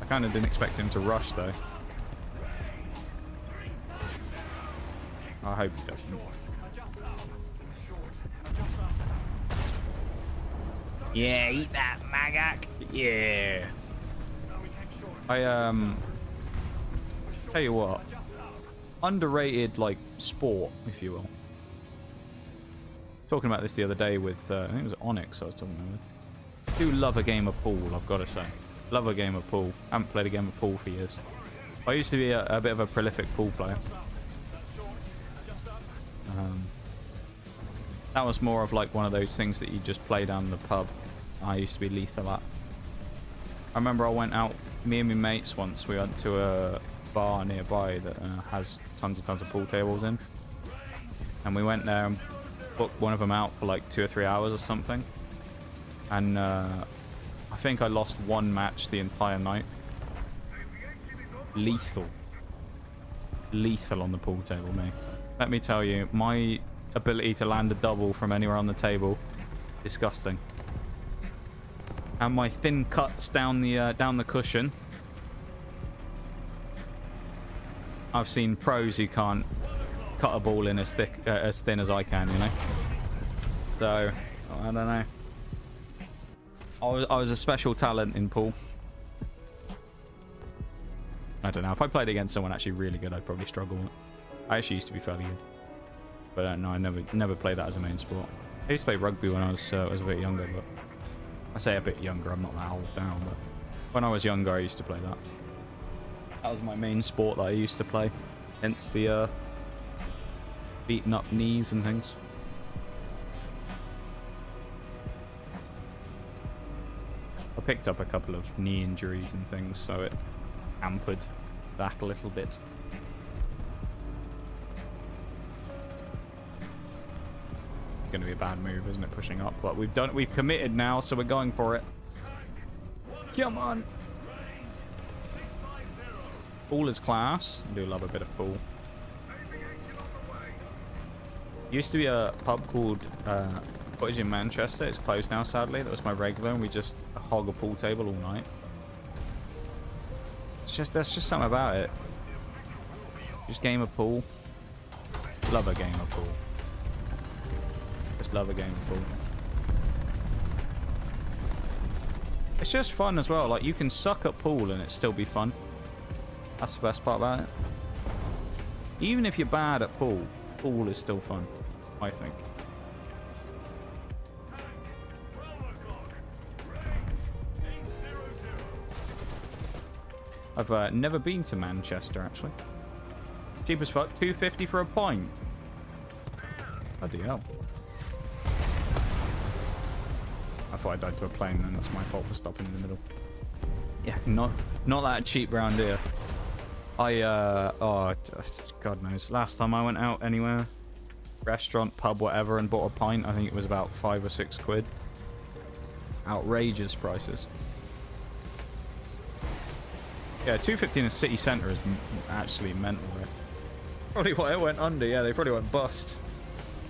I kind of didn't expect him to rush, though. I hope he doesn't. Yeah, eat that, Magak. Yeah. Tell you what. Underrated, like, sport, if you will. Talking about this the other day with, I think it was Onyx I was talking about with. Do love a game of pool, I've got to say. Love a game of pool. Haven't played a game of pool for years. I used to be a bit of a prolific pool player. That was more of like one of those things that you just play down the pub. I used to be lethal at. I remember I went out, me and my mates once, we went to a bar nearby that has tons and tons of pool tables in. And we went there and booked one of them out for like 2 or 3 hours or something. And I think I lost one match the entire night. Lethal. Lethal on the pool table, mate. Let me tell you, my ability to land a double from anywhere on the table, disgusting. And my thin cuts down the cushion. I've seen pros who can't cut a ball in as thin as I can, you know. So, I don't know. I was a special talent in pool. I don't know. If I played against someone actually really good, I'd probably struggle. I actually used to be fairly good. But no, I never played that as a main sport. I used to play rugby when I was a bit younger, but I say a bit younger, I'm not that old now, but when I was younger I used to play that. That was my main sport that I used to play. Hence the beating up knees and things. I picked up a couple of knee injuries and things, so it hampered that a little bit. Going to be a bad move, isn't it, pushing up? But we've committed now, so we're going for it. Come on. Pool is class. I do love a bit of pool. Used to be a pub called Cottage in Manchester. It's closed now, sadly. That was my regular, and we just hog a pool table all night. There's just something about it. Just game of pool. Love a game of pool. Just love a game of pool. It's just fun as well. Like, you can suck at pool and it still be fun. That's the best part about it. Even if you're bad at pool, pool is still fun, I think. I've never been to Manchester, actually. Cheap as fuck. $2.50 for a pint. Bloody hell. I thought I died to a plane, then that's my fault for stopping in the middle. Yeah, not that cheap round here. Oh, God knows. Last time I went out anywhere, restaurant, pub, whatever, and bought a pint, I think it was about 5 or 6 quid. Outrageous prices. Yeah, $2.50 in a city centre is actually mental, right? Probably why it went under. Yeah, they probably went bust.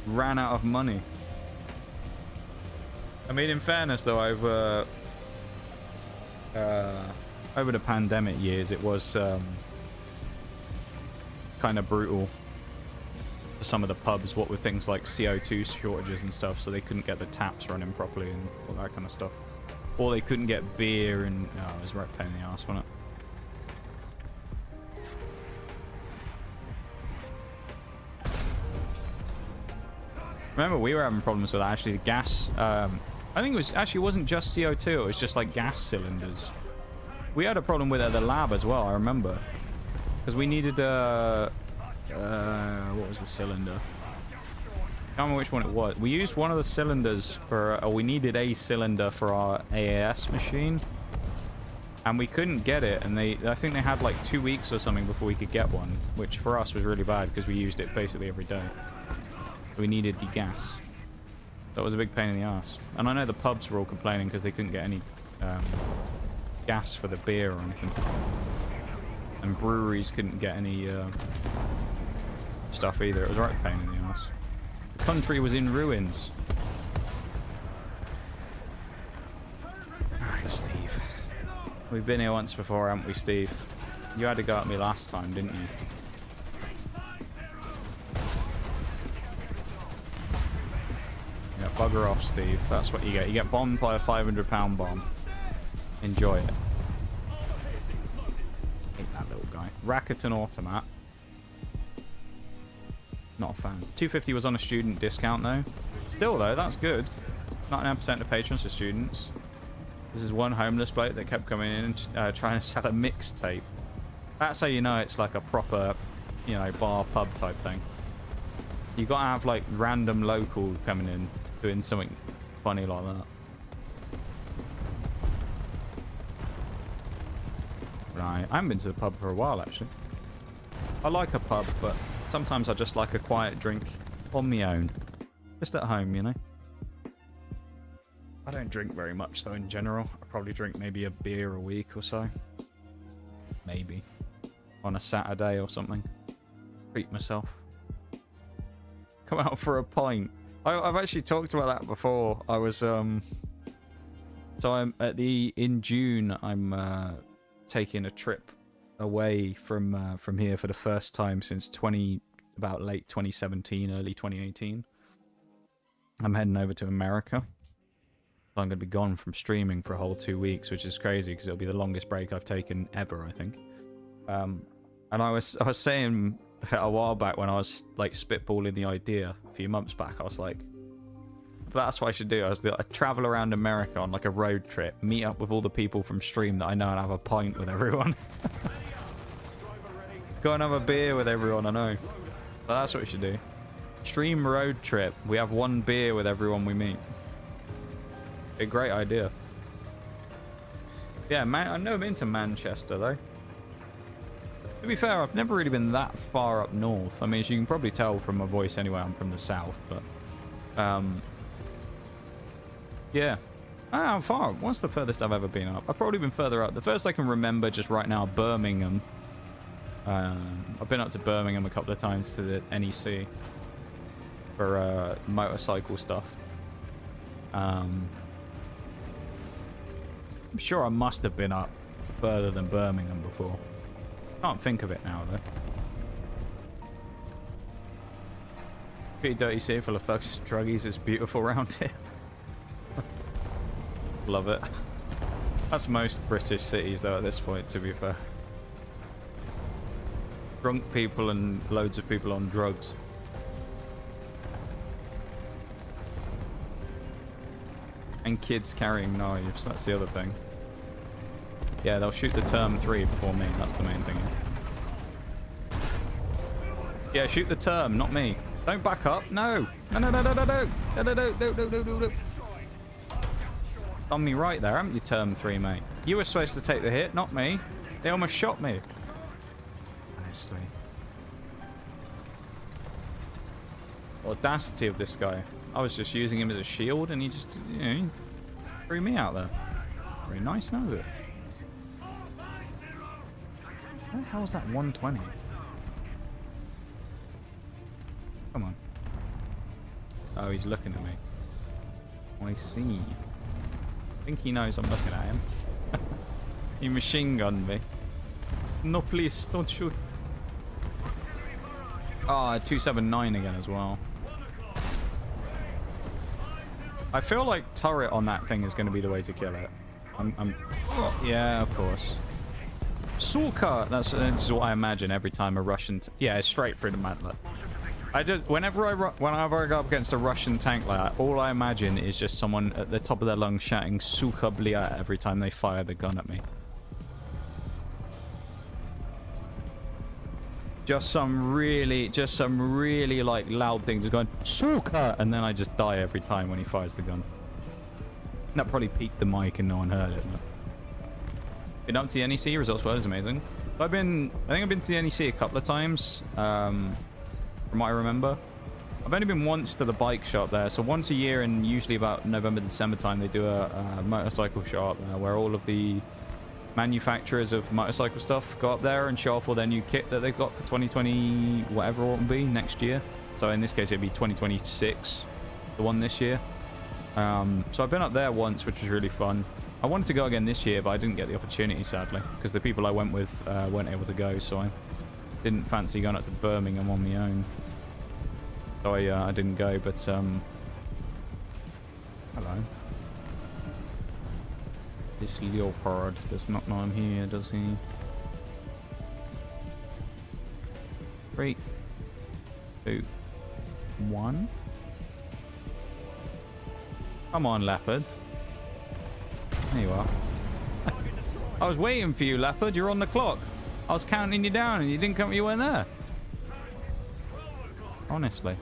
Ran out of money. I mean, in fairness, though, over the pandemic years, it was kind of brutal for some of the pubs, what with things like CO2 shortages and stuff, so they couldn't get the taps running properly and all that kind of stuff. Or they couldn't get beer, and it was a right pain in the arse, wasn't it? Remember, we were having problems with actually the gas. I think it wasn't just CO2, it was just like gas cylinders. We had a problem with it at the lab as well, I remember. Because we needed what was the cylinder? I can't remember which one it was. We used one of the cylinders for, or we needed a cylinder for our AAS machine. And we couldn't get it, and I think they had like 2 weeks or something before we could get one, which for us was really bad because we used it basically every day. We needed the gas. That was a big pain in the ass. And I know the pubs were all complaining because they couldn't get any gas for the beer or anything. And breweries couldn't get any stuff either. It was a right pain in the ass. The country was in ruins. Ah, Steve. We've been here once before, haven't we, Steve? You had to go at me last time, didn't you? Bugger off, Steve. That's what you get. You get bombed by a 500-pound bomb. Enjoy it. Hate that little guy. Rakuten Automat. Not a fan. $2.50 was on a student discount, though. Still, though, that's good. 99% of patrons for students. This is one homeless bloke that kept coming in and trying to sell a mixtape. That's how you know it's like a proper, you know, bar pub type thing. You gotta have like random local coming in doing something funny like that. Right, I haven't been to the pub for a while actually. I like a pub, but sometimes I just like a quiet drink on my own. Just at home, you know. I don't drink very much though in general. I probably drink maybe a beer a week or so. Maybe. On a Saturday or something. Treat myself. Come out for a pint. I've actually talked about that before. I was so I'm in June I'm taking a trip away from here for the first time since about late 2017, early 2018. I'm heading over to America. So I'm going to be gone from streaming for a whole 2 weeks, which is crazy because it'll be the longest break I've taken ever, I think. And I was saying a while back when I was like spitballing the idea a few months back, I was like, that's what I should do. I'd travel around America on like a road trip, meet up with all the people from stream that I know and have a pint with everyone. Go and have a beer with everyone I know. But that's what we should do. Stream road trip. We have 1 beer with everyone we meet. A great idea. Yeah, man, I've never been to Manchester though. To be fair, I've never really been that far up north. I mean, as you can probably tell from my voice anyway, I'm from the south, but yeah. How far? What's the furthest I've ever been up? I've probably been further up. The first I can remember just right now, Birmingham. I've been up to Birmingham a couple of times to the NEC for motorcycle stuff. I'm sure I must have been up further than Birmingham before. Can't think of it now though. Pretty dirty city full of thugs and druggies. It's beautiful around here. Love it. That's most British cities though at this point, to be fair. Drunk people and loads of people on drugs. And kids carrying knives, that's the other thing. Yeah, they'll shoot the term 3 before me, that's the main thing. Yeah, shoot the term, not me. Don't back up, no! No, no, no, no, no, no! No, no, no, no, no, no, no, no. Done me right there, haven't you, term 3, mate? You were supposed to take the hit, not me. They almost shot me. Honestly. Audacity of this guy. I was just using him as a shield and he just, you know, threw me out there. Very nice, now is it? Where the hell was that 120? Come on. Oh, he's looking at me. I see. I think he knows I'm looking at him. He machine gunned me. No, please, don't shoot. Ah, 279 again as well. I feel like turret on that thing is going to be the way to kill it. Yeah, of course. Sulka! That's what I imagine every time a Russian... yeah, it's straight through the mantlet. Whenever I go up against a Russian tank like that, all I imagine is just someone at the top of their lungs shouting Suka Blia every time they fire the gun at me. Just some really like loud thing just going Suka, and then I just die every time when he fires the gun. That probably peaked the mic and no one heard it. But... been up to the NEC, results were amazing. I think I've been to the NEC a couple of times. From what I remember, I've only been once to the bike shop there. So once a year, and usually about November, December time, they do a motorcycle show up there where all of the manufacturers of motorcycle stuff go up there and show off all their new kit that they've got for 2020, whatever it will be next year. So in this case, it'd be 2026, the one this year. So I've been up there once, which was really fun. I wanted to go again this year, but I didn't get the opportunity, sadly, because the people I went with weren't able to go, so I didn't fancy going up to Birmingham on my own. So I didn't go, but hello. This leopard does not know I'm here, does he? 3, 2, 1. Come on, leopard. There you are. I was waiting for you, leopard. You're on the clock. I was counting you down, and you didn't come. You weren't there. Honestly.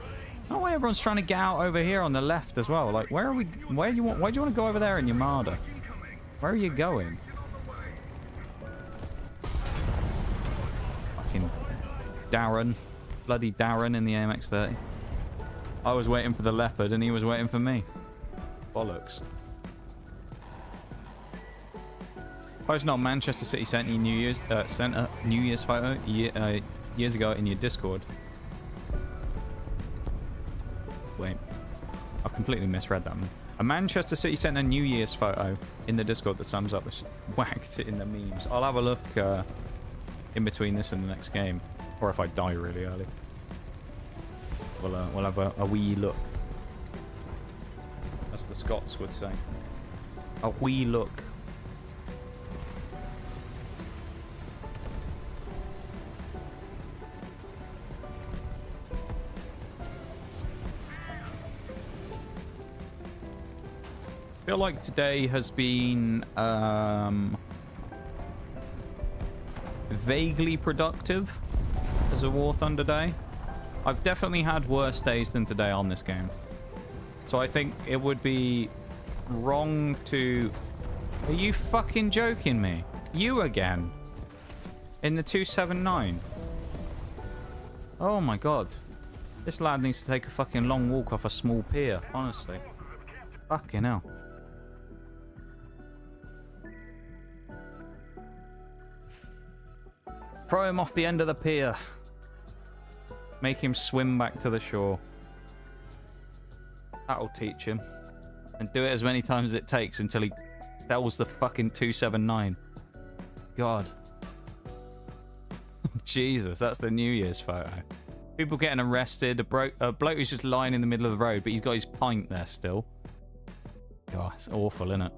Oh, why everyone's trying to get out over here on the left as well? Like, where are we? Why do you want to go over there in Yamada? Where are you going? Fucking Darren. Bloody Darren in the AMX-30. I was waiting for the leopard and he was waiting for me. Bollocks. Posting on Manchester City Centre New Year's photo years ago in your Discord. Wait. I've completely misread that one. A Manchester City Centre New Year's photo in the Discord that sums up. Whacked it in the memes. I'll have a look in between this and the next game. Or if I die really early. We'll have a wee look. as the Scots would say. A wee look. I feel like today has been vaguely productive as a War Thunder day. I've definitely had worse days than today on this game. So I think it would be wrong to... Are you fucking joking me? You again? In the 279? Oh my god. This lad needs to take a fucking long walk off a small pier, honestly. Fucking hell. Throw him off the end of the pier. Make him swim back to the shore. That'll teach him. And do it as many times as it takes until he tells the fucking 279. God. Jesus, that's the New Year's photo. People getting arrested. A bloke who's just lying in the middle of the road, but he's got his pint there still. God, it's awful, isn't it?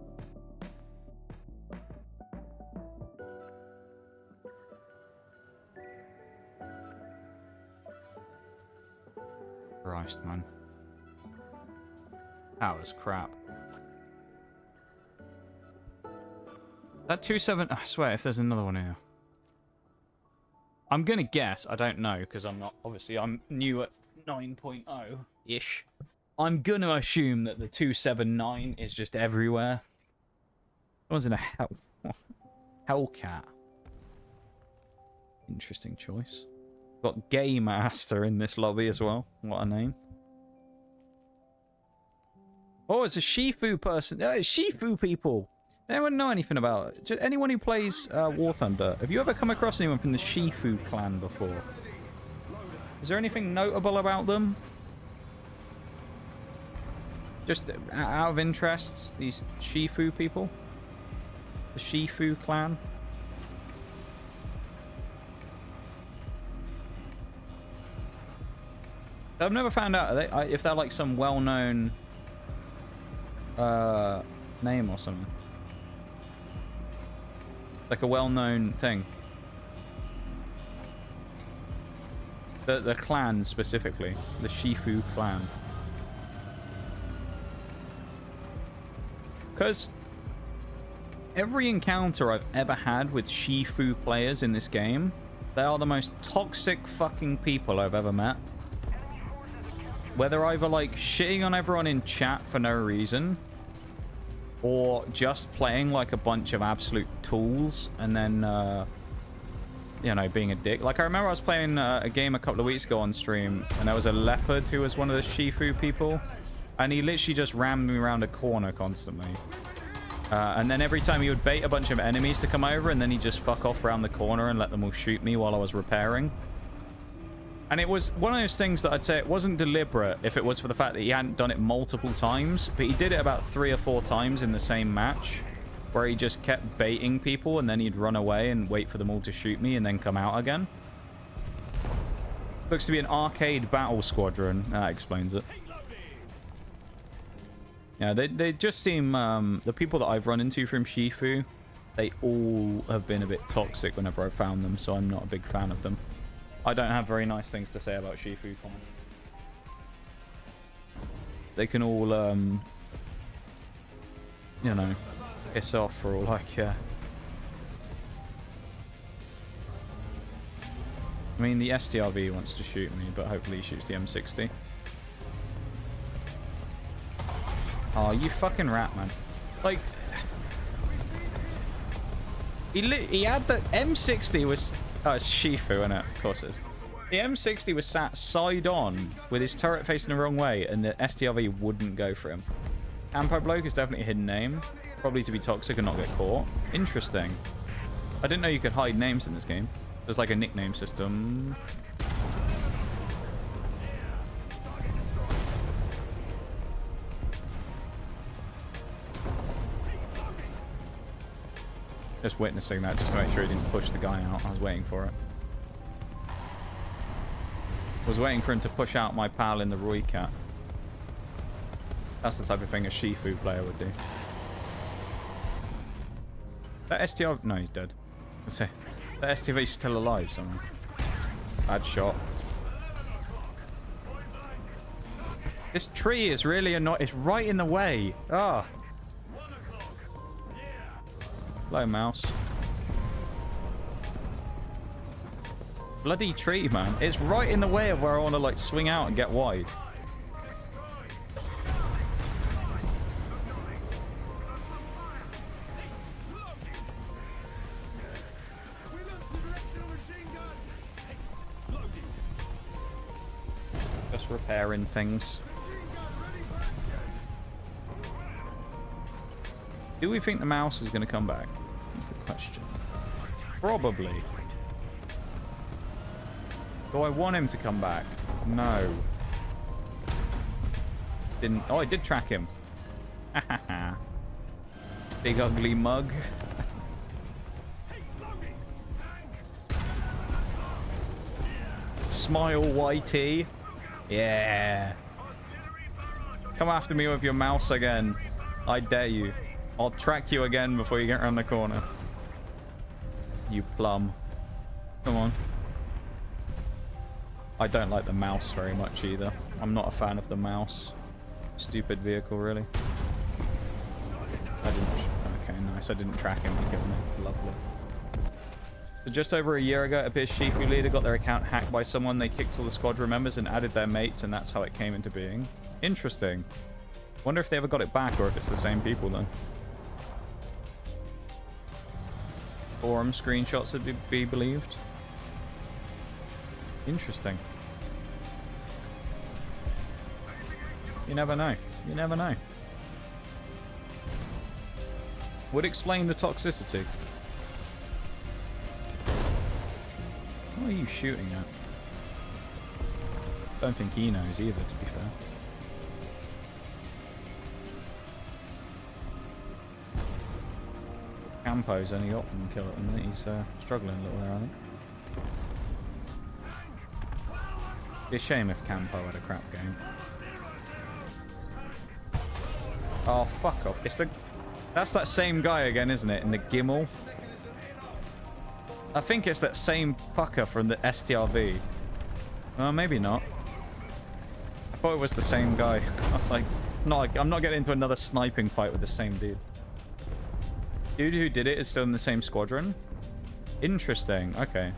Christ, man. That was crap. That 2.7... I swear, if there's another one here. I'm going to guess. I don't know, because I'm not... Obviously, I'm new at 9.0-ish. I'm going to assume that the 279 is just everywhere. I was in a Hellcat. Interesting choice. Got Game Master in this lobby as well. What a name. Oh, it's a Shifu person. Oh, it's Shifu people. Anyone know anything about it? Just anyone who plays War Thunder, have you ever come across anyone from the Shifu clan before? Is there anything notable about them? Just out of interest, these Shifu people? The Shifu clan? I've never found out if they're like some well-known name or something. Like a well-known thing. The clan specifically. The Shifu clan. Because every encounter I've ever had with Shifu players in this game, they are the most toxic fucking people I've ever met. Where they're either like shitting on everyone in chat for no reason, or just playing like a bunch of absolute tools and then, you know, being a dick. Like, I remember I was playing a game a couple of weeks ago on stream, and there was a leopard who was one of the Shifu people, and he literally just rammed me around a corner constantly. And then every time he would bait a bunch of enemies to come over, and then he'd just fuck off around the corner and let them all shoot me while I was repairing. And it was one of those things that I'd say it wasn't deliberate if it was for the fact that he hadn't done it multiple times, but he did it about 3 or 4 times in the same match, where he just kept baiting people and then he'd run away and wait for them all to shoot me and then come out again. Looks to be an arcade battle squadron. That explains it. Yeah, they just seem, the people that I've run into from Shifu, they all have been a bit toxic whenever I've found them, so I'm not a big fan of them. I don't have very nice things to say about Shifu Clan. They can all, you know, piss off for all I care. I mean, the STRV wants to shoot me, but hopefully he shoots the M60. Oh, you fucking rat, man. Like, he had the M60 was... Oh, it's Shifu, isn't it? Of course it is. The M60 was sat side on with his turret facing the wrong way, and the STRV wouldn't go for him. Campo Bloke is definitely a hidden name. Probably to be toxic and not get caught. Interesting. I didn't know you could hide names in this game. There's like a nickname system. Just witnessing that just to make sure he didn't push the guy out. I was waiting for it. I was waiting for him to push out my pal in the Roy Cat. That's the type of thing a Shifu player would do. That STR... No, he's dead. Let's say that STV's still alive somewhere. Bad shot. This tree is really annoying. It's right in the way. Ah. Hello, mouse. Bloody tree, man. It's right in the way of where I want to, like, swing out and get wide. Just repairing things. Do we think the mouse is going to come back? That's the question. Probably. Do I want him to come back? No. Didn't. Oh, I did track him. Big ugly mug. Smile, YT. Yeah. Come after me with your mouse again. I dare you. I'll track you again before you get around the corner. You plum. Come on. I don't like the mouse very much either. I'm not a fan of the mouse. Stupid vehicle, really. I didn't... Okay, nice. I didn't track him to kill me. Lovely. So just over a year ago, it appears Shifu Leader got their account hacked by someone. They kicked all the squadron members and added their mates, and that's how it came into being. Interesting. Wonder if they ever got it back, or if it's the same people then. Forum screenshots to be believed. Interesting. You never know. You never know. Would explain the toxicity. What are you shooting at? Don't think he knows either, to be fair. Campo's only got one kill at the minute. He's struggling a little there, I think. Be a shame if Campo had a crap game. Oh, fuck off. It's the... That's that same guy again, isn't it? In the Gimel. I think it's that same fucker from the STRV. Well, maybe not. I thought it was the same guy. I was like, no, I'm not getting into another sniping fight with the same dude. Dude who did it is still in the same squadron? Interesting. Okay.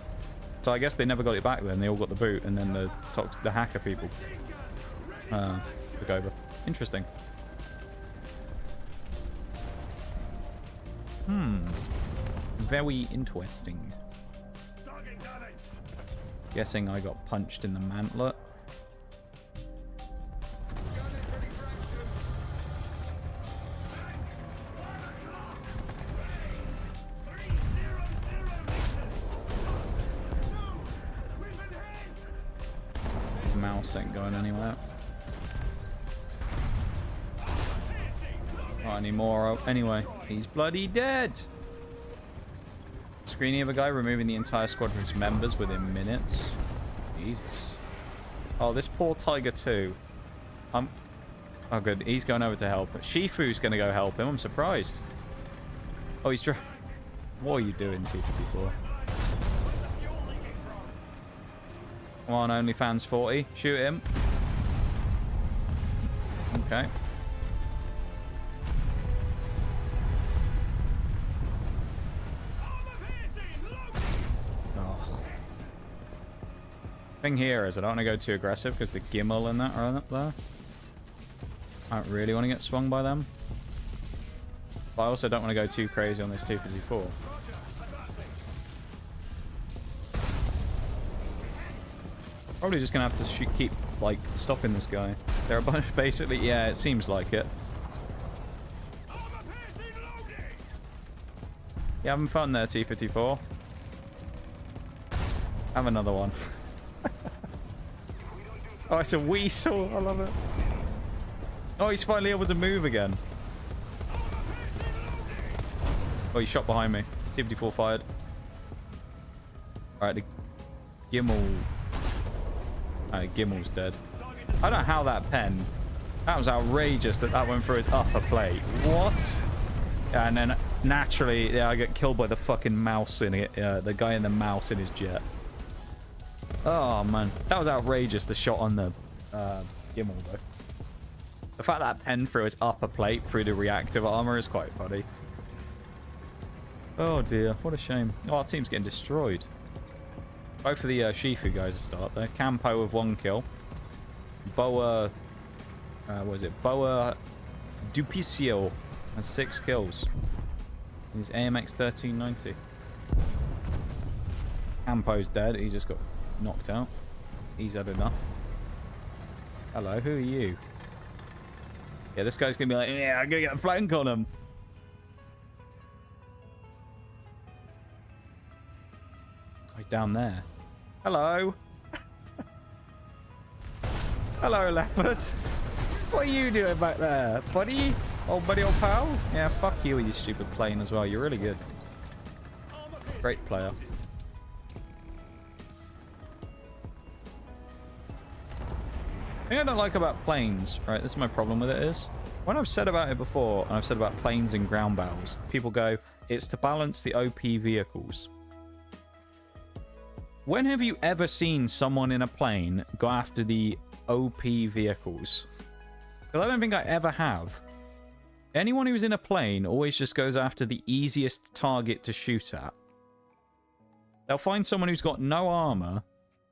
So I guess they never got it back then. They all got the boot, and then the hacker people took over. Interesting. Very interesting. Guessing I got punched in the mantlet. Mouse ain't going anywhere. Not anymore. Anyway, he's bloody dead. Screening of a guy removing the entire squadron's members within minutes. Jesus. Oh, this poor Tiger 2. Oh, good. He's going over to help. Shifu's going to go help him. I'm surprised. Oh, he's... What are you doing, T54? Come on, OnlyFans 40. Shoot him. Okay. Oh. Thing here is I don't want to go too aggressive because the Gimel and that are up there. I don't really want to get swung by them. But I also don't want to go too crazy on this T54. Probably just gonna have to keep like stopping this guy. They're a bunch, basically. Yeah, it seems like it. You having fun there, T54? Have another one. Oh, it's a weasel. I love it. Oh, he's finally able to move again. Oh, he shot behind me. T54 fired. Alright, the Gimel... Gimel's dead. I don't know how that pen That was outrageous that that went through his upper plate. What? Yeah, and then naturally, yeah, I get killed by the fucking mouse in it. The guy in the mouse in his jet. Oh, man. That was outrageous, the shot on the Gimel, though. The fact that pen through his upper plate through the reactive armor is quite funny. Oh, dear. What a shame. Oh, our team's getting destroyed. Both of the Shifu guys are still up there. Campo with 1 kill. Boa... what is it? Boa Dupicio has 6 kills. He's AMX 1390. Campo's dead. He just got knocked out. He's had enough. Hello, who are you? Yeah, this guy's gonna be like, yeah, I'm gonna get a flank on him. Oh, he's down there. Hello. Hello, Leopard. What are you doing back there, buddy? Old buddy, old pal? Yeah, fuck you, you stupid plane as well. You're really good. Great player. The thing I don't like about planes, right, this is my problem with it is, when I've said about it before, and I've said about planes and ground battles, people go, it's to balance the OP vehicles. When have you ever seen someone in a plane go after the OP vehicles? Because I don't think I ever have. Anyone who's in a plane always just goes after the easiest target to shoot at. They'll find someone who's got no armor,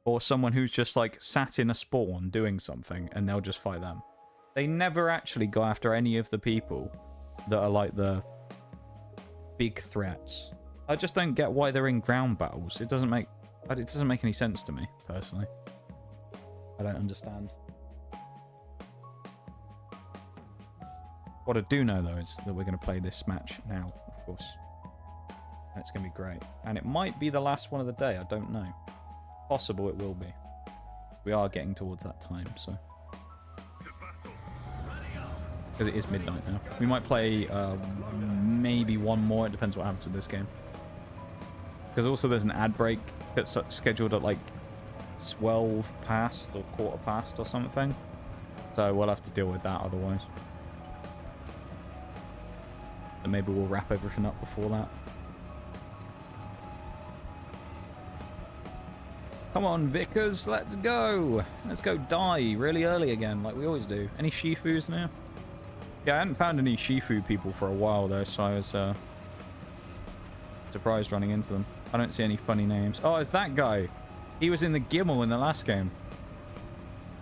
or someone who's just like sat in a spawn doing something, and they'll just fight them. They never actually go after any of the people that are like the big threats. I just don't get why they're in ground battles. It doesn't make any sense to me, personally. I don't understand. What I do know, though, is that we're going to play this match now, of course. And it's going to be great. And it might be the last one of the day, I don't know. Possible it will be. We are getting towards that time, so... Because it is midnight now. We might play maybe one more. It depends what happens with this game. Because also there's an ad break that's scheduled at like 12 past or quarter past or something. So we'll have to deal with that otherwise. And maybe we'll wrap everything up before that. Come on, Vickers, let's go. Let's go die really early again, like we always do. Any Shifus now? Yeah, I hadn't found any Shifu people for a while though, so I was surprised running into them. I don't see any funny names. Oh, it's that guy. He was in the Gimel in the last game.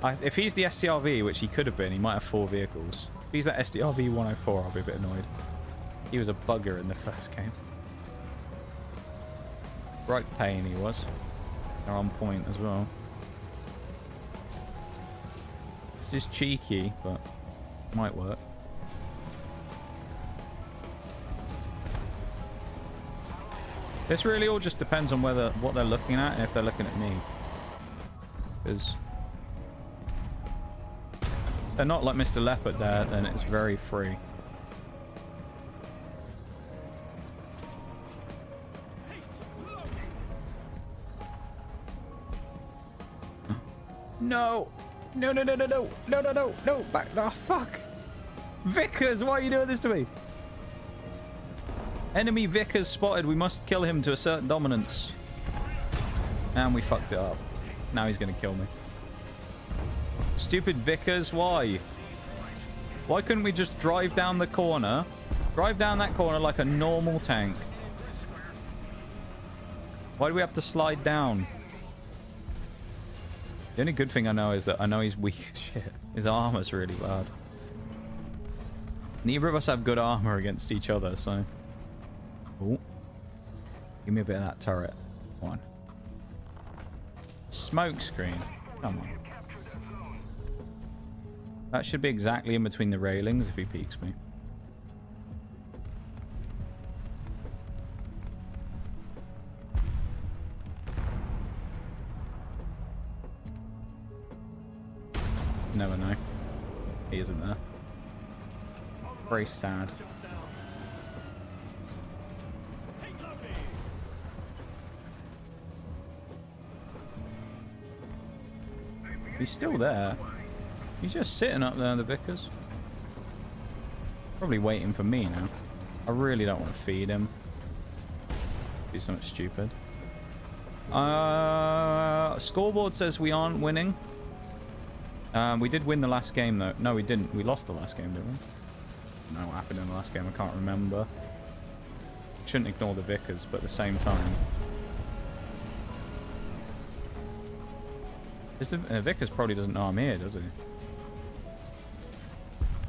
If he's the STRV, which he could have been, he might have 4 vehicles. If he's that STRV 104, I'll be a bit annoyed. He was a bugger in the first game. Right pain he was. They're on point as well. This is cheeky, but might work. This really all just depends on what they're looking at and if they're looking at me. Because they're not like Mr. Leopard there, then it's very free. No! No, no, no, no, no! No, no, no! No! Back! Oh, fuck! Vickers, why are you doing this to me? Enemy Vickers spotted. We must kill him to a certain dominance. And we fucked it up. Now he's going to kill me. Stupid Vickers, why? Why couldn't we just drive down the corner? Drive down that corner like a normal tank. Why do we have to slide down? The only good thing I know is that I know he's weak as shit. His armor's really bad. Neither of us have good armor against each other, so... Ooh. Give me a bit of that turret. One. Smoke screen. Come on. That should be exactly in between the railings if he peeks me. Never know. He isn't there. Very sad. He's still there. He's just sitting up there, the Vickers. Probably waiting for me now. I really don't want to feed him. Do something stupid. Scoreboard says we aren't winning. We did win the last game, though. No, we didn't. We lost the last game, didn't we? I don't know what happened in the last game. I can't remember. Shouldn't ignore the Vickers, but at the same time. Vickers probably doesn't know I'm here, does he?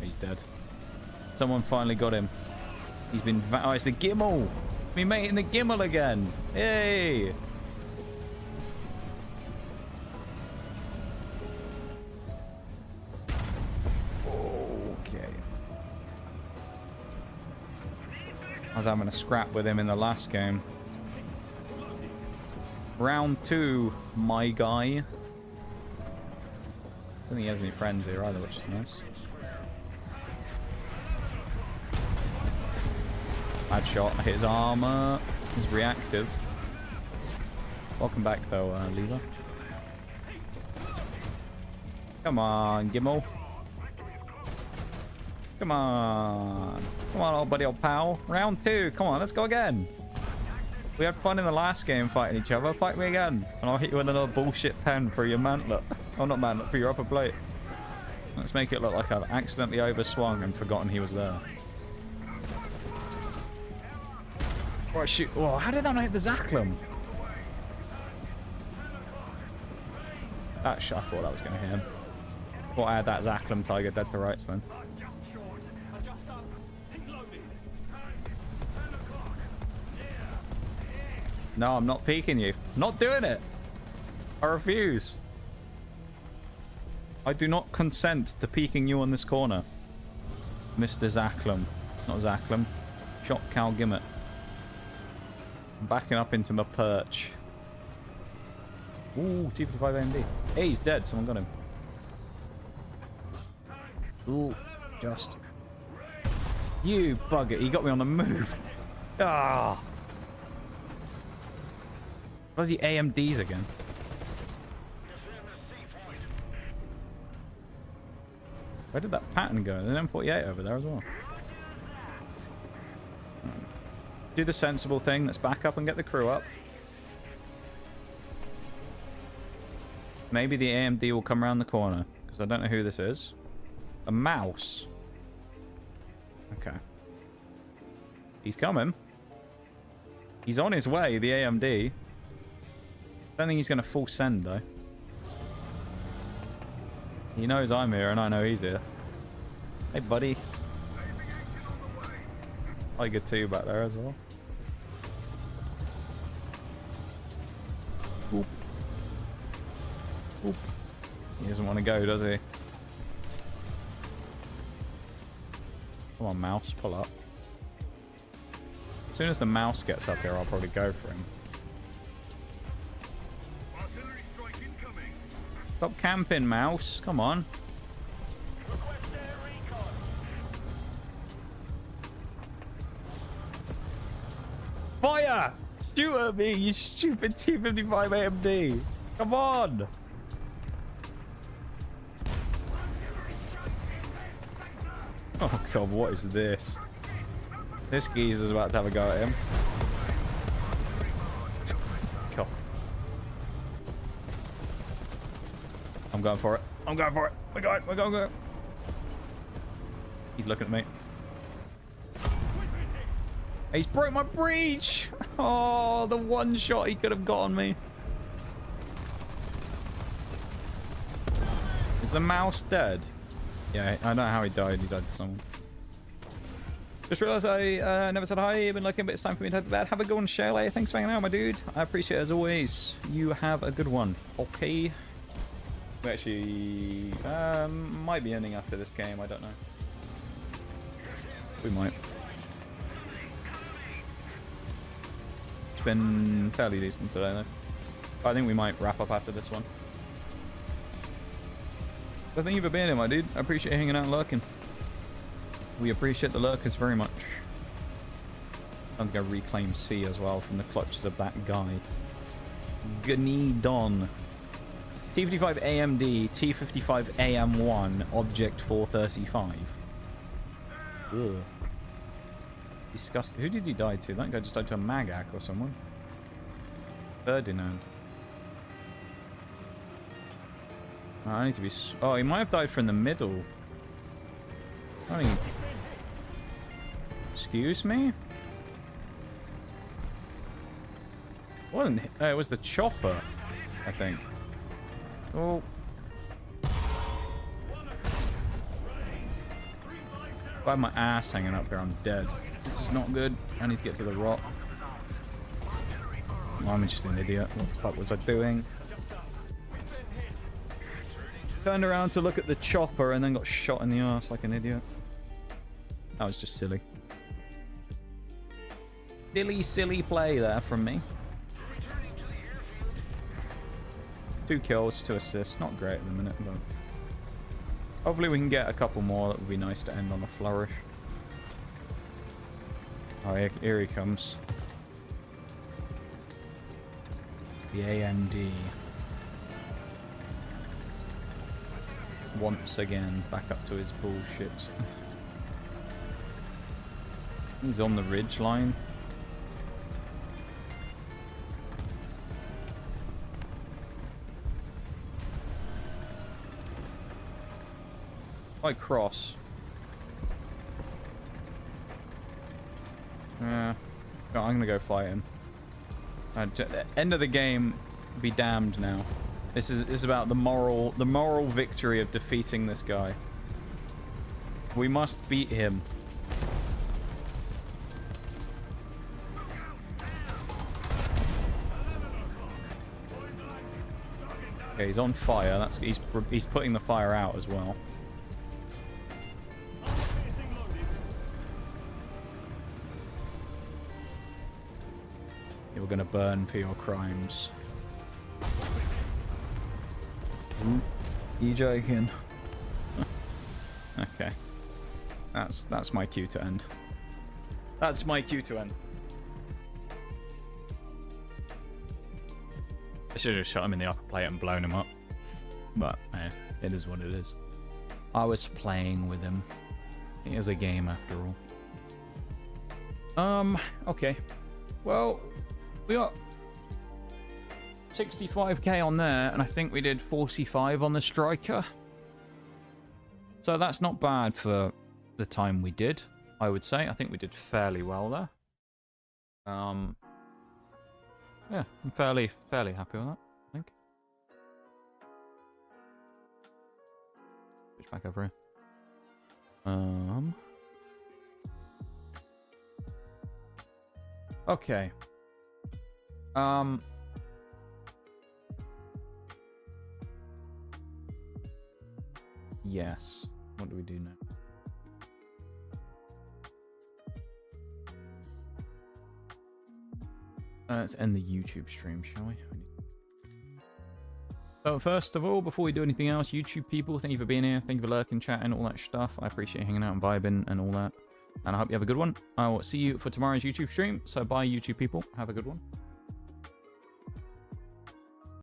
He's dead. Someone finally got him. He's been... Oh, it's the Gimel. Me mating the Gimel again. Yay. Okay. I was having a scrap with him in the last game. Round 2, my guy. I don't think he has any friends here either, which is nice. Bad shot. Hit his armor. He's reactive. Welcome back, though, Lever. Come on, Gimel. Come on. Come on, old buddy, old pal. Round 2. Come on, let's go again. We had fun in the last game fighting each other. Fight me again. And I'll hit you with another bullshit pen for your mantlet. Oh, not mantlet, for your upper plate. Let's make it look like I've accidentally overswung and forgotten he was there. Right, shoot. Whoa, how did that not hit the Zaklum? That shot, I thought that was going to hit him. Thought I had that Zaklum Tiger dead to rights then. No, I'm not peeking you. I'm not doing it. I refuse. I do not consent to peeking you on this corner. Mr. Zaklum. Not Zaklum. Shot Cal Gimmet. I'm backing up into my perch. Ooh, T55 AMD. Hey, he's dead. Someone got him. Ooh, just. You bugger. He got me on the move. Ah. Bloody AMDs again. Where did that pattern go? There's an M48 over there as well. Do the sensible thing. Let's back up and get the crew up. Maybe the AMD will come around the corner. Because I don't know who this is. A mouse. Okay. He's coming. He's on his way, the AMD. Don't think he's going to full send, though. He knows I'm here, and I know he's here. Hey, buddy. Tiger 2 back there as well. Oop. Oop. He doesn't want to go, does he? Come on, mouse. Pull up. As soon as the mouse gets up here, I'll probably go for him. Stop camping, mouse. Come on. Fire! Shoot at me, you stupid T55 AMD. Come on. Oh god, what is this? This geezer's about to have a go at him. God. I'm going for it. I'm going for it. We're going. We're going. He's looking at me. He's broke my breach. Oh, the one shot he could have got on me. Is the mouse dead? Yeah, I don't know how he died. He died to someone. Just realized I never said hi. I've been looking, but it's time for me to head to bed. Have a good one, Shelley. Thanks for hanging out, my dude. I appreciate it as always. You have a good one. Okay. We actually might be ending after this game. I don't know. We might. It's been fairly decent today, though. I think we might wrap up after this one. So thank you for being here, my dude. I appreciate you hanging out and lurking. We appreciate the lurkers very much. I'm going to reclaim C as well from the clutches of that guy. Gnidon. T55 AMD, T55 AM1, Object 435. Ugh. Disgusting. Who did he die to? That guy just died to a Magak or someone. Ferdinand. Oh, I need to be... Oh, he might have died from the middle. I mean... Excuse me? Wasn't it? It was the chopper, I think. Oh. I have my ass hanging up here. I'm dead. This is not good. I need to get to the rock. Oh, I'm just an idiot. What the fuck was I doing? Turned around to look at the chopper and then got shot in the ass like an idiot. That was just silly. Silly play there from me. 2 kills, 2 assists. Not great at the minute, but... Hopefully we can get a couple more. That would be nice to end on a flourish. Oh, here he comes. The AMD. Once again, back up to his bullshit. He's on the ridge line. I cross. Yeah. No, I'm gonna go fight him. End of the game, be damned now. This is about the moral victory of defeating this guy. We must beat him. Okay, he's on fire. He's putting the fire out as well. You're gonna burn for your crimes. You joking? Okay. That's my cue to end. That's my cue to end. I should have shot him in the upper plate and blown him up. But, it is what it is. I was playing with him. It is a game after all. Okay. Well, we got 65k on there, and I think we did 45 on the striker. So that's not bad for the time we did, I would say. I think we did fairly well there. Yeah, I'm fairly happy with that, I think. Switch back over here. Okay. Yes. What do we do now? Let's end the YouTube stream, shall we? So first of all, before we do anything else, YouTube people, thank you for being here. Thank you for lurking, chatting, all that stuff. I appreciate hanging out and vibing and all that. And I hope you have a good one. I will see you for tomorrow's YouTube stream. So bye, YouTube people. Have a good one.